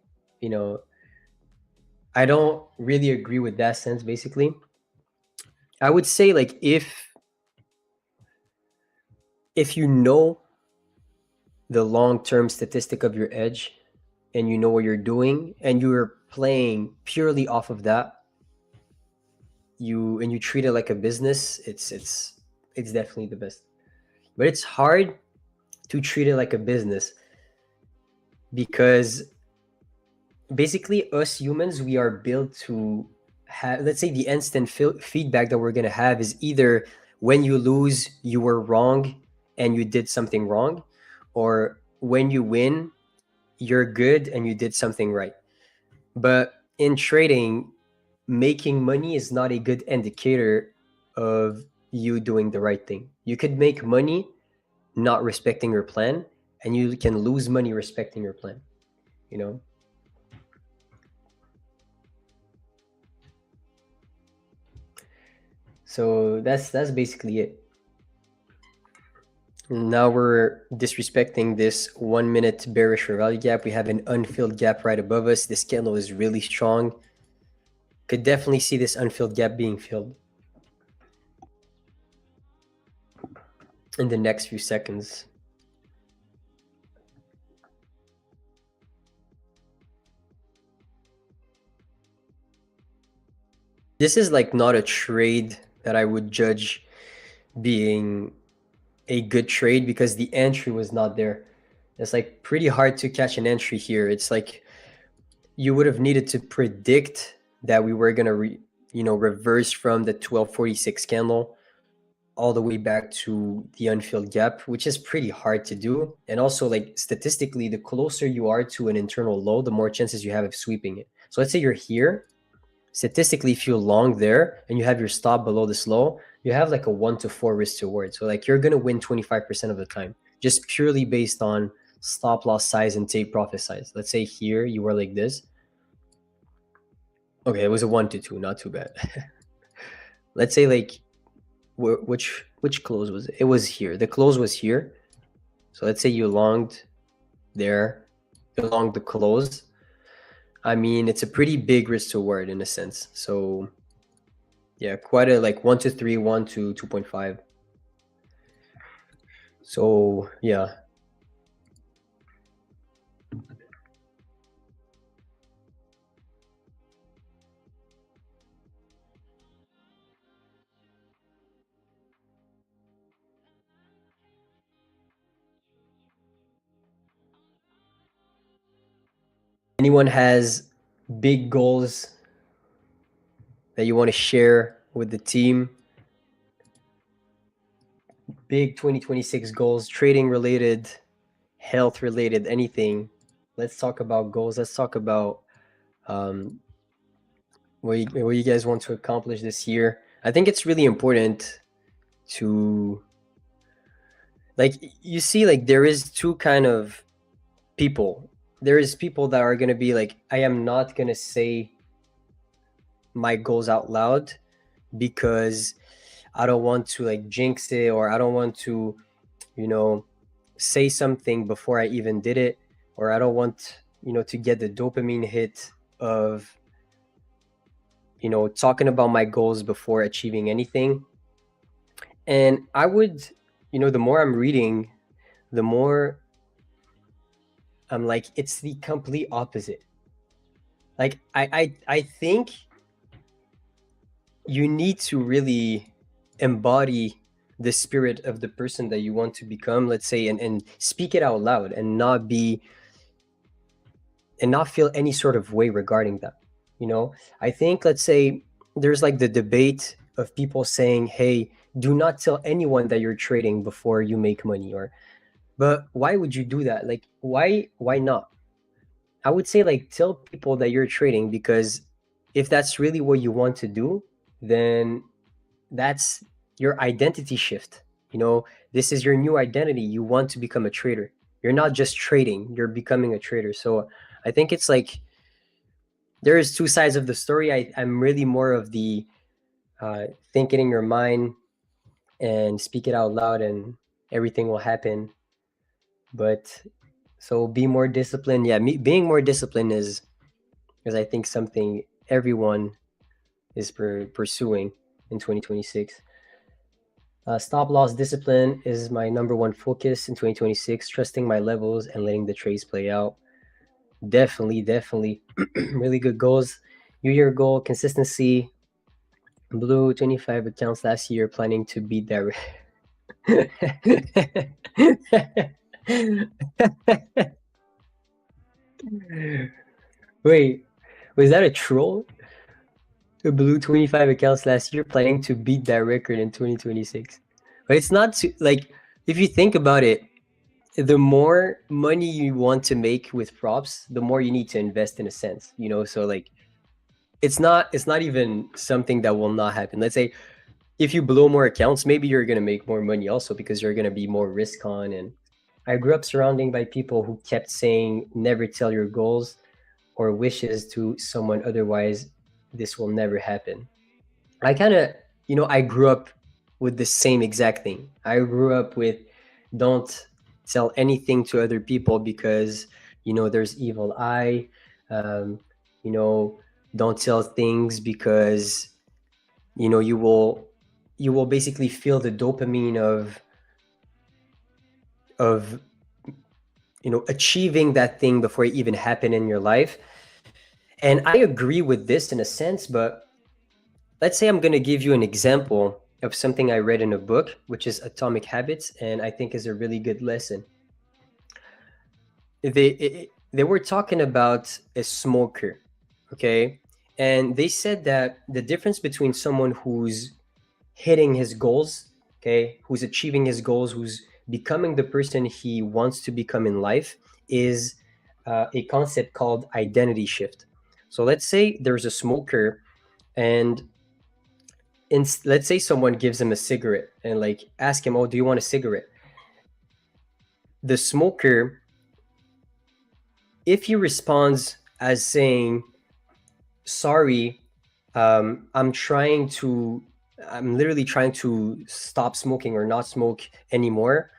don't really agree with that sense. Basically, I would say, like, if you know the long-term statistic of your edge and you know what you're doing and you're playing purely off of that, you treat it like a business, it's definitely the best. But it's hard to treat it like a business because basically us humans, we are built to have, let's say, the instant feedback that we're going to have is either when you lose, you were wrong and you did something wrong, or when you win, you're good and you did something right. But in trading, making money is not a good indicator of you doing the right thing. You could make money not respecting your plan, and you can lose money respecting your plan, you know? So that's basically it. Now we're disrespecting this 1 minute bearish value gap. We have an unfilled gap right above us. This candle is really strong. Could definitely see this unfilled gap being filled in the next few seconds. This is like not a trade that I would judge being a good trade because the entry was not there. It's like pretty hard to catch an entry here. It's like you would have needed to predict that we were going to reverse from the 1246 candle all the way back to the unfilled gap, which is pretty hard to do. And also, like, statistically, the closer you are to an internal low, the more chances you have of sweeping it. So let's say you're here. Statistically, if you're long there and you have your stop below this low, you have like a 1 to 4 risk to reward. So like you're going to win 25% of the time, just purely based on stop loss size and take profit size. Let's say here you were like this. Okay, it was a 1 to 2, not too bad. Let's say, like, which close was it? It was here. The close was here. So let's say you longed there, you longed the close. I mean, it's a pretty big risk to reward in a sense. So yeah, quite a, like, 1 to 3, 1 to 2.5. So yeah. Anyone has big goals that you want to share with the team? Big 2026 goals, trading related, health related, anything. Let's talk about goals. Let's talk about what you guys want to accomplish this year. I think it's really important to, like, you see, like, there is two kind of people. There is people that are going to be like, I am not going to say my goals out loud because I don't want to like jinx it, or I don't want to, you know, say something before I even did it, or I don't want, you know, to get the dopamine hit of, you know, talking about my goals before achieving anything. And I would, you know, the more I'm reading, the more I'm like, it's the complete opposite. Like, I think you need to really embody the spirit of the person that you want to become, let's say, and speak it out loud, and not feel any sort of way regarding that. You know, I think, let's say, there's like the debate of people saying, hey, do not tell anyone that you're trading before you make money, but why would you do that? Like, why not? I would say, like, tell people that you're trading, because if that's really what you want to do, then that's your identity shift. You know, this is your new identity. You want to become a trader. You're not just trading, you're becoming a trader. So I think it's like, there is two sides of the story. I'm really more of the think it in your mind and speak it out loud and everything will happen. But so be more disciplined. Yeah, being more disciplined is I think something everyone is pursuing in 2026. Stop loss discipline is my number one focus in 2026. Trusting my levels and letting the trades play out. Definitely really good goals. New year goal, consistency. Blue 25 accounts last year, planning to beat that. Wait, was that a troll? The blue 25 accounts last year, planning to beat that record in 2026. But it's not too, like, if you think about it, the more money you want to make with props, the more you need to invest, in a sense, you know. So like, it's not even something that will not happen. Let's say if you blow more accounts, maybe you're going to make more money also, because you're going to be more risk on. And I grew up surrounding by people who kept saying, never tell your goals or wishes to someone, otherwise this will never happen. I kind of, you know, I grew up with the same exact thing. I grew up with, don't tell anything to other people because, you know, there's evil eye. You know, don't tell things because, you know, you will basically feel the dopamine of you know, achieving that thing before it even happened in your life. And I agree with this in a sense, but let's say I'm going to give you an example of something I read in a book, which is Atomic Habits, and I think is a really good lesson. They were talking about a smoker, okay? And they said that the difference between someone who's hitting his goals, okay, who's achieving his goals, who's becoming the person he wants to become in life, is a concept called identity shift. So let's say there's a smoker, and let's say someone gives him a cigarette and like ask him, oh, do you want a cigarette? The smoker, if he responds as saying, sorry, I'm literally trying to stop smoking or not smoke anymore,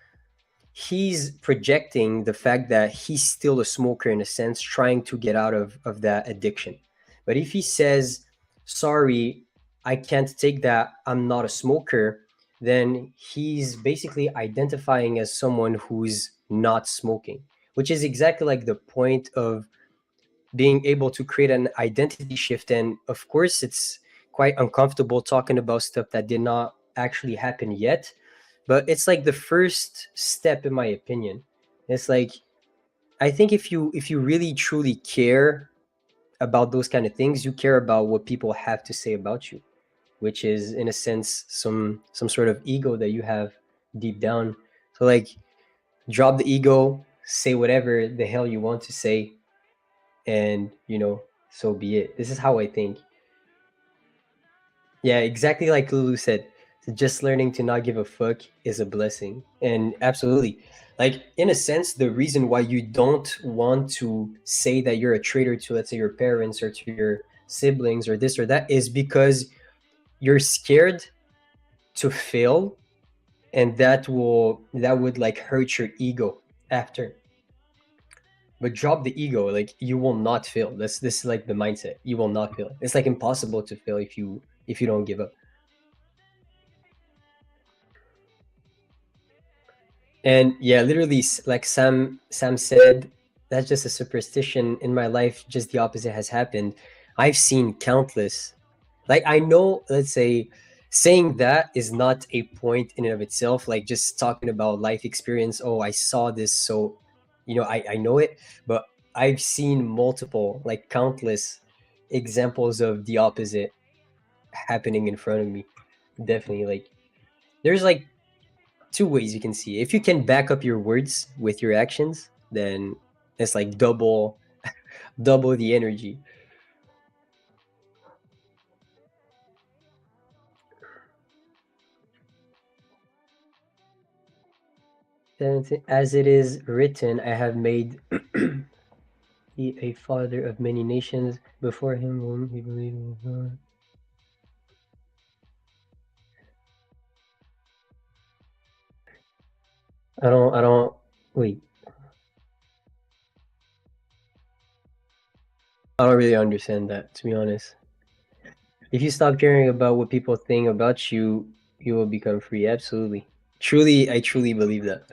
he's projecting the fact that he's still a smoker, in a sense, trying to get out of that addiction. But if he says, sorry, I can't take that, I'm not a smoker, then he's basically identifying as someone who's not smoking, which is exactly like the point of being able to create an identity shift. And of course, it's quite uncomfortable talking about stuff that did not actually happen yet, but it's like the first step, in my opinion. It's like, I think if you really truly care about those kind of things, you care about what people have to say about you, which is, in a sense, some sort of ego that you have deep down. So like, drop the ego, say whatever the hell you want to say, and so be it. This is how I think. Yeah, exactly like Lulu said. Just learning to not give a fuck is a blessing. And absolutely, like, in a sense, the reason why you don't want to say that you're a traitor to, let's say, your parents or to your siblings or this or that is because you're scared to fail, and that would like hurt your ego after. But drop the ego. Like, you will not fail. This is like the mindset. You will not fail. It's like impossible to fail if you don't give up. And yeah, literally, like Sam said, that's just a superstition. In my life, just the opposite has happened. I've seen countless. Like, I know, let's say, saying that is not a point in and of itself. Like, just talking about life experience. Oh, I saw this, so I know it. But I've seen multiple, like countless examples of the opposite happening in front of me. Definitely, like, there's like two ways you can see. If you can back up your words with your actions, then it's like double the energy. Then, as it is written, I have made he a father of many nations. Before him whom he believed in God. I don't wait. I don't really understand that, to be honest. If you stop caring about what people think about you, you will become free. Absolutely. I truly believe that.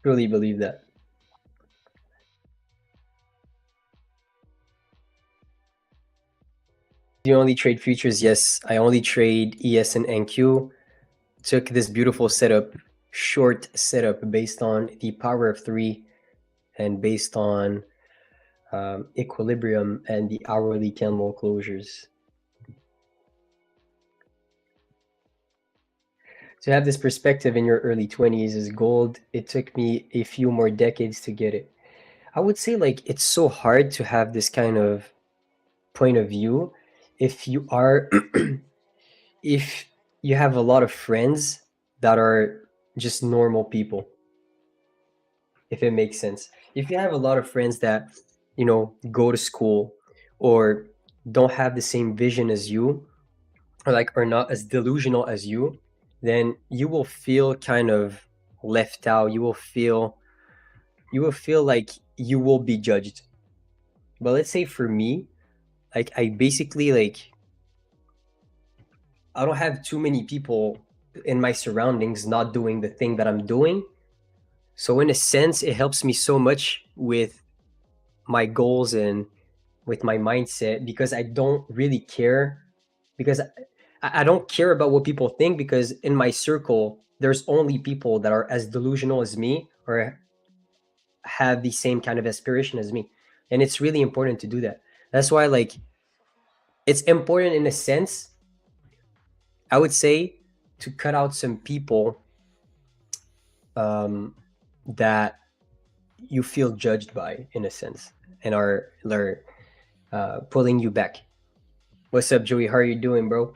Truly believe that. Do you only trade futures? Yes, I only trade ES and NQ. Took this beautiful setup, short setup based on the power of 3 and based on equilibrium and the hourly candle closures. To have this perspective in your early 20s is gold. It took me a few more decades to get it. I would say, like, it's so hard to have this kind of point of view if you are if you have a lot of friends that are just normal people, if it makes sense. If you have a lot of friends that go to school or don't have the same vision as you, or like are not as delusional as you, then you will feel kind of left out. You will feel like you will be judged. But let's say for me, like, I basically, like, I don't have too many people in my surroundings not doing the thing that I'm doing. So in a sense, it helps me so much with my goals and with my mindset, because I don't really care, because I don't care about what people think, because in my circle, there's only people that are as delusional as me or have the same kind of aspiration as me. And it's really important to do that. That's why, like, it's important in a sense, I would say, to cut out some people that you feel judged by, in a sense, and are pulling you back. What's up, Joey? How are you doing, bro?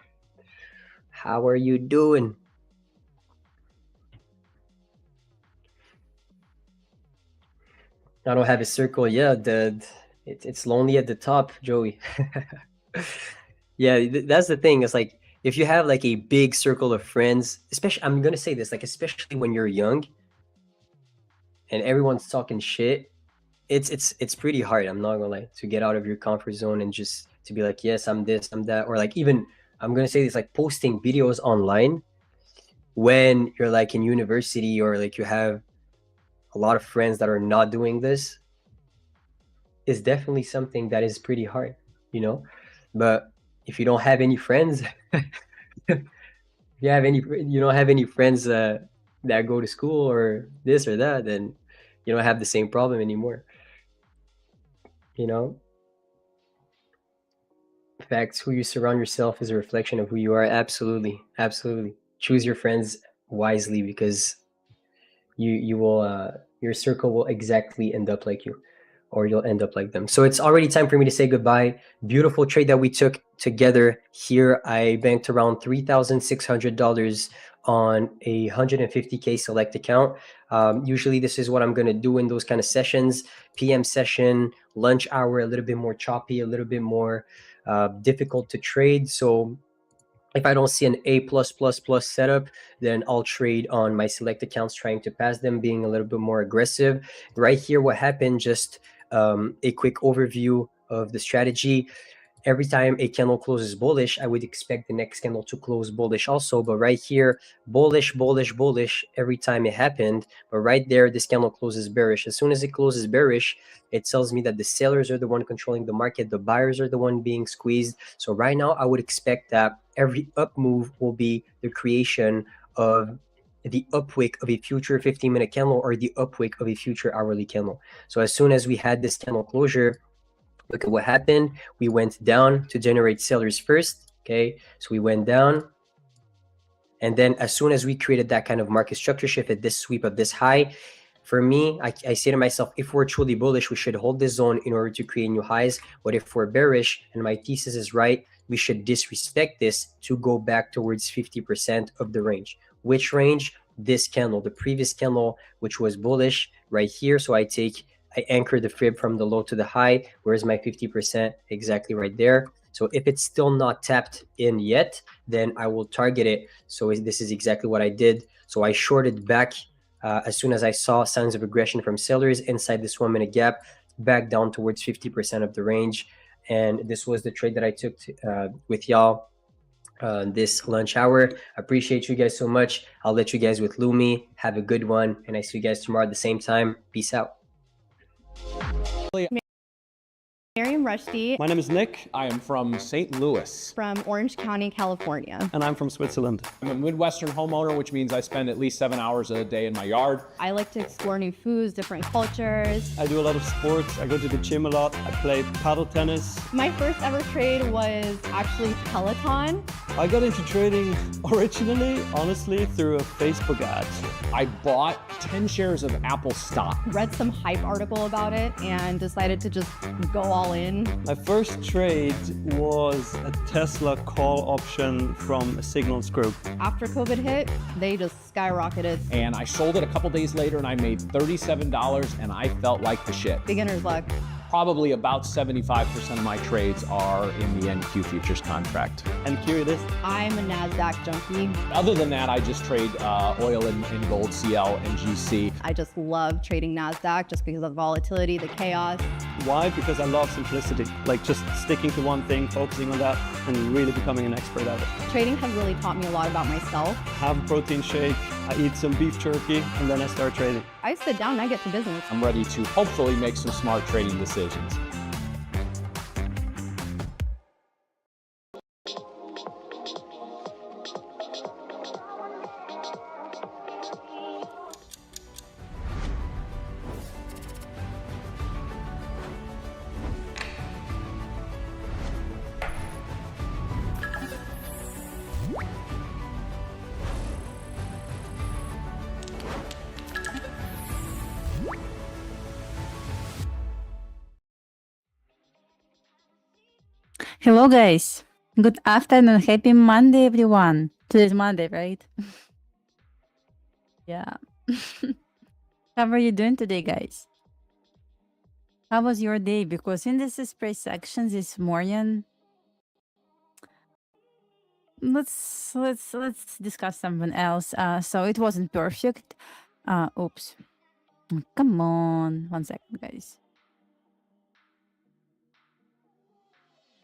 How are you doing? I don't have a circle. Yeah, it's lonely at the top, Joey. Yeah, that's the thing. It's like, if you have like a big circle of friends, especially, I'm gonna say this, like, especially when you're young and everyone's talking shit, it's pretty hard, I'm not gonna lie, to get out of your comfort zone and just to be like, yes, I'm this, I'm that. Or like, even, I'm gonna say this, like, posting videos online when you're like in university, or like you have a lot of friends that are not doing this, is definitely something that is pretty hard, but if you don't have any friends, you don't have any friends that go to school or this or that, then you don't have the same problem anymore. Facts. Who you surround yourself is a reflection of who you are. Absolutely. Choose your friends wisely, because you will your circle will exactly end up like you, or you'll end up like them. So it's already time for me to say goodbye. Beautiful trade that we took together here. I banked around $3,600 on a 150K select account. Usually this is what I'm going to do in those kind of sessions. PM session, lunch hour, a little bit more choppy, a little bit more difficult to trade. So if I don't see an A+++ setup, then I'll trade on my select accounts, trying to pass them, being a little bit more aggressive. Right here, what happened, just a quick overview of the strategy. Every time a candle closes bullish, I would expect the next candle to close bullish also. But right here, bullish, bullish, bullish every time it happened. But right there, this candle closes bearish. As soon as it closes bearish, it tells me that the sellers are the one controlling the market. The buyers are the one being squeezed. So right now, I would expect that every up move will be the creation of the upwick of a future 15-minute candle or the upwick of a future hourly candle. So as soon as we had this candle closure, look at what happened. We went down to generate sellers first. Okay, so we went down. And then as soon as we created that kind of market structure shift at this sweep of this high, for me, I say to myself, if we're truly bullish, we should hold this zone in order to create new highs. But if we're bearish, and my thesis is right, we should disrespect this to go back towards 50% of the range. Which range? This candle, the previous candle, which was bullish right here. So I anchor the fib from the low to the high. Where's my 50%? Exactly right there. So if it's still not tapped in yet, then I will target it. So this is exactly what I did. So I shorted back as soon as I saw signs of aggression from sellers inside this 1 minute gap, back down towards 50% of the range. And this was the trade that I took with y'all this lunch hour. I appreciate you guys so much. I'll let you guys with Lumi. Have a good one. And I see you guys tomorrow at the same time. Peace out. Miriam Rushdie. My name is Nick. I am from St. Louis. From Orange County, California. And I'm from Switzerland. I'm a Midwestern homeowner, which means I spend at least 7 hours a day in my yard. I like to explore new foods, different cultures. I do a lot of sports. I go to the gym a lot. I play paddle tennis. My first ever trade was actually Peloton. I got into trading originally, honestly, through a Facebook ad. I bought 10 shares of Apple stock. Read some hype article about it and decided to just go all in. My first trade was a Tesla call option from a Signals group. After COVID hit, they just skyrocketed. And I sold it a couple days later and I made $37 and I felt like the shit. Beginner's luck. Probably about 75% of my trades are in the NQ futures contract. NQ it is? I'm a NASDAQ junkie. Other than that, I just trade oil and gold, CL and GC. I just love trading NASDAQ just because of the volatility, the chaos. Why? Because I love simplicity. Like just sticking to one thing, focusing on that, and really becoming an expert at it. Trading has really taught me a lot about myself. Have a protein shake, I eat some beef jerky, and then I start trading. I sit down and I get to business. I'm ready to hopefully make some smart trading decisions. Hello guys, good afternoon, happy Monday everyone. Today's Monday, right? Yeah. How are you doing today, guys? How was your day? Because in this spray section this morning, let's discuss something else. So it wasn't perfect. Oops. Come on, 1 second, guys.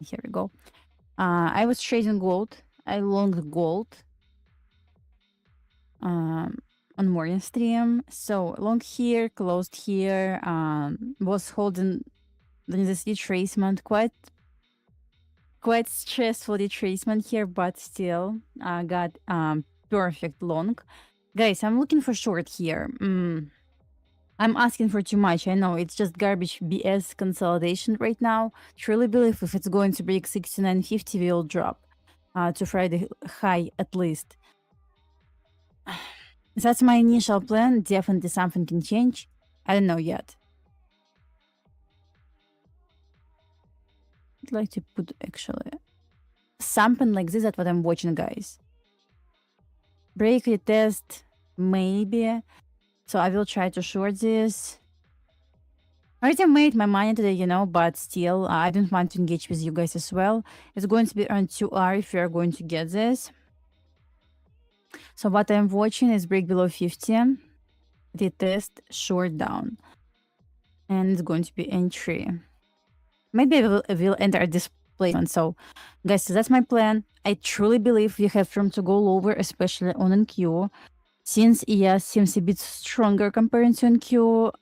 Here we go. I was trading gold. I long gold on morning stream. So long here, closed here. Was holding this retracement, quite stressful retracement here, but still got perfect long. Guys, I'm looking for short here. I'm asking for too much. I know it's just garbage BS consolidation right now. Truly believe if it's going to break 69.50, we'll drop to Friday high at least. That's my initial plan. Definitely something can change. I don't know yet. I'd like to put actually something like this. That's what I'm watching, guys. Break retest, maybe. So I will try to short this. I already made my money today, you know, but still, I don't want to engage with you guys as well. It's going to be around 2 hours if we are going to get this. So what I'm watching is break below 50, retest, short down. And it's going to be entry. Maybe I will enter a displacement. So, guys, that's my plan. I truly believe we have room to go lower, especially on NQ. Since ES seems a bit stronger compared to NQ,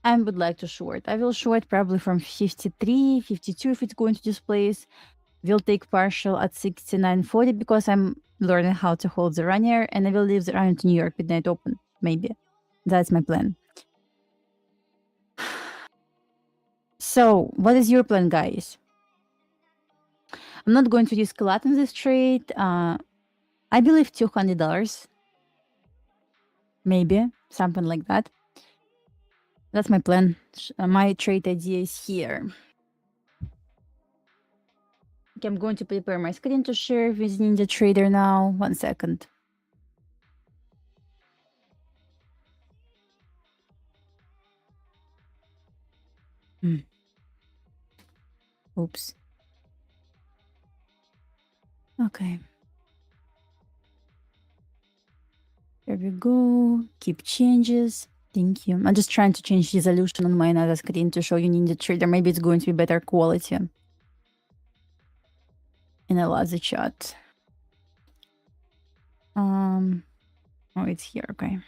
I would like to short. I will short probably from 53, 52 if it's going to displace. We'll take partial at 69.40 because I'm learning how to hold the runner, and I will leave the runner to New York midnight open. Maybe. That's my plan. So, what is your plan, guys? I'm not going to risk a lot in this trade. I believe $200. Maybe. Something like that. That's my plan. My trade idea is here. Okay, I'm going to prepare my screen to share with Ninja Trader now. 1 second. Oops. Okay. There we go. Keep changes. Thank you. I'm just trying to change resolution on my another screen to show you Ninja Trader. Maybe it's going to be better quality. And I love the chat. Oh, it's here. Okay.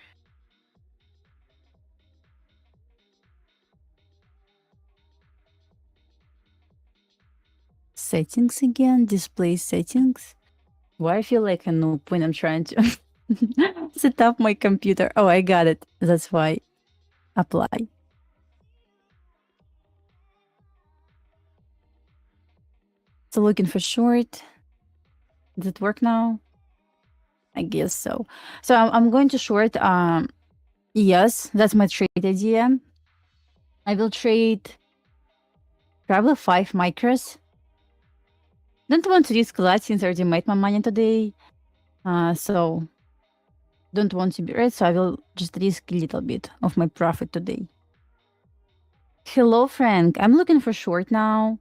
Settings again. Display settings. Why I feel like a noob when I'm trying to set up my computer. Oh, I got it. That's why. Apply. So looking for short. Does it work now? I guess so. So I'm going to short. Yes, that's my trade idea. I will trade probably 5 micros. Don't want to risk a lot since I already made my money today. So don't want to be red, so I will just risk a little bit of my profit today. Hello, Frank. I'm looking for short now.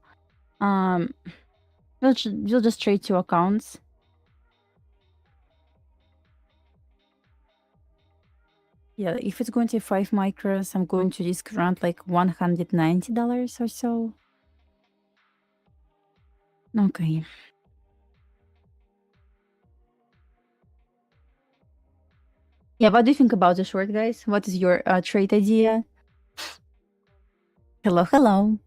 We'll just trade 2 accounts. Yeah, if it's going to be 5 micros, I'm going to risk around like $190 or so. Okay. Yeah, what do you think about the short, guys? What is your trade idea? Hello, hello.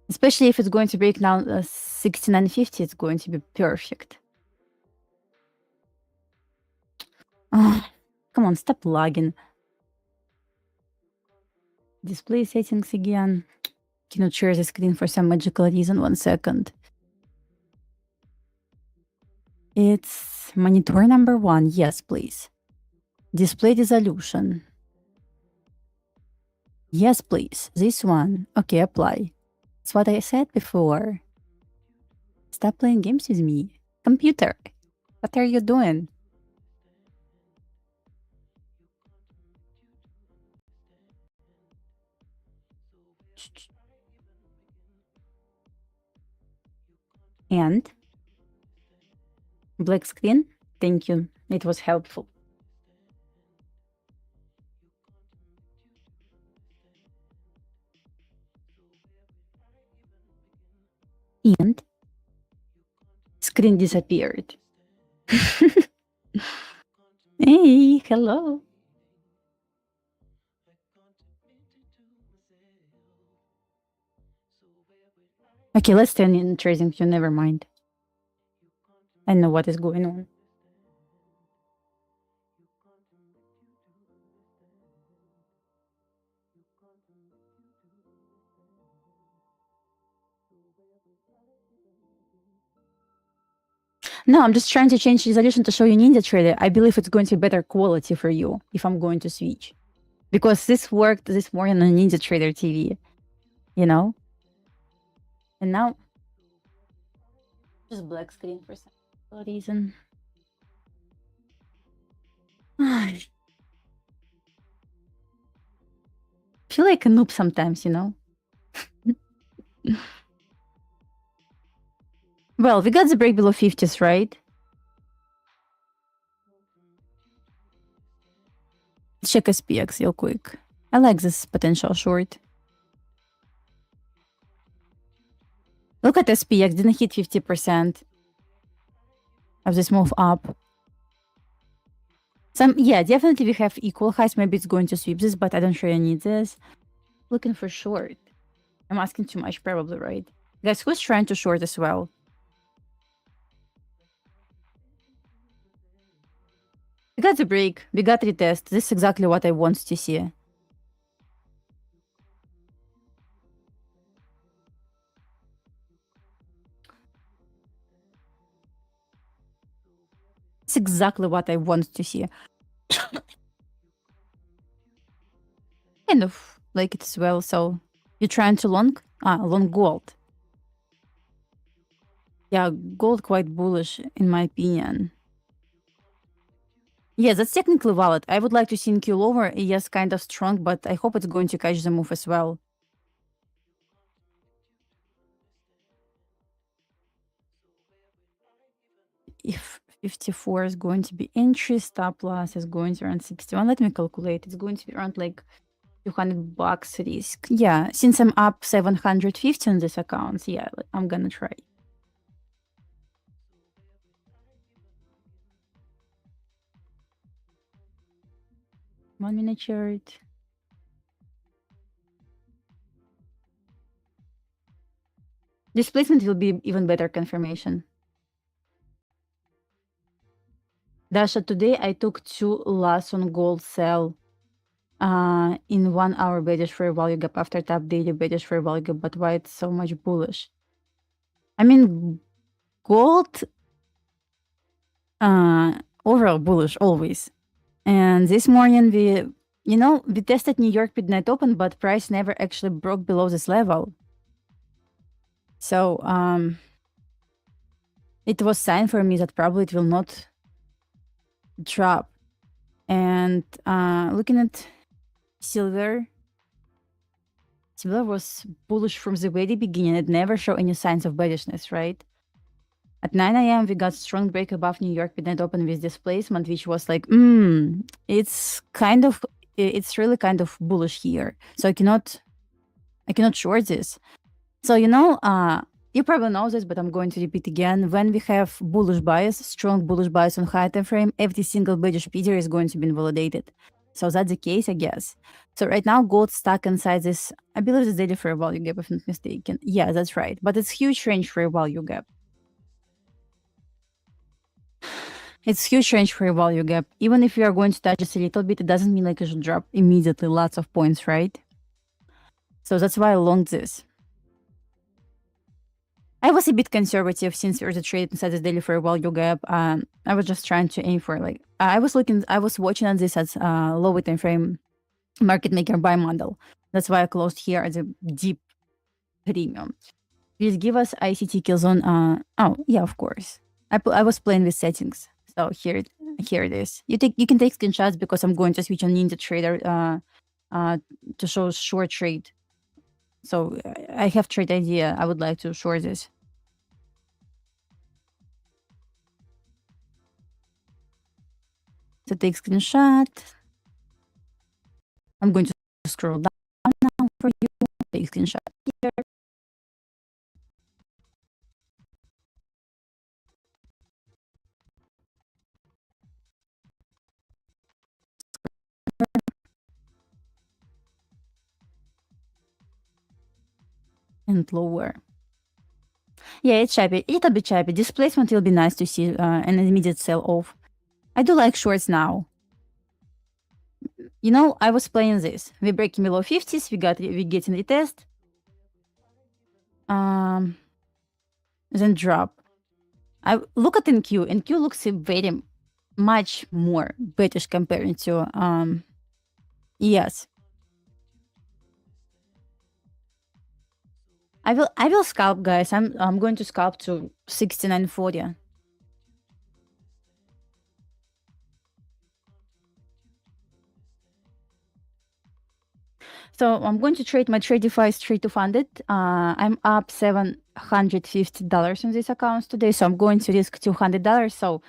Especially if it's going to break down 69.50, it's going to be perfect. Oh, come on, stop lagging. Display settings again. Cannot share the screen for some magical reason. 1 second. It's monitor number 1. Yes, please. Display resolution. Yes, please. This one. Okay, apply. That's what I said before. Stop playing games with me. Computer, what are you doing? And black screen. Thank you. It was helpful. And screen disappeared. Hey, hello. Okay, let's turn in tracing view. Never mind. I know what is going on. No, I'm just trying to change resolution to show you Ninja Trader. I believe it's going to be better quality for you if I'm going to switch. Because this worked this morning on Ninja Trader TV. You know? And now, just black screen for some reason. Feel like a noob sometimes, you know? Well, we got the break below 50s, right? Check SPX real quick. I like this potential short. Look at SPX, didn't hit 50% of this move up. Yeah, definitely we have equal highs. Maybe it's going to sweep this, but I don't really need this. Looking for short. I'm asking too much, probably, right? Guys, who's trying to short as well? We got the break. We got retest. This is exactly what I want to see. It's exactly what I want to see. Kind of like it as well. So you're trying to long? Long gold. Yeah, gold quite bullish in my opinion. Yeah, that's technically valid. I would like to see in Q lower. Yes, kind of strong, but I hope it's going to catch the move as well. If 54 is going to be entry, stop loss is going to around 61. Let me calculate. It's going to be around like $200 risk. Yeah, since I'm up 750 on this account, yeah, I'm gonna try. One minute chart. Displacement will be even better confirmation. Dasha, today I took 2 loss on gold sell in 1 hour bearish fair value gap after top daily bearish fair value gap, but why it's so much bullish? I mean, gold overall bullish always. And this morning we tested New York midnight open, but price never actually broke below this level. So it was sign for me that probably it will not drop. And looking at silver was bullish from the very beginning. It never showed any signs of bearishness, right? At 9 a.m. we got strong break above New York midnight open with displacement, which was like, it's really kind of bullish here. So I cannot short this. So you probably know this, but I'm going to repeat again. When we have bullish bias, strong bullish bias on high time frame, every single bearish picture is going to be invalidated. So that's the case, I guess. So right now, gold stuck inside this, I believe it's daily fair value gap, if I'm not mistaken. Yeah, that's right. But it's huge range fair value gap. It's huge range fair value gap. Even if you are going to touch just a little bit, it doesn't mean like it should drop immediately lots of points, right? So that's why I longed this. I was a bit conservative since there's a trade inside the daily fair value gap. I was just trying to aim for like I was watching on this as lower time frame market maker buy model. That's why I closed here as a deep premium. Please give us ICT kill zone. Oh yeah, of course. I was playing with settings. So here it is. You can take screenshots because I'm going to switch on Ninja Trader to show short trade. So I have trade idea. I would like to short this. So take screenshot. I'm going to scroll down now for you. Take screenshot here. And lower. Yeah, it's choppy. It'll be choppy. Displacement will be nice to see an immediate sell off. I do like shorts now. I was playing this. We're breaking below 50s. We're getting retest. Then drop. I look at NQ. NQ looks very much more bearish compared to ES. I will scalp, guys. I'm going to scalp to 69.40. So I'm going to trade my Tradeify straight to funded. I'm up $750 on these accounts today, so I'm going to risk $200. So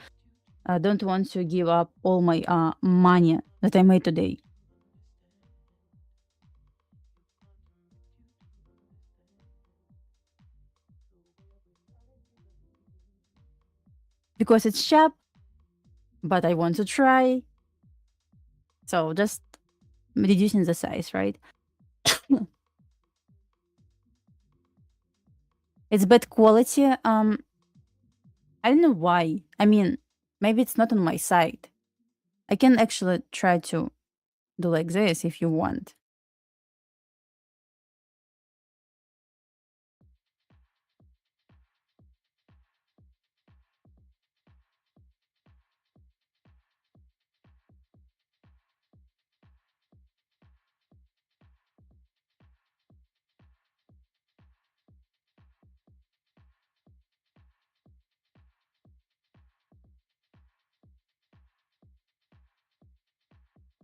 I don't want to give up all my money that I made today. Because it's sharp, but I want to try. So just reducing the size, right? It's bad quality. I don't know why. I mean, maybe it's not on my side. I can actually try to do like this if you want.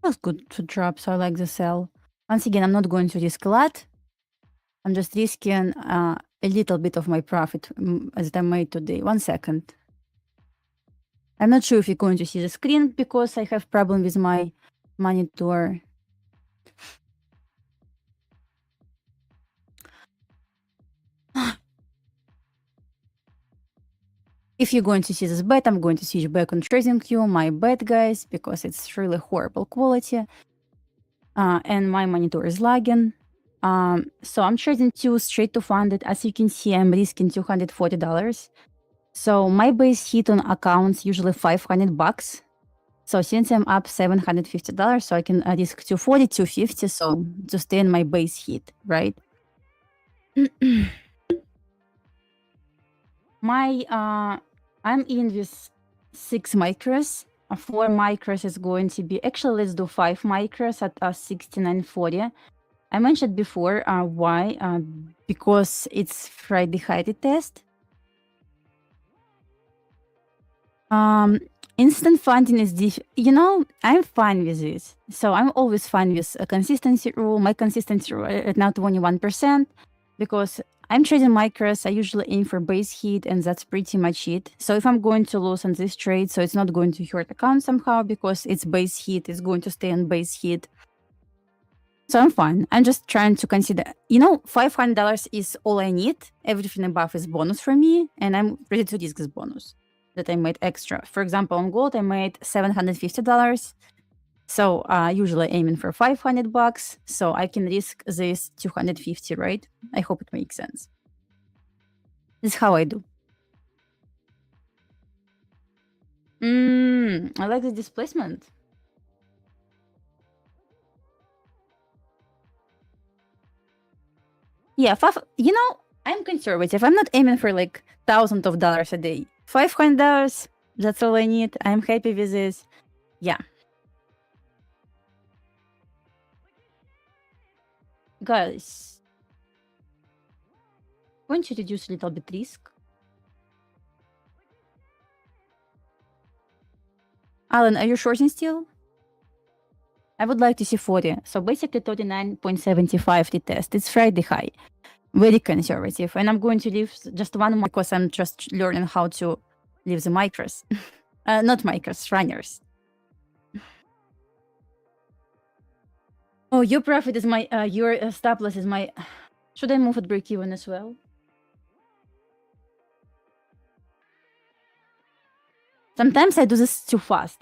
Feels good to drop, so I like the sell. Once again, I'm not going to risk a lot. I'm just risking a little bit of my profit as I made today. 1 second. I'm not sure if you're going to see the screen because I have problem with my monitor. If you're going to see this bet, I'm going to switch back on TradingView, my bet, guys, because it's really horrible quality. And my monitor is lagging. So I'm trading 2 straight to funded. As you can see, I'm risking $240. So my base hit on accounts usually $500. So since I'm up $750, so I can risk 240, 250, so to stay in my base hit, right? I'm in with 6 micros. 4 micros is going to be, actually let's do 5 micros at 69.40. I mentioned before why, because it's Friday high test. Instant funding is I'm fine with this. So I'm always fine with a consistency rule. My consistency rule at now 21%, because I'm trading micros. I usually aim for base hit, and that's pretty much it. So if I'm going to lose on this trade, so it's not going to hurt account somehow because it's base hit. It's going to stay on base hit. So I'm fine. I'm just trying to consider, $500 is all I need. Everything above is bonus for me, and I'm ready to risk this bonus that I made extra. For example, on gold, I made $750. So usually aiming for $500, so I can risk this 250, right? I hope it makes sense. This is how I do. I like the displacement. Yeah, I'm conservative. I'm not aiming for like thousands of dollars a day. $500, that's all I need. I'm happy with this. Yeah. Guys, I'm going to reduce a little bit risk. Alan, are you shorting still? I would like to see 40. So basically 39.75 retest. It's Friday high. Very conservative. And I'm going to leave just one more because I'm just learning how to leave the micros. Not micros, runners. Oh, your profit is my, your stop loss is my... Should I move at break even as well? Sometimes I do this too fast,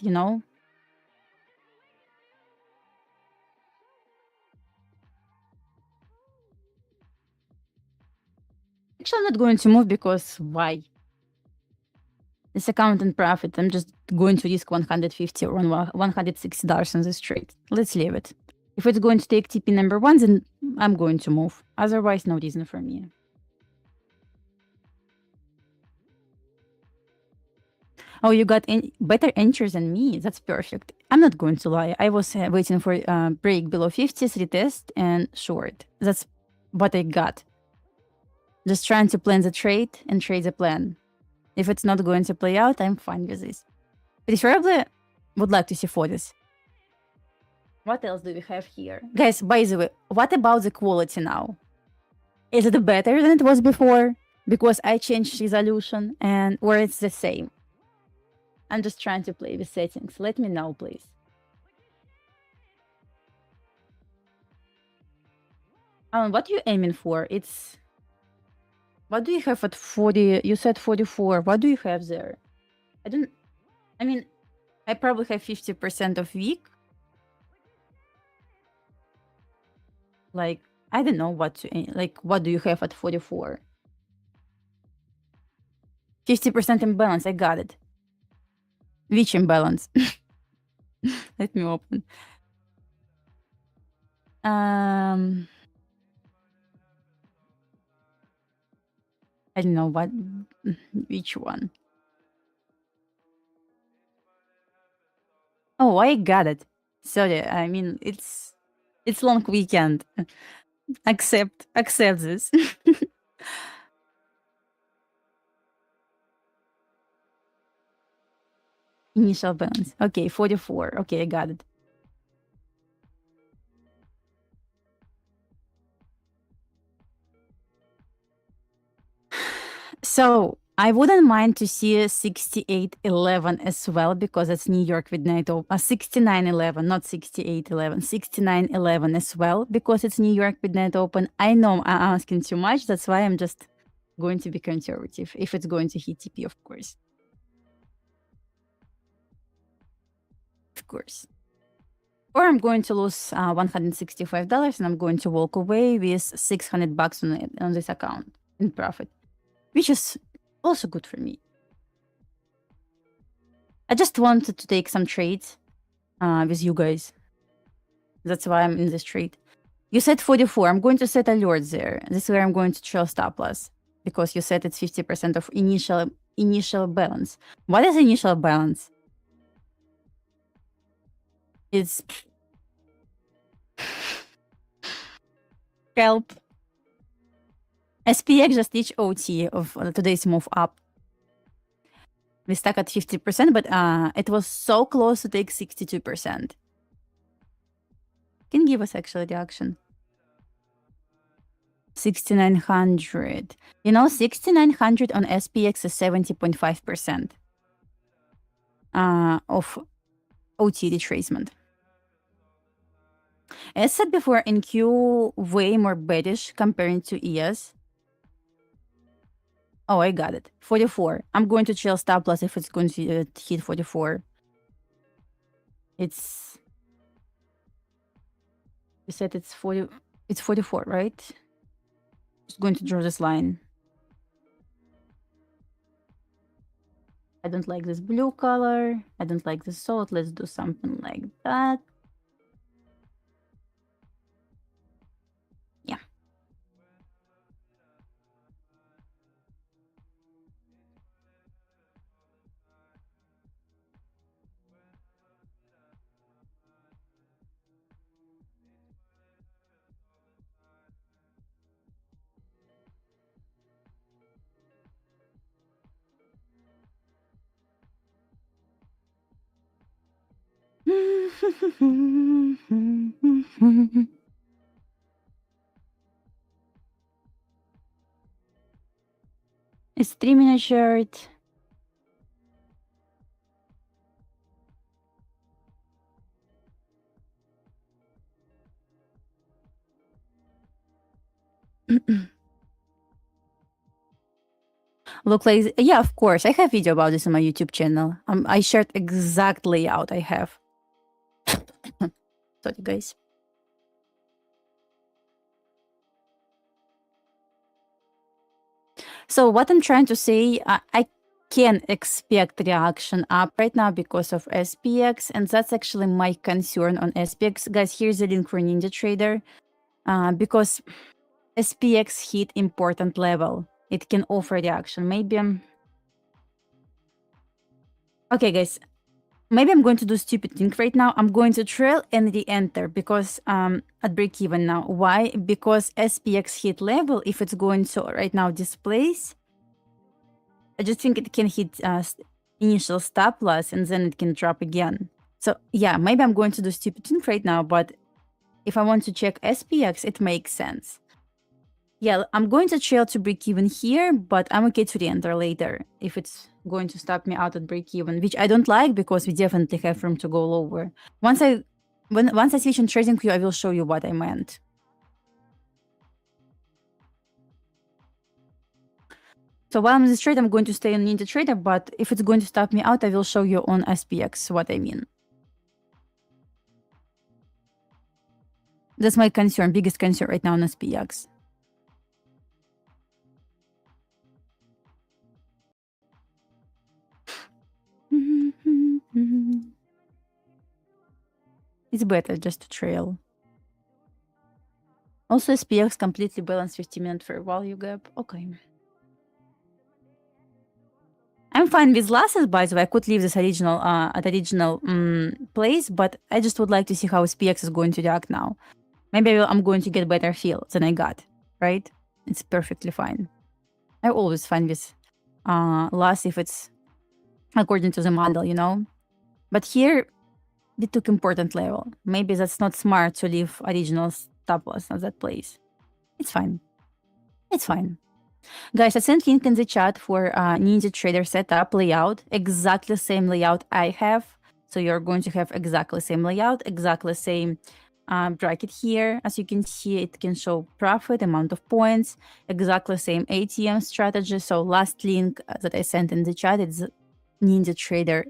Actually, I'm not going to move because why? This account and profit, I'm just going to risk 150 or $160 on this trade. Let's leave it. If it's going to take TP number 1, then I'm going to move. Otherwise, no reason for me. Oh, you got better entries than me. That's perfect. I'm not going to lie. I was waiting for break below 50s, retest, and short. That's what I got. Just trying to plan the trade and trade the plan. If it's not going to play out, I'm fine with this. Preferably, would like to see 40s. What else do we have here? Guys, by the way, what about the quality now? Is it better than it was before? Because I changed resolution, and or it's the same? I'm just trying to play with settings. Let me know, please. What are you aiming for? It's... What do you have at 40? You said 44. What do you have there? I mean, I probably have 50% of weak. Like, I don't know what to... Like, what do you have at 44? 50% imbalance. I got it. Which imbalance? Let me open. I don't know what, which one. Oh, I got it. Sorry, I mean it's long weekend. Accept this. Initial balance. Okay, 44. Okay, I got it. So I wouldn't mind to see a 68.11 as well, because it's New York midnight open. 69.11, not 68.11. 69.11 as well, because it's New York midnight open. I know I'm asking too much. That's why I'm just going to be conservative. If it's going to hit TP, of course. Of course. Or I'm going to lose $165 and I'm going to walk away with $600 on this account in profit, which is also good for me. I just wanted to take some trades with you guys. That's why I'm in this trade. You said 44. I'm going to set alert there. This is where I'm going to trail stop loss, because you said it's 50% of initial balance. What is initial balance? It's help. SPX just reached OT of today's move up. We stuck at 50%, but it was so close to take 62%. Can give us actually the action. 6,900. You know, 6,900 on SPX is 70.5% of OT retracement. As said before, NQ way more bearish comparing to ES. Oh, I got it. 44. I'm going to trail stop loss if it's going to hit 44. It's... You said it's 40. It's 44, right? Just going to draw this line. I don't like this blue color. I don't like this salt. Let's do something like that. Yeah. It's 3-minute chart. Look like, yeah, of course. I have video about this on my YouTube channel. I shared exact layout I have. Sorry, guys. So what I'm trying to say, I can expect reaction up right now because of SPX, and that's actually my concern on SPX. Guys, here's the link for Ninja Trader. Because SPX hit important level, it can offer reaction. Maybe Okay, guys. Maybe I'm going to do stupid thing right now. I'm going to trail and re-enter because at break even now. Why? Because SPX hit level, if it's going to right now displace, I just think it can hit initial stop loss and then it can drop again. So yeah, maybe I'm going to do stupid thing right now, but if I want to check SPX, it makes sense. Yeah, I'm going to trail to break even here, but I'm okay to re-enter later if it's going to stop me out at break even, which I don't like because we definitely have room to go lower. Once I switch in trading view, I will show you what I meant. So while I'm in this trade, I'm going to stay on Ninja Trader, but if it's going to stop me out, I will show you on SPX what I mean. That's my concern, biggest concern right now on SPX. It's better just to trail. Also, SPX completely balanced 50-minute fair value gap. Okay. I'm fine with losses, by the way. I could leave this original at original place, but I just would like to see how SPX is going to react now. Maybe I'm going to get better feel than I got, right? It's perfectly fine. I always find with loss if it's according to the model, you know? But here, we took important level. Maybe that's not smart to leave original stop loss at that place. It's fine. It's fine. Guys, I sent link in the chat for Ninja Trader setup layout. Exactly same layout I have. So you're going to have exactly same layout, exactly same bracket here. As you can see, it can show profit, amount of points, exactly same ATM strategy. So last link that I sent in the chat is Ninja Trader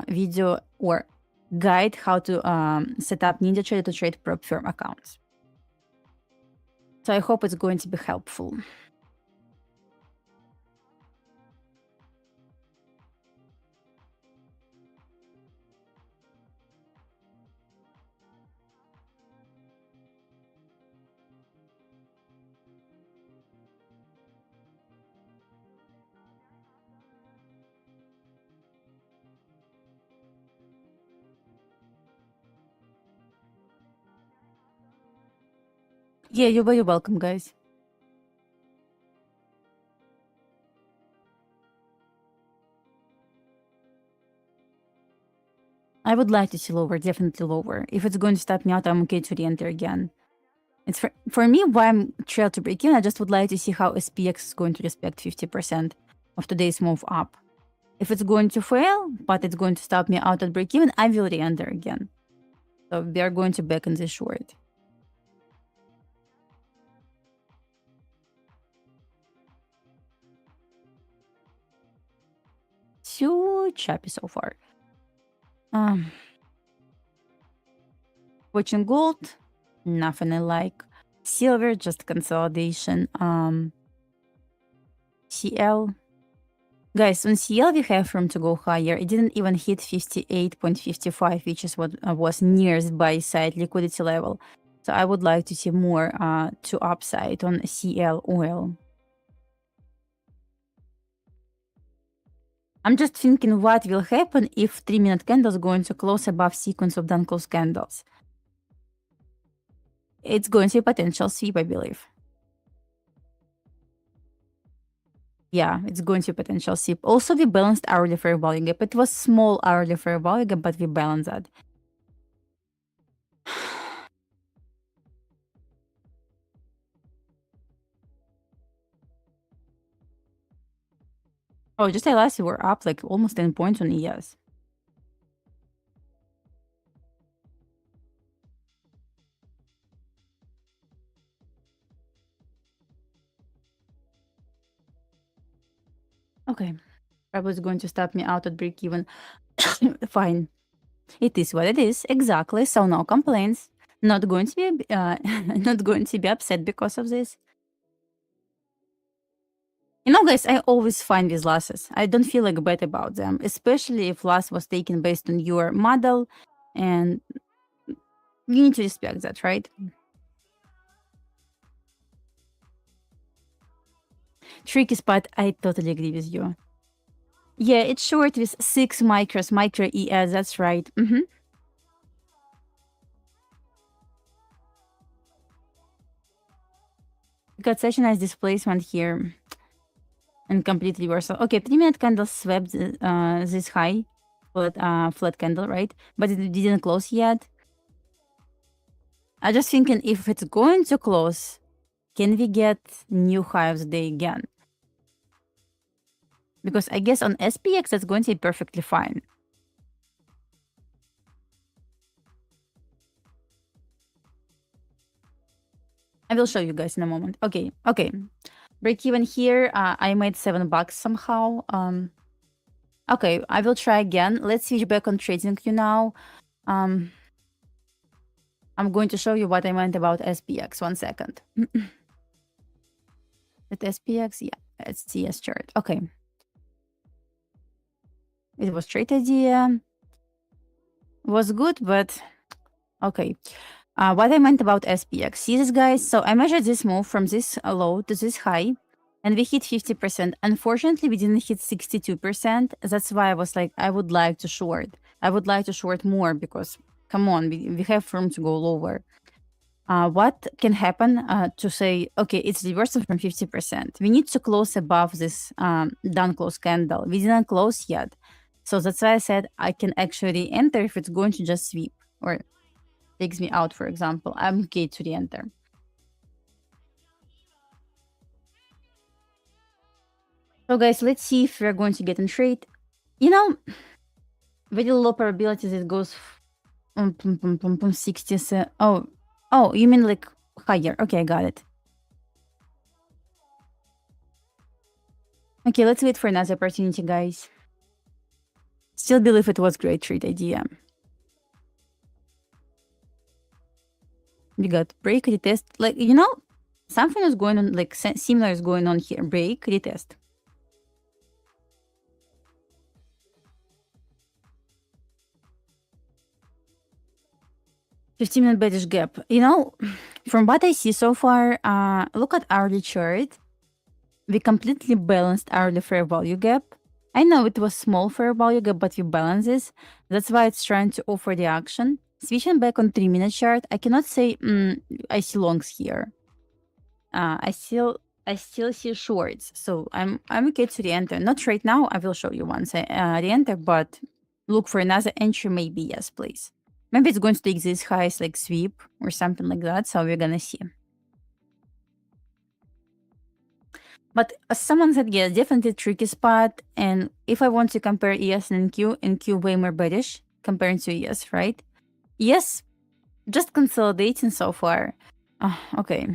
video or guide how to set up Ninja Trader to trade prop firm accounts. So I hope it's going to be helpful. Yeah, you're very welcome, guys. I would like to see lower, definitely lower. If it's going to stop me out, I'm okay to re-enter again. It's for me, why I'm trail to break in, I just would like to see how SPX is going to respect 50% of today's move up. If it's going to fail, but it's going to stop me out at break even, I will re-enter again. So we are going to back in the short. Too choppy so far. Watching gold, nothing I like. Silver, just consolidation. CL. Guys, on CL we have room to go higher. It didn't even hit 58.55, which is what was nearest buy side liquidity level. So I would like to see more to upside on CL oil. I'm just thinking what will happen if 3-minute candle is going to close above sequence of Duncan's candles. It's going to be a potential sweep, I believe. Yeah, it's going to be a potential sweep. Also, we balanced hourly fair value gap. It was small hourly fair value gap, but we balanced that. Oh, just last we were up like almost 10 points on ES. Okay. Probably is going to stop me out at break even. Fine. It is what it is. Exactly. So no complaints. Not going to be not going to be upset because of this. You know, guys, I always find these losses. I don't feel like bad about them, especially if loss was taken based on your model, and you need to respect that, right? Tricky spot, I totally agree with you. Yeah, it's short with 6 micros, micro ES, that's right. Got such a nice displacement here. And complete reversal. Okay, 3-minute candle swept this high, flat candle, right? But it didn't close yet. I just thinking if it's going to close, can we get new high of the day again? Because I guess on SPX that's going to be perfectly fine. I will show you guys in a moment. Okay. Break even here. I made $7 somehow. Okay, I will try again. Let's switch back on TradingView now. I'm going to show you what I meant about SPX. 1 second. With SPX, yeah, it's CS chart. Okay. It was trade idea. Was good, but okay. What I meant about SPX. See this, guys? So I measured this move from this low to this high, and we hit 50%. Unfortunately, we didn't hit 62%. That's why I was like, I would like to short. I would like to short more because, come on, we have room to go lower. What can happen to say, okay, it's reversal from 50%. We need to close above this down close candle. We didn't close yet. So that's why I said I can actually enter if it's going to just sweep or takes me out, for example. I'm okay to re-enter. So guys, let's see if we're going to get in trade. You know, very low probabilities it goes 60. Oh, you mean like higher? Okay, I got it. Okay, let's wait for another opportunity, guys. Still believe it was great trade idea. We got break, retest. Like, you know, something is going on, like similar is going on here. Break, retest. $15-minute bearish gap. You know, from what I see so far, look at hourly chart. We completely balanced hourly fair value gap. I know it was small fair value gap, but we balance this. That's why it's trying to offer the action. Switching back on 3-minute chart, I cannot say I see longs here. I still see shorts, so I'm okay to re-enter. Not right now. I will show you once I re-enter, but look for another entry. Maybe yes, please. Maybe it's going to take these highs like sweep or something like that. So we're gonna see. But as someone said, yeah, definitely tricky spot. And if I want to compare ES and NQ way more bearish comparing to ES, right? Yes, just consolidating so far. Okay.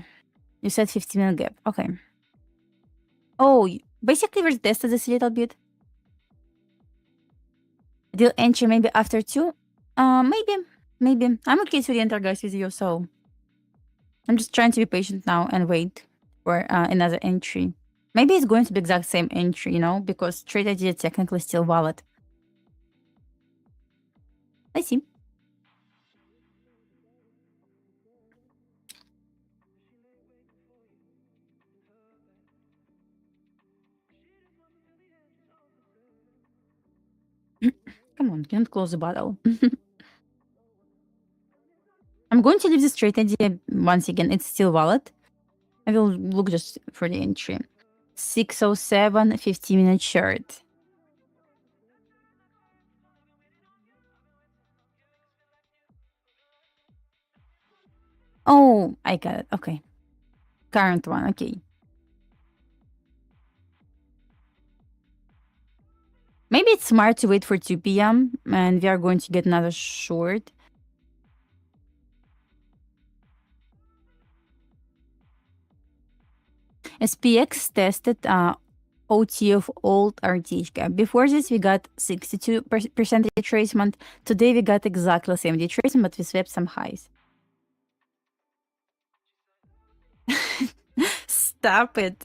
You said 15-minute gap. Okay. Oh, basically we tested this a little bit. Deal entry maybe after 2. Maybe. I'm okay to re-enter, guys, with you, so I'm just trying to be patient now and wait for another entry. Maybe it's going to be exact same entry, you know, because trade idea technically still valid. I see. Come on, can't close the bottle. I'm going to leave this trade idea once again. It's still valid. I will look just for the entry. 607, 15-minute chart. Oh, I got it. Okay. Current one. Okay. Maybe it's smart to wait for 2 p.m. and we are going to get another short. SPX tested OT of old RTH gap. Before this, we got 62% retracement. Today, we got exactly the same retracement, but we swept some highs. Stop it.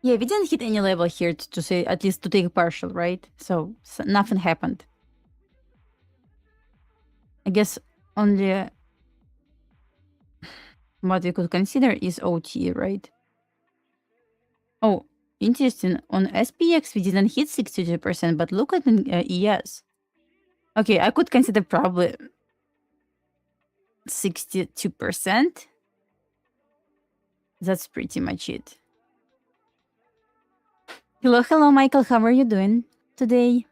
Yeah, we didn't hit any level here to say, at least to take a partial, right? So nothing happened. I guess only what we could consider is OT, right? Oh, interesting. On SPX, we didn't hit 62%, but look at ES. Okay, I could consider probably 62%. That's pretty much it. Hello, Michael. How are you doing today?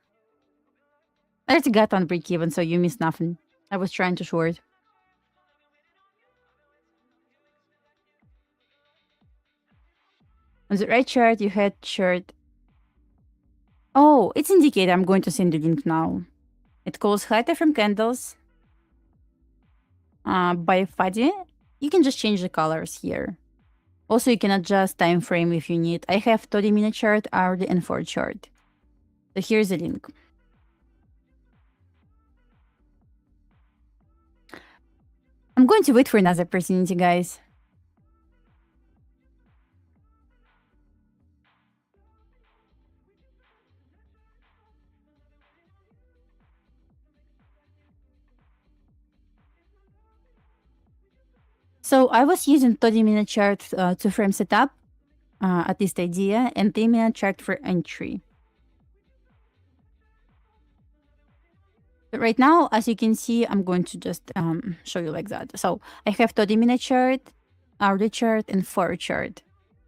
I already got on break-even, so you missed nothing. I was trying to short. On the right chart, you had chart. Oh, it's indicator. I'm going to send the link now. It calls highlighter from candles. By FUDDY. You can just change the colors here. Also, you can adjust time frame if you need. I have 30-minute chart, hourly, and 4 chart. So here's the link. I'm going to wait for another opportunity, guys. So I was using 30-minute chart to frame setup, at least idea, and 3-minute chart for entry. But right now, as you can see, I'm going to just show you like that. So I have 30-minute chart, hourly chart, and 4 chart.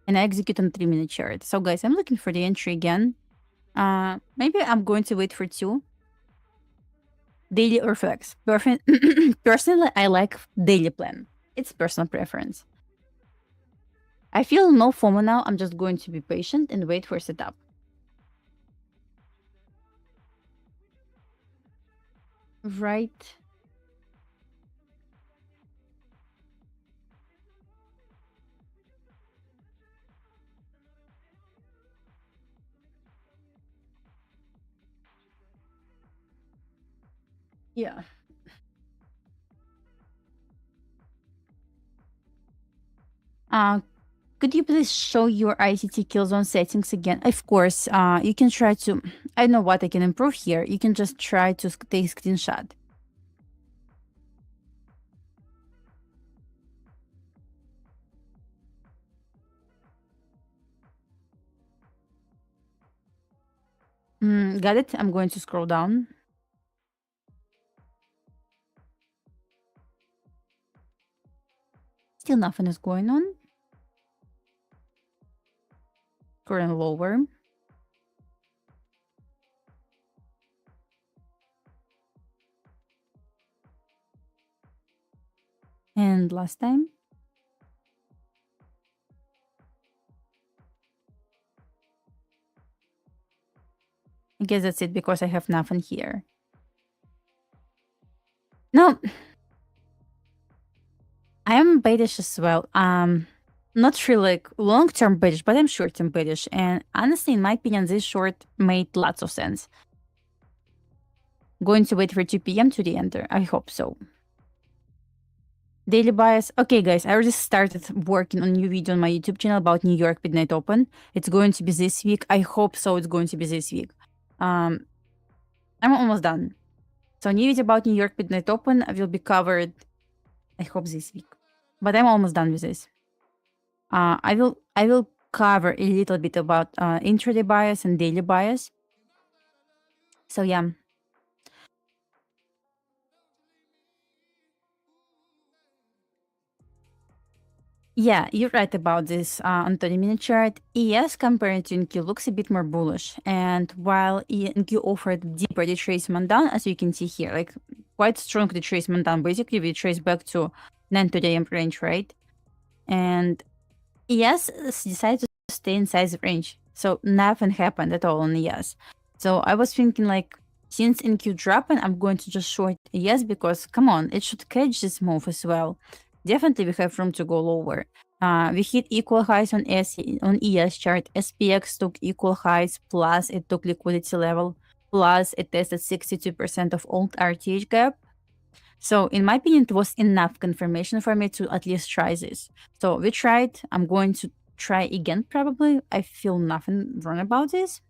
And I execute on 3-minute chart. So guys, I'm looking for the entry again. Maybe I'm going to wait for 2. Daily or flex. Personally, I like daily plan. It's personal preference. I feel no FOMO now. I'm just going to be patient and wait for setup. Right. Yeah. Could you please show your ICT kill zone settings again? Of course, you can try to, I don't know what I can improve here. You can just try to take screenshot. Got it? I'm going to scroll down. Still nothing is going on. Current lower. And last time. I guess that's it because I have nothing here. No. I am bearish as well. Not really like long-term bearish, but I'm short-term bearish. And honestly, in my opinion, this short made lots of sense. Going to wait for 2 p.m. to re-enter. I hope so. Daily bias. Okay, guys, I already started working on a new video on my YouTube channel about New York Midnight Open. It's going to be this week. I hope so. It's going to be this week. I'm almost done. So new video about New York Midnight Open will be covered, I hope, this week. But I'm almost done with this. I will cover a little bit about intraday bias and daily bias. So yeah. Yeah, you're right about this on 30-minute chart. ES compared to NQ looks a bit more bullish. And while NQ offered deeper retracement down, as you can see here, like quite strong retracement down. Basically, we trace back to 9 AM range, right? And ES decided to stay inside the range. So nothing happened at all on ES. So I was thinking like, since NQ dropping, I'm going to just short ES because, come on, it should catch this move as well. Definitely we have room to go lower. We hit equal highs on ES chart. SPX took equal highs, plus it took liquidity level, plus it tested 62% of old RTH gap. So in my opinion, it was enough confirmation for me to at least try this. So we tried. I'm going to try again probably. I feel nothing wrong about this.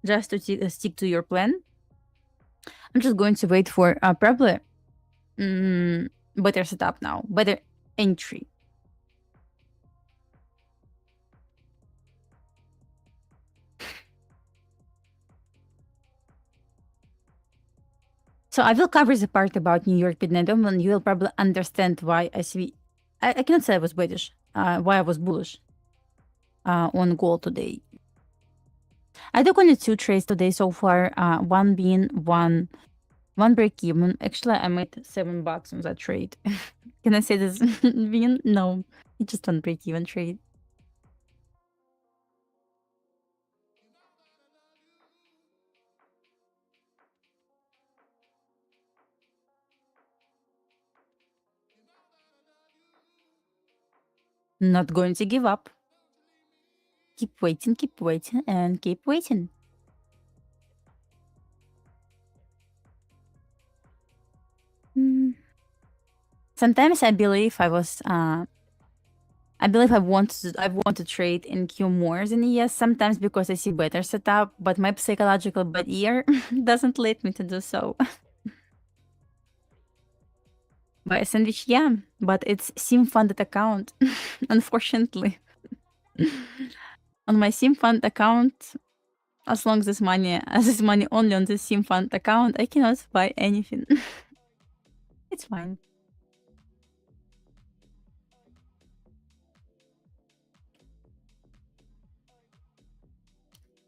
Just to stick to your plan. I'm just going to wait for probably better setup now, better entry. So I will cover the part about New York midnight open, and you will probably understand why I cannot say I was bullish. Why I was bullish on gold today. I took only 2 trades today so far. One being one break even. Actually, I made $7 on that trade. Can I say this being? No, it's just one break even trade. Not going to give up. Keep waiting, and keep waiting. Sometimes I believe I want to trade in Q more than ES. Sometimes because I see better setup, but my psychological bad ear doesn't let me to do so. Buy a sandwich, yeah, but it's SIM funded account, unfortunately. On my SIM fund account, as long as this money only on the SIM fund account, I cannot buy anything. It's fine.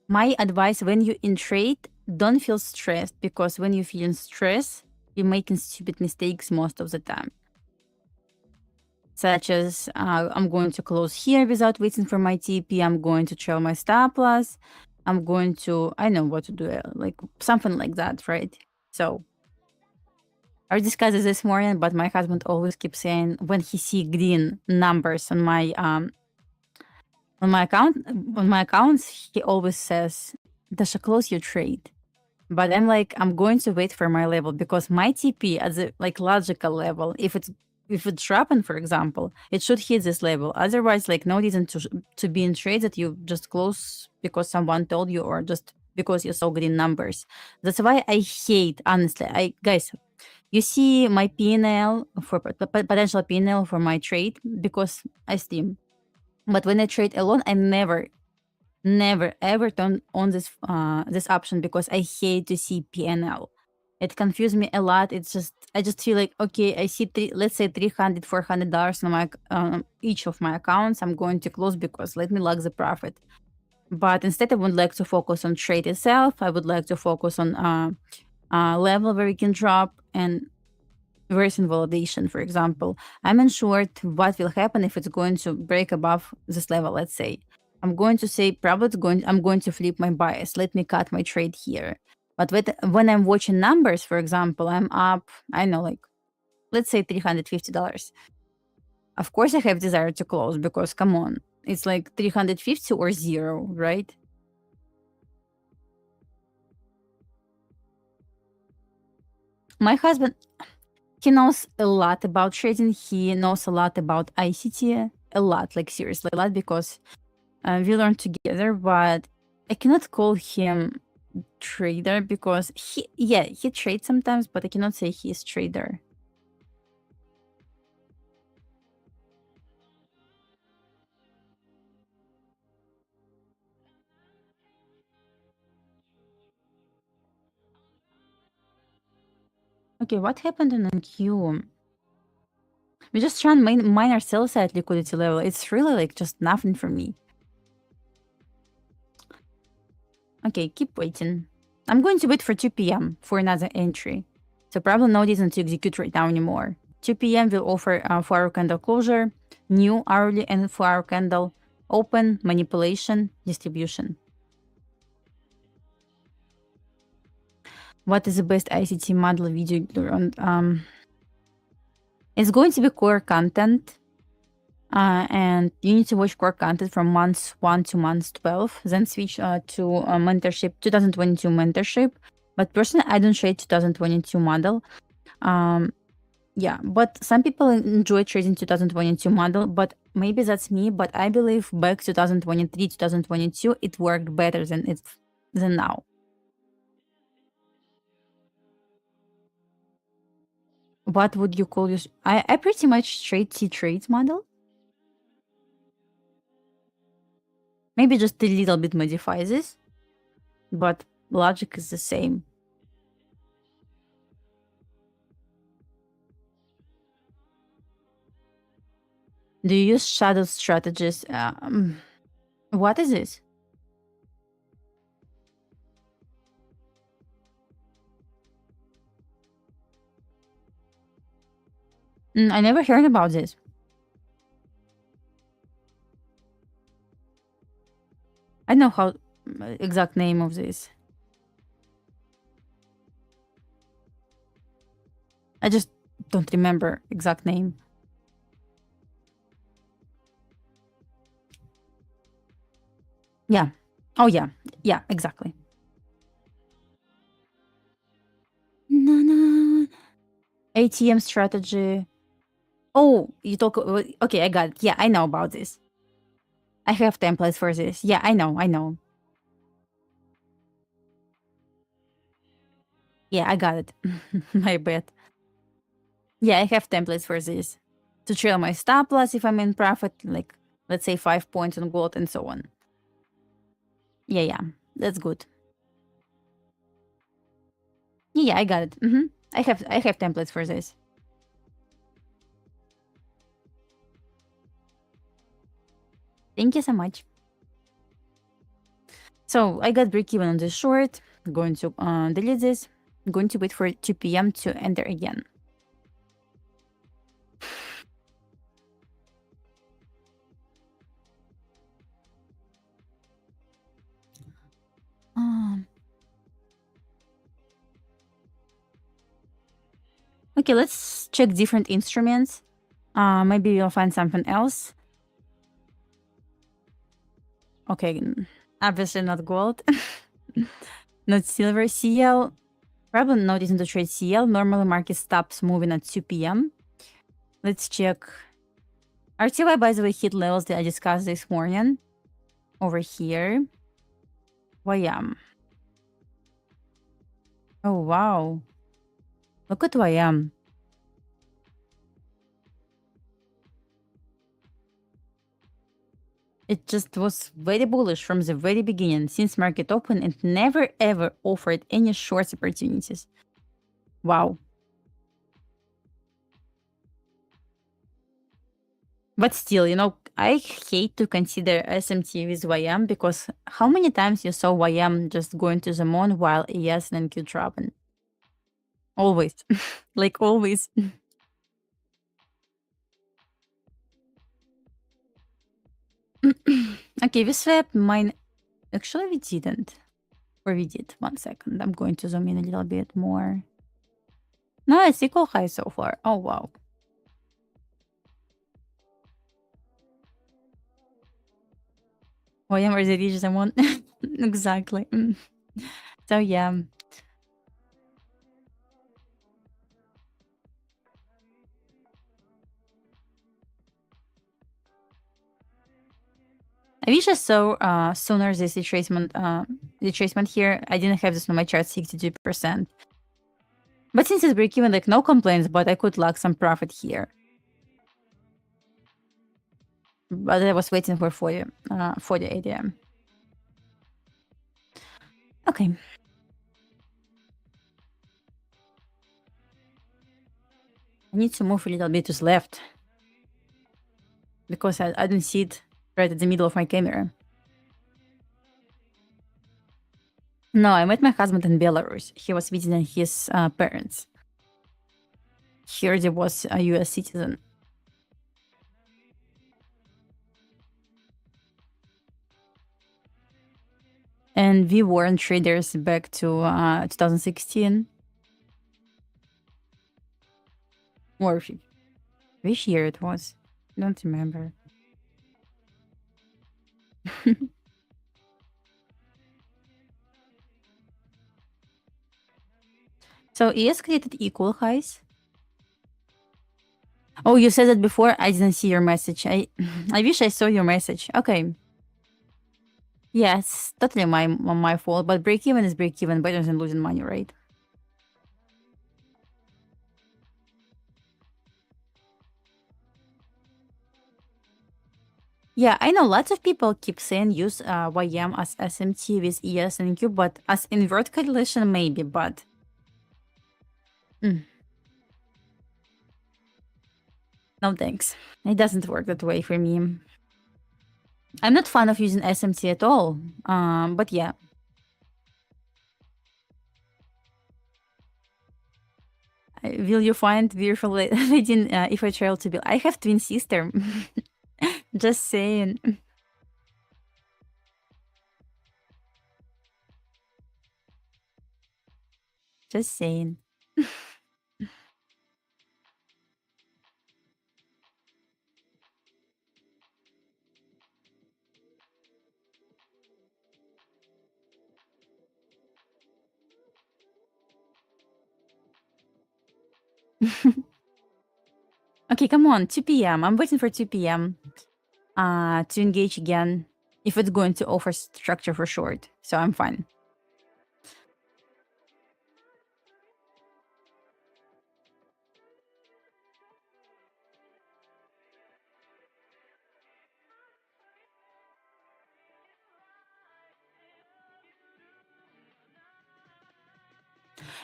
My advice when you in trade, don't feel stressed, because when you feel stress, you're making stupid mistakes most of the time. Such as, I'm going to close here without waiting for my TP, I'm going to trail my stop loss, I'm going to, I know what to do, like something like that, right? So, I discussed this morning, but my husband always keeps saying when he see green numbers on my accounts, he always says, Dasha, close your trade. But I'm like, I'm going to wait for my level, because my TP at the like logical level, if it's dropping, for example, it should hit this level. Otherwise, like, no reason to be in trade that you just close because someone told you, or just because you saw green numbers. That's why I hate, honestly. Guys, you see my PNL for potential PNL for my trade because I steam. But when I trade alone, I never ever turn on this option, because I hate to see PNL. It confuses me a lot. It's just, I just feel like, okay, I see let's say $300, $400 on my each of my accounts. I'm going to close because let me lock the profit. But instead, I would like to focus on trade itself. I would like to focus on level where we can drop, and where's in validation, for example. I'm unsure what will happen if it's going to break above this level, let's say. I'm going to say probably I'm going to flip my bias. Let me cut my trade here. But when I'm watching numbers, for example, I'm up, I know, like, let's say $350. Of course, I have desire to close, because come on, it's like 350 or 0, right? My husband, he knows a lot about trading. He knows a lot about ICT, a lot, like seriously a lot, because we learned together. But I cannot call him trader, because he trades sometimes, but I cannot say he is trader. Okay, what happened in NQ? We just try and mine our sell side liquidity level. It's really like just nothing for me. Okay, keep waiting. I'm going to wait for 2 p.m. for another entry. So probably no reason to execute right now anymore. 2 p.m. will offer 4-hour candle closure, new hourly and 4-hour candle, open, manipulation, distribution. What is the best ICT model video on? It's going to be core content. And you need to watch core content from months 1 to months 12, then switch to mentorship, 2022 mentorship. But personally, I don't trade 2022 model. Yeah, but some people enjoy trading 2022 model, but maybe that's me. But I believe back 2023, 2022, it worked better than now. What would you call your? I pretty much trade T-trades model. Maybe just a little bit modify this, but logic is the same. Do you use shadow strategies? What is this? I never heard about this. I don't know how exact name of this. I just don't remember exact name. Yeah. Oh yeah. Yeah, exactly. ATM strategy. Oh, you talk. Okay, I got it. Yeah, I know about this. I have templates for this. Yeah, I know. Yeah, I got it. My bad. Yeah, I have templates for this. To trail my stop loss if I'm in profit, like, let's say 5 points on gold and so on. Yeah, that's good. Yeah, I got it. I have templates for this. Thank you so much. So I got break even on this short. I'm going to delete this. I'm going to wait for 2 p.m. to enter again. Okay, let's check different instruments. Maybe we'll find something else. Okay, obviously not gold. Not silver. CL. Probably not using to trade CL. Normally market stops moving at 2 p.m. Let's check. RTY, by the way, hit levels that I discussed this morning. Over here. YM. Oh, wow. Look at YM. It just was very bullish from the very beginning, since market open, and never ever offered any short opportunities. Wow. But still, I hate to consider SMT with YM, because how many times you saw YM just going to the moon while ES and NQ dropping? Always. Like always. Okay, we swapped mine. Actually, we didn't. Or we did. 1 second. I'm going to zoom in a little bit more. No, it's equal high so far. Oh, wow. YM or the reach the moon. Exactly. So, yeah. I wish I saw sooner this retracement here. I didn't have this on my chart 62%. But since it's break even, like, no complaints, but I could lock some profit here. But I was waiting for 40 ADM. Okay. I need to move a little bit to the left, because I don't see it right at the middle of my camera. No, I met my husband in Belarus. He was visiting his parents. He already was a US citizen. And we weren't traders back to 2016. Or which year it was? I don't remember. So ES created equal highs. Oh, you said that before? I didn't see your message. I wish I saw your message. Okay. Yes, totally my fault. But break even is break even, better than losing money, right? Yeah, I know lots of people keep saying use YM as SMT with ES and Q, but as invert correlation maybe, but no thanks. It doesn't work that way for me. I'm not fan of using SMT at all. But yeah. Will you find beautiful lady if I travel to Bill? I have twin sister. Just saying. Just saying. Okay, come on. 2 p.m. I'm waiting for 2 p.m. To engage again if it's going to offer structure for short. So I'm fine.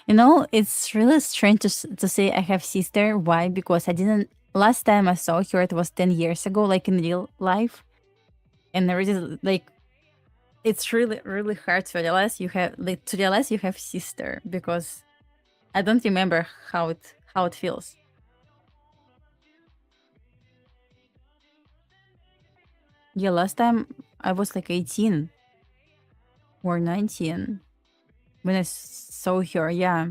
You know, it's really strange to say I have sister. Why? Because I didn't. Last time I saw her, it was 10 years ago, like in real life. And I really, like, it's really, really hard to realize you have sister, because I don't remember how it feels. Yeah, last time I was like 18 or 19 when I saw her. Yeah.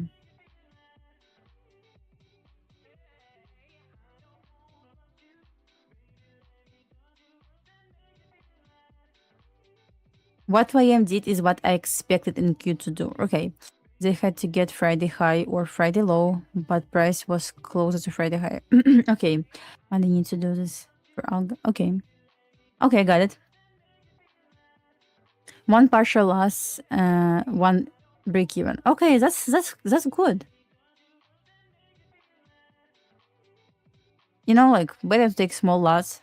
What YM did is what I expected in Q to do. Okay. They had to get Friday high or Friday low, but price was closer to Friday high. Okay. And they need to do this for Alga. Okay. Okay, got it. One partial loss, one break even. Okay, that's good. You know, like, better to take small loss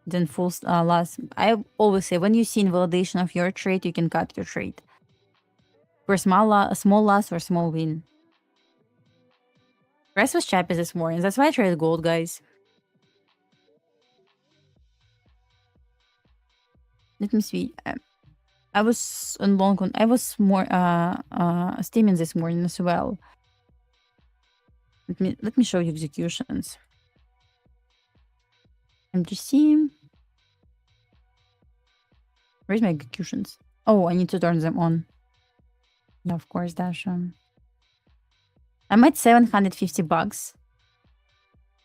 than full loss. I always say, when you see invalidation of your trade, you can cut your trade for small loss or small win. Price was choppy this morning. That's why I traded gold, guys. Let me see. I was on long on. I was more steaming this morning as well. Let me show you executions. MGC. Where's my executions? Oh, I need to turn them on. Yeah, of course, Dash. I made $750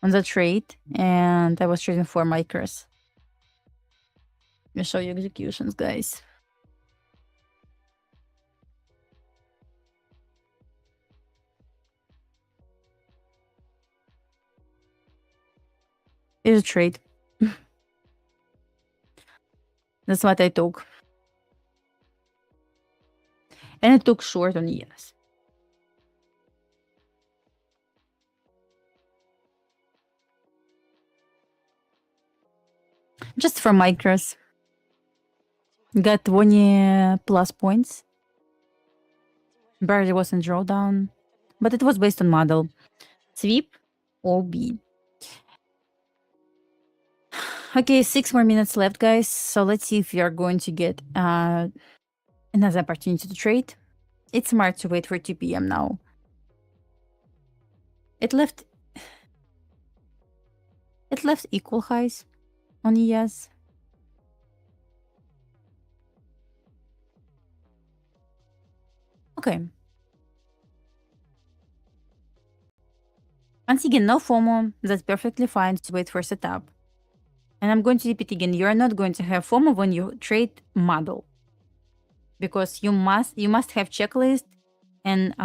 on the trade, and I was trading 4 micros. Let me show you executions, guys. Here's a trade. That's what I took. And it took short on ES. Just for micros. Got 20 plus points. Barely wasn't drawdown, but it was based on model. Sweep, OB. Okay, 6 more minutes left, guys. So let's see if we are going to get another opportunity to trade. It's smart to wait for 2 p.m. now. It left equal highs on ES. Okay. Once again, no FOMO. That's perfectly fine to wait for setup. And I'm going to repeat again, you're not going to have FOMO when you trade model, because you must have checklist, and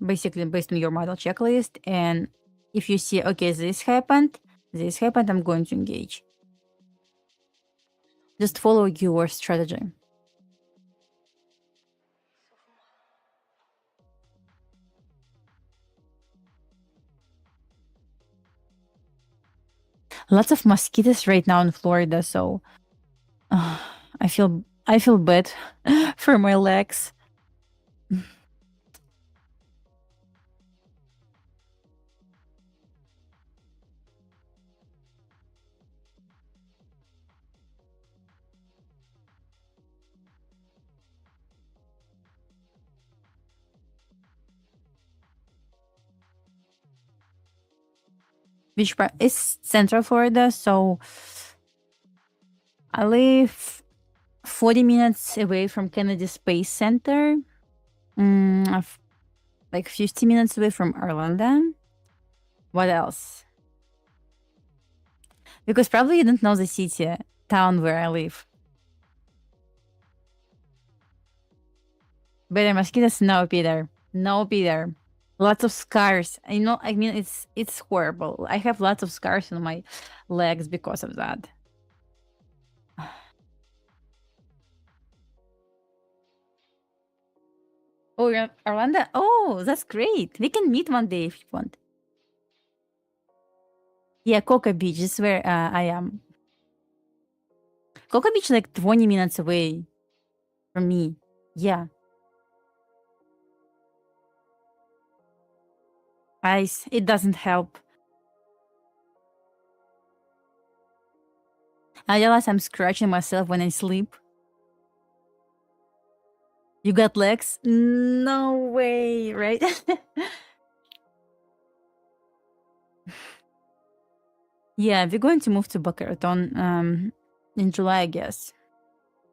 basically based on your model checklist. And if you see, okay, this happened, this happened, I'm going to engage. Just follow your strategy. Lots of mosquitoes right now in Florida, so I feel bad for my legs. Which part is Central Florida, so I live 40 minutes away from Kennedy Space Center. Like 50 minutes away from Orlando. What else? Because probably you don't know the city, town where I live. Better mosquitoes? No, Peter. No, Peter. Lots of scars. I know. I mean, it's horrible. I have lots of scars on my legs because of that. Oh, you're Orlando? Oh, that's great. We can meet one day if you want. Yeah, Cocoa Beach is where I am. Cocoa Beach like 20 minutes away from me. Yeah. Ice. It doesn't help. I realize I'm scratching myself when I sleep. You got legs? No way, right? Yeah, we're going to move to Boca Raton in July, I guess.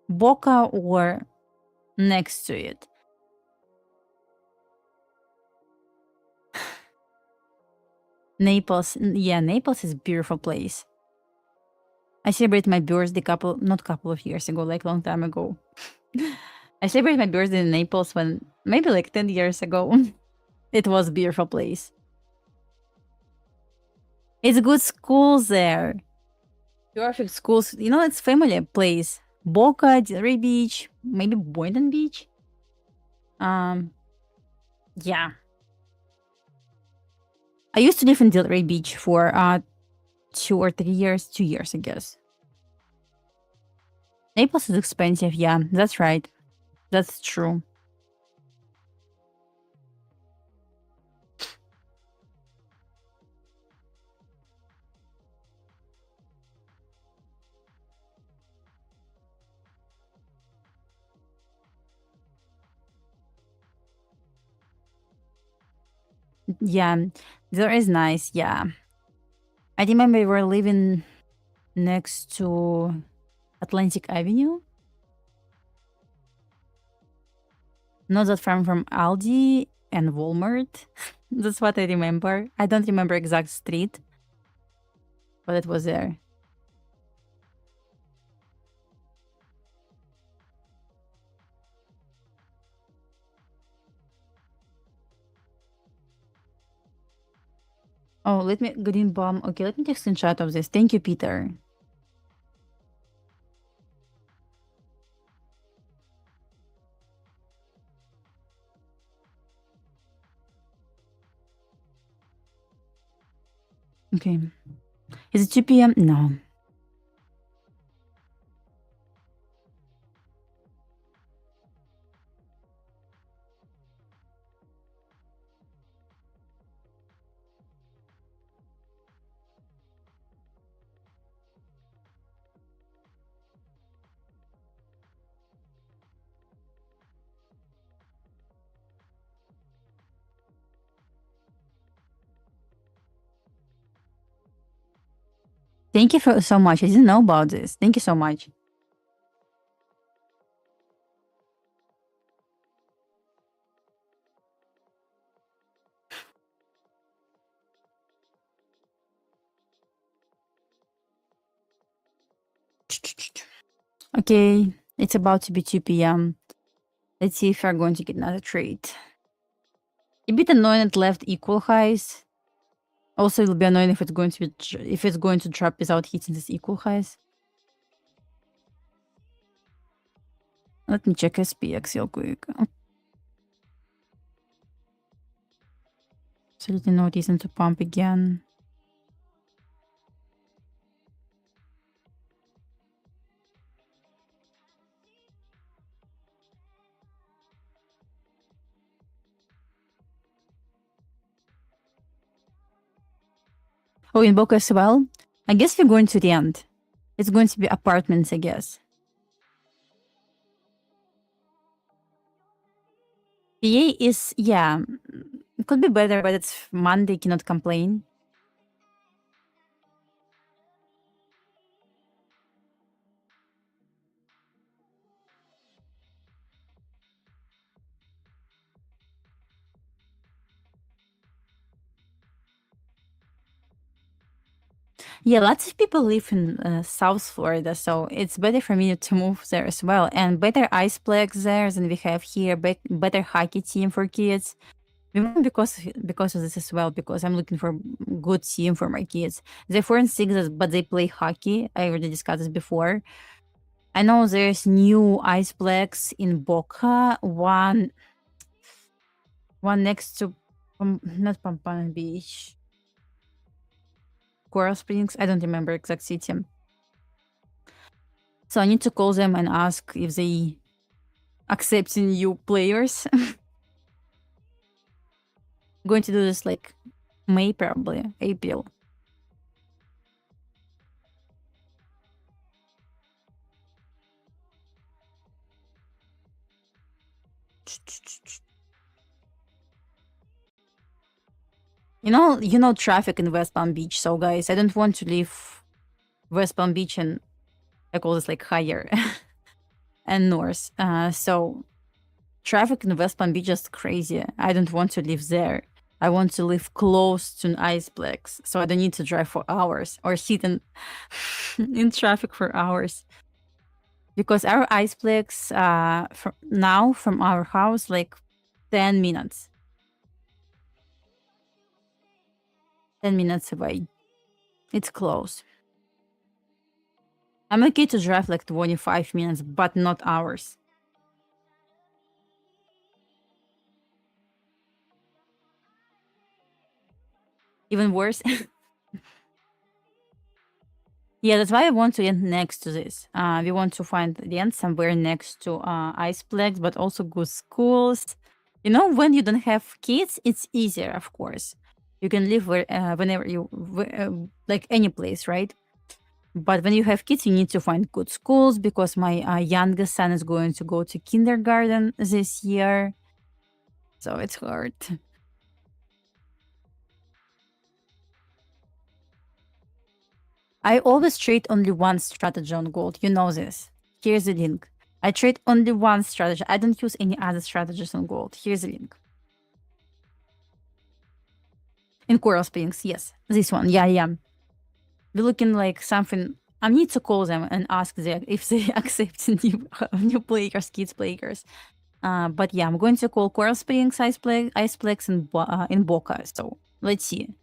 Boca or next to it. Naples. Yeah, Naples is a beautiful place. I celebrated my birthday not couple of years ago, like long time ago. I celebrated my birthday in Naples when maybe like 10 years ago. It was a beautiful place. It's good schools there. Perfect schools. You know, it's family place. Boca, Delray Beach, maybe Boynton Beach. Yeah. I used to live in Delray Beach for 2 or 3 years. 2 years, I guess. Naples is expensive. Yeah, that's right. That's true. Yeah, there is nice. Yeah. I remember we were living next to Atlantic Avenue. Not that far from Aldi and Walmart. That's what I remember. I don't remember exact street, but it was there. Oh, let me green bomb. Okay, let me take a screenshot of this. Thank you, Peter. Okay. Is it 2 p.m.? No. Thank you so much. I didn't know about this. Thank you so much. Okay, it's about to be 2 p.m. Let's see if we're going to get another trade. A bit annoying it left equal highs. Also, it'll be annoying if it's going to drop without hitting these equal highs. Let me check SPX real quick. Absolutely no reason to pump again. Oh, in Boca as well? I guess we're going to the end. It's going to be apartments, I guess. PA is, yeah, it could be better, but it's Monday, cannot complain. Yeah, lots of people live in South Florida, so it's better for me to move there as well. And better iceplex there than we have here, better hockey team for kids. We moved because of this as well, because I'm looking for good team for my kids. They're 4 and 6, but they play hockey. I already discussed this before. I know there's new iceplex in Boca, one next to not Pampana Beach, Coral Springs. I don't remember exact city. So I need to call them and ask if they accept new players. I'm going to do this like May, probably April. You know traffic in West Palm Beach. So guys, I don't want to leave West Palm Beach and I call this like higher and north. So traffic in West Palm Beach is crazy. I don't want to live there. I want to live close to an iceplex, so I don't need to drive for hours or sit in traffic for hours. Because our iceplex from our house, like 10 minutes. 10 minutes away. It's close. I'm okay to drive like 25 minutes, but not hours. Even worse. Yeah, that's why I want to end next to this. We want to find the end somewhere next to iceplex, but also good schools. When you don't have kids, it's easier, of course. You can live whenever like any place, right? But when you have kids, you need to find good schools, because my youngest son is going to go to kindergarten this year. So it's hard. I always trade only one strategy on gold. You know this. Here's the link. I trade only one strategy. I don't use any other strategies on gold. Here's the link. In Coral Springs, yes. This one. Yeah. We're looking like something. I need to call them and ask them if they accept new players, kids players. But yeah, I'm going to call Coral Springs, iceplex in Boca. So let's see.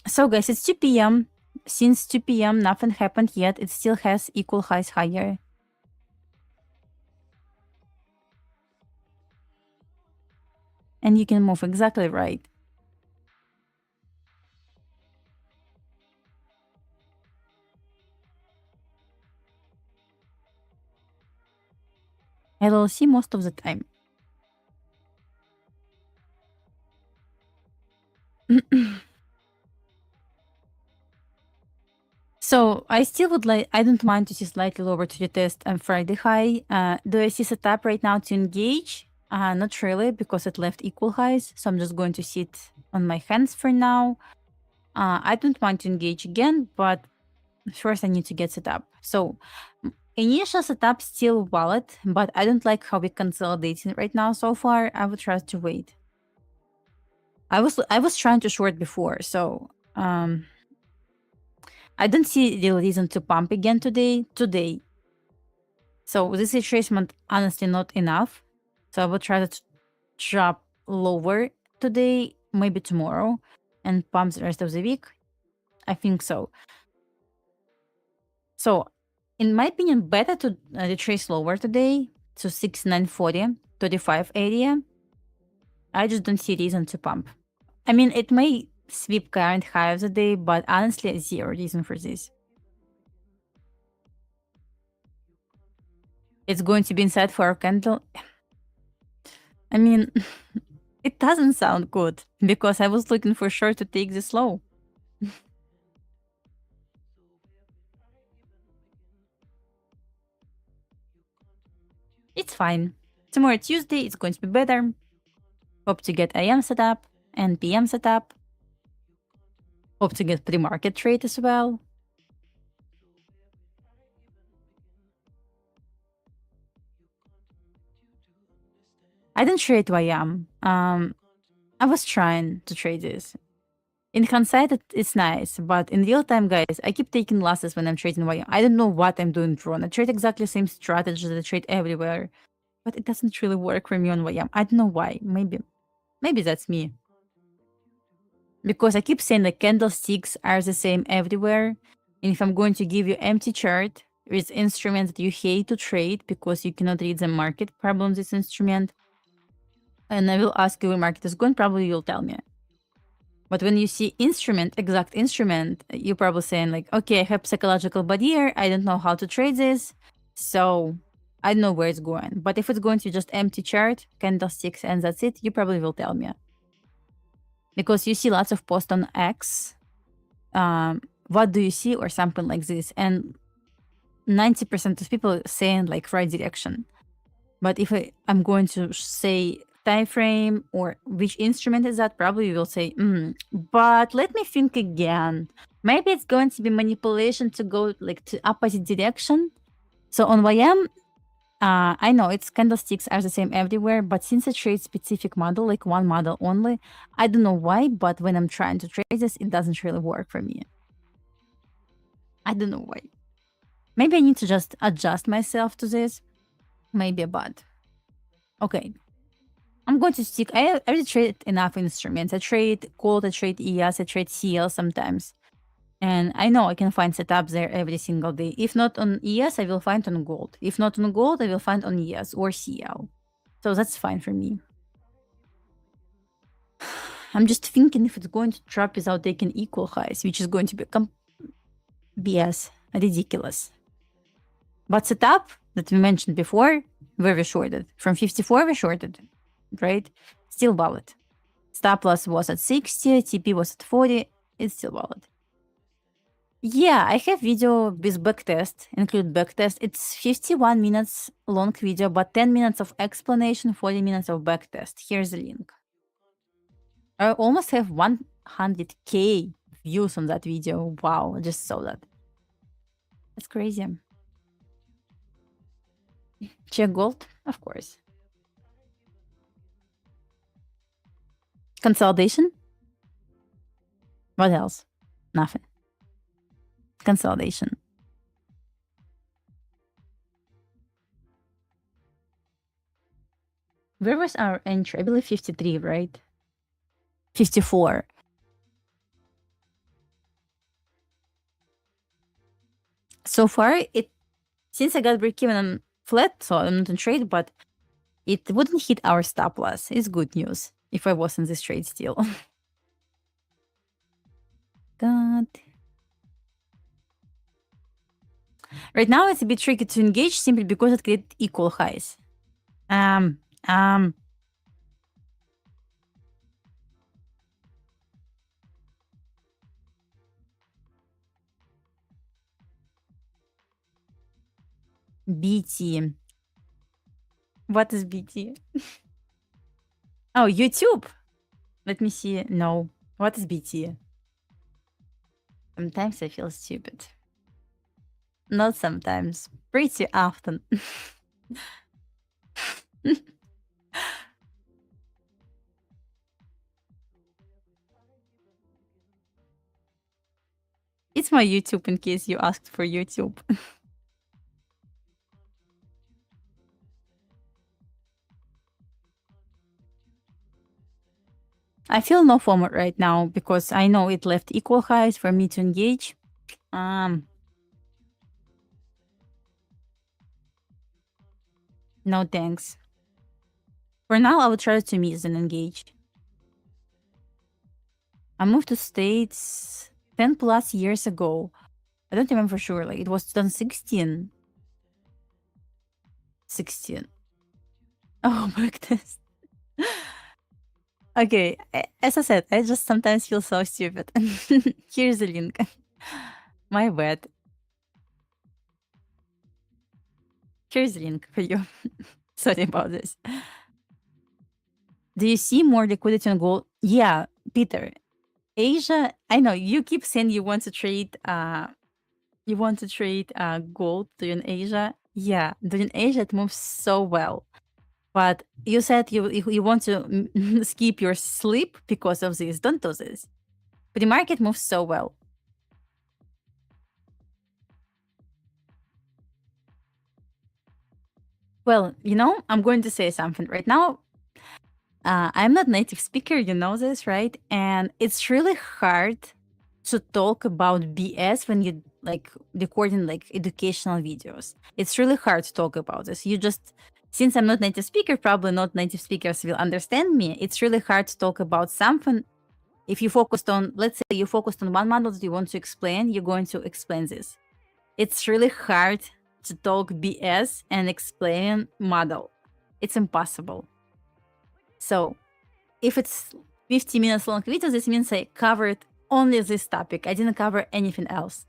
So guys, it's 2 p.m. Since 2 p.m. nothing happened yet. It still has equal highs higher. And you can move exactly right. LLC most of the time. So I still would like, I don't mind to see slightly lower to the test and Friday high. Do I see setup right now to engage? Not really, because it left equal highs. So I'm just going to sit on my hands for now. I don't want to engage again, but first I need to get set up. So initial setup still valid, but I don't like how we're consolidating right now so far. I would try to wait. I was trying to short before, so I don't see the reason to pump again today. So this retracement honestly not enough. So I will try to drop lower today, maybe tomorrow, and pumps the rest of the week. I think so. So, in my opinion, better to retrace lower today to 6940, 35 area. I just don't see reason to pump. I mean, it may sweep current high of the day, but honestly, zero reason for this. It's going to be inside for a candle. I mean, it doesn't sound good because I was looking for sure to take this low. It's fine. Tomorrow Tuesday, it's going to be better. Hope to get AM setup and PM setup. Hope to get pre-market trade as well. I didn't trade YM. I was trying to trade this. In hindsight, it's nice, but in real time, guys, I keep taking losses when I'm trading YM. I don't know what I'm doing wrong. I trade exactly the same strategy that I trade everywhere, but it doesn't really work for me on YM. I don't know why. Maybe that's me. Because I keep saying the candlesticks are the same everywhere. And if I'm going to give you empty chart with instruments that you hate to trade because you cannot read the market problems this instrument, and I will ask you where market is going, probably you'll tell me. But when you see exact instrument, you're probably saying like, okay, I have psychological barrier. I don't know how to trade this. So I don't know where it's going. But if it's going to just empty chart, candlesticks, and that's it, you probably will tell me. Because you see lots of posts on X. What do you see? Or something like this. And 90% of people saying like right direction. But if I'm going to say time frame or which instrument is that, probably you will say, but let me think again. Maybe it's going to be manipulation to go like to opposite direction. So on YM, I know it's candlesticks are the same everywhere, but since I trade specific model, like one model only, I don't know why, but when I'm trying to trade this, it doesn't really work for me. I don't know why. Maybe I need to just adjust myself to this. Maybe, but okay. I'm going to stick. I already trade enough instruments. I trade gold, I trade ES, I trade CL sometimes. And I know I can find setups there every single day. If not on ES, I will find on gold. If not on gold, I will find on ES or CL. So that's fine for me. I'm just thinking if it's going to drop without taking equal highs, which is going to become BS, ridiculous. But setup that we mentioned before, where we shorted. From 54, we shorted. Right? Still valid. Stop loss was at 60, TP was at 40, it's still valid. Yeah, I have video with backtest, include backtest. It's 51 minutes long video, but 10 minutes of explanation, 40 minutes of backtest. Here's the link. I almost have 100k views on that video. Wow, I just saw that. That's crazy. Check gold, of course. Consolidation? What else? Nothing. Consolidation. Where was our entry? I believe 53, right? 54. So far, since I got break-even on flat, so I'm not in trade, but it wouldn't hit our stop loss. It's good news. If I was in this trade still. God. Right now it's a bit tricky to engage simply because it creates equal highs. BT. What is BT? Oh, YouTube. Let me see. No. What is BT? Sometimes I feel stupid. Not sometimes. Pretty often. It's my YouTube in case you asked for YouTube. I feel no FOMO right now because I know it left equal highs for me to engage. No thanks. For now, I would try to miss and engage. I moved to States 10 plus years ago. I don't remember for sure. Like, it was 2016. 16. Oh, practice. Okay, as I said, I just sometimes feel so stupid. Here's the link. My bad. Here's the link for you. Sorry about this. Do you see more liquidity on gold? Yeah, Peter. Asia, I know you keep saying you want to trade gold during Asia. Yeah, during Asia it moves so well. But you said you want to skip your sleep because of this. Don't do this. But the market moves so well. Well, you know, I'm going to say something right now. I'm not native speaker, you know this, right? And it's really hard to talk about BS when you like recording like educational videos. It's really hard to talk about this. You just, since I'm not native speaker, probably not native speakers will understand me. It's really hard to talk about something. If you focused on, let's say you focused on one model that you want to explain, you're going to explain this. It's really hard to talk BS and explain model. It's impossible. So if it's 50 minutes long video, this means I covered only this topic. I didn't cover anything else.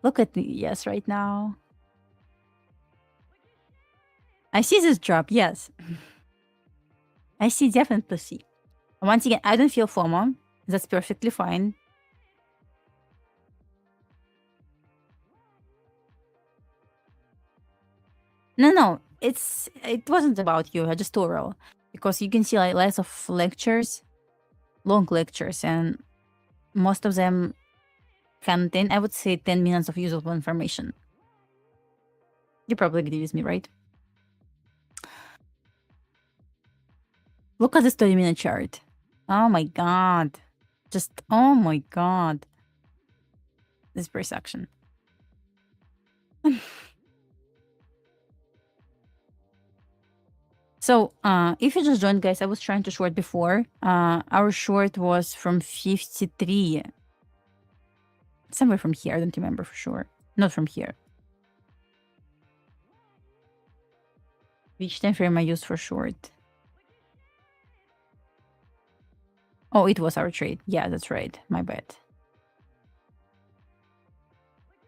Look at the yes right now. I see this drop, yes. I see, definitely see. Once again, I don't feel FOMO. That's perfectly fine. No, it wasn't about you, I just oral. Because you can see like lots of lectures, long lectures, and most of them contain, I would say, 10 minutes of usable information. You probably agree with me, right? Look at this 30-minute chart. Oh my god. Just, oh my god. This price action. So, if you just joined, guys, I was trying to short before. Our short was from 53. Somewhere from here, I don't remember for sure. Not from here. Which time frame I used for short? Oh, it was our trade. Yeah, that's right. My bad.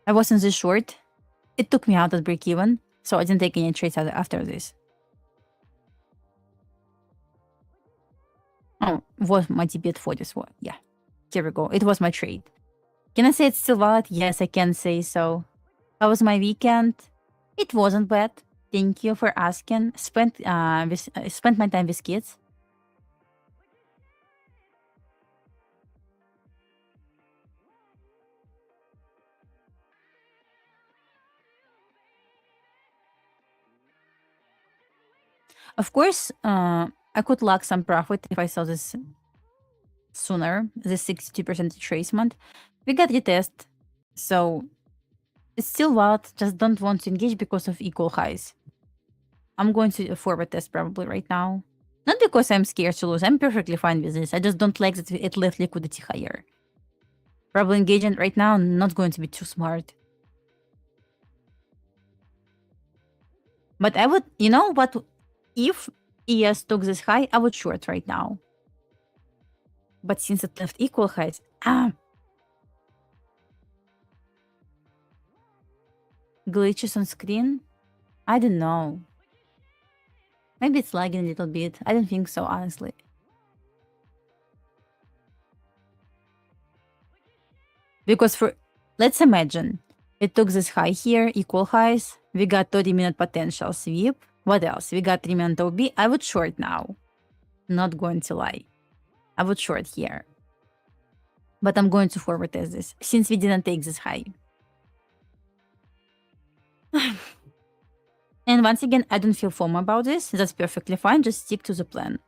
I was in this short. It took me out at break even, so I didn't take any trades after this. Oh, was my TP at 44? Yeah, here we go. It was my trade. Can I say it's still valid? Yes, I can say so. How was my weekend? It wasn't bad. Thank you for asking. Spent my time with kids. Of course, I could lack some profit if I saw this sooner, the 62% retracement. We got retest, so it's still valid, just don't want to engage because of equal highs. I'm going to forward test probably right now. Not because I'm scared to lose, I'm perfectly fine with this. I just don't like that it left liquidity higher. Probably engaging right now, not going to be too smart. But I would, you know what, if ES took this high, I would short right now. But since it left equal highs, glitches on screen? I don't know. Maybe it's lagging a little bit. I don't think so, honestly. Because let's imagine, it took this high here, equal highs. We got 30-minute potential sweep. What else? We got 3-minute OB. I would short now. Not going to lie. I would short here. But I'm going to forward test this, since we didn't take this high. And once again, I don't feel FOMO about this. That's perfectly fine. Just stick to the plan.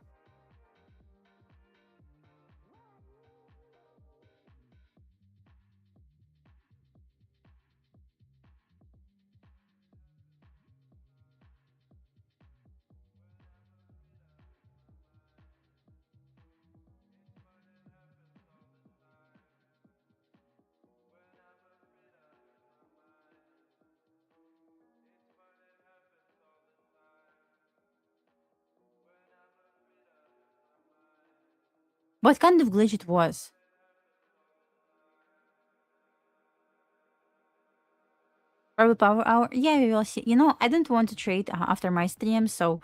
What kind of glitch it was? Probably power hour? Yeah, we will see. You know, I don't want to trade after my stream, so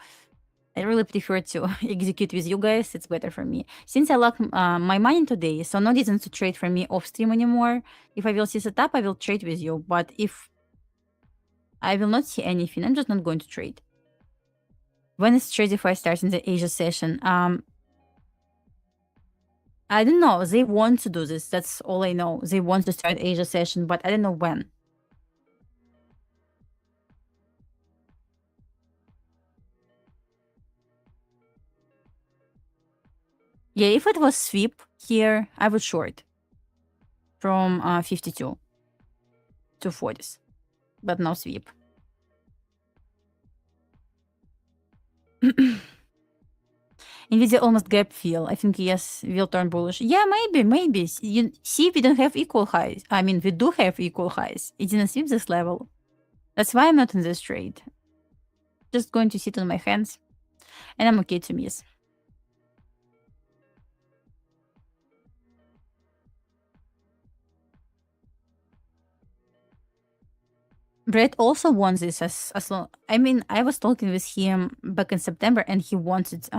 I really prefer to execute with you guys. It's better for me. Since I lock my money today, so no reason to trade for me off stream anymore. If I will see setup, I will trade with you. But if I will not see anything, I'm just not going to trade. When is Tradeify starting the Asia session? I don't know. They want to do this. That's all I know. They want to start Asia session, but I don't know when. Yeah, if it was sweep here, I would short from 52 to 40s, but no sweep. Nvidia almost gap fill. I think yes, will turn bullish. Yeah, maybe. You see, we don't have equal highs. I mean, we do have equal highs. It didn't sweep this level. That's why I'm not in this trade. Just going to sit on my hands, and I'm okay to miss. Brett also wants this as long. I mean, I was talking with him back in September, and he wanted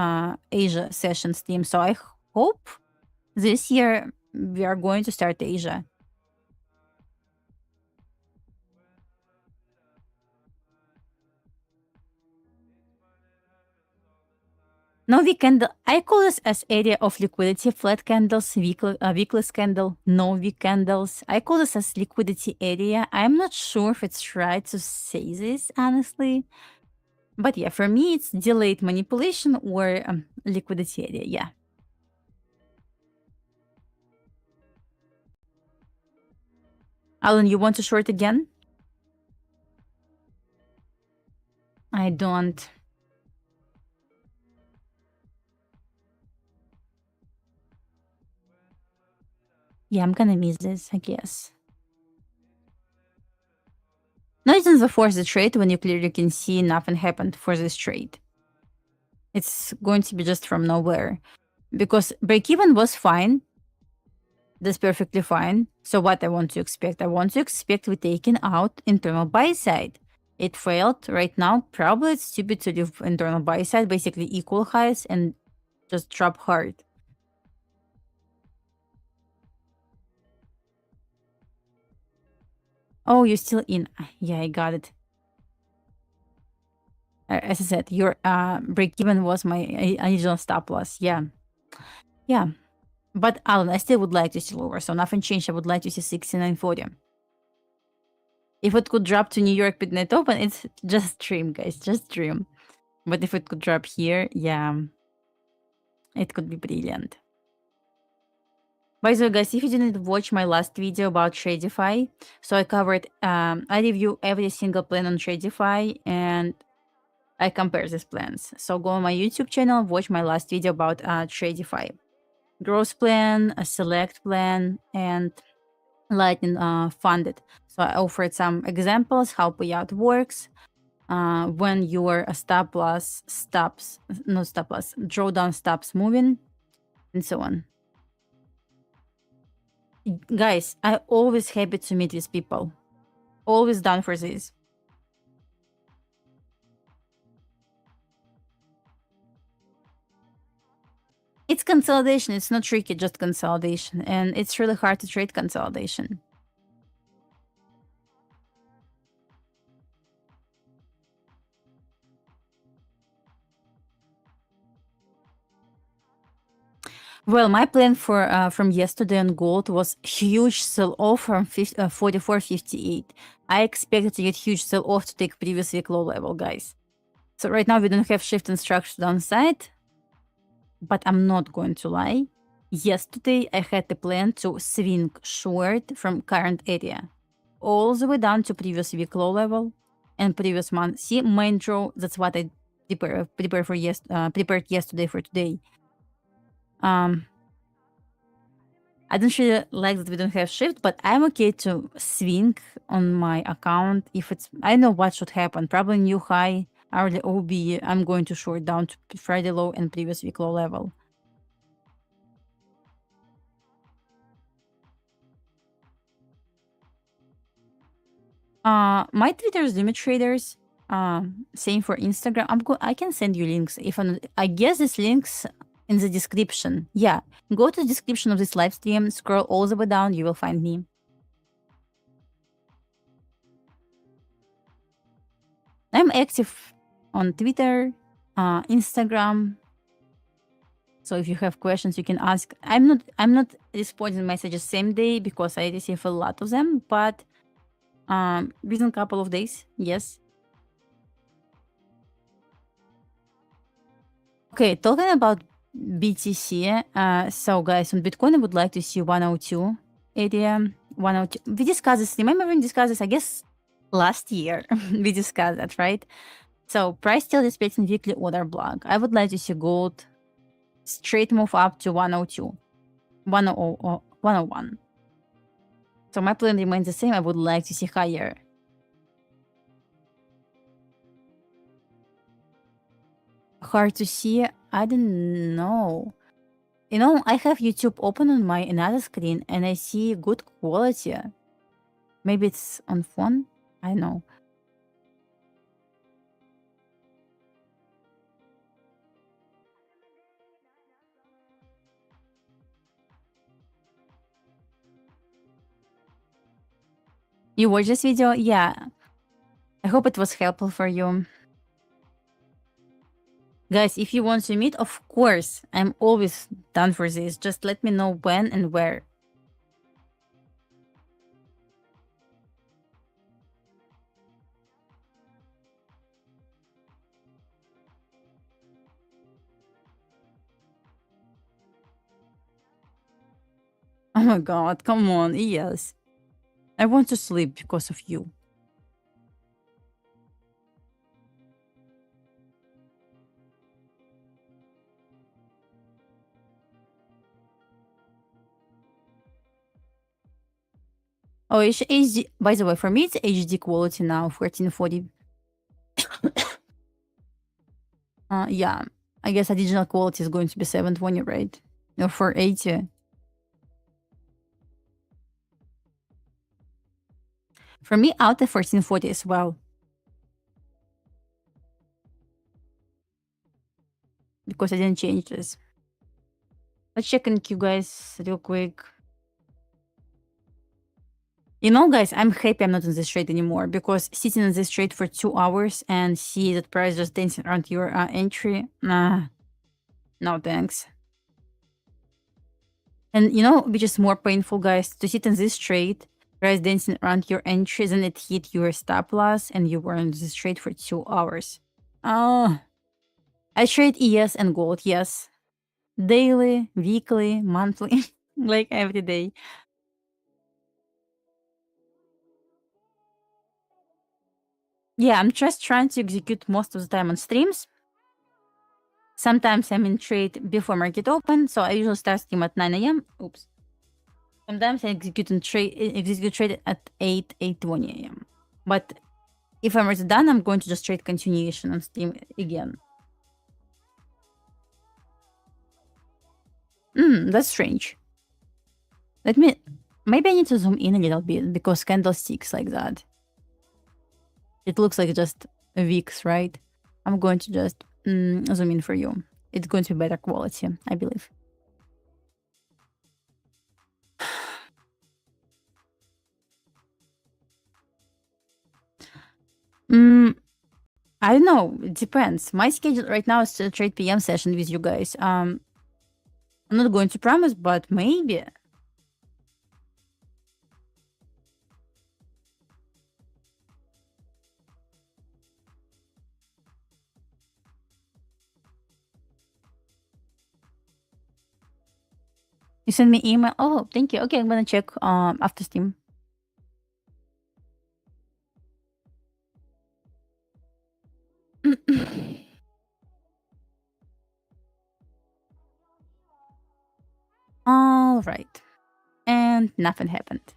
Asia sessions team. So I hope this year we are going to start Asia. No weak candle. I call this as area of liquidity. Flat candles, weekless candle, no weak candles. I call this as liquidity area. I'm not sure if it's right to say this, honestly. But yeah, for me, it's delayed manipulation or liquidity area, yeah. Alan, you want to short again? I don't. Yeah, I'm gonna miss this, I guess. No reason to force the trade when you clearly can see nothing happened for this trade. It's going to be just from nowhere. Because break-even was fine. That's perfectly fine. So what I want to expect? I want to expect we're taking out internal buy side. It failed right now. Probably it's stupid to leave internal buy side, basically equal highs, and just drop hard. Oh, you're still in. Yeah, I got it. As I said, your break-even was my original stop loss. Yeah. Yeah. But Alan, I still would like to see lower, so nothing changed. I would like to see 69.40. If it could drop to New York midnight open, it's just dream, guys. Just dream. But if it could drop here, yeah, it could be brilliant. By the way, guys, if you didn't watch my last video about Tradeify, so I covered, I review every single plan on Tradeify and I compare these plans. So go on my YouTube channel, watch my last video about Tradeify. Growth plan, a select plan, and Lightning funded. So I offered some examples how payout works when your drawdown stops moving, and so on. Guys, I always happy to meet with people. Always down for this. It's consolidation. It's not tricky, just consolidation. And it's really hard to trade consolidation. Well, my plan for from yesterday on gold was huge sell-off from 44.58. I expected to get huge sell-off to take previous week low level, guys. So right now we don't have shift and structure downside, but I'm not going to lie. Yesterday I had the plan to swing short from current area all the way down to previous week low level and previous month. See, main draw, that's what I prepared yesterday for today. I don't really like that we don't have shift, but I'm okay to swing on my account if it's, I know what should happen. Probably new high, hourly OB, I'm going to short down to Friday low and previous week low level. My Twitter is limit traders. Same for Instagram. I can send you links if I guess these links in the description. Yeah, go to the description of this live stream, scroll all the way down, you will find me. I'm active on Twitter, Instagram. So if you have questions, you can ask. I'm not responding messages same day because I receive a lot of them, but within a couple of days, yes. Okay, talking about BTC. So guys, on Bitcoin, I would like to see 102 area. 102. We discussed this. Remember we discussed this? I guess last year we discussed that, right? So price still respecting weekly order block. I would like to see gold straight move up to 102, 101. So my plan remains the same. I would like to see higher. Hard to see. I don't know. You know, I have YouTube open on my another screen and I see good quality. Maybe it's on phone. I don't know. You watch this video? Yeah. I hope it was helpful for you. Guys, if you want to meet, of course, I'm always down for this. Just let me know when and where. Oh my god, come on, yes. I want to sleep because of you. Oh, it's HD. By the way, for me, it's HD quality now, 1440. Yeah. I guess original quality is going to be 720, right? No, 480. For me, out of 1440 as well. Because I didn't change this. Let's check in queue, guys, real quick. You know, guys, I'm happy I'm not in this trade anymore because sitting in this trade for 2 hours and see that price just dancing around your entry, nah, no thanks. And you know, which is more painful, guys, to sit in this trade, price dancing around your entries and it hit your stop loss and you were in this trade for 2 hours. Oh, I trade ES and gold, yes. Daily, weekly, monthly, like every day. Yeah, I'm just trying to execute most of the time on streams. Sometimes I'm in trade before market open, so I usually start stream at 9 a.m. Oops. Sometimes I execute trade at 8:20 a.m. But if I'm already done, I'm going to just trade continuation on stream again. That's strange. Maybe I need to zoom in a little bit because candlesticks like that. It looks like just wicks, right? I'm going to just zoom in for you. It's going to be better quality, I believe. I don't know. It depends. My schedule right now is to trade PM session with you guys. I'm not going to promise, but maybe. You send me email. Oh, thank you. Okay, I'm gonna check after Steam. All right. And nothing happened.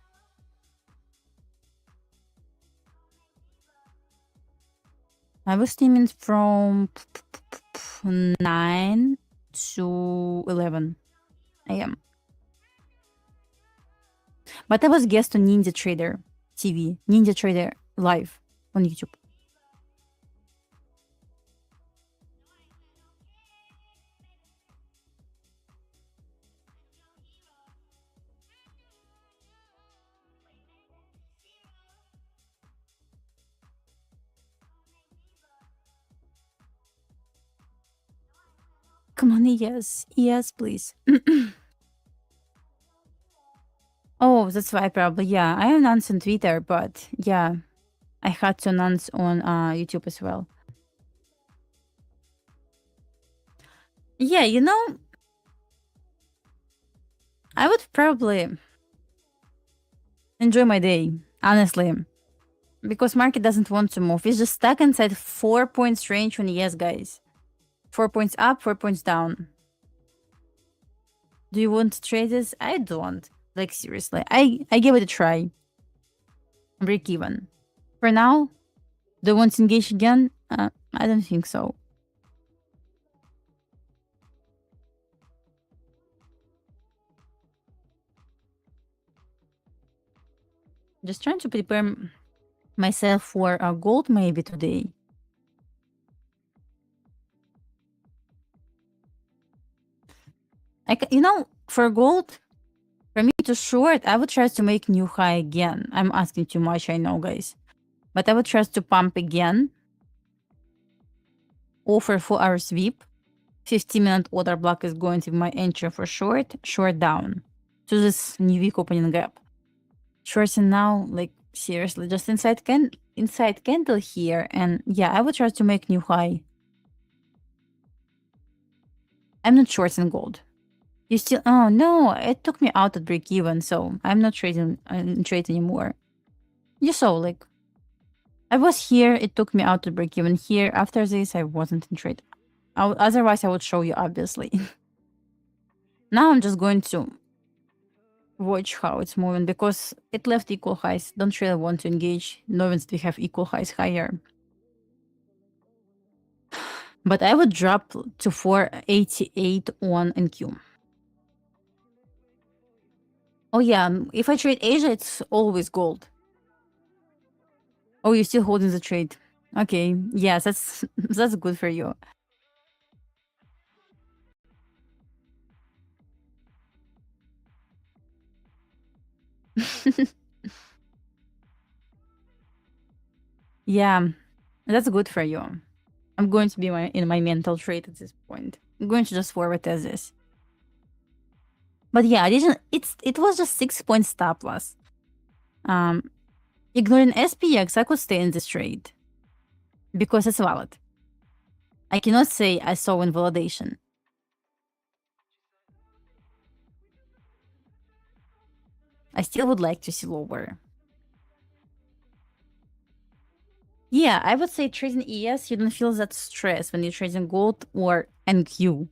I was streaming from 9 to 11 a.m. But I was guest on Ninja Trader TV, Ninja Trader Live on YouTube. Come on, yes. Yes, please. Oh, that's why probably. Yeah, I announced on Twitter, but yeah, I had to announce on YouTube as well. Yeah, you know, I would probably enjoy my day, honestly, because market doesn't want to move. It's just stuck inside 4 points range on yes, guys. 4 points up, 4 points down. Do you want to trade this? I don't. Like, seriously. I give it a try. Break even. For now, do you want to engage again? I don't think so. Just trying to prepare myself for gold maybe today. You know, for gold, for me to short, I would try to make new high again. I'm asking too much, I know, guys. But I would try to pump again. Offer 4-hour sweep. 15-minute order block is going to be my entry for short down to this new week opening gap. Shorting now, like, seriously, just inside candle here. And yeah, I would try to make new high. I'm not shorting gold. You still, oh no, it took me out at break even, so I'm not trading trade anymore. You saw, like, I was here, it took me out to break even here. After this, I wasn't in trade. Otherwise, I would show you, obviously. Now I'm just going to watch how it's moving because it left equal highs. Don't really want to engage, knowing that we have equal highs higher. But I would drop to 488 on NQ. Oh yeah, if I trade Asia, it's always gold. Oh, you're still holding the trade. Okay, yes, that's good for you. Yeah, that's good for you. I'm going to be in my mental trade at this point. I'm going to just forward as this. But yeah, it was just 6 point stop loss. Ignoring SPX, I could stay in this trade because it's valid. I cannot say I saw invalidation. I still would like to see lower. Yeah, I would say trading ES, you don't feel that stress when you're trading gold or NQ.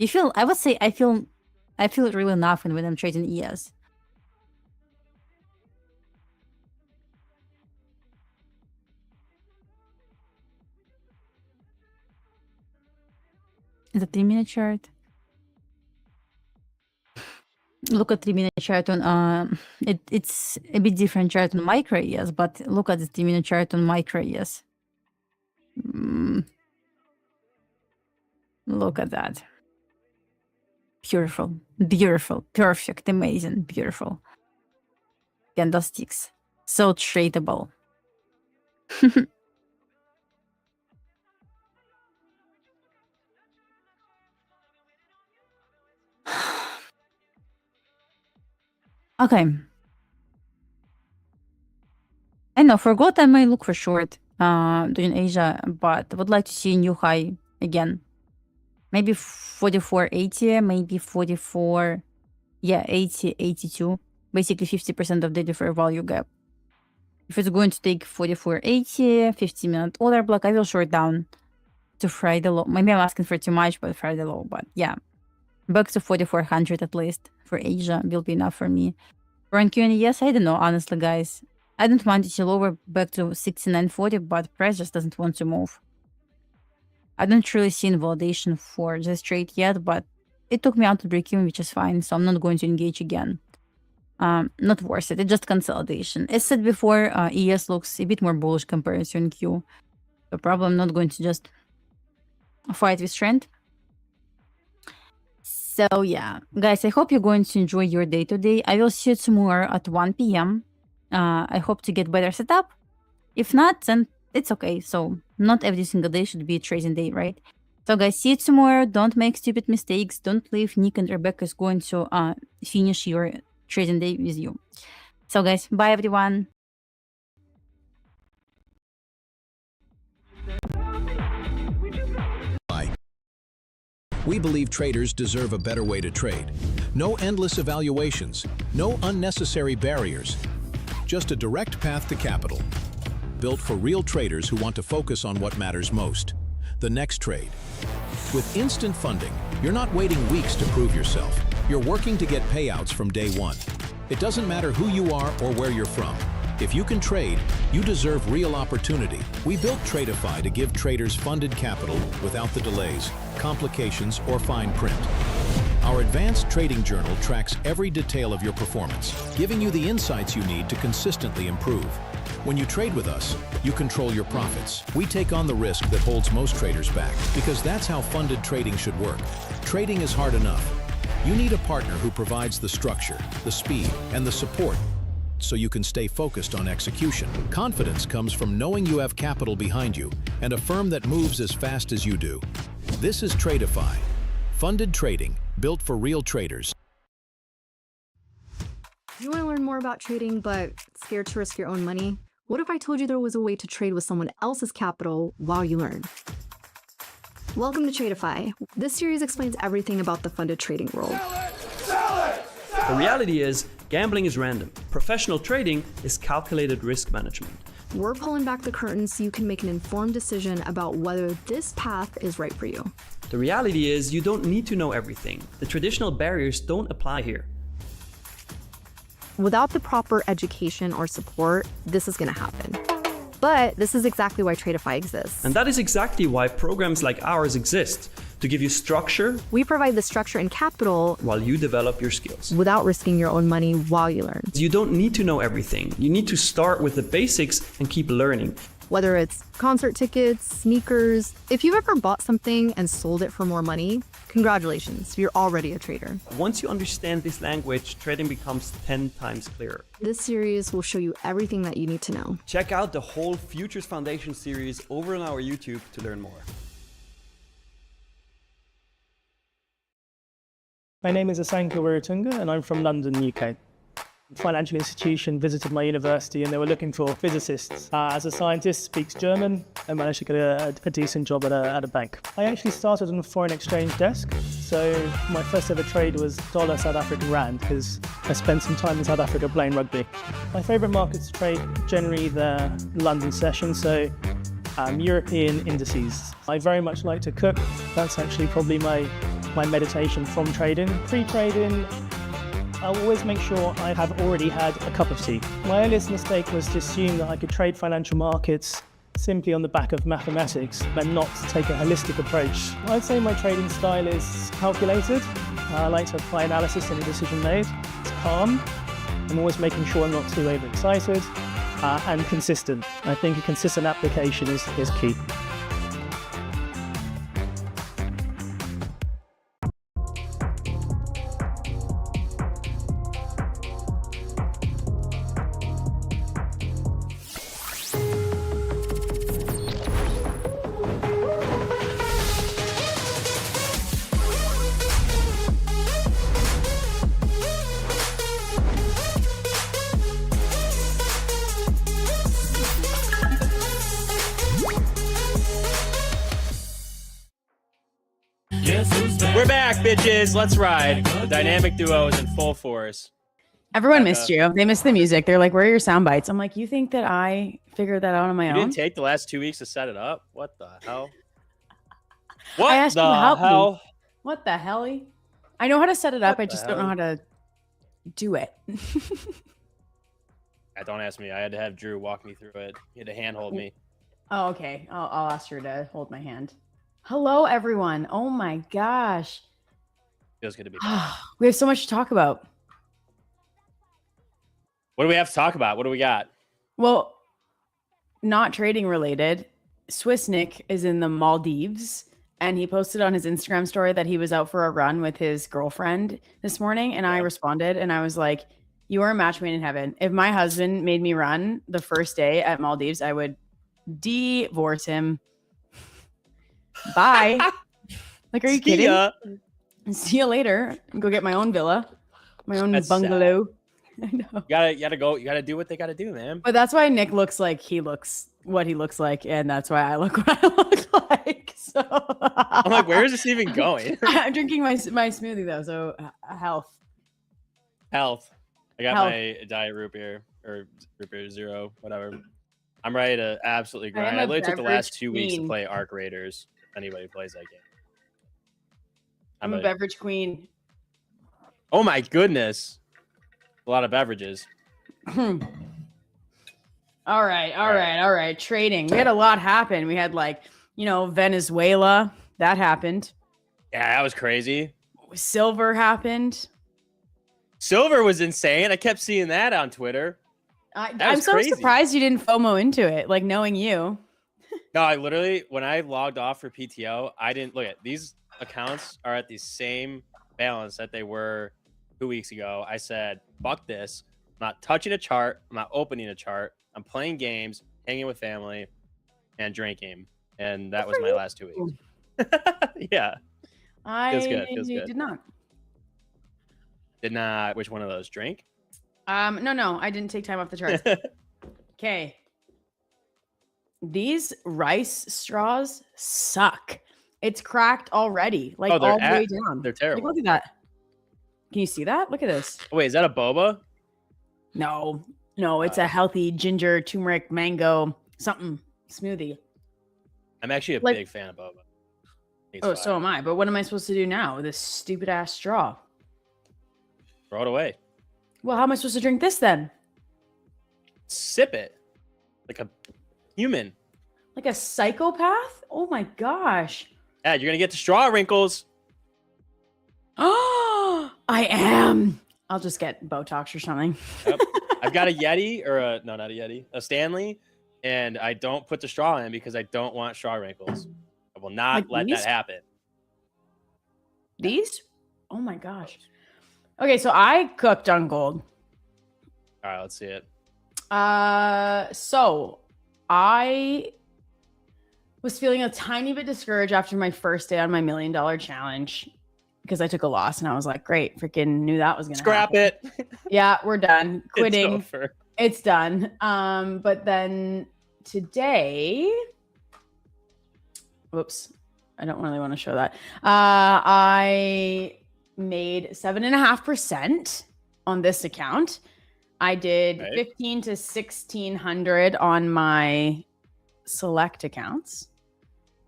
You feel, I would say I feel really nothing when I'm trading ES. The 3-minute chart. Look at 3-minute chart on it's a bit different chart on micro ES, but look at the 3-minute chart on micro ES. Look at that. Beautiful, beautiful, perfect, amazing, beautiful. Candlesticks. So tradable. Okay. I know, forgot I may look for short during Asia, but would like to see a new high again. Maybe 44.80, maybe 44, yeah, 80, 82. Basically 50% of the deferred value gap. If it's going to take 44.80, 15-minute order block, I will short down to Friday low. Maybe I'm asking for too much, but Friday low, but yeah. Back to 4,400 at least for Asia will be enough for me. For NQ, yes, I don't know, honestly, guys. I don't want it to lower back to 69.40, but price just doesn't want to move. I don't really see validation for this trade yet, but it took me out to break even, which is fine, so I'm not going to engage again. Not worth it, it's just consolidation. As said before, ES looks a bit more bullish compared to NQ. So probably I'm not going to just fight with trend. So yeah, guys, I hope you're going to enjoy your day today. I will see you tomorrow at 1 p.m. I hope to get better setup. If not, then it's okay. So not every single day should be a trading day, right? So guys, see you tomorrow. Don't make stupid mistakes. Don't leave. Nick and Rebecca is going to finish your trading day with you. So guys, bye everyone. We believe traders deserve a better way to trade. No endless evaluations, no unnecessary barriers, just a direct path to capital. Built for real traders who want to focus on what matters most, the next trade. With instant funding, you're not waiting weeks to prove yourself. You're working to get payouts from day one. It doesn't matter who you are or where you're from. If you can trade, you deserve real opportunity. We built Tradeify to give traders funded capital without the delays, complications, or fine print. Our advanced trading journal tracks every detail of your performance, giving you the insights you need to consistently improve. When you trade with us, you control your profits. We take on the risk that holds most traders back, because that's how funded trading should work. Trading is hard enough. You need a partner who provides the structure, the speed, and the support, so you can stay focused on execution. Confidence comes from knowing you have capital behind you and a firm that moves as fast as you do. This is Tradeify, funded trading built for real traders. You want to learn more about trading but scared to risk your own money? What if I told you there was a way to trade with someone else's capital while you learn? Welcome to Tradeify. This series explains everything about the funded trading world. The reality is, gambling is random. Professional trading is calculated risk management. We're pulling back the curtain so you can make an informed decision about whether this path is right for you. The reality is, you don't need to know everything. The traditional barriers don't apply here. Without the proper education or support, this is going to happen. But this is exactly why Tradeify exists. And that is exactly why programs like ours exist, to give you structure. We provide the structure and capital while you develop your skills. Without risking your own money while you learn. You don't need to know everything. You need to start with the basics and keep learning. Whether it's concert tickets, sneakers, if you've ever bought something and sold it for more money, congratulations, you're already a trader. Once you understand this language, trading becomes 10 times clearer. This series will show you everything that you need to know. Check out the whole Futures Foundation series over on our YouTube to learn more. My name is Asanka Wiratunga and I'm from London, UK. A financial institution visited my university and they were looking for physicists. As a scientist, speaks German and managed to get a decent job at a bank. I actually started on a foreign exchange desk, so my first ever trade was dollar South African rand because I spent some time in South Africa playing rugby. My favourite markets to trade generally the London session, so European indices. I very much like to cook. That's actually probably my meditation from trading. Pre-trading, I'll always make sure I have already had a cup of tea. My earliest mistake was to assume that I could trade financial markets simply on the back of mathematics and not take a holistic approach. I'd say my trading style is calculated. I like to apply analysis in a decision made. It's calm. I'm always making sure I'm not too overexcited and consistent. I think a consistent application is key. back, bitches. Let's ride. The dynamic duo is in full force. Everyone missed you. They missed the music. They're like, where are your sound bites? I'm like, you think that I figured that out on my You own? didn't take the last 2 weeks to set it up? What the hell? What I asked the you to help hell? me. What the hell? I know how to set it up. I just don't know how to do it. Don't ask me. I had to have Drew walk me through it. He had to handhold me. Oh, okay. I'll ask her to hold my hand. Hello, everyone. Oh my gosh. Feels good to be back. We have so much to talk about. What do we have to talk about? What do we got? Well, not trading related. Swiss Nick is in the Maldives, and he posted on his Instagram story that he was out for a run with his girlfriend this morning. And I responded and I was like, you are a match made in heaven. If my husband made me run the first day at Maldives, I would divorce him. Bye. Like, are you kidding? Ya. See you later. Go get my own villa, my own bungalow. I know. You gotta go. You gotta do what they gotta do, man. But that's why Nick looks like he looks what he looks like, and that's why I look what I look like. So I'm like, where is this even going? I'm drinking my smoothie though, so health. I got my diet root beer or root beer zero, whatever. I'm ready to absolutely grind. I literally took the last 2 weeks to play Arc Raiders. Anybody who plays that game. I'm a beverage queen. Oh my goodness. A lot of beverages. All right. Trading. We had a lot happen. We had Venezuela. That happened. Yeah, that was crazy. Silver happened. Silver was insane. I kept seeing that on Twitter. I'm so surprised you didn't FOMO into it, like knowing you. No, I literally, when I logged off for PTO, I didn't look at these accounts are at the same balance that they were 2 weeks ago. I said, fuck this. I'm not touching a chart. I'm not opening a chart. I'm playing games, hanging with family, and drinking. And that was my last 2 weeks. Yeah. Feels good. Did not. Did not. Which one of those? Drink? No. I didn't take time off the chart. Okay. These rice straws suck. It's cracked already. Like all the way down. They're terrible. Like, look at that. Can you see that? Look at this. Wait, is that a boba? No, it's a healthy ginger, turmeric, mango, something smoothie. I'm actually a big fan of boba. So am I. But what am I supposed to do now with this stupid ass straw? Throw it away. Well, how am I supposed to drink this then? Sip it. Like a human. Like a psychopath? Oh my gosh. Yeah, you're going to get the straw wrinkles. Oh, I am. I'll just get Botox or something. Yep. I've got a Yeti not a Yeti, a Stanley, and I don't put the straw in because I don't want straw wrinkles. I will not let that happen. These? Oh my gosh. Okay, so I cooked on gold. All right, let's see it. So I was feeling a tiny bit discouraged after my first day on my $1 million challenge because I took a loss and I was like, great, freaking knew that was going to scrap it. Yeah, we're done. Quitting. It's over. It's done. But then today, whoops, I don't really want to show that. I made 7.5% on this account. I did 1,500 to 1,600 on my select accounts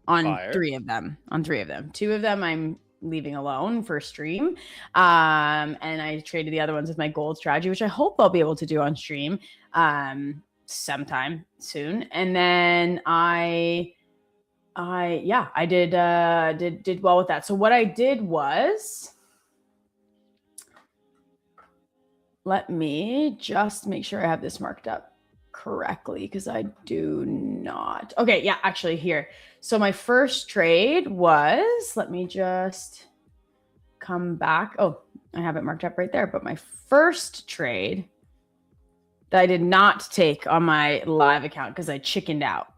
on three of them. Two of them I'm leaving alone for stream. And I traded the other ones with my gold strategy, which I hope I'll be able to do on stream sometime soon. And then I did well with that. So what I did was, let me just make sure I have this marked up correctly because I do not. Okay, yeah, actually here. So my first trade was, let me just come back. Oh, I have it marked up right there. But my first trade that I did not take on my live account because I chickened out.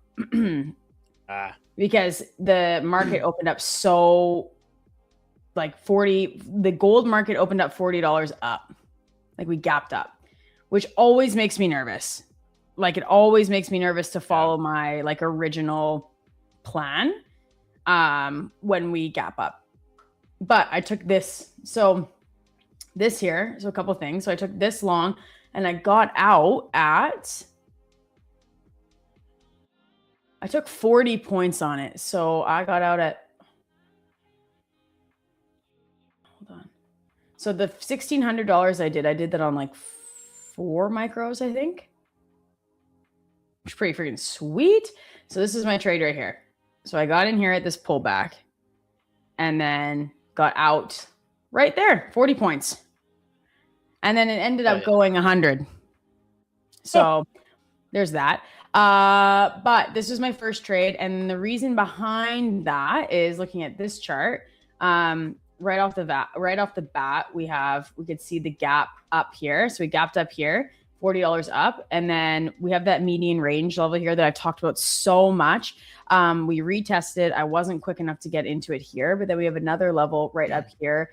Because the market opened up so like the gold market opened up $40 up. Like we gapped up, which always makes me nervous. Like it always makes me nervous to follow my like original plan when we gap up. but I took this. So this here, so a couple things. So I took this long and I got out at, I took 40 points on it. So I got out at, hold on. So the $1,600 I did that on like 4 micros, I think. Which is pretty freaking sweet. So this is my trade right here. So I got in here at this pullback and then got out right there, 40 points. And then it ended up going 100. So there's that. But this was my first trade. And the reason behind that is looking at this chart. Right off the bat, we could see the gap up here. So we gapped up here, $40 up. And then we have that median range level here that I've talked about so much. We retested. I wasn't quick enough to get into it here, but then we have another level right up here,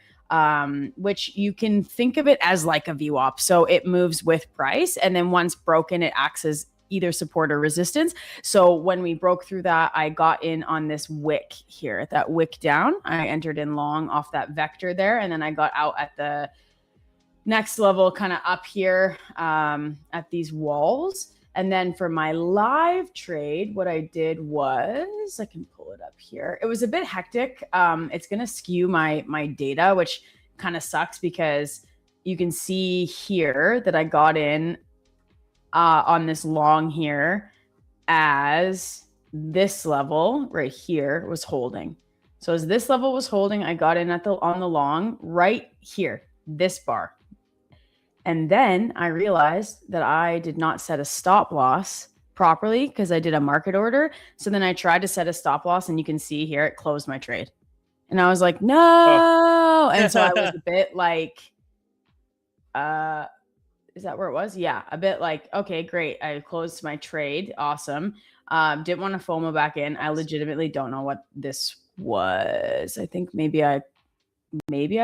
which you can think of it as like a VWAP. So it moves with price. And then once broken, it acts as either support or resistance. So when we broke through that, I got in on this wick here, that wick down. I entered in long off that vector there. And then I got out at the next level, kind of up here at these walls. And then for my live trade, what I did was, I can pull it up here. It was a bit hectic. It's going to skew my data, which kind of sucks because you can see here that I got in on this long here as this level right here was holding. So as this level was holding, I got in on the long right here, this bar. And then I realized that I did not set a stop loss properly because I did a market order. So then I tried to set a stop loss and you can see here, it closed my trade. And I was like, no. Oh. And so I was a bit like, is that where it was? Yeah, a bit like, okay, great. I closed my trade. Awesome. Didn't want to FOMO back in. I legitimately don't know what this was. I think maybe I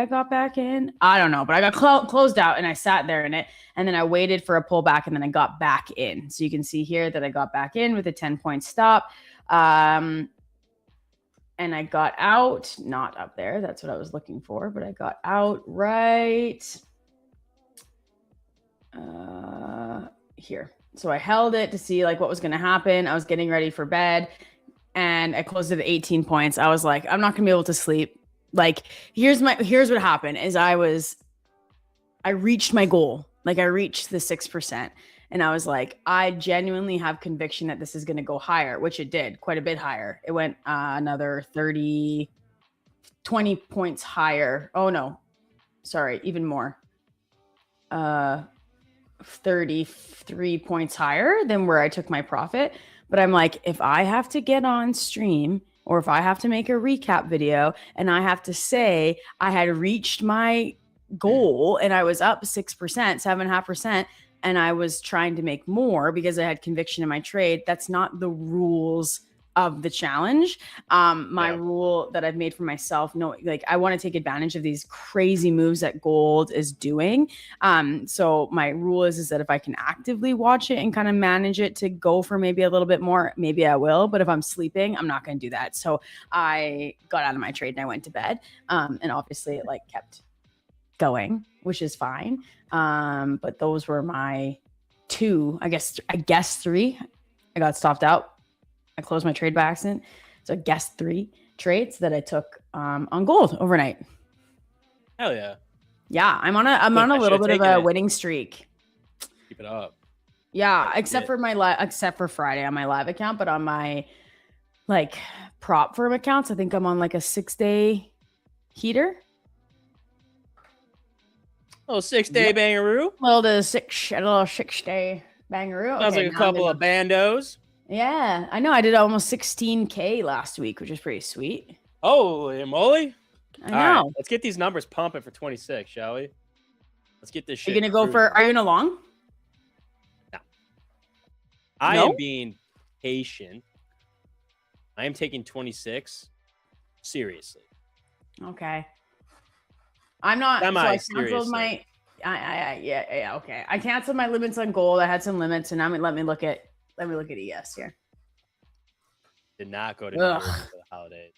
got back in. I don't know, but I got closed out and I sat there in it. And then I waited for a pullback and then I got back in. So you can see here that I got back in with a 10-point stop. And I got out, not up there. That's what I was looking for, but I got out right here. So I held it to see like what was going to happen. I was getting ready for bed and I closed it at 18 points. I was like, I'm not going to be able to sleep. Like, here's what happened is I reached my goal. Like I reached the 6%. And I was like, I genuinely have conviction that this is going to go higher, which it did quite a bit higher. It went another 20 points higher. Oh no, sorry, even more. 33 points higher than where I took my profit. But I'm like, if I have to get on stream or if I have to make a recap video and I have to say I had reached my goal and I was up 6%, 7.5%, and I was trying to make more because I had conviction in my trade, that's not the rules of the challenge. My rule that I've made for myself, like I want to take advantage of these crazy moves that gold is doing. So my rule is that if I can actively watch it and kind of manage it to go for maybe a little bit more, maybe I will. But if I'm sleeping, I'm not going to do that. So I got out of my trade and I went to bed. And obviously it like kept going, which is fine. But those were my I guess 3. I got stopped out. I closed my trade by accident. So I guess 3 trades that I took on gold overnight. Hell yeah. Yeah, I'm on a little bit of a winning streak. Keep it up. Yeah, except for Friday on my live account, but on my like prop firm accounts, I think I'm on like a 6-day heater. Little 6-day bangaroo. A little 6-day bangaroo. Sounds like a couple of bandos. Yeah, I know. I did almost 16K last week, which is pretty sweet. Holy moly. I know. All right, let's get these numbers pumping for 26, shall we? Let's get this shit. Are you going to are you in a long? No. I am being patient. I am taking 26 seriously. Okay. I'm not. Am so I I canceled seriously? yeah, okay. I canceled my limits on gold. I had some limits, and now let me look at ES here. Did not go to New York for the holidays.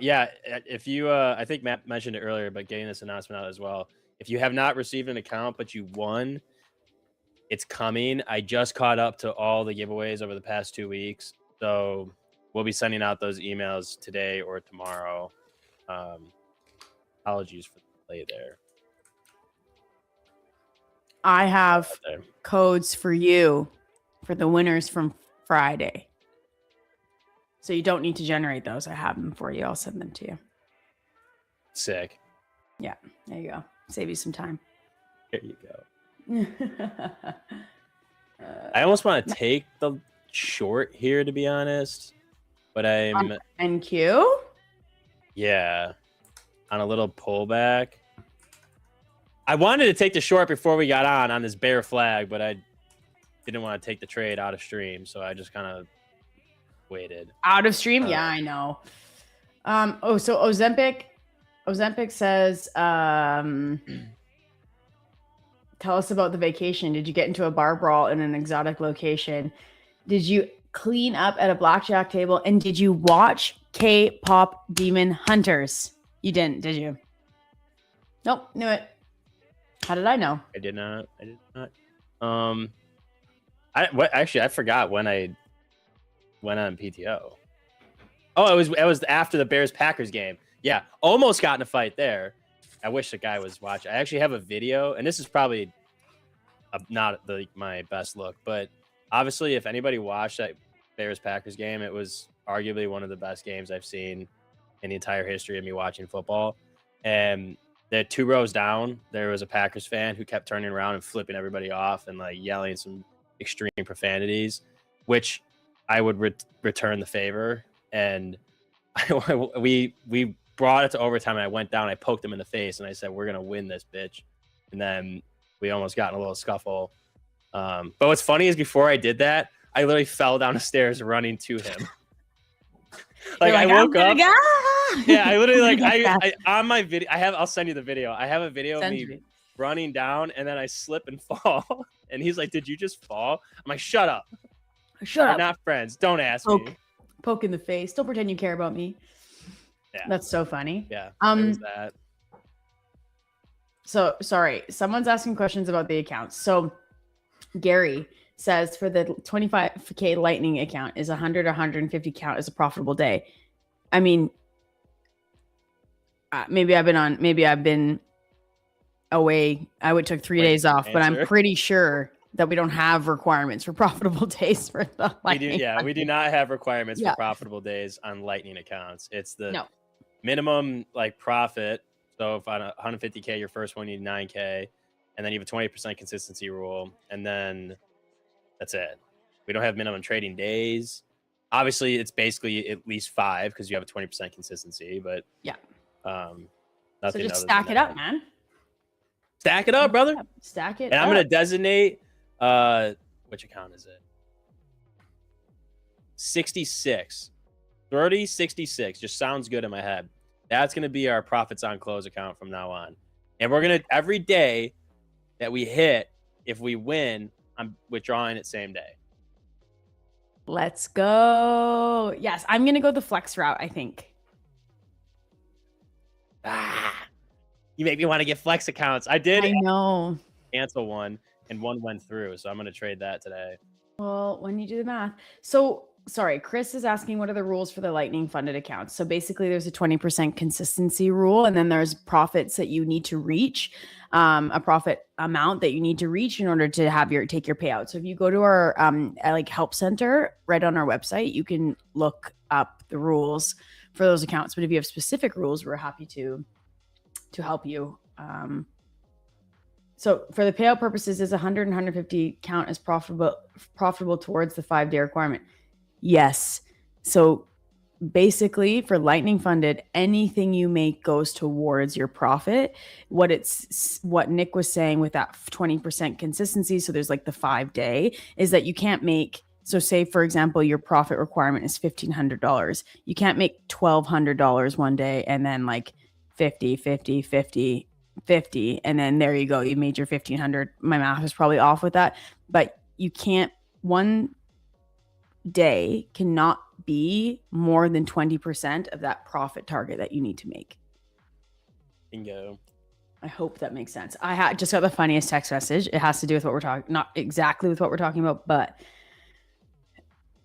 Yeah, if you, I think Matt mentioned it earlier, but getting this announcement out as well. If you have not received an account, but you won, it's coming. I just caught up to all the giveaways over the past 2 weeks. So we'll be sending out those emails today or tomorrow. Apologies for the delay there. I have codes for you for the winners from Friday. So you don't need to generate those. I have them for you. I'll send them to you. Sick. Yeah, there you go. Save you some time. There you go. I almost want to take the short here, to be honest, but I'm NQ. Yeah, on a little pullback. I wanted to take the short before we got on this bear flag, but I didn't want to take the trade out of stream, so I just kind of waited. Out of stream? Yeah, I know. So Ozempic says, tell us about the vacation. Did you get into a bar brawl in an exotic location? Did you clean up at a blackjack table? And did you watch K-pop Demon Hunters? You didn't, did you? Nope, knew it. How did I know? I did not. Actually, I forgot when I went on PTO. Oh, it was after the Bears-Packers game. Yeah, almost got in a fight there. I wish the guy was watching. I actually have a video, and this is probably not my best look, but obviously, if anybody watched that Bears-Packers game, it was arguably one of the best games I've seen in the entire history of me watching football. And the 2 rows down, there was a Packers fan who kept turning around and flipping everybody off and like yelling some extreme profanities, which I would return the favor. And we brought it to overtime, and I went down, I poked him in the face, and I said, "We're gonna win this, bitch." And then we almost got in a little scuffle. But what's funny is before I did that, I literally fell down the stairs running to him. Like I woke up. Yeah, I literally I on my video. I'll send you the video. I have a video of me running down, and then I slip and fall. And he's like, "Did you just fall?" I'm like, "Shut up. We're not friends. Don't ask me." Poke in the face. Don't pretend you care about me. Yeah, that's so funny. Yeah, it was that. So sorry, someone's asking questions about the accounts. So Gary says for the 25K Lightning account, is 100 or 150 count as a profitable day? I mean, maybe I've been away. I took 3 days off, but I'm pretty sure that we don't have requirements for profitable days for the Lightning. We do not have requirements for profitable days on Lightning accounts. It's the minimum like profit. So if on 150K, your first one, you need 9K, and then you have a 20% consistency rule, and then that's it. We don't have minimum trading days. Obviously, it's basically at least 5 because you have a 20% consistency. But so nothing. Just stack it up, man. Stack it up, brother. Stack it. And I'm gonna designate. Which account is it? 66. 3066. Just sounds good in my head. That's going to be our profits on close account from now on. And we're going to, every day that we hit, if we win, I'm withdrawing it same day. Let's go. Yes, I'm going to go the flex route, I think. You make me want to get flex accounts. I know. Cancel one, and one went through. So I'm going to trade that today. Well, when you do the math. So, sorry, Chris is asking what are the rules for the Lightning funded accounts. So basically there's a 20% consistency rule, and then there's profits that you need to reach, a profit amount that you need to reach in order to have take your payout. So if you go to our help center right on our website, you can look up the rules for those accounts. But if you have specific rules, we're happy to help you. So for the payout purposes, is 100 and 150 count as profitable towards the 5-day requirement? Yes. So basically for Lightning funded, anything you make goes towards your profit. What Nick was saying with that 20% consistency, so there's like the 5-day, is that you can't make, so say for example, your profit requirement is $1,500. You can't make $1,200 one day and then like 50, 50, 50, 50, and then there you go, you made your 1,500. My math is probably off with that, but you can't, one day cannot be more than 20% of that profit target that you need to make. Bingo. I hope that makes sense. I just got the funniest text message. It has to do with what we're talking, not exactly with what we're talking about, but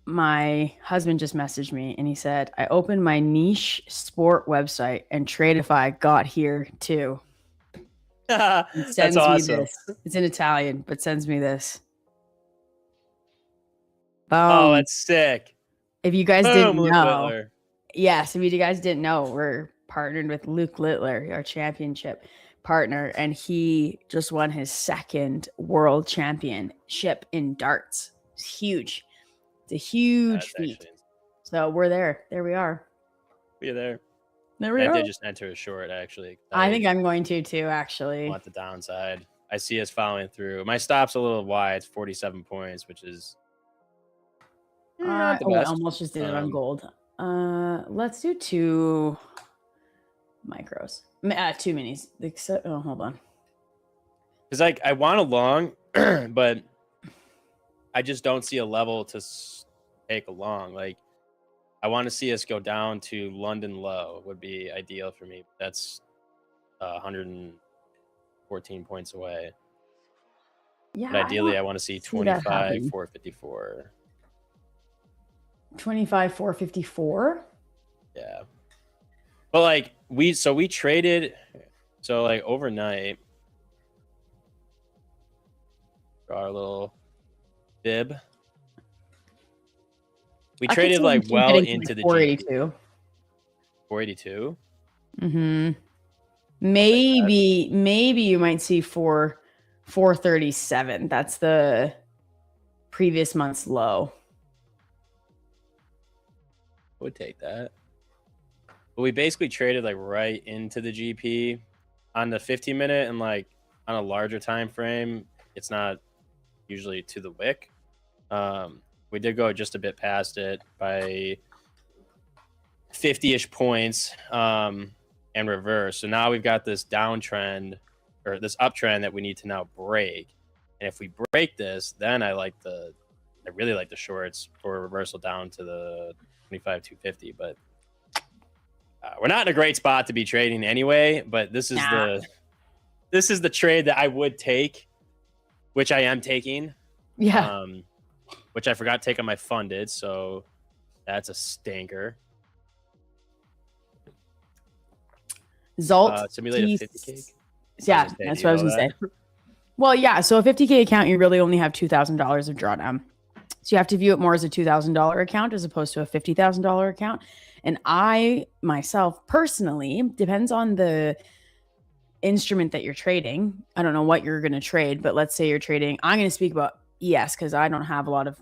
my husband just messaged me and he said, I opened my niche sport website and Tradeify got here too. It sends That's awesome. me this. It's in Italian, but sends me this. Oh, that's sick. If you guys Boom, didn't Luke know, Littler. yes, if you guys didn't know, we're partnered with Luke Littler, our championship partner, and he just won his second world championship in darts. It's huge. It's a huge feat. So we're there. There we are. We're there. There we I are. did just enter a short, actually. I think I'm going to too, actually. Want the downside. I see us following through. My stop's a little wide. It's 47 points, which is not the I best. almost just did it on gold. Let's do 2 micros. 2 minis. Oh, hold on. Because like I want a long, but I just don't see a level to take a long. Like I want to see us go down to London low would be ideal for me. That's 114 points away. Yeah. But ideally, I want to see 25, 454. 25, 454. Yeah. But like we traded, so like overnight, draw our little bib. We traded like well into the 482. 482. Mm-hmm. Maybe you might see 437. That's the previous month's low. Would take that. But we basically traded like right into the GP on the 15-minute, and like on a larger time frame, it's not usually to the wick. We did go just a bit past it by 50-ish points and reverse. So now we've got this downtrend or this uptrend that we need to now break. And if we break this, then I really like the shorts for a reversal down to the 25 250. But we're not in a great spot to be trading anyway. But this is the trade that I would take, which I am taking. Yeah. Which I forgot to take on my funded, so that's a stinker. Zalt simulate a 50K. Yeah, that's what I was gonna say. Well, yeah. So a 50K account, you really only have $2,000 of drawdown. So you have to view it more as a $2,000 account as opposed to a $50,000 account. And I myself personally, depends on the instrument that you're trading. I don't know what you're going to trade, but let's say you're trading. I'm going to speak about ES because I don't have a lot of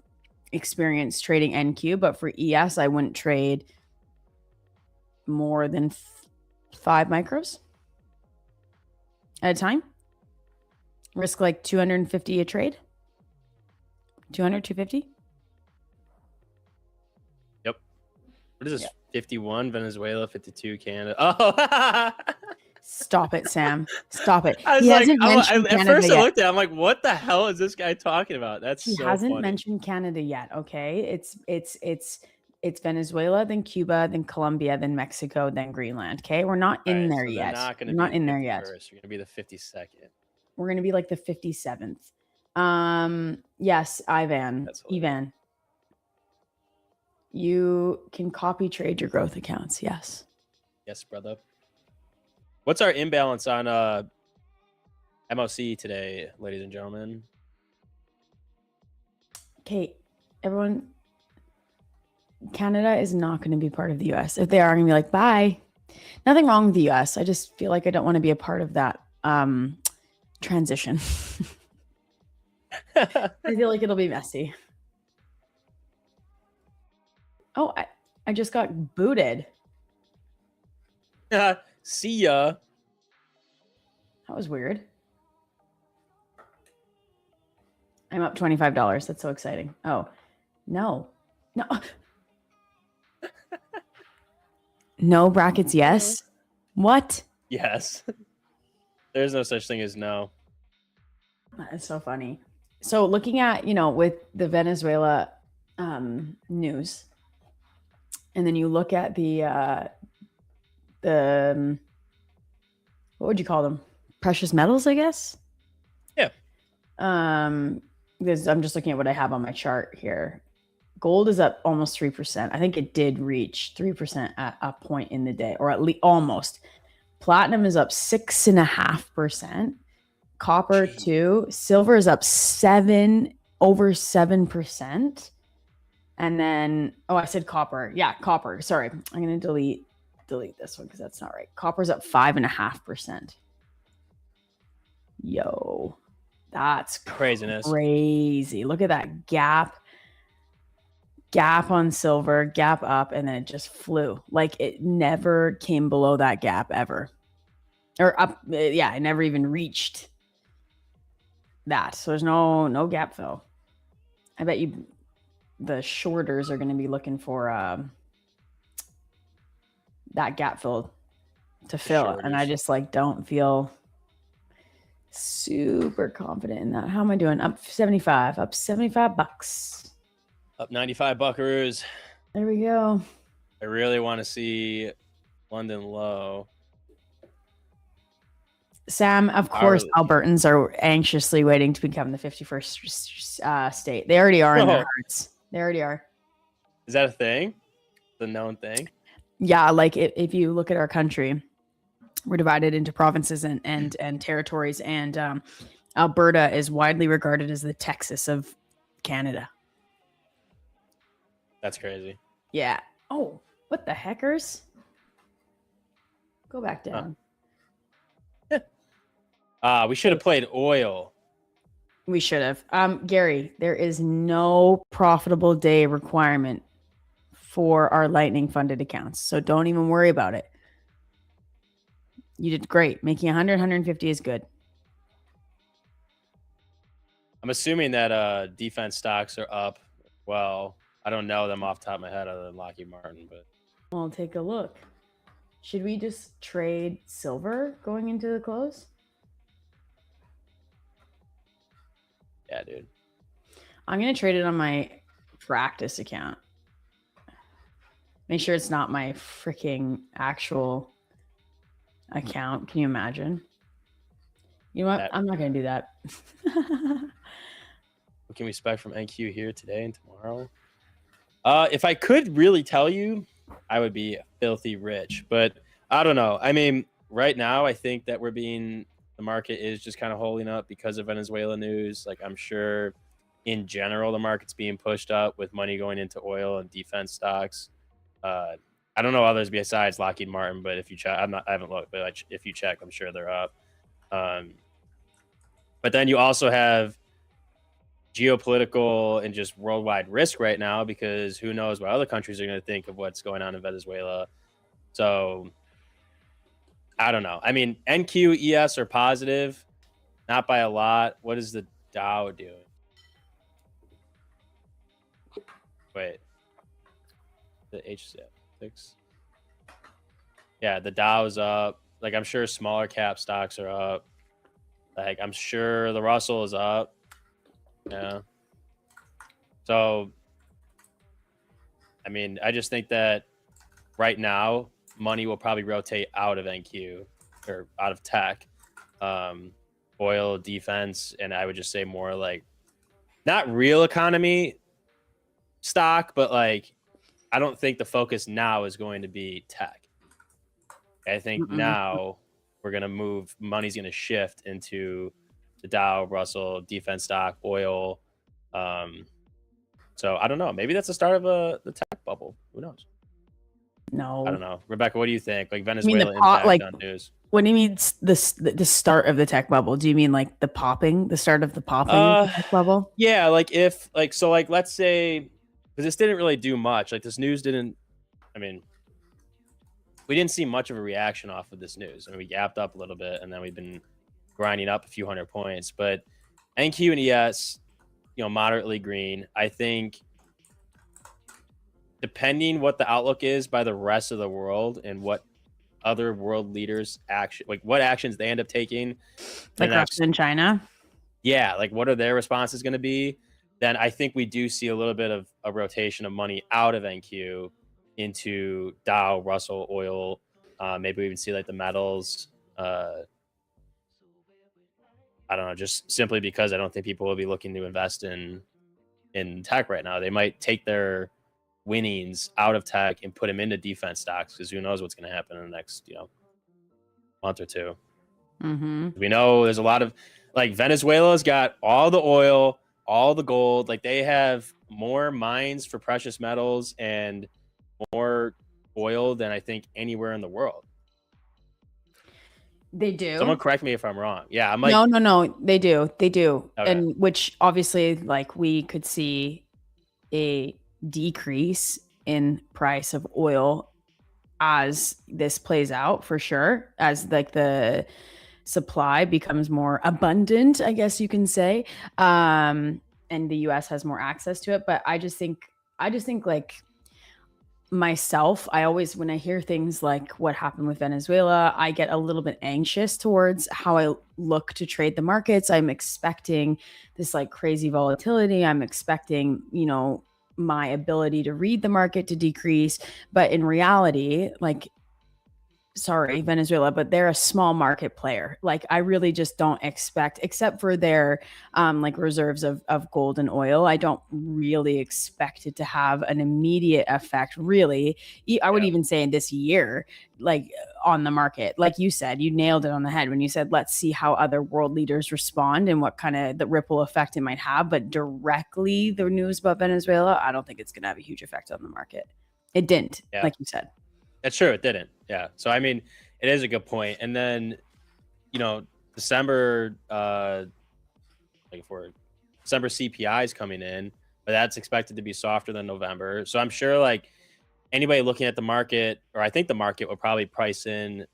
experience trading NQ, but for ES, I wouldn't trade more than 5 micros at a time. Risk like 250 a trade. 200, 250. Yep. What is this? 51 Venezuela, 52 Canada. Oh, stop it, Sam. Stop it. I was He like, hasn't mentioned at Canada first yet. I looked at it, I'm like, what the hell is this guy talking about? That's He so hasn't funny. mentioned Canada yet. Okay, it's Venezuela, then Cuba, then Colombia, then Mexico, then Greenland. Okay, we're not in there yet. We're not in there yet. You're gonna be the 52nd. We're gonna be like the 57th. Yes, Ivan. You can copy trade your growth accounts. Yes. Yes, brother. What's our imbalance on MOC today, ladies and gentlemen? Okay, everyone. Canada is not going to be part of the US. If they are, I'm going to be like, bye. Nothing wrong with the US. I just feel like I don't want to be a part of that transition. I feel like it'll be messy. Oh, I just got booted. See ya. That was weird. I'm up $25. That's so exciting. Oh, no. No. No brackets, yes. What? Yes. There's no such thing as no. That is so funny. So looking at, with the Venezuela news, and then you look at the what would you call them? Precious metals, I guess. Yeah. Because I'm just looking at what I have on my chart here. Gold is up almost 3%. I think it did reach 3% at a point in the day, or at least almost. Platinum is up 6.5%. Copper too. Silver is up over 7%. And then, oh, I said copper. Yeah, copper. Sorry, I'm gonna delete this one because that's not right. Copper's up 5.5%. Yo, that's craziness. Crazy. Look at that gap on silver, gap up, and then it just flew. Like it never came below that gap ever. Or up, yeah, it never even reached that. So there's no gap fill. I bet you the shorters are going to be looking for that gap fill to fill. And I just like don't feel super confident in that. How am I doing? Up 75 bucks. Up 95 buckaroos. There we go. I really want to see London low. Sam, of course, Albertans are anxiously waiting to become the 51st state. They already are in their hearts. They already are. Is that a thing? The known thing? Yeah, like if you look at our country, we're divided into provinces and territories, and Alberta is widely regarded as the Texas of Canada. That's crazy. Yeah. Oh, what the heckers? Go back down. We should have played oil. We should have. Gary, there is no profitable day requirement for our Lightning funded accounts. So don't even worry about it. You did great. Making 100, 150 is good. I'm assuming that defense stocks are up. Well, I don't know them off the top of my head other than Lockheed Martin, but I'll take a look. Should we just trade silver going into the close? Yeah, dude. I'm going to trade it on my practice account. Make sure it's not my freaking actual account. Can you imagine? You know what? I'm not going to do that. What can we expect from NQ here today and tomorrow? If I could really tell you, I would be filthy rich. But I don't know. I mean, right now, I think that the market is just kind of holding up because of Venezuela news. Like, I'm sure in general, the market's being pushed up with money going into oil and defense stocks. I don't know others besides Lockheed Martin, but if you check, I haven't looked, but if you check, I'm sure they're up. But then you also have geopolitical and just worldwide risk right now, because who knows what other countries are going to think of what's going on in Venezuela. So I don't know. I mean, NQ, ES are positive, not by a lot. What is the Dow doing? Wait. The HCF6. Yeah, the Dow's up. Like, I'm sure smaller cap stocks are up. Like, I'm sure the Russell is up. Yeah. So, I mean, I just think that right now, money will probably rotate out of NQ or out of tech, oil, defense, and I would just say more like not real economy stock, but like I don't think the focus now is going to be tech. I think now we're going to move, money's going to shift into the Dow, Russell, defense stock, oil. So I don't know. Maybe that's the start of the tech bubble. Who knows? No, I don't know. Rebecca, what do you think? Like Venezuela impact on news? What do you mean the start of the tech bubble? Do you mean like the start of the popping of the tech bubble? Yeah, like if like so like let's say, because this didn't really do much. Like this news didn't. I mean, we didn't see much of a reaction off of this news. I mean, we gapped up a little bit, and then we've been grinding up a few hundred points. But NQ and ES, moderately green. I think, depending what the outlook is by the rest of the world and what other world leaders what actions they end up taking, like Russia and China. Yeah, like what are their responses going to be? Then I think we do see a little bit of a rotation of money out of NQ into Dow, Russell, oil. Maybe we even see like the metals. I don't know, just simply because I don't think people will be looking to invest in tech right now. They might take their winnings out of tech and put them into defense stocks because who knows what's going to happen in the next month or two. We know there's a lot of like Venezuela's got all the oil, all the gold. Like they have more mines for precious metals and more oil than I think anywhere in the world. They do. Someone correct me if I'm wrong. Yeah, I'm like no, they do. They do. Okay. And which obviously like we could see a decrease in price of oil as this plays out for sure, as like the supply becomes more abundant, I guess you can say. And the US has more access to it. But I just think like myself, I always, when I hear things like what happened with Venezuela, I get a little bit anxious towards how I look to trade the markets. I'm expecting this like crazy volatility. I'm expecting, my ability to read the market to decrease. But in reality, like, sorry, Venezuela, but they're a small market player. Like I really just don't expect, except for their like reserves of gold and oil, I don't really expect it to have an immediate effect, really. I would even say in this year, like on the market. Like you said, you nailed it on the head when you said, let's see how other world leaders respond and what kind of the ripple effect it might have. But directly the news about Venezuela, I don't think it's going to have a huge effect on the market. It didn't, like you said. That's true. It didn't. Yeah. So, I mean, it is a good point. And then, December, December CPI is coming in, but that's expected to be softer than November. So I'm sure like anybody looking at the market, or I think the market will probably price in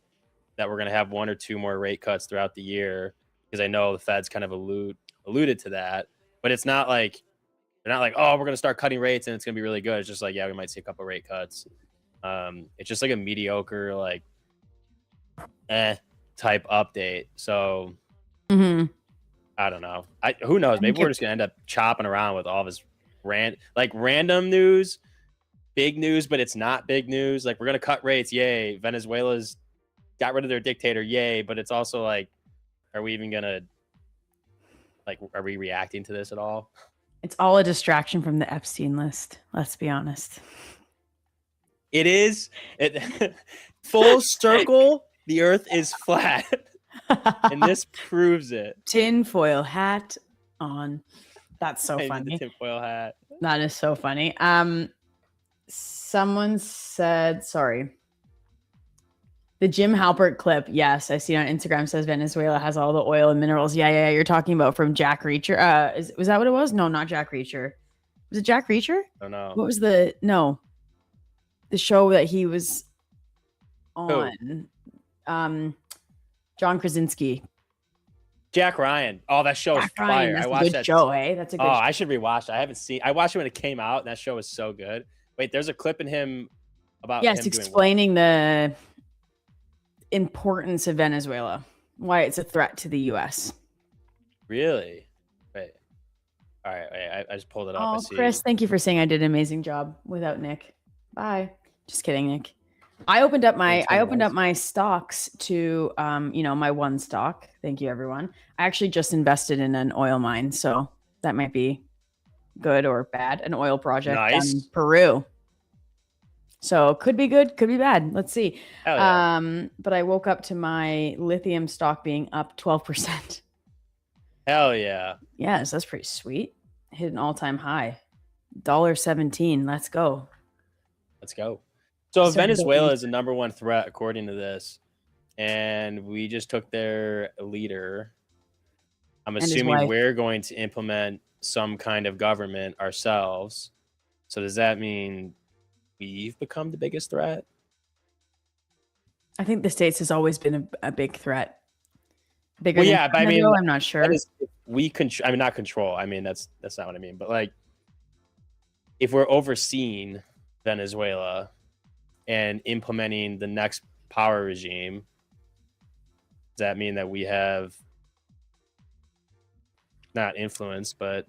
that we're going to have 1 or 2 more rate cuts throughout the year, because I know the Fed's kind of alluded to that, but it's not like, they're not like, oh, we're going to start cutting rates and it's going to be really good. It's just like, yeah, we might see a couple rate cuts. It's just like a mediocre, like, type update. So I don't know. Who knows? Maybe we're just gonna end up chopping around with all this random news, big news, but it's not big news. Like we're gonna cut rates, yay. Venezuela's got rid of their dictator, yay. But it's also like, are we even gonna are we reacting to this at all? It's all a distraction from the Epstein list. Let's be honest. It is. Full circle, the earth is flat. And this proves it. Tinfoil hat on. That's so funny. The tinfoil hat. That is so funny. Someone said, sorry. The Jim Halpert clip, yes, I see on Instagram, says Venezuela has all the oil and minerals. Yeah. You're talking about from Jack Reacher. Was that what it was? No, not Jack Reacher. Was it Jack Reacher? I don't know. What was the show that he was on? John Krasinski. Jack Ryan. Oh, that show is fire. That's I watched a good that show, eh? That's a good show. I should rewatch it. I haven't seen. I watched it when it came out, and that show was so good. Wait, there's a clip in him about him explaining the importance of Venezuela, why it's a threat to the U.S. Really? Wait. All right. Wait, I just pulled it up. Oh, Chris, thank you for saying I did an amazing job without Nick. Bye. Just kidding, Nick. I opened up my stocks to my one stock. Thank you, everyone. I actually just invested in an oil mine, so that might be good or bad. An oil project in Peru. So could be good, could be bad. Let's see. Yeah. But I woke up to my lithium stock being up 12%. Hell yeah. Yes, that's pretty sweet. Hit an all-time high. $1.17. Let's go. Let's go. So Venezuela is the number one threat according to this, and we just took their leader. I'm assuming we're going to implement some kind of government ourselves. So does that mean we've become the biggest threat? I think the States has always been a big threat. Bigger well, yeah, but I mean, I'm not sure. We control. I mean, not control. I mean, that's not what I mean. But like, if we're overseeing Venezuela and implementing the next power regime, does that mean that we have not influence, but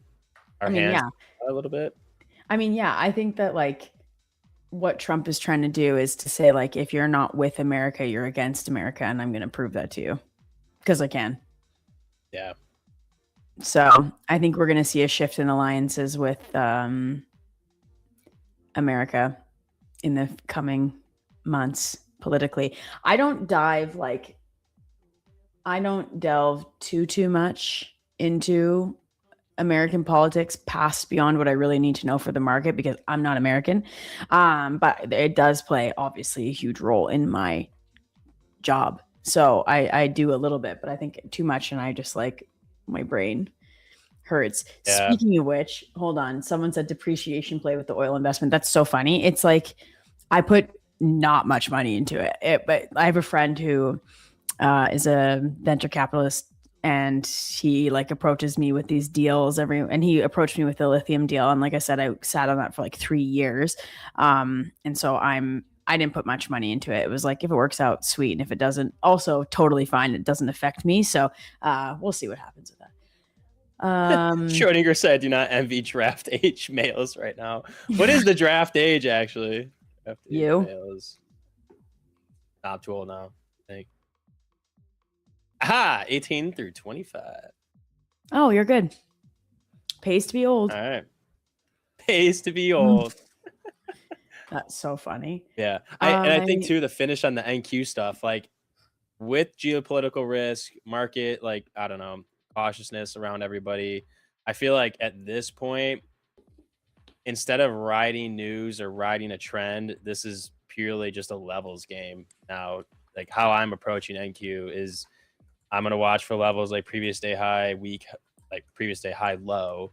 our hands a little bit? I mean, yeah, I think that like what Trump is trying to do is to say, like, if you're not with America, you're against America, and I'm going to prove that to you because I can. Yeah. So I think we're going to see a shift in alliances with America in the coming months politically. I don't delve too much into American politics past beyond what I really need to know for the market because I'm not American. But it does play obviously a huge role in my job. So I do a little bit, but I think too much and I just like my brain hurts. Yeah. Speaking of which, hold on. Someone said depreciation play with the oil investment. That's so funny. It's like I put not much money into it, but I have a friend who is a venture capitalist and he like approaches me with these deals and he approached me with the lithium deal. And like I said, I sat on that for like 3 years. And so I didn't put much money into it. It was like, if it works out, sweet. And if it doesn't, also totally fine. It doesn't affect me. So we'll see what happens with that. Schrodinger said, do not envy draft age males right now. What is the draft age actually? Draft age You? males. Not too old now, I think. Aha, 18 through 25. Oh, you're good. Pays to be old. All right. Pays to be old. That's so funny. Yeah. I think too, the finish on the NQ stuff, like with geopolitical risk, market, like, I don't know, cautiousness around everybody. I feel like at this point, instead of riding news or riding a trend, this is purely just a levels game. Now, like how I'm approaching NQ is I'm going to watch for levels like previous day high, previous day high, low,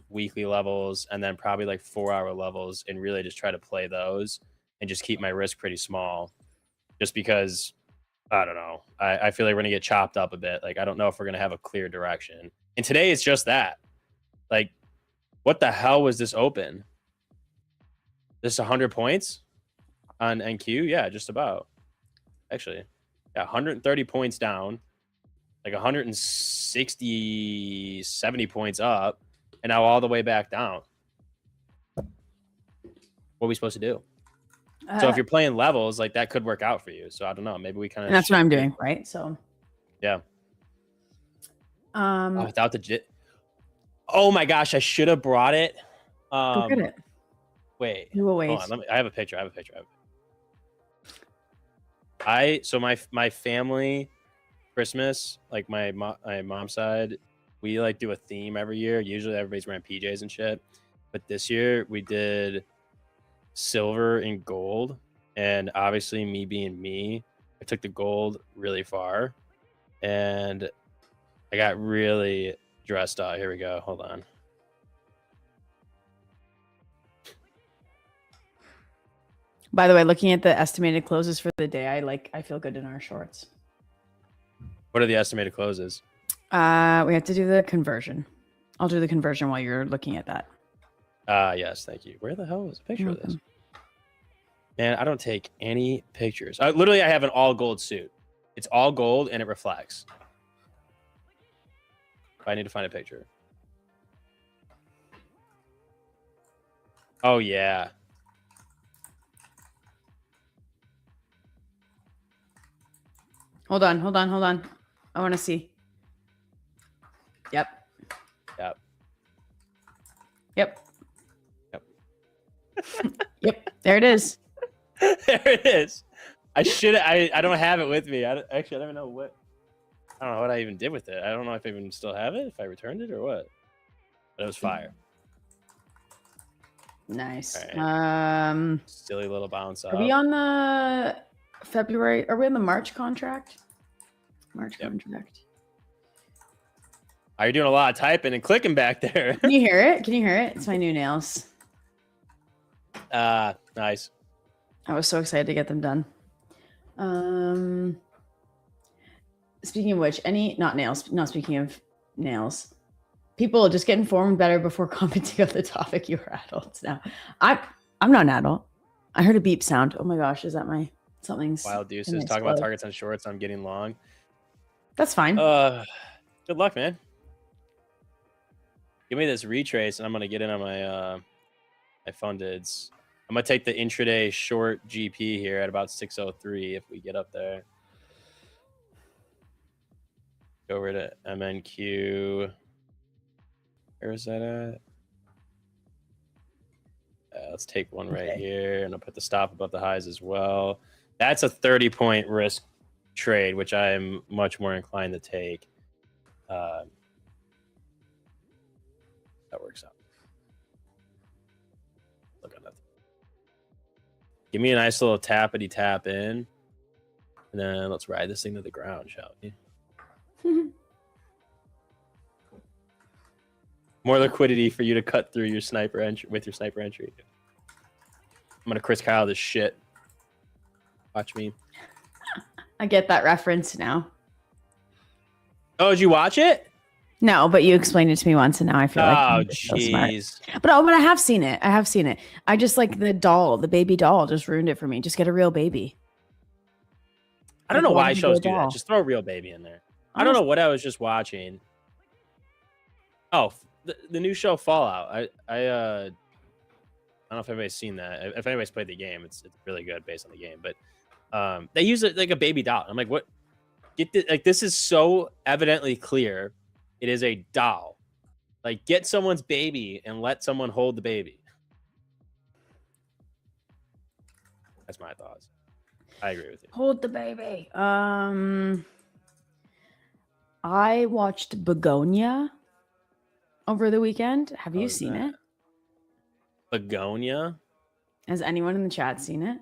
weekly levels, and then probably like 4-hour levels, and really just try to play those and just keep my risk pretty small just because I don't know. I feel like we're going to get chopped up a bit. Like, I don't know if we're going to have a clear direction. And today it's just that. Like, what the hell was this open? This 100 points on NQ? Yeah, just about. Actually, yeah, 130 points down, like 160, 70 points up, and now all the way back down. What are we supposed to do? So if you're playing levels, like that could work out for you. So I don't know. Maybe we kind of. And that's what I'm doing, right? So. Yeah. Without the Oh my gosh, I should have brought it. Go get it. Wait. You will wait. Hold on, I have a picture. So my family Christmas, like my mom's side, we like do a theme every year. Usually everybody's wearing PJs and shit. But this year we did silver and gold, and obviously me being me, I took the gold really far and I got really dressed up. Here we go. Hold on. By the way, looking at the estimated closes for the day, I feel good in our shorts. What are the estimated closes? We have to do the conversion. I'll do the conversion while you're looking at that. Yes, thank you. Where the hell is a picture of this? Man, I don't take any pictures. Literally, I have an all gold suit. It's all gold and it reflects. I need to find a picture. Oh, yeah. Hold on. I want to see. Yep. Yep. There it is. There it is. I don't have it with me. Actually, I don't even know what. I don't know what I even did with it. I don't know if I even still have it, if I returned it or what. But it was fire. Nice. Right. Silly little bounce up. Are we on the February? Are we on the March contract? Contract. Are you doing a lot of typing and clicking back there? Can you hear it? It's my new nails. Nice. I was so excited to get them done. Speaking of which, speaking of nails, people just get informed better before commenting on the topic. You're adults now. I'm not an adult. I heard a beep sound. Oh my gosh, is that something's Wild Deuces talking about targets on shorts. I'm getting long. That's fine. Good luck, man. Give me this retrace and I'm gonna get in on my my fundeds. I'm gonna take the intraday short GP here at about 603 if we get up there. Go over to MNQ. Where is that at? Let's take one right here, and I'll put the stop above the highs as well. That's a 30-point risk trade, which I'm much more inclined to take. That works out. Look at that. Give me a nice little tappity tap in, and then let's ride this thing to the ground, shall we? More liquidity for you to cut through your sniper entry with your sniper entry. I'm gonna Chris Kyle this shit. Watch me. I get that reference now. Oh, did you watch it? No, but you explained it to me once, and now I feel like Oh, I'm just so smart. jeez. But I have seen it. I have seen it. I just like the doll, the baby doll, just ruined it for me. Just get a real baby. I don't know Like, why one shows real do that. doll. Just throw a real baby in there. I don't know what I was just watching. Oh, the new show Fallout. I don't know if anybody's seen that. If anybody's played the game, it's really good based on the game. But they use it like a baby doll. I'm like, what? Like, this is so evidently clear. It is a doll. Like, get someone's baby and let someone hold the baby. That's my thoughts. I agree with you. Hold the baby. I watched Begonia over the weekend. Have you seen it? Begonia? Has anyone in the chat seen it?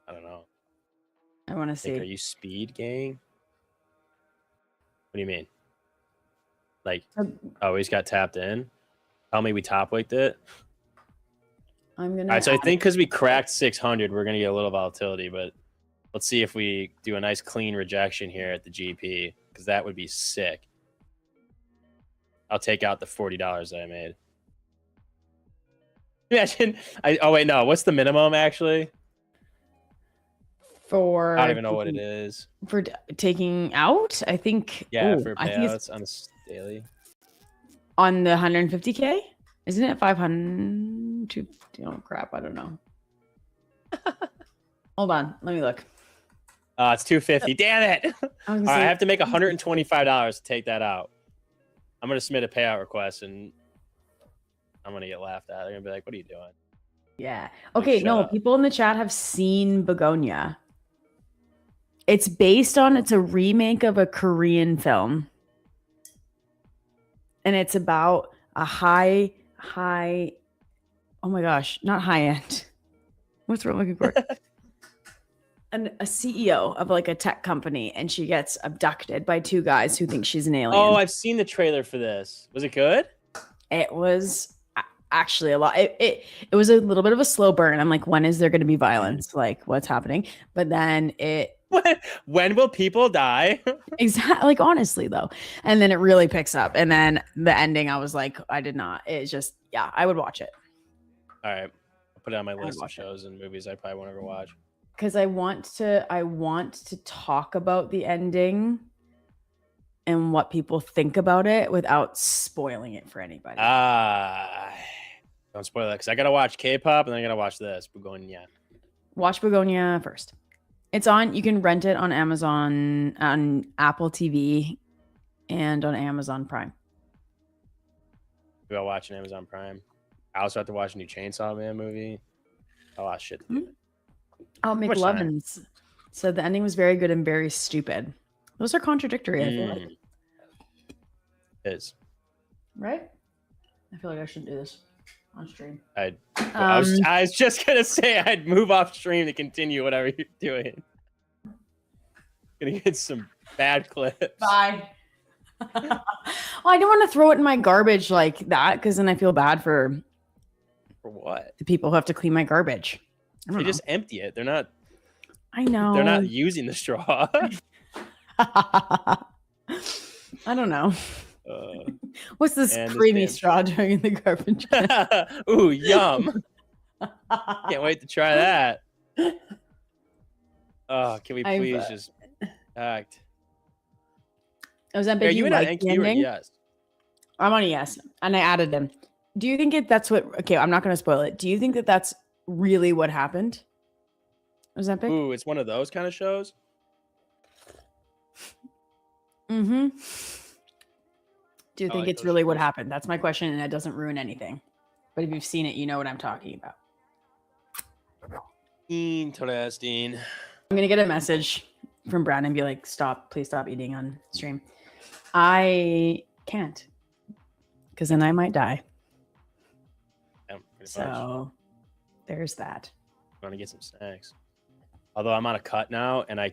I don't know. I want to see. Are you Speed Gang? What do you mean? Like, oh, he's got tapped in? Tell me we top waked it? I'm gonna. All right, so I think because we cracked 600, we're gonna get a little volatility, but let's see if we do a nice clean rejection here at the GP, because that would be sick. I'll take out the $40 that I made. Imagine. Oh wait, no. What's the minimum actually? For I don't even know what it is. For taking out, I think. Yeah, ooh, for I think payouts it's on the daily. on the 150K. Isn't it 500? Oh crap! I don't know. Hold on, let me look. It's 250. Damn it! All right, I have to make $125 to take that out. I'm gonna submit a payout request, and I'm gonna get laughed at. They're gonna be like, "What are you doing?" Yeah. Like, Okay. shut No, up. people in the chat have seen Begonia. It's based on. It's a remake of a Korean film, and it's about a high. Oh my gosh, not high end. What's what I'm looking for? A CEO of like a tech company, and she gets abducted by two guys who think she's an alien. Oh, I've seen the trailer for this. Was it good? It was actually a lot. It was a little bit of a slow burn. I'm like, when is there going to be violence? Like, what's happening? But then when will people die? Exactly. Like, honestly, though. And then it really picks up. And then the ending, I was like, I did not. It's just, yeah, I would watch it. All right, I'll put it on my list of shows and movies I probably won't ever watch. Because I want to talk about the ending and what people think about it without spoiling it for anybody. Don't spoil it, because I gotta watch K-pop and then I gotta watch this Begonia. Watch Begonia first. It's on. You can rent it on Amazon, on Apple TV, and on Amazon Prime. Maybe I'll watch an Amazon Prime. I also have to watch a new Chainsaw Man movie. A lot of shit to do. Oh, Much McLovin said the ending was very good and very stupid. Those are contradictory, I feel like. It is. Right? I feel like I shouldn't do this on stream. I was just gonna say I'd move off stream to continue whatever you're doing. Gonna get some bad clips. Bye. Well, I don't want to throw it in my garbage like that, because then I feel bad for what? The people who have to clean my garbage. They just empty it. They're not. I know. They're not using the straw. I don't know. What's this creamy straw doing in the garbage? Ooh, yum. Can't wait to try that. Oh, can we please just act? Was that big? You like the ending? Yes. I'm on a yes, and I added him. Do you think that's what? Okay, I'm not going to spoil it. Do you think that that's really what happened? Ozempic? Ooh, it's one of those kind of shows. Mm-hmm. Do you I think like it's those really what shows. happened? That's my question, and it doesn't ruin anything. But if you've seen it, you know what I'm talking about. Interesting. I'm gonna get a message from Brad and be like, "Stop! Please stop eating on stream." I can't, because then I might die. Yeah, pretty much. So there's that. I'm gonna get some snacks. Although I'm on a cut now and I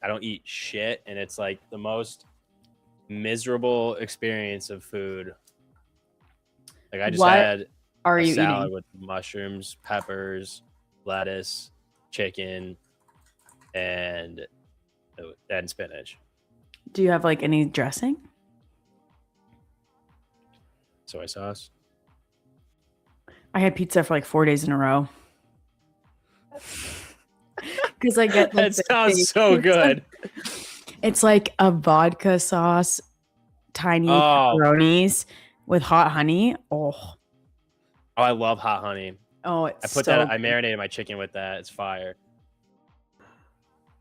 don't eat shit, and it's like the most miserable experience of food. Like I just What had are a you salad eating? with mushrooms, peppers, lettuce, chicken, and spinach. Do you have like any dressing? Soy sauce. I had pizza for like 4 days in a row. Because I get like, That sounds so good. It's like a vodka sauce, tiny pepperonis with hot honey. Oh, I love hot honey. oh, it's I put so that. I good. marinated my chicken with that. It's fire.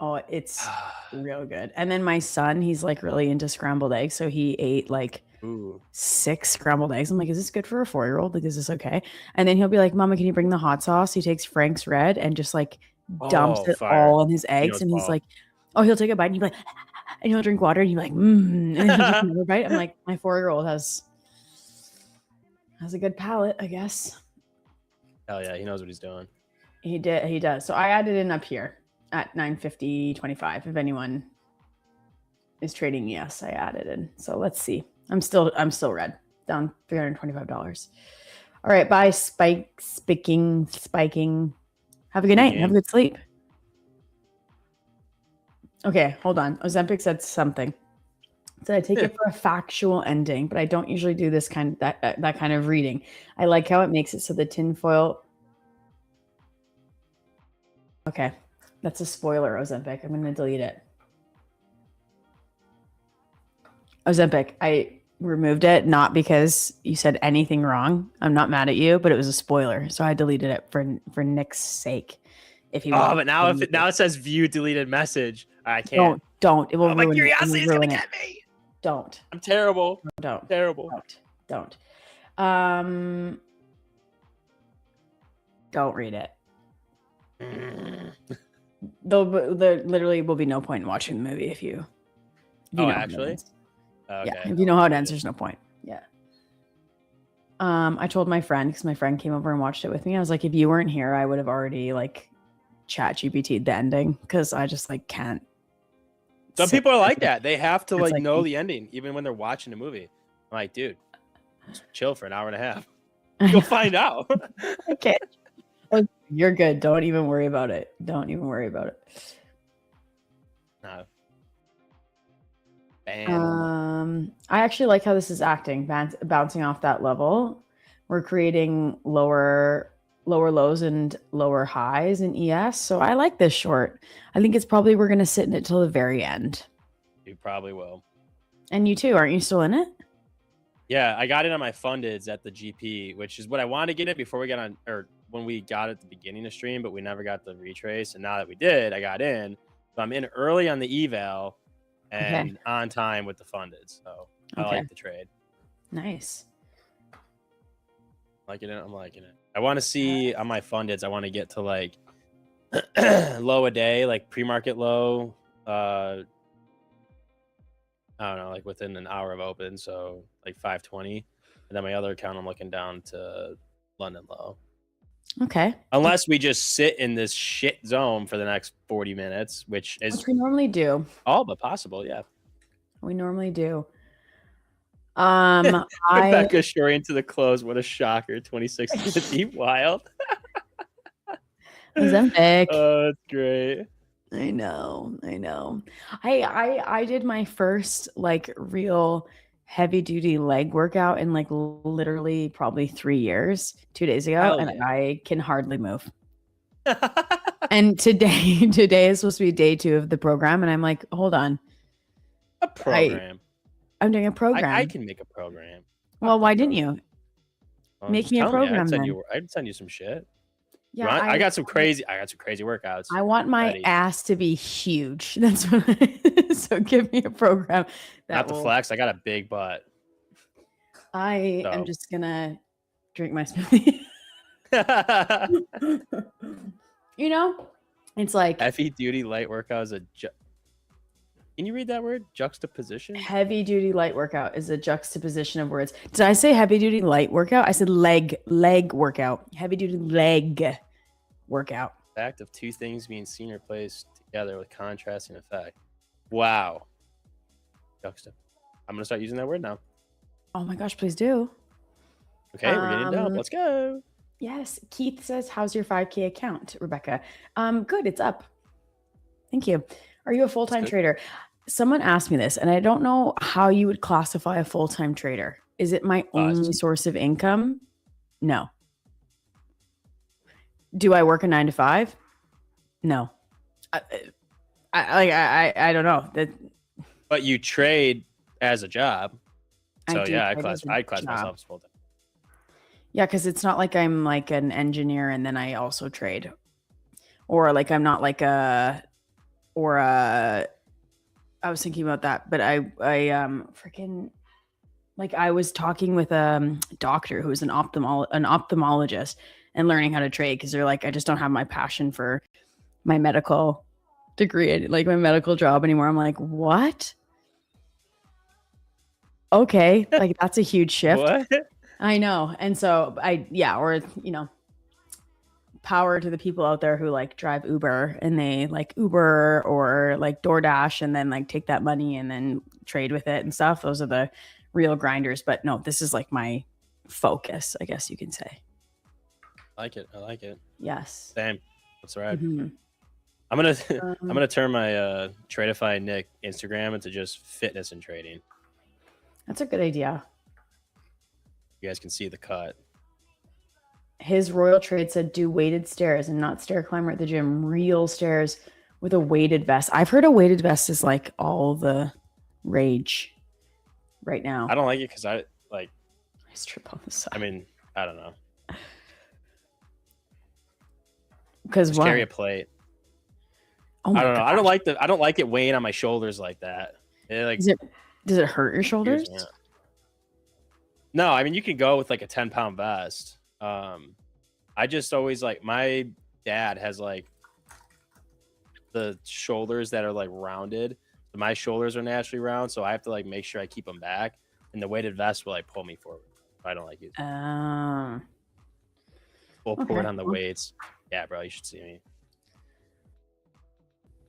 Oh, it's real good. And then my son, he's like really into scrambled eggs, so he ate like Ooh. 6 scrambled eggs. I'm like, is this good for a 4-year-old? Like, is this okay? And then he'll be like, Mama, can you bring the hot sauce? He takes Frank's Red and just like dumps it fire. all in his He eggs. knows And he's ball. like, oh, he'll take a bite and he'll be like, and he'll drink water and he'll be like, and then he'll take another bite. I'm like, my 4-year-old has a good palate, I guess. Hell yeah, he knows what he's doing. He does. So I added in up here at 950.25. If anyone is trading, yes, I added in. So let's see. I'm still red, down $325. All right, bye. Spiking. Have a good night. Have a good sleep. Okay, hold on. Ozempic said something. So I take it for a factual ending, but I don't usually do this that kind of reading. I like how it makes it so the tinfoil. Okay, that's a spoiler, Ozempic. I'm going to delete it. Ozempic, I removed it not because you said anything wrong. I'm not mad at you, but it was a spoiler, so I deleted it for Nick's sake. If you but now it says view deleted message. I can't. Don't. It will ruin my it. curiosity is gonna Ruin get it. me. Don't. I'm terrible. Don't. Terrible. Don't. Don't read it. Though there literally will be no point in watching the movie if you know how it Actually? ends. Okay. Yeah, if you know how it ends, there's no point. Yeah. I told my friend, because my friend came over and watched it with me. I was like, if you weren't here, I would have already like chat GPT'd the ending, because I just like can't. Some people are like that. They have to It's like know the ending even when they're watching a movie. I'm like, dude, just chill for an hour and a half. You'll find out. Okay. Oh, you're good. Don't even worry about it. Don't even worry about it. No. Bam. I actually like how this is acting, bouncing off that level. We're creating lower lows and lower highs in ES. So I like this short. I think it's probably we're going to sit in it till the very end. You probably will. And you too. Aren't you still in it? Yeah, I got it on my fundeds at the GP, which is what I wanted to get it before we got on, or when we got it at the beginning of stream, but we never got the retrace. And now that we did, I got in. So I'm in early on the eval and on time with the funded. So I like the trade. Nice. I'm liking it. I want to see on my fundeds, I want to get to like low a day, like pre-market low. I don't know, like within an hour of open. So like 520. And then my other account, I'm looking down to London low. Okay. Unless we just sit in this shit zone for the next 40 minutes, which is we normally do. All but possible, yeah. We normally do. Rebecca Shore into the close. What a shocker. 26 to the deep wild. Ozempic. Oh, that's great. I know. I did my first like real heavy duty leg workout in like literally probably 3 years 2 days ago, and I can hardly move. And today is supposed to be day 2 of the program, and I'm like, hold on. A program. I'm doing a program. I can make a program. Well, why didn't you? Make me a tell program then. I'd send you some shit. Yeah, I got some crazy workouts. I want my ready. ass to be huge. That's what so give me a program that Not the flex. I got a big butt. I am just gonna drink my smoothie. You know, it's like heavy duty light workout is can you read that word? Juxtaposition? Heavy duty light workout is a juxtaposition of words. Did I say heavy duty light workout? I said leg workout. Heavy duty leg workout. The fact of two things being seen or placed together with contrasting effect. Wow. I'm gonna start using that word now. Oh my gosh, please do. Okay, we're getting down. Let's go. Yes. Keith says, how's your 5K account, Rebecca? Good, it's up. Thank you. Are you a full-time trader? Someone asked me this, and I don't know how you would classify a full-time trader. Is it my only source of income? No. Do I work a 9 to 5? No. I don't know. But you trade as a job. So I class myself as full-time. Yeah, because it's not like I'm like an engineer and then I also trade. Or like I'm not like I was thinking about that, but I freaking like I was talking with a doctor who's an ophthalmologist and learning how to trade because they're like, I just don't have my passion for my medical degree, like my medical job anymore. I'm like, what? Okay, like that's a huge shift. What? I know. And so power to the people out there who like drive Uber and they like Uber or like DoorDash and then like take that money and then trade with it and stuff. Those are the real grinders. But no, this is like my focus, I guess you can say. I like it. Yes. Same. That's right. Mm-hmm. I'm gonna turn my Tradeify Nick Instagram into just fitness and trading. That's a good idea. You guys can see the cut. His Royal Trade said do weighted stairs and not stair climber at the gym. Real stairs with a weighted vest. I've heard a weighted vest is like all the rage right now. I don't like it because I strip on the side. I mean, I don't know. Because what? Carry a plate. Oh my I don't know. gosh. I don't like it weighing on my shoulders like that. Does it hurt your shoulders? No, I mean you can go with like a 10-pound vest. I just always like my dad has like the shoulders that are like rounded. My shoulders are naturally round, so I have to like make sure I keep them back. And the weighted vest will like pull me forward. I don't like it. Full port on the weights. Yeah, bro, you should see me.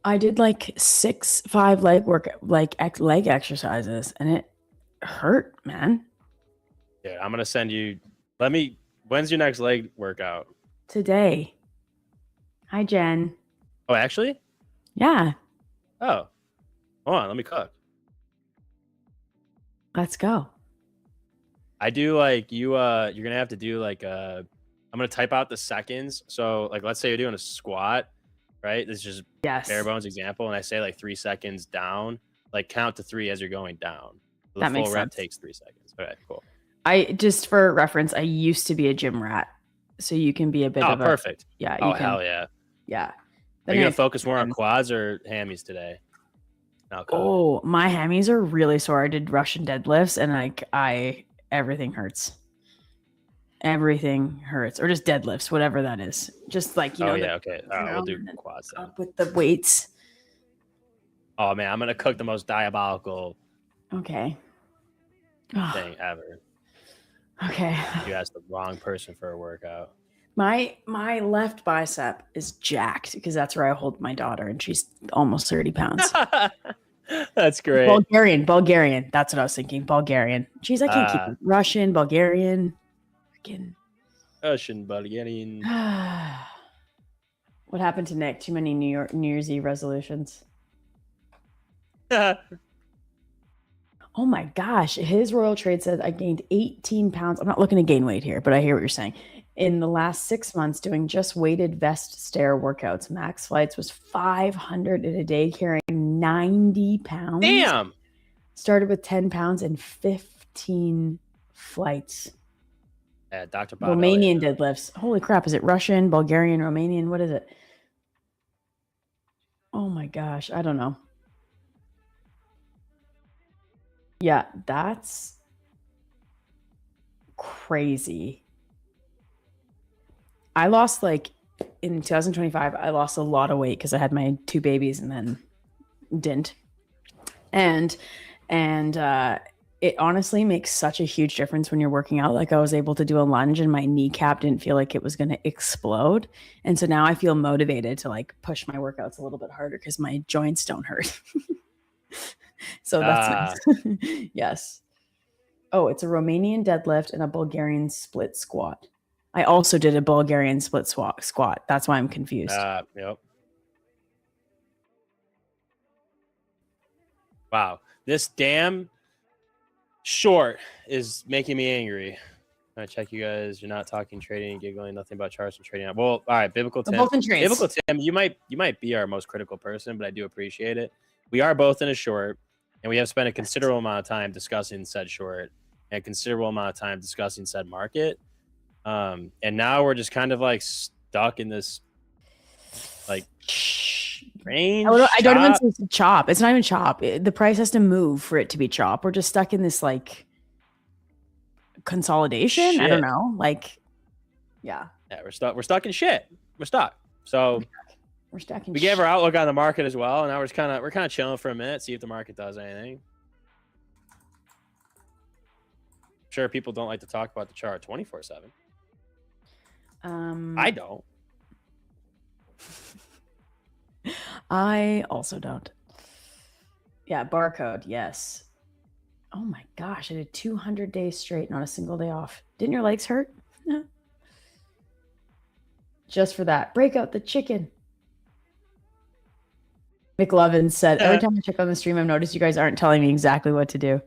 I did like 5 leg exercises and it hurt, man. Yeah, I'm gonna send you. When's your next leg workout? Today. Hi, Jen. Oh, actually? Yeah. Oh, hold on. Let me cook. Let's go. I do like you're gonna have to do like I'm gonna type out the seconds. So like let's say you're doing a squat, right? This is just bare bones example, and I say like 3 seconds down. Like count to 3 as you're going down. So the full rep takes 3 seconds. Okay, cool. I just for reference, I used to be a gym rat, so you can be a bit of a perfect. Yeah. Oh hell yeah. Yeah. Are you gonna focus more on quads or hammies today? Oh, my hammies are really sore. I did Russian deadlifts, and like everything hurts. Everything hurts, or just deadlifts, whatever that is. Just like okay. All right, we'll do quads then. With the weights. Oh man, I'm gonna cook the most diabolical. Okay. Thing ever. Okay. You asked the wrong person for a workout. My left bicep is jacked because that's where I hold my daughter, and she's almost 30 pounds. That's great. Bulgarian. That's what I was thinking. Bulgarian. Jeez, I can't keep it. Russian, Bulgarian. Freaking. Russian, Bulgarian. What happened to Nick? Too many New Year's Eve resolutions. Oh my gosh. His Royal Trade said I gained 18 pounds. I'm not looking to gain weight here, but I hear what you're saying. In the last 6 months, doing just weighted vest stair workouts, max flights was 500 in a day, carrying 90 pounds. Damn. Started Started with 10 pounds and 15 flights. Yeah, Dr. Bob Romanian deadlifts. Holy crap! Is it Russian, Bulgarian, Romanian? What is it? Oh my gosh, I don't know. Yeah, that's crazy. I lost like in 2025, I lost a lot of weight because I had my 2 babies and then didn't. And it honestly makes such a huge difference when you're working out. Like I was able to do a lunge and my kneecap didn't feel like it was going to explode. And so now I feel motivated to like push my workouts a little bit harder because my joints don't hurt. So that's nice. Yes. Oh, it's a Romanian deadlift and a Bulgarian split squat. I also did a Bulgarian split squat. That's why I'm confused. Yep. Wow. This damn short is making me angry. I check you guys. You're not talking trading, giggling, nothing about charts and trading. Well, all right, Biblical Tim. Both in trades. Biblical Tim, you might be our most critical person, but I do appreciate it. We are both in a short, and we have spent a considerable amount of time discussing said short and a considerable amount of time discussing said market. And now we're just kind of like stuck in this like range. I don't even say it's a chop. It's not even chop. The price has to move for it to be chop. We're just stuck in this like consolidation. I don't know. Like, yeah. Yeah, we're stuck in shit. We're stuck. So we're stuck in we gave our outlook on the market as well. And now we're kind of chilling for a minute, see if the market does anything. Sure, people don't like to talk about the chart 24/7. I don't. I also don't. Yeah, barcode. Yes. Oh my gosh, I did 200 days straight, not a single day off. Didn't your legs hurt? No. Just for that. Break out the chicken. McLovin said, every time I check on the stream, I've noticed you guys aren't telling me exactly what to do.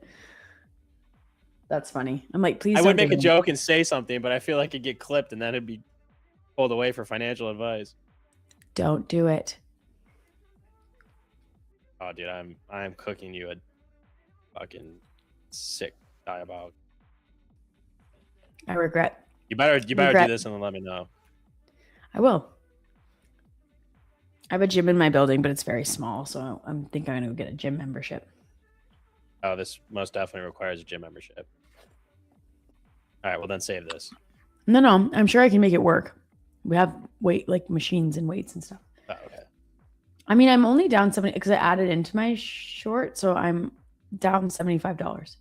That's funny. I'm like, please. I would make a joke and say something, but I feel like it'd get clipped and then it'd be pulled away for financial advice. Don't do it. Oh, dude, I'm cooking you a fucking sick diabolic. I regret. You better do this and then let me know. I will. I have a gym in my building, but it's very small, so I'm thinking I'm gonna get a gym membership. Oh, this most definitely requires a gym membership. All right, well then save this. No, I'm sure I can make it work. We have machines and weights and stuff. Oh, okay. I mean, I'm only down 70 because I added into my short, so I'm down $75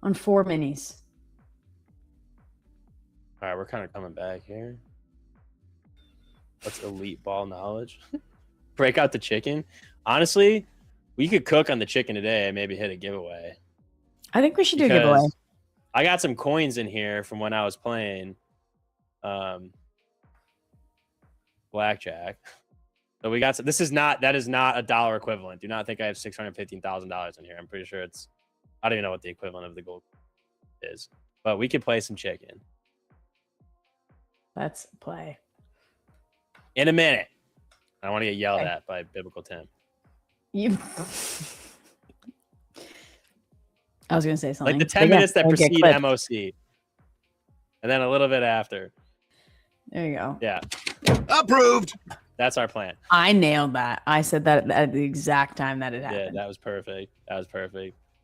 on 4 minis. All right, we're kind of coming back here. What's elite ball knowledge? Break out the chicken. Honestly, we could cook on the chicken today and maybe hit a giveaway. I think we should do a giveaway. I got some coins in here from when I was playing blackjack. So we got some, that is not a dollar equivalent. Do not think I have $615,000 in here. I'm pretty sure I don't even know what the equivalent of the gold is. But we could play some chicken. Let's play. In a minute. I want to get yelled at by Biblical Tim. I was going to say something. Like the 10 minutes that precede MOC. And then a little bit after. There you go. Yeah. Approved. That's our plan. I nailed that. I said that at the exact time that it happened. Yeah, that was perfect.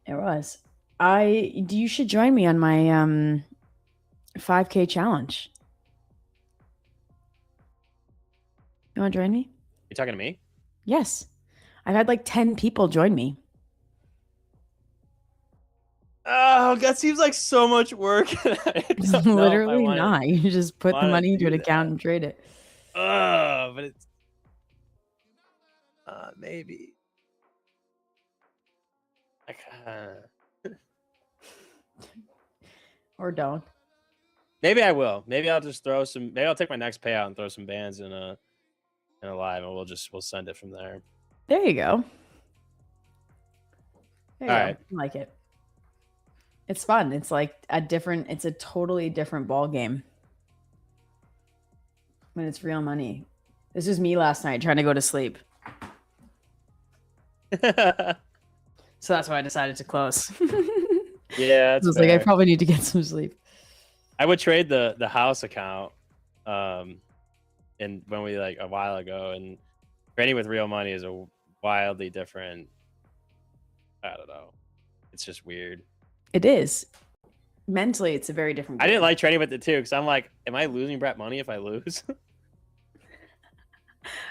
It was. You should join me on my 5K challenge. You want to join me? You talking to me? Yes. I've had like 10 people join me. Oh, that seems like so much work. Literally not. You just put the money into an account and trade it. But it's maybe. Or don't. Maybe I will. Maybe I'll just throw some. Maybe I'll take my next payout and throw some bands in a live, and we'll send it from there. There you go. There you All go. right. I like it. It's fun. It's like it's a totally different ball game when it's real money. This was me last night trying to go to sleep. So that's why I decided to close. Yeah, I was like, I probably need to get some sleep. I would trade the house account, and when we like a while ago, and trading with real money is a wildly different. I don't know. It's just weird. It is. Mentally, it's a very different I didn't game. like trading with it too because I'm like, am I losing Brett money if I lose?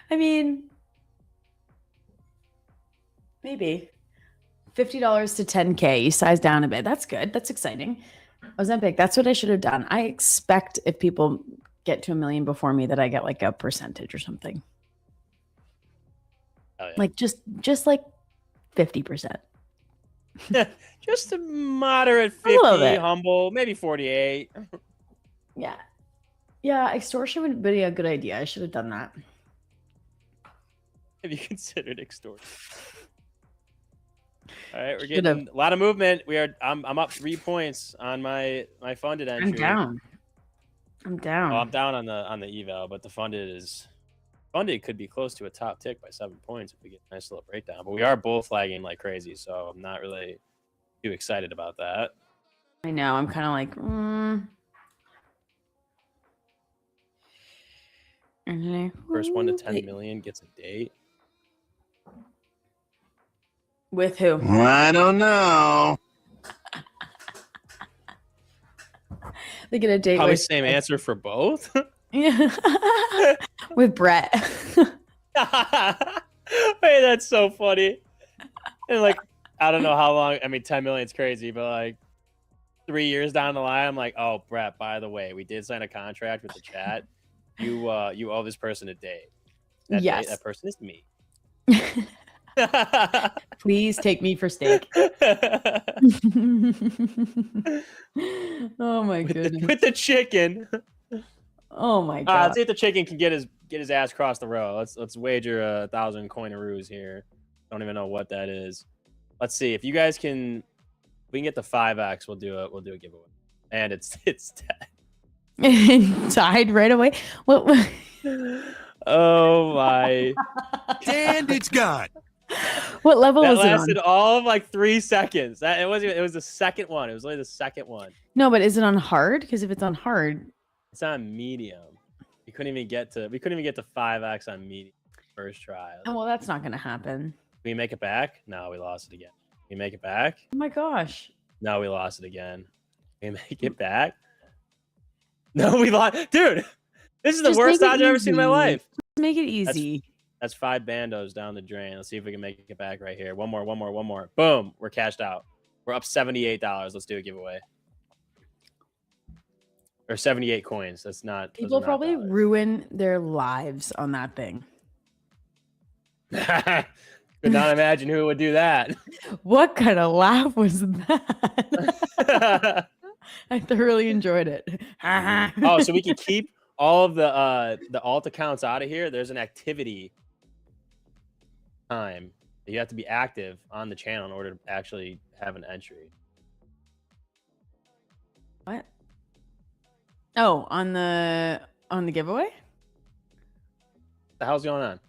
I mean, maybe $50 to 10K. You size down a bit. That's good. That's exciting. Ozempic, that's what I should have done. I expect if people get to 1 million before me that I get like a percentage or something. Oh, yeah. Like just like 50%. Just a moderate A little 50, bit. humble, maybe 48. Yeah. Yeah, extortion would be a good idea. I should have done that. Have you considered extortion? All right, we're Should've. getting a lot of movement. I'm up 3 points on my funded entry. I'm down. I'm down. Oh, I'm down on the eval, but the funded could be close to a top tick by 7 points if we get a nice little breakdown. But we are both lagging like crazy, so I'm not really too excited about that. I know. I'm kind of like, First 1 to 10 million gets a date. With who? I don't know. They get a date Probably with same answer for both. Yeah. With Brett. Hey, that's so funny. And like, I don't know how long. I mean, 10 million is crazy, but like 3 years down the line, I'm like, oh, Brett, by the way, we did sign a contract with the chat. You owe this person a date. Yes. That person is me. Please take me for steak. Oh my goodness. With the chicken. Oh my god. Let's see if the chicken can get his ass across the row. Let's wager 1,000 coinaroos here. Don't even know what that is. Let's see if you guys can. If we can get the 5x. We'll do a giveaway. And it's dead. Died right away. What? Oh my. And it's gone. What level That was it lasted on? all of like 3 seconds. It was the second one. It was only the second one. No, but is it on hard? Because if it's on hard, It's on medium. We couldn't even get to 5x on medium first try. oh, well, that's not gonna happen. Can we make it back? No, we lost it again. Can we make it back? Oh my gosh. No, we lost it again. Can we make it back? No, we lost. Dude, this is the Just worst make it odds I've ever seen in my easy. life. Just make it easy. That's 5 bandos down the drain. Let's see if we can make it back right here. One more. Boom. We're cashed out. We're up $78. Let's do a giveaway. Or 78 coins. That's not. those People are not probably dollars. ruin their lives on that thing. Could not imagine who would do that. What kind of laugh was that? I thoroughly enjoyed it. Oh, so we can keep all of the alt accounts out of here. There's an activity time. You have to be active on the channel in order to actually have an entry. What? Oh, on the giveaway? The hell's going on?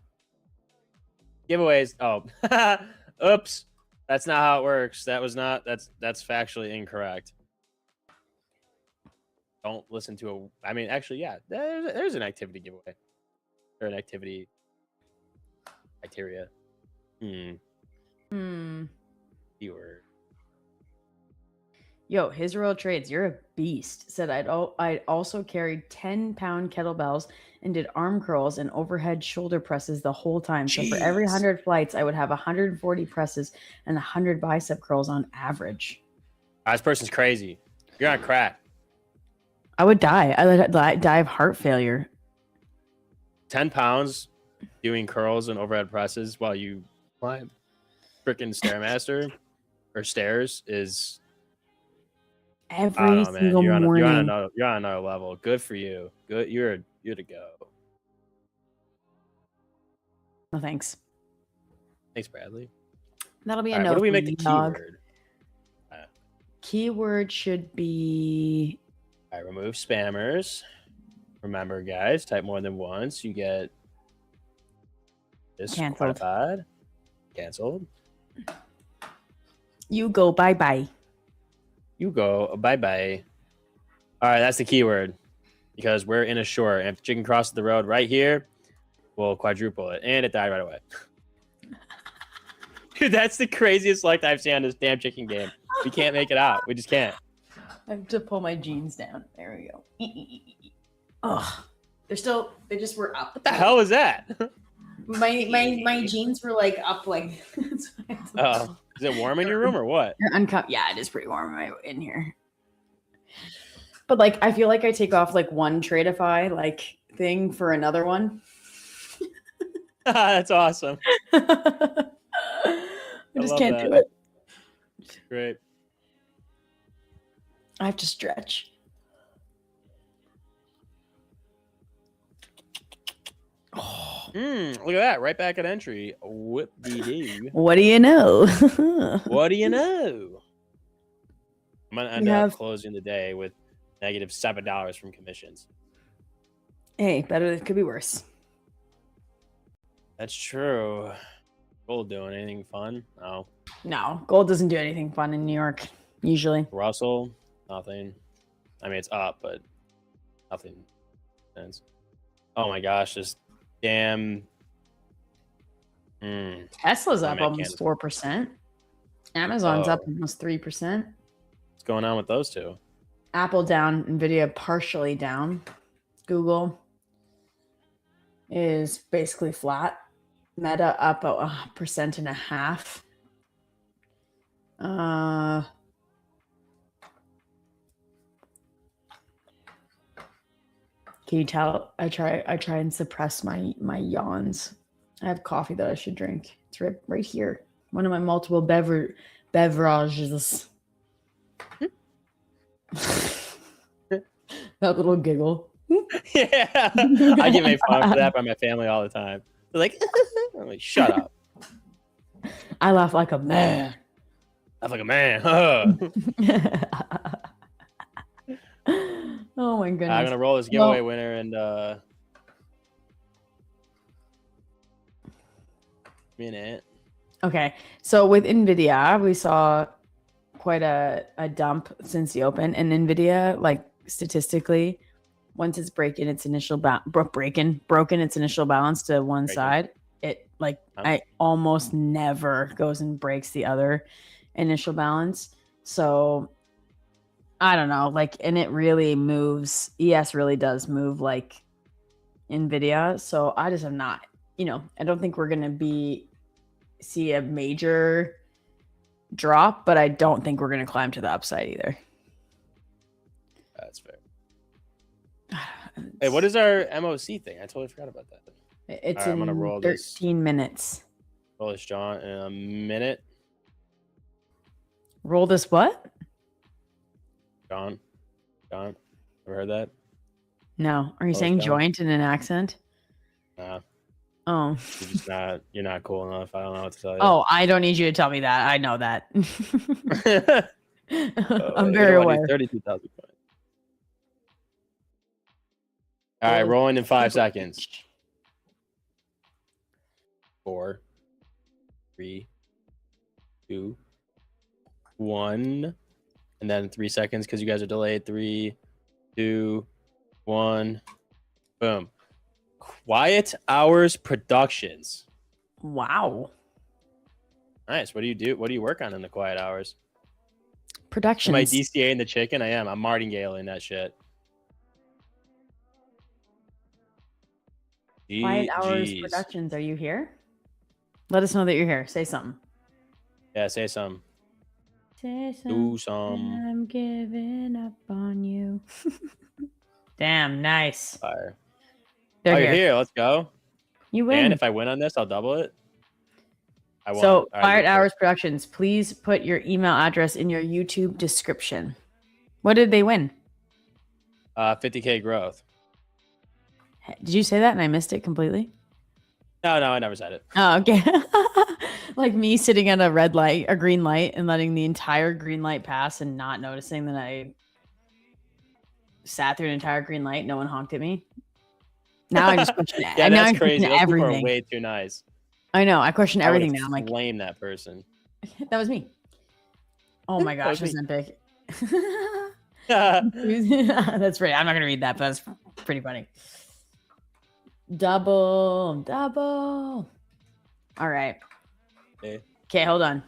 Giveaways. Oh, oops. That's not how it works. That's factually incorrect. Don't listen to I mean, actually, yeah, there's an activity giveaway. Or an activity criteria. Keyword. Yo, his royal trades, you're a beast. Said I'd also carried 10-pound kettlebells and did arm curls and overhead shoulder presses the whole time. So for every 100 flights, I would have 140 presses and 100 bicep curls on average. This person's crazy. You're on crack. I would die. I would die of heart failure. 10 pounds doing curls and overhead presses while you climb freaking Stairmaster or stairs is Every single morning. You're on another level. Good for you. Good. You're to go. No thanks. Thanks, Bradley. That'll be a All right, no. what do we from make the me, dog. keyword? Keyword should be. All right, remove spammers. Remember, guys, type more than once. You get disqualified. Canceled. You go bye bye. You go bye bye. All right, that's the keyword because we're in a short. And if the chicken crosses the road right here, we'll quadruple it. And it died right away. Dude, that's the craziest select I've seen on this damn chicken game. We can't make it out. We just can't. I have to pull my jeans down. There we go. Oh, they just were up. What the hell was that? My jeans were like up like. Oh, is it warm in your room or what? Yeah, it is pretty warm in here. But like, I feel like I take off like one Tradeify like thing for another one. That's awesome. I just can't do it. Great. I have to stretch. Look at that. Right back at entry. Whoop-de-doo. What do you know? What do you know? I'm going to end Yeah. up closing the day with negative $7 from commissions. Hey, better. It could be worse. That's true. Gold doing anything fun? No. No, gold doesn't do anything fun in New York, usually. Russell? Nothing. I mean, it's up, but nothing. Sense. Oh my gosh, this damn. Tesla's Oh, up man, almost can't- 4%. Amazon's Oh. up almost 3%. What's going on with those two? Apple down, Nvidia partially down. Google is basically flat. Meta up 1.5%. Can you tell? I try and suppress my yawns. I have coffee that I should drink. It's right here. One of my multiple beverages. That little giggle. Yeah, I get made fun of for that by my family all the time. They're like, I'm like, shut up. I laugh like a man. Laugh like a man. Oh my goodness. I'm gonna roll this giveaway winner and minute. Okay, so with Nvidia, we saw quite a dump since the open, and Nvidia, like statistically, once it's broken its initial balance to one side, it like I almost never goes and breaks the other initial balance. So I don't know, like, and it really moves. ES really does move like Nvidia. So I just am not, I don't think we're gonna see a major drop, but I don't think we're gonna climb to the upside either. That's fair. Hey, what is our MOC thing? I totally forgot about that. It's All right, I'm gonna in roll 13 minutes. Roll this, John, in a minute. Roll this what? John, ever heard that? No. Are you Roll saying this down. joint in an accent? Nah, Oh. you're not cool enough. I don't know what to tell you. Oh, I don't need you to tell me that. I know that. I'm very aware. 32,000 points. All right, rolling in 5 seconds. 4, 3, 2, 1, and then 3 seconds because you guys are delayed. 3, 2, 1, boom. Quiet Hours Productions. Wow. Nice. What do you do? What do you work on in the quiet hours? Productions. Am I DCA in the chicken? I am. I'm martingale in that shit. Quiet Hours GGs. Productions. Are you here? Let us know that you're here. Say something. Yeah, say some. Say Do some. I'm giving up on you. Damn, nice. Fire. They're Oh, you're here. here. Let's go. You win. And if I win on this, I'll double it. I won. So, All right, Quiet you go. Hours Productions, please put your email address in your YouTube description. What did they win? 50K growth. Did you say that and I missed it completely? No, I never said it. Oh, okay. Like me sitting at a green light, and letting the entire green light pass and not noticing that I sat through an entire green light. No one honked at me. Now I just question Yeah, now I that's crazy. question Those people are everything. way too nice. I know. I question I would everything now. I'm like, blame that person. that was me. Oh my That gosh, was Ozempic. That's right. I'm not gonna read that, but that's pretty funny. Double. All right. Okay, hold on.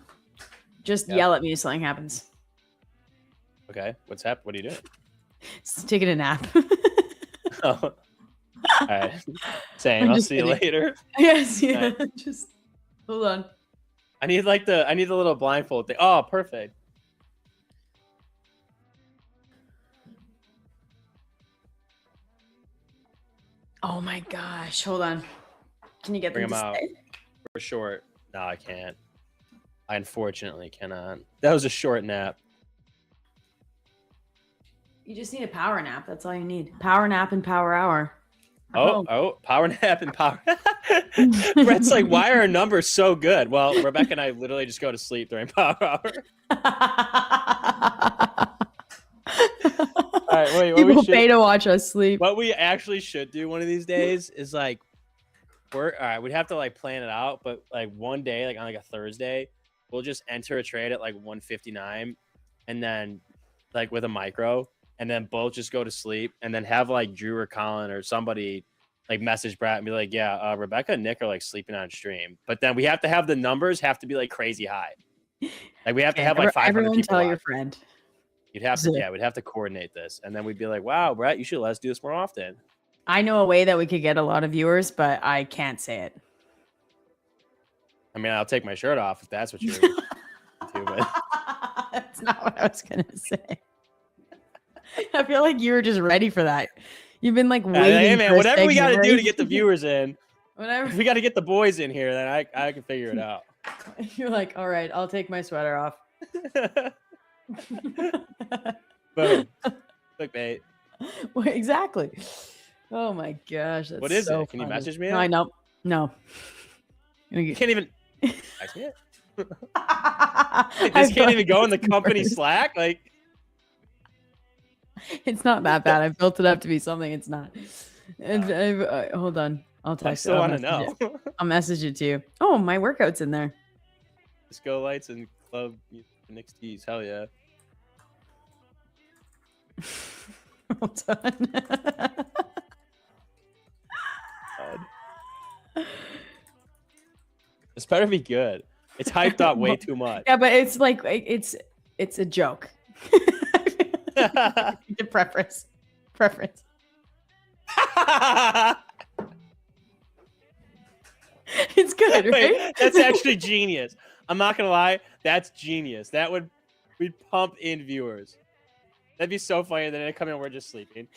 Just yell at me if something happens. Okay, what's happening? What are you doing? Just taking a nap. Oh. All right. Same. I'll see you later. Yes, yeah. Right. Just hold on. I need the little blindfold thing. Oh, perfect. Oh my gosh. Hold on. Can you get Bring them them to out. stay? We're short. No, I can't. I unfortunately cannot. That was a short nap. You just need a power nap. That's all you need. Power nap and power hour. Oh, power nap and power. Brett's like, why are our numbers so good? Well, Rebecca and I literally just go to sleep during power hour. All right, wait. People pay to watch us sleep. What we actually should do one of these days is like, all right. We'd have to like plan it out, but like one day, like on like a Thursday, we'll just enter a trade at like 159, and then like with a micro, and then both just go to sleep, and then have like Drew or Colin or somebody like message Brett and be like, yeah, Rebecca and Nick are like sleeping on stream, but then we have to have the numbers have to be like crazy high. Like we have to have like 500 everyone people. tell your friend. You'd have to, we'd have to coordinate this, and then we'd be like, wow, Brett, you should let us do this more often. I know a way that we could get a lot of viewers, but I can't say it. I mean, I'll take my shirt off if that's what you're into, but that's not what I was gonna say. I feel like you were just ready for that. You've been like waiting. Hey man, for a whatever we got to segment, do to right? get the viewers in. Whatever. If we got to get the boys in here, then I can figure it out. You're like, all right, I'll take my sweater off. Boom. Clickbait. Well, exactly. Oh my gosh. That's What is so it? Can you funny. message me? No, I know. No. You can't even text me it. I This feel can't like even go in the it's company worse. Slack. Like, It's not that bad. I built it up to be something it's not. And hold on. I'll text still I'll wanna message know. it. I'll message it to you. Oh, my workout's in there. Disco lights and club Nick's tees. Hell yeah. Hold on. This better be good. It's hyped up way too much. Yeah, but it's like it's a joke. The preference. It's good, right? Wait, that's actually genius. I'm not gonna lie, that's genius. That would we'd pump in viewers. That'd be so funny. Then they come in, we're just sleeping.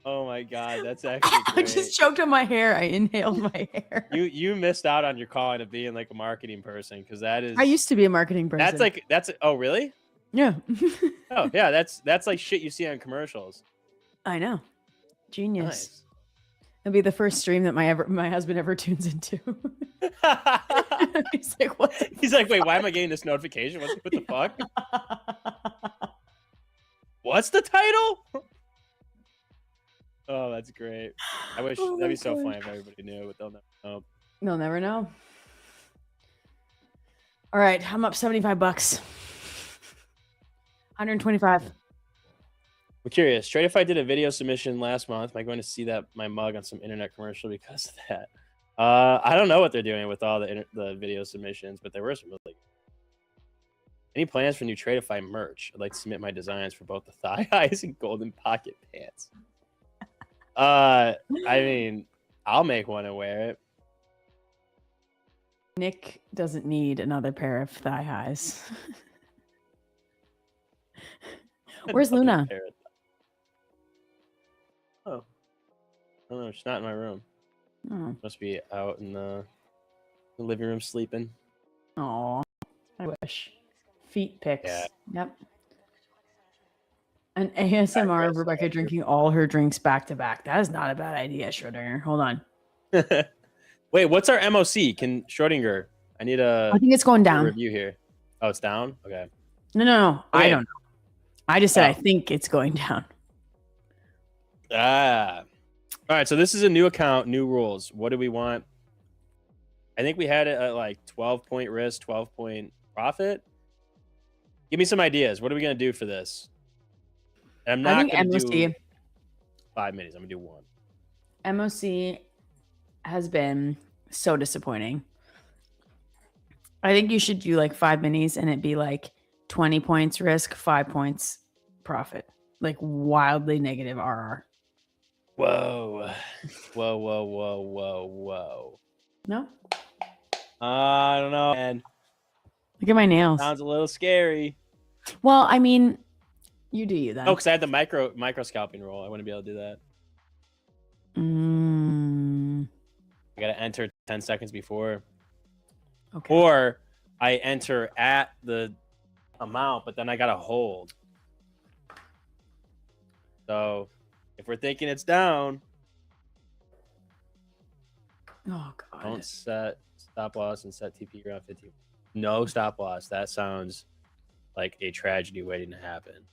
Oh my god, that's actually I great. just choked on my hair. I inhaled my hair. You missed out on your calling of being like a marketing person, because that is I used to be a marketing person. that's oh really? Yeah. Oh yeah, that's like shit you see on commercials. I know. Genius. Nice. It'll be the first stream that my husband ever tunes into. He's like, what? He's like, wait, why am I getting this notification? What the fuck? What's the title? Oh, that's great. I wish Oh that'd my be so God. funny if everybody knew, but they'll never know. They'll never know. All right, I'm up $75. 125. I'm curious. Tradeify did a video submission last month. Am I going to see my mug on some internet commercial because of that? I don't know what they're doing with all the video submissions, but there were some really. Any plans for new Tradeify merch? I'd like to submit my designs for both the thigh highs and golden pocket pants. I mean, I'll make one and wear it. Nick doesn't need another pair of thigh highs. Where's Luna? Oh. I don't know. She's not in my room. Oh. Must be out in the living room sleeping. Oh, I wish. Feet pics. Yeah. Yep. An ASMR of Rebecca drinking all her drinks back to back. That is not a bad idea, Schrodinger. Hold on. Wait, what's our MOC? Can Schrodinger? I need a. I think it's going down. Review here. Oh, it's down. Okay. No. I Okay. don't know. I just said I Oh. think it's going down. Ah. All right. So this is a new account, new rules. What do we want? I think we had it at like 12-point risk, 12-point profit. Give me some ideas. What are we gonna do for this? And I'm not gonna do 5 minutes. I'm gonna do one. MOC has been so disappointing. I think you should do like 5 minis and it'd be like 20 points risk, 5 points profit. Like wildly negative RR. Whoa. Whoa, whoa, whoa, whoa, whoa. No? I don't know, man. Look at my nails. Sounds a little scary. Well, I mean, you do you then. Oh, because I had the micro scalping roll. I wouldn't be able to do that. I gotta enter 10 seconds before. Okay. Or I enter at the amount, but then I gotta hold. So if we're thinking it's down, Oh god. don't set stop loss and set TP around 50. No stop loss. That sounds like a tragedy waiting to happen.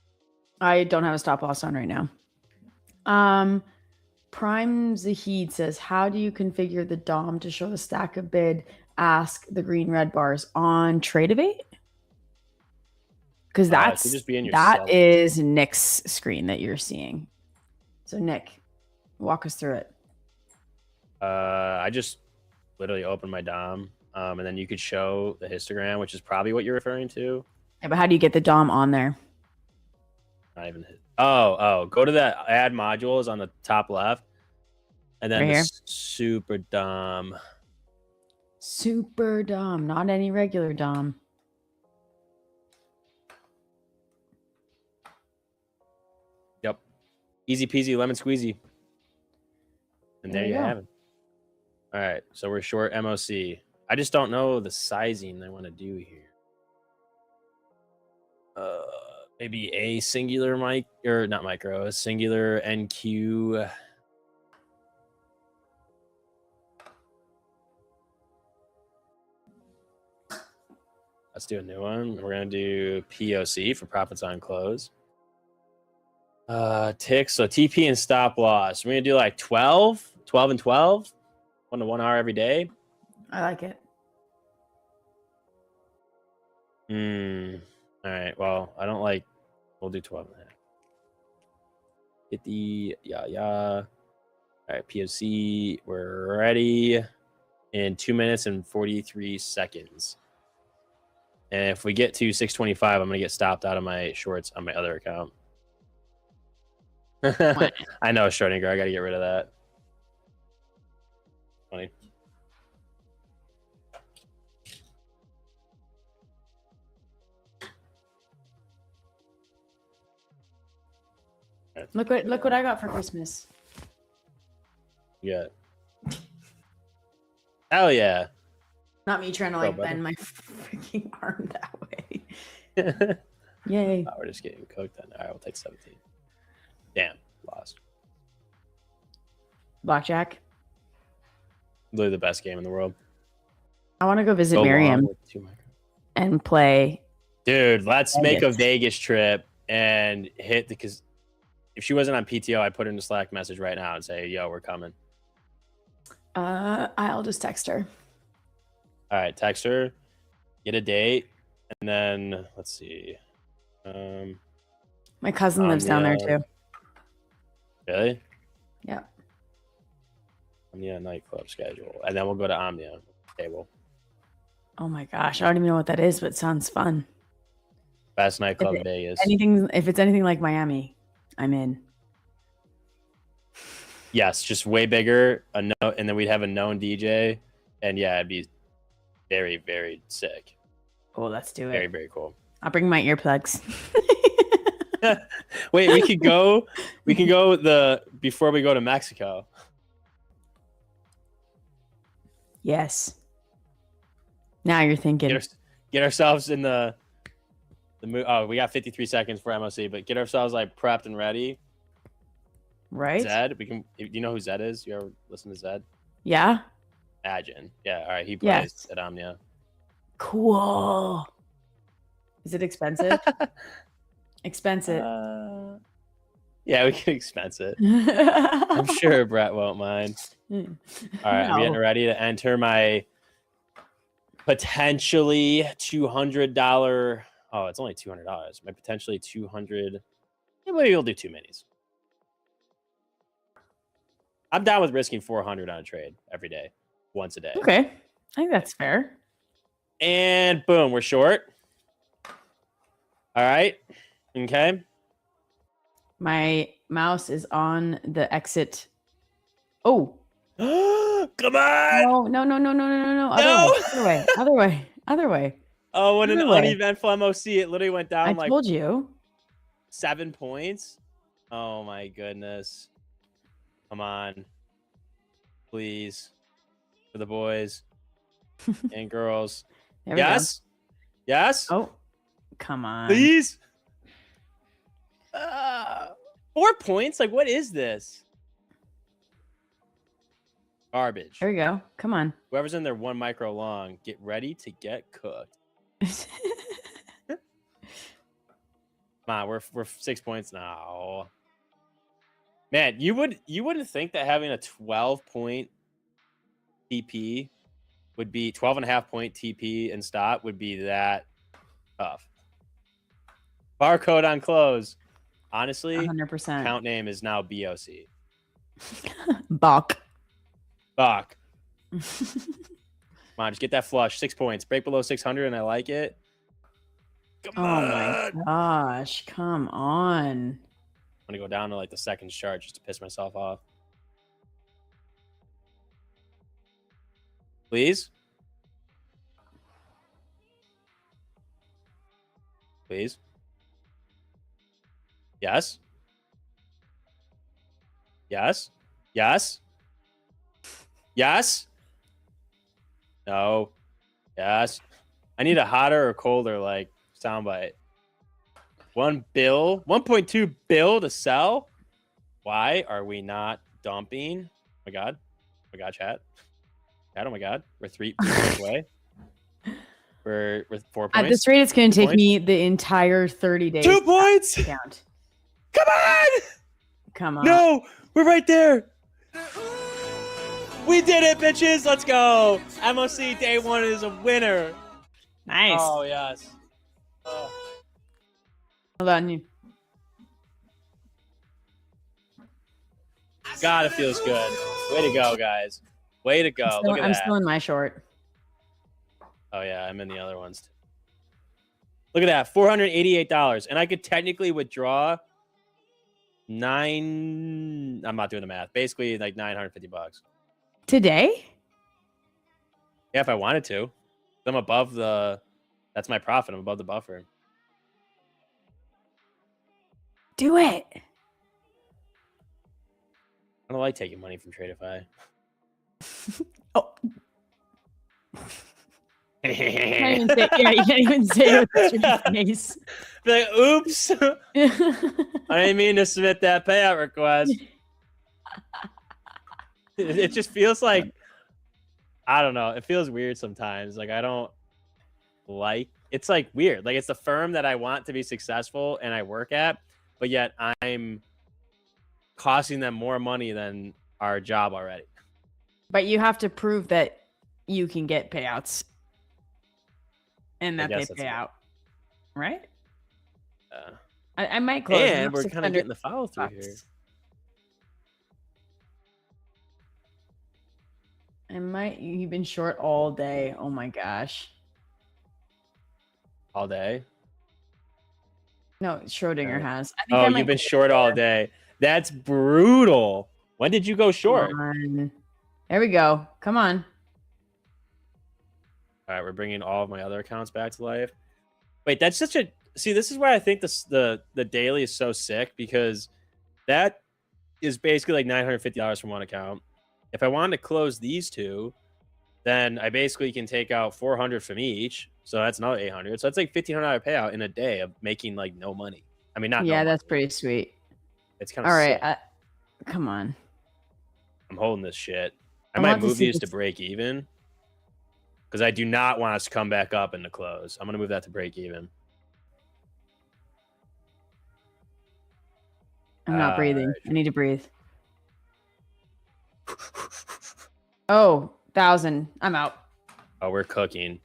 I don't have a stop loss on right now. Prime Zahid says, how do you configure the DOM to show the stack of bid? Ask the green red bars on Tradeify? Because it should just be in your that settings. is Nick's screen that you're seeing. So Nick, walk us through it. I just literally opened my DOM, and then you could show the histogram, which is probably what you're referring to. Yeah, but how do you get the DOM on there? Not even hit. Oh, go to that add modules on the top left, and then Right here? super DOM. Super DOM, not any regular DOM. Yep, easy peasy lemon squeezy. And there you go. have it. All right, so we're short MOC. I just don't know the sizing I want to do here. Maybe a singular mic or not micro, a singular NQ. Let's do a new one. We're gonna do POC for profits on close. Ticks, so TP and stop loss. We're gonna do like 12 and 12, 1 to 1 hour every day. I like it. All right. Well, I don't like. We'll do 12 and a half. 50. Yeah. All right. POC. We're ready in 2 minutes and 43 seconds. And if we get to 625, I'm gonna get stopped out of my shorts on my other account. I know, Schrodinger. I gotta get rid of that. Funny. Look what I got for Christmas. Yeah. Hell yeah. Not me trying to like bend my freaking arm that way. Yay. Oh, we're just getting cooked then. All right, we'll take 17. Damn, lost. Blackjack. Literally the best game in the world. I want to go visit Go long Miriam with 2 micro. and play. Dude, let's make a Vegas. Vegas trip and hit because if she wasn't on PTO, I'd put her in the Slack message right now and say, yo, we're coming. I'll just text her. All right, text her, get a date, and then let's see. My cousin lives down there too. Really? Yeah. Omnia nightclub schedule. And then we'll go to Omnia table. Oh my gosh, I don't even know what that is, but it sounds fun. Best nightclub in Vegas. If it's anything like Miami, I'm in. Yes, just way bigger. And then we'd have a known DJ. And yeah, it'd be very, very sick. Oh, let's do it. Very, very cool. I'll bring my earplugs. Wait, we could go. We can go before we go to Mexico. Yes. Now you're thinking. Get ourselves in the mood. Oh, we got 53 seconds for MOC, but get ourselves like prepped and ready. Right. Zed, we can. Do you know who Zed is? You ever listen to Zed? Yeah. Imagine. Yeah. All right. He plays at Omnia. Cool. Is it expensive? Expensive. Yeah, we can expense it. I'm sure Brett won't mind. All right, I'm getting ready to enter my potentially $200. Oh, it's only $200. My potentially 200. Yeah, maybe we'll do 2 minis. I'm down with risking 400 on a trade every day, once a day. Okay, I think that's fair. And boom, we're short. All right. Okay. My mouse is on the exit. Oh. Come on. No. Other way. Other way. Oh, what an Other way. uneventful MOC. It literally went down I told you. 7 points. Oh my goodness. Come on. Please. For the boys and girls. There we Yes. Yes. Oh, come on. Please. 4 points? Like, what is this? Garbage. There we go. Come on. Whoever's in there 1 micro long, get ready to get cooked. Come on, we're 6 points now. Man, you wouldn't think that having a 12-point TP would be 12.5-point TP and stop would be that tough. Barcode on close. Honestly, 100%. Count name is now BOC. Bach. Come on, just get that flush. 6 points. Break below 600, and I like it. Come on. My gosh. Come on. I'm going to go down to like the second chart just to piss myself off. Please? Please? Yes? Yes? Yes? Yes? No. Yes? I need a hotter or colder, like, soundbite. 1.2 bill to sell? Why are we not dumping? Oh my God. Oh my God, chat. Chat, oh my God. We're 3 points away. We're 4 points. At this rate, it's going to 2 take points. me the entire 30 days. 2 points! to count. Come on! Come on. No! We're right there! We did it, bitches! Let's go! MOC day 1 is a winner! Nice. Oh, yes. Oh. Hold on. God, it feels good. Way to go, guys. Way to go. Look at I'm that. still in my short. Oh, yeah, I'm in the other ones. Too. Look at that. $488. And I could technically withdraw I'm not doing the math. Basically, like $950. Today? Yeah, if I wanted to. I'm above that's my profit. I'm above the buffer. Do it. I don't like taking money from Tradeify. Oh. You can't even say it with your face. Be like, oops. I didn't mean to submit that payout request. It just feels like, I don't know. It feels weird sometimes. Like, I don't like, it's like weird. Like, it's the firm that I want to be successful and I work at, but yet I'm costing them more money than our job already. But you have to prove that you can get payouts and that they pay out, right? I might close. And we're kind of getting the follow through here. You've been short all day. Oh my gosh. All day? No, Schrodinger has. I think You've been short all day. That's brutal. When did you go short? There we go. Come on. All right, we're bringing all of my other accounts back to life. Wait, that's such a... See, this is why I think the daily is so sick, because that is basically like $950 from one account. If I wanted to close these two, then I basically can take out $400 from each. So that's another $800. So that's like $1,500 payout in a day of making like no money. I mean, not Yeah, no that's money. pretty sweet. It's kind of all right. Come on. I'm holding this shit. I I might want to move see these to this- break even, because I do not want us to come back up in the close. I'm going to move that to break even. I'm not breathing. Right. I need to breathe. Oh, 1,000. I'm out. Oh, we're cooking.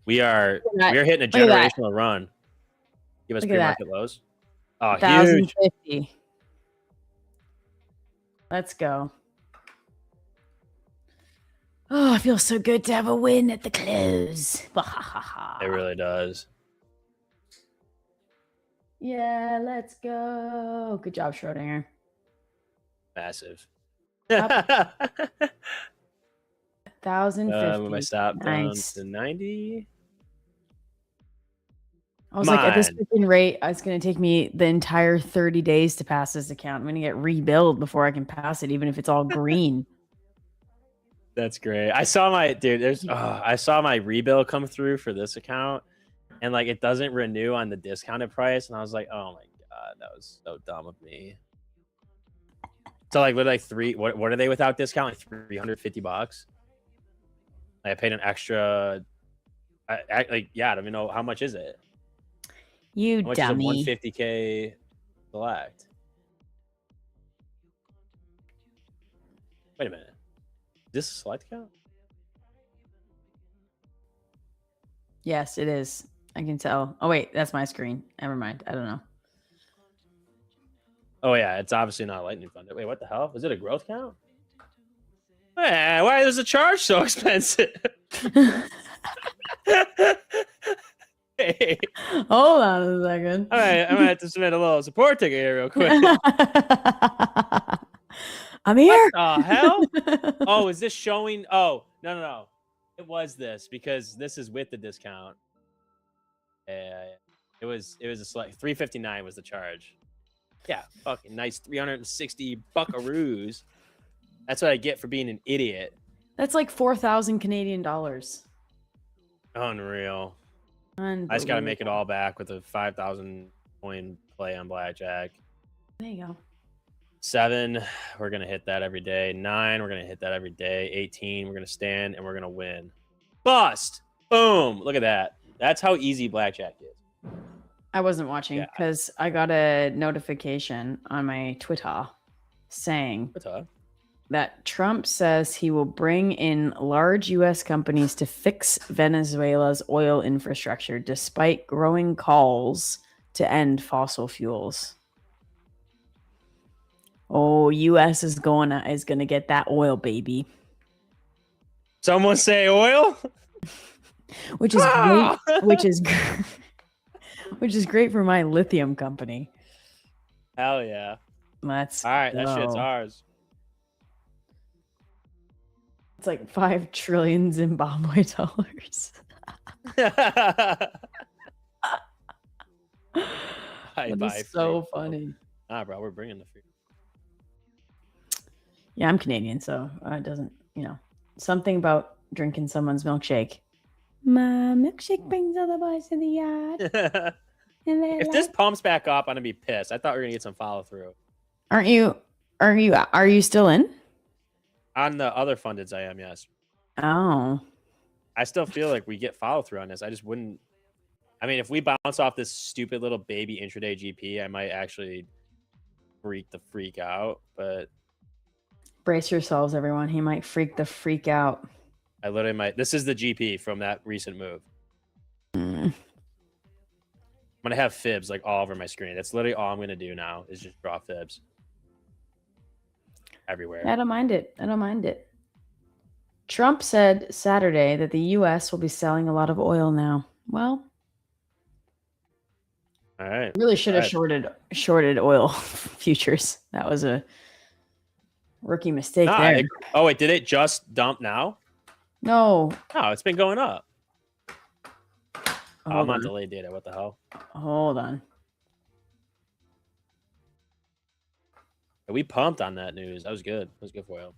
We are that. hitting a Look at that. generational run. Give us Look at that. pre-market lows. Oh, huge. 1,050. Let's go. Oh, it feels so good to have a win at the close. It really does. Yeah, let's go. Good job, Schrodinger. Massive. Up. 1,050. When I stop down Nice. to 90. I was like, at this Mine. freaking rate, it's going to take me the entire 30 days to pass this account. I'm going to get rebuild before I can pass it, even if it's all green. That's great. I saw my I saw my rebill come through for this account, and like it doesn't renew on the discounted price, and I was like, oh my god, that was so dumb of me. So like, what are they without discount? Like $350. I paid an extra. I don't even know how much is it. You How much dummy. is a 150K select? Wait a minute. Is this a select account? Yes, it is. I can tell. Oh, wait, that's my screen. Never mind. I don't know. Oh yeah, it's obviously not a lightning funded. Wait, what the hell? Is it a growth count? Why is the charge so expensive? Hey. Hold on a second. All right, I'm gonna have to submit a little support ticket here real quick. I'm here. What the hell? Oh, is this showing? Oh, no. It was this because this is with the discount. Yeah. It was a select $359 was the charge. Yeah, fucking nice 360 buckaroos. That's what I get for being an idiot. That's like 4,000 Canadian dollars. Unreal. I just got to make it all back with a 5,000 coin play on blackjack. There you go. 7, we're going to hit that every day. 9, we're going to hit that every day. 18, we're going to stand and we're going to win. Bust! Boom! Look at that. That's how easy blackjack is. I wasn't watching because I got a notification on my Twitter saying that Trump says he will bring in large U.S. companies to fix Venezuela's oil infrastructure despite growing calls to end fossil fuels. Oh, U.S. is gonna get that oil, baby. Someone say oil, which is great. Which is great for my lithium company. Hell yeah! Let's all right. go. That shit's ours. It's like 5 trillion Zimbabwe dollars. That's so funny. Ah, bro, we're bringing the food. Yeah, I'm Canadian, so it doesn't, something about drinking someone's milkshake. My milkshake brings all the boys to the yard. If this pumps back up, I'm gonna be pissed. I thought we were gonna get some follow through. Are you still in? On the other fundeds, I am, yes. Oh. I still feel like we get follow through on this. I just wouldn't. I mean, if we bounce off this stupid little baby intraday GP, I might actually freak out. But brace yourselves, everyone. He might freak the freak out. I literally might. This is the GP from that recent move. I'm gonna have fibs like all over my screen. That's literally all I'm gonna do now is just draw fibs everywhere. I don't mind it. Trump said Saturday that the U.S. will be selling a lot of oil now. Well, all right. Really should have shorted oil futures. That was a rookie mistake there. Oh wait, did it just dump now? No. No, it's been going up. I'm on delayed data. What the hell? Hold on. We pumped on that news. That was good. That was good for oil.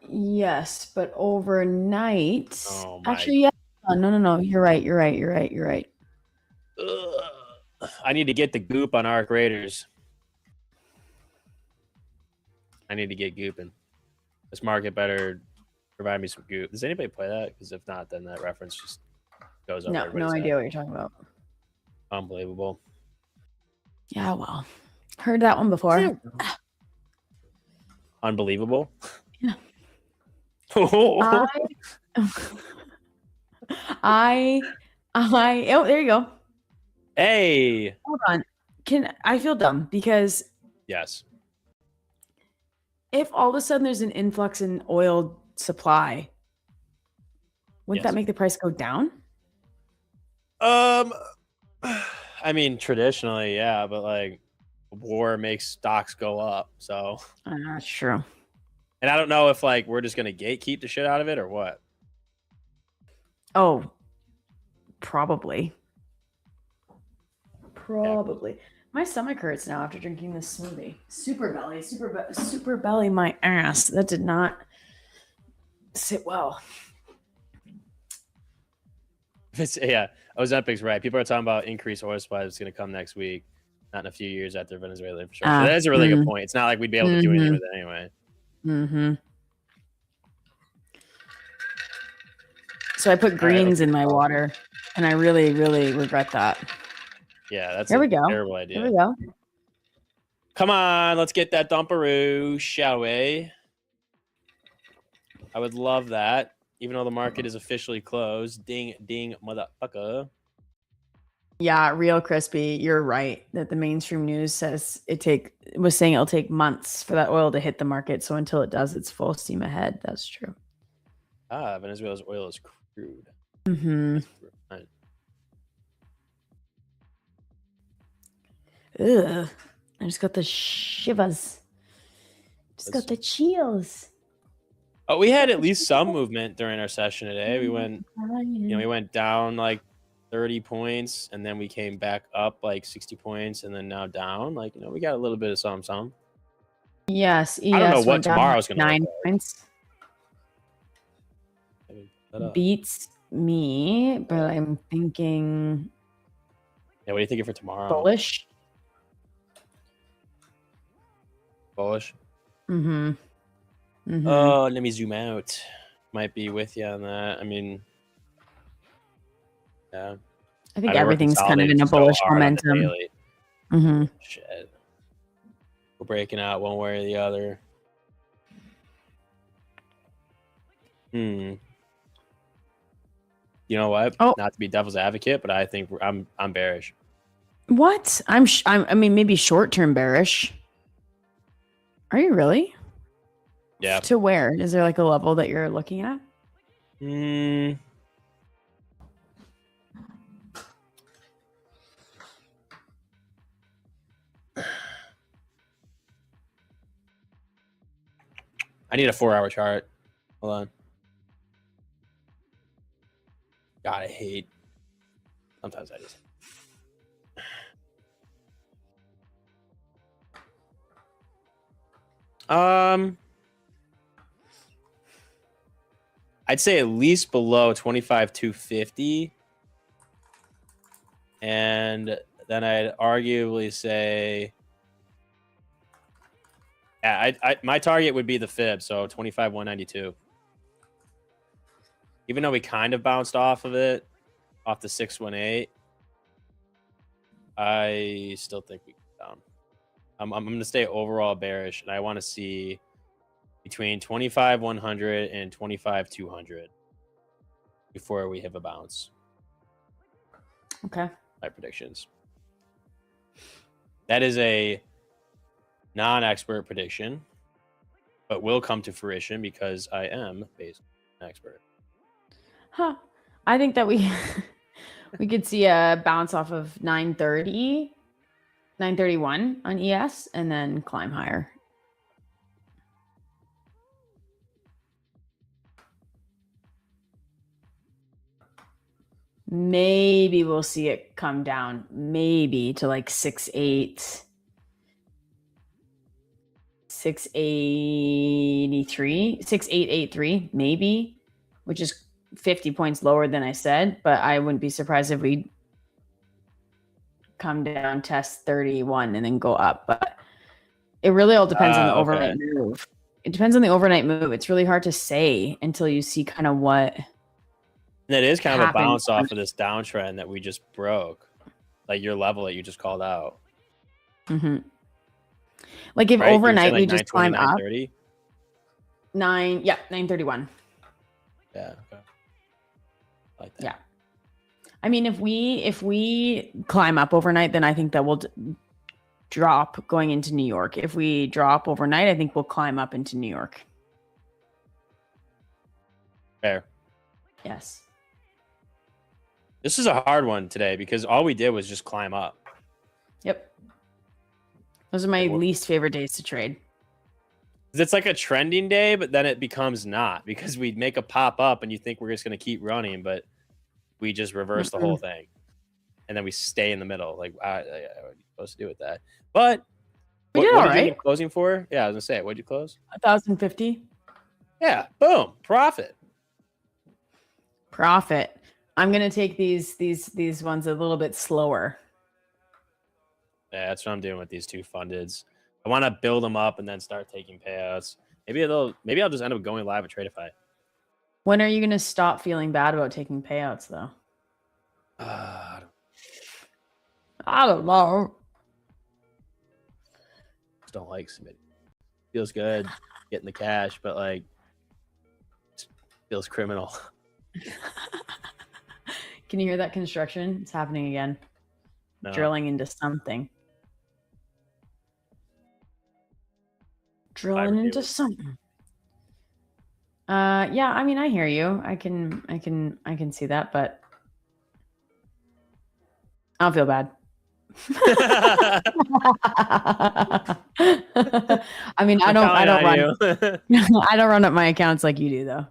Yes, but overnight. Oh my. Actually, yeah. No. You're right. Ugh. I need to get the goop on Arc Raiders. I need to get gooping. This market better provide me some goop. Does anybody play that? Because if not, then that reference just goes over. No idea what you're talking about. Unbelievable. Yeah, well, heard that one before. Unbelievable. Yeah. I oh, there you go. Hey. Hold on. I feel dumb because Yes. if all of a sudden there's an influx in oil supply, wouldn't that make the price go down? I mean, traditionally, yeah, but like war makes stocks go up. So That's true. And I don't know if like we're just gonna gatekeep the shit out of it or what. Oh, probably. Probably. My stomach hurts now after drinking this smoothie. Super belly, my ass. That did not sit well. Yeah, Ozempic's right. People are talking about increased oil supply that's going to come next week, not in a few years after Venezuela infrastructure. That is a really good point. It's not like we'd be able to do anything with it anyway. Mm-hmm. So I put greens in my water, and I really, really regret that. Yeah, that's There we go. terrible idea. There we go. Come on, let's get that dumperoo, shall we? I would love that, even though the market is officially closed. Ding, ding, motherfucker. Yeah, real crispy. You're right that the mainstream news says was saying it'll take months for that oil to hit the market. So until it does, it's full steam ahead. That's true. Venezuela's oil is crude. Mm-hmm. Right. Ugh. I just got the shivers. Just got the chills. Oh, we had at least some movement during our session today. We went, we went down like 30 points, and then we came back up like 60 points, and then now down. Like, we got a little bit of some. Yes, I don't know what tomorrow's going to 9 points. Beats me, but I'm thinking. Yeah, what are you thinking for tomorrow? Bullish. Mm-hmm. Mm-hmm. Oh, let me zoom out. Might be with you on that. I mean, yeah. I think everything's kind of in a bullish momentum. Mm-hmm. Shit. We're breaking out one way or the other. You know what? Oh. Not to be devil's advocate, but I think I'm bearish. What? I mean, maybe short-term bearish. Are you really? Yeah. To where? Is there like a level that you're looking at? I need a 4-hour chart. Hold on. God, I hate. Sometimes I just. I'd say at least below 25,250, and then I'd arguably say, yeah, my target would be the fib, so 25,192. Even though we kind of bounced off of it, off the 618, I still think we can down. I'm going to stay overall bearish, and I want to see between 25,100 and 25,200 before we have a bounce. Okay. My predictions. That is a non-expert prediction, but will come to fruition because I am based an expert. Huh. I think that we could see a bounce off of 930, 931 on ES, and then climb higher. Maybe we'll see it come down, maybe to like 6.8, 683, 6.883, maybe, which is 50 points lower than I said, but I wouldn't be surprised if we come down, test 31, and then go up. But it really all depends on the overnight move. It depends on the overnight move. It's really hard to say until you see kind of what. That is kind of a bounce off of this downtrend that we just broke, like your level that you just called out. Mm-hmm. Like if overnight like we just climb up. 930? 931. Yeah. Okay. Like that. Yeah. I mean, if we climb up overnight, then I think that we'll drop going into New York. If we drop overnight, I think we'll climb up into New York. Fair. Yes. This is a hard one today because all we did was just climb up. Yep. Those are my least favorite days to trade. It's like a trending day, but then it becomes not because we make a pop up and you think we're just going to keep running, but we just reverse the whole thing. And then we stay in the middle. Like, what are you supposed to do with that? But we did what all did you right. end up closing for? Yeah, I was going to say, what'd you close? 1,050. Yeah, boom, profit. Profit. I'm gonna take these ones a little bit slower. Yeah, that's what I'm doing with these two fundeds. I want to build them up and then start taking payouts. Maybe I'll just end up going live with Tradeify. When are you gonna stop feeling bad about taking payouts, though? I don't know. just don't like submitting. Feels good getting the cash, but like, feels criminal. Can you hear that construction? It's happening again. No. Drilling into something. Drilling into something. Yeah, I mean, I hear you. I can see that, but I don't feel bad. I mean, I don't run I don't run up my accounts like you do, though.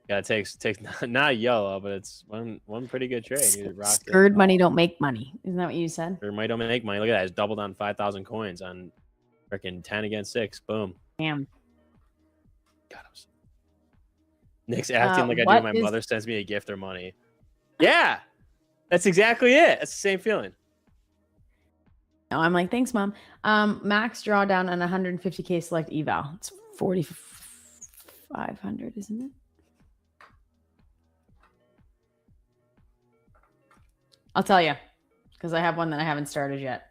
Yeah, it takes not yellow, but it's one pretty good trade. You rocked it. Scared money don't make money. Isn't that what you said? Or might don't make money. Look at that. It's doubled on 5,000 coins on freaking 10 against 6. Boom. Damn. God, Nick's acting like I do. My mother sends me a gift or money. Yeah, that's exactly it. That's the same feeling. No, I'm like, thanks, Mom. Max drawdown on 150K select eval. It's 4,500, isn't it? I'll tell you, because I have one that I haven't started yet.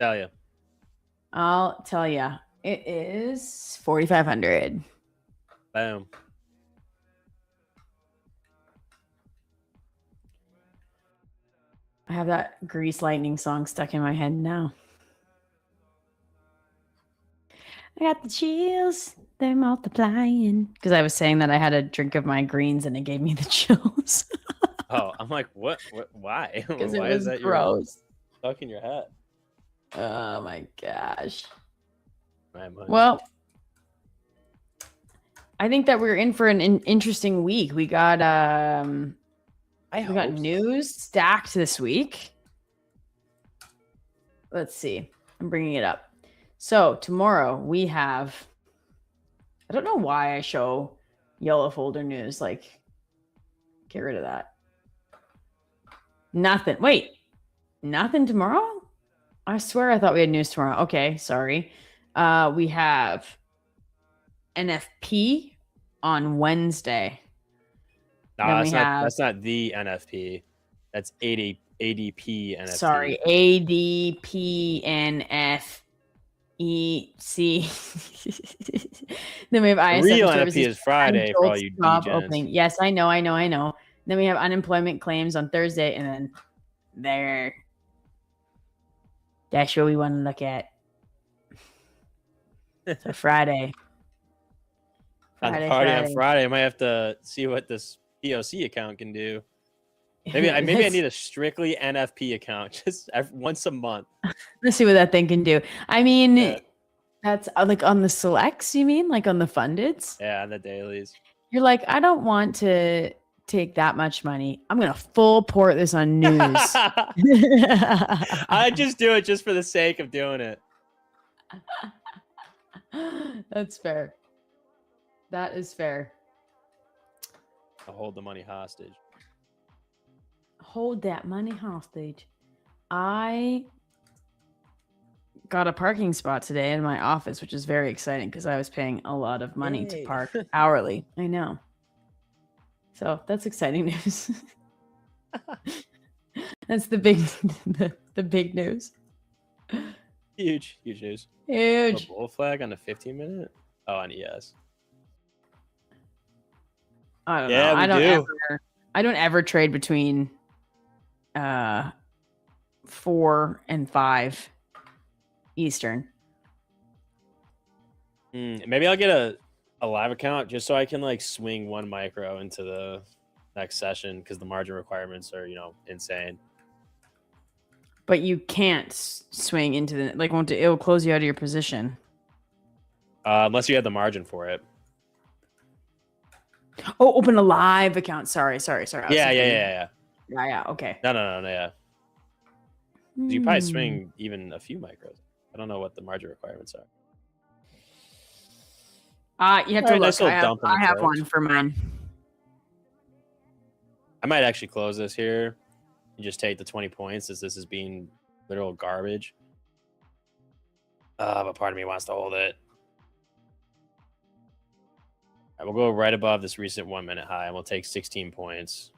I'll tell you. It is 4,500. Boom. I have that Grease Lightning song stuck in my head now. I got the chills. They're multiplying. Because I was saying that I had a drink of my greens and it gave me the chills. Oh, I'm like, what? Why? Because Why it was is that gross. Stuck in your head? Oh my gosh. Man. Well, I think that we're in for an interesting week. We got news stacked this week. Let's see. I'm bringing it up. So tomorrow we have. I don't know why I show yellow folder news. Like, get rid of that. Nothing. Wait, nothing tomorrow? I swear I thought we had news tomorrow. Okay, sorry. We have NFP on Wednesday. No, that's not the NFP. That's ADP NFP. Sorry, ADP NFEC. Then we have ISF. Real services. NFP is Friday for all you DJs. Opening. Yes, I know. Then we have unemployment claims on Thursday, and then that's what we want to look at. So Friday. On Friday, I might have to see what this POC account can do. Maybe I need a strictly NFP account just once a month. Let's see what that thing can do. I mean, that's like on the selects, you mean? Like on the fundeds? Yeah, on the dailies. You're like, I don't want to take that much money. I'm going to full port this on news. I just do it just for the sake of doing it. That's fair. That is fair. I'll hold the money hostage. Hold that money hostage. I got a parking spot today in my office, which is very exciting because I was paying a lot of money to park hourly. I know. So that's exciting news. That's the big news. Huge news. Huge. A bull flag on a 15-minute? Oh, on ES. I don't know. I don't ever trade between 4 and 5 Eastern. Maybe I'll get a live account just so I can like swing 1 micro into the next session because the margin requirements are, insane. But you can't swing into the it will close you out of your position. Unless you have the margin for it. Oh, open a live account. Sorry. Yeah. Yeah. Okay. No, yeah. You probably swing even a few micros. I don't know what the margin requirements are. You have to look. Nice I dump in the have torch. one for mine. I might actually close this here and just take the 20 points as this is being literal garbage. But part of me wants to hold it. All right, we'll go right above this recent 1 minute high and we'll take 16 points.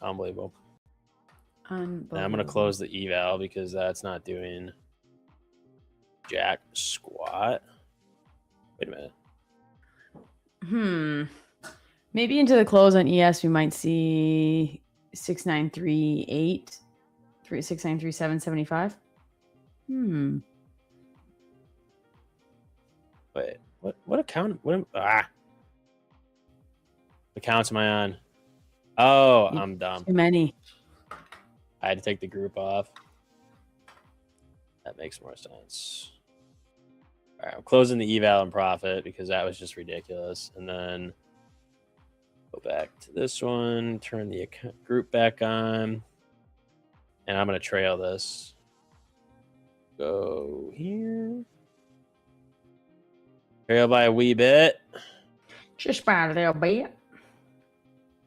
Unbelievable. And I'm going to close the eval because that's not doing jack squat. Wait a minute. Maybe into the close on ES, we might see 6938, 693775. Wait, what account? What accounts am I on? Oh, I'm dumb. Too many. I had to take the group off. That makes more sense. All right, I'm closing the eval and profit because that was just ridiculous. And then go back to this one, turn the account group back on, and I'm going to trail this. Go here. Trail by a wee bit. Just by a little bit.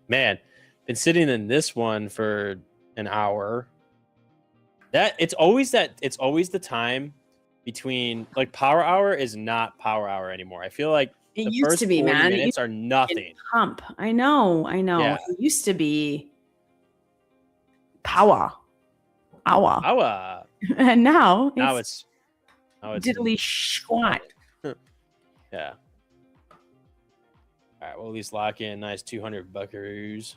Man, been sitting in this one for an hour. It's always the time between like power hour is not power hour anymore. I feel like it the used first to be, 40 man. minutes are nothing. Pump. I know. Yeah. It used to be power hour. And now it's diddly squat. Yeah. All right, we'll at least lock in nice 200 buckaroos.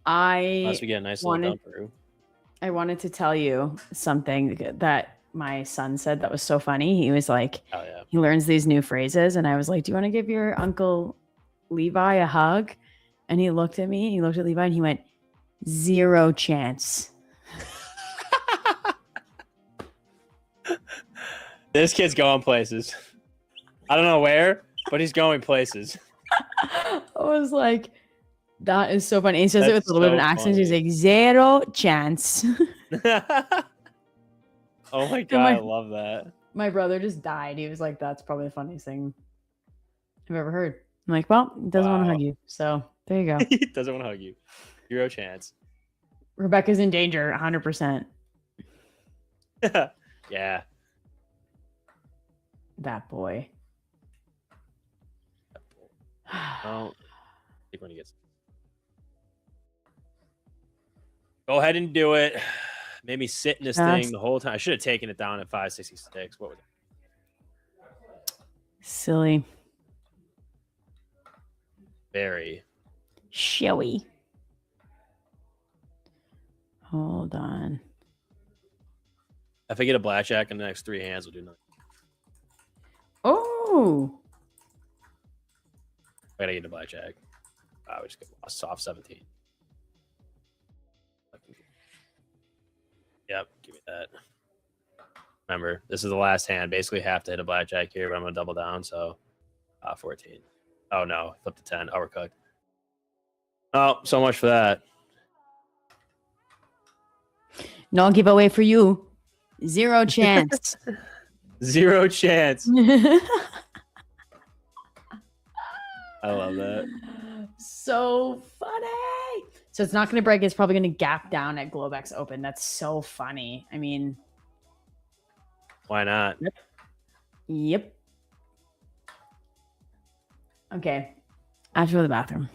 Unless we get a nice little dumperoo. I wanted to tell you something that my son said that was so funny. He was like, oh, yeah. He learns these new phrases. And I was like, do you want to give your Uncle Levi a hug? And he looked at me, he looked at Levi and he went, 0 chance. This kid's going places. I don't know where, but he's going places. I was like, that is so funny. He says it with That's a little bit of an so accent. He's funny. like, 0 chance. Oh my God, I love that. My brother just died. He was like, that's probably the funniest thing I've ever heard. I'm like, well, he doesn't want to hug you. So there you go. He doesn't want to hug you. 0 chance. Rebecca's in danger, 100%. Yeah. That boy. Well, I think when he gets. Go ahead and do it. Made me sit in this thing the whole time. I should have taken it down at 566. What was it? Silly. Very. Showy. Hold on. If I get a blackjack in the next 3 hands, we'll do nothing. Oh. I gotta get a blackjack. We just get a soft 17. Yep, give me that. Remember, this is the last hand. Basically, have to hit a blackjack here, but I'm gonna double down. So, 14. Oh no, flip to 10. Oh, we're cooked. Oh, so much for that. No giveaway for you. 0 chance. 0 chance. I love that. So funny. So it's not going to break. It's probably going to gap down at Globex Open. That's so funny. I mean, why not? Yep. Okay. I have to go to the bathroom.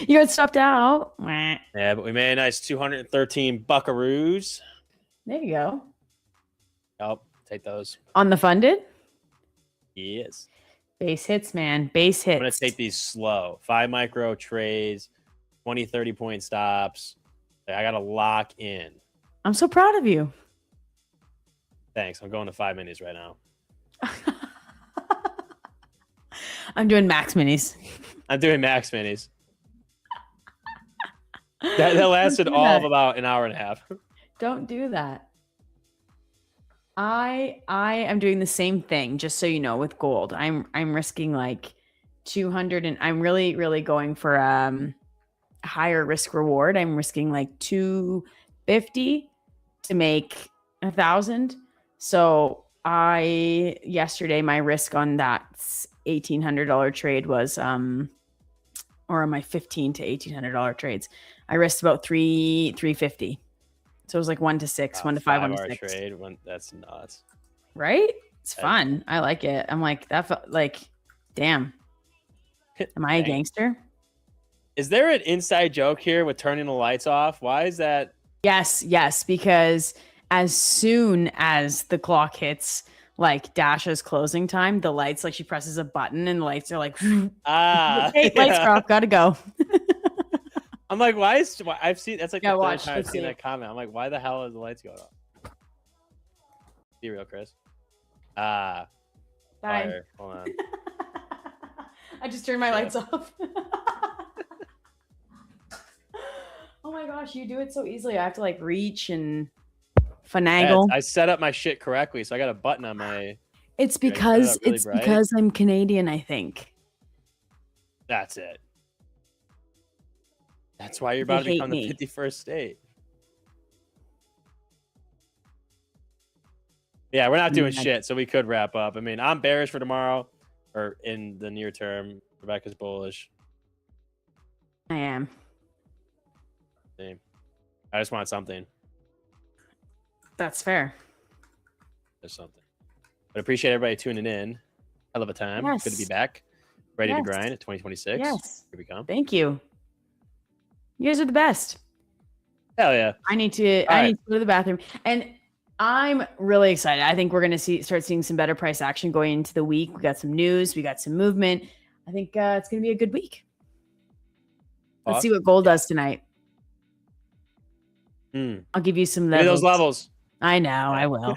You got stopped out. Yeah, but we made a nice 213 buckaroos. There you go. Oh, take those. On the funded? Yes. Base hits, man. Base hits. I'm going to take these slow. 5 micro trades, 20, 30 point stops. I got to lock in. I'm so proud of you. Thanks. I'm going to 5 minis right now. I'm doing max minis. I'm doing max minis. That lasted all of about an hour and a half. Don't do that. I am doing the same thing, just so you know, with gold. I'm risking like 200, and I'm really going for higher risk reward. I'm risking like 250 to make 1,000. So yesterday my risk on that $1,800 trade was or on my $1,500 to $1,800 trades, I risked about 350. So it was like 1 to 6, 1 to 5, 1 to 6. Trade. That's nuts. Right? It's fun. I like it. I'm like, that felt like, damn. Am I a gangster? Is there an inside joke here with turning the lights off? Why is that? Yes, because as soon as the clock hits like Dasha's closing time, the lights, like she presses a button and the lights are like, hey, lights are off, gotta go. I'm like, why I've seen that's like the third time I've seen that comment. I'm like, why the hell is the lights going off? Be real, Chris. Fire. Hold on. I just turned my lights off. Oh my gosh, you do it so easily. I have to like reach and finagle. I set up my shit correctly, so I got a button on my. It's because because I'm Canadian, I think. That's it. That's why you're about to become the 51st state. Yeah, we're not doing shit, so we could wrap up. I mean, I'm bearish for tomorrow, or in the near term. Rebecca's bullish. I am. Same. I just want something. That's fair. There's something. But appreciate everybody tuning in. Hell of a time. Yes. Good to be back. Ready to grind at 2026. Yes. Here we come. Thank you. You guys are the best. Hell yeah. I need to go to the bathroom. And I'm really excited. I think we're going to start seeing some better price action going into the week. We got some news. We got some movement. I think it's going to be a good week. Let's see what gold does tonight. I'll give you some levels. Give me those levels. I know. I will.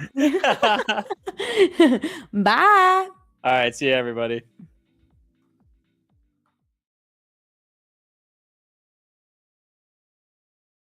Bye. All right. See you, everybody.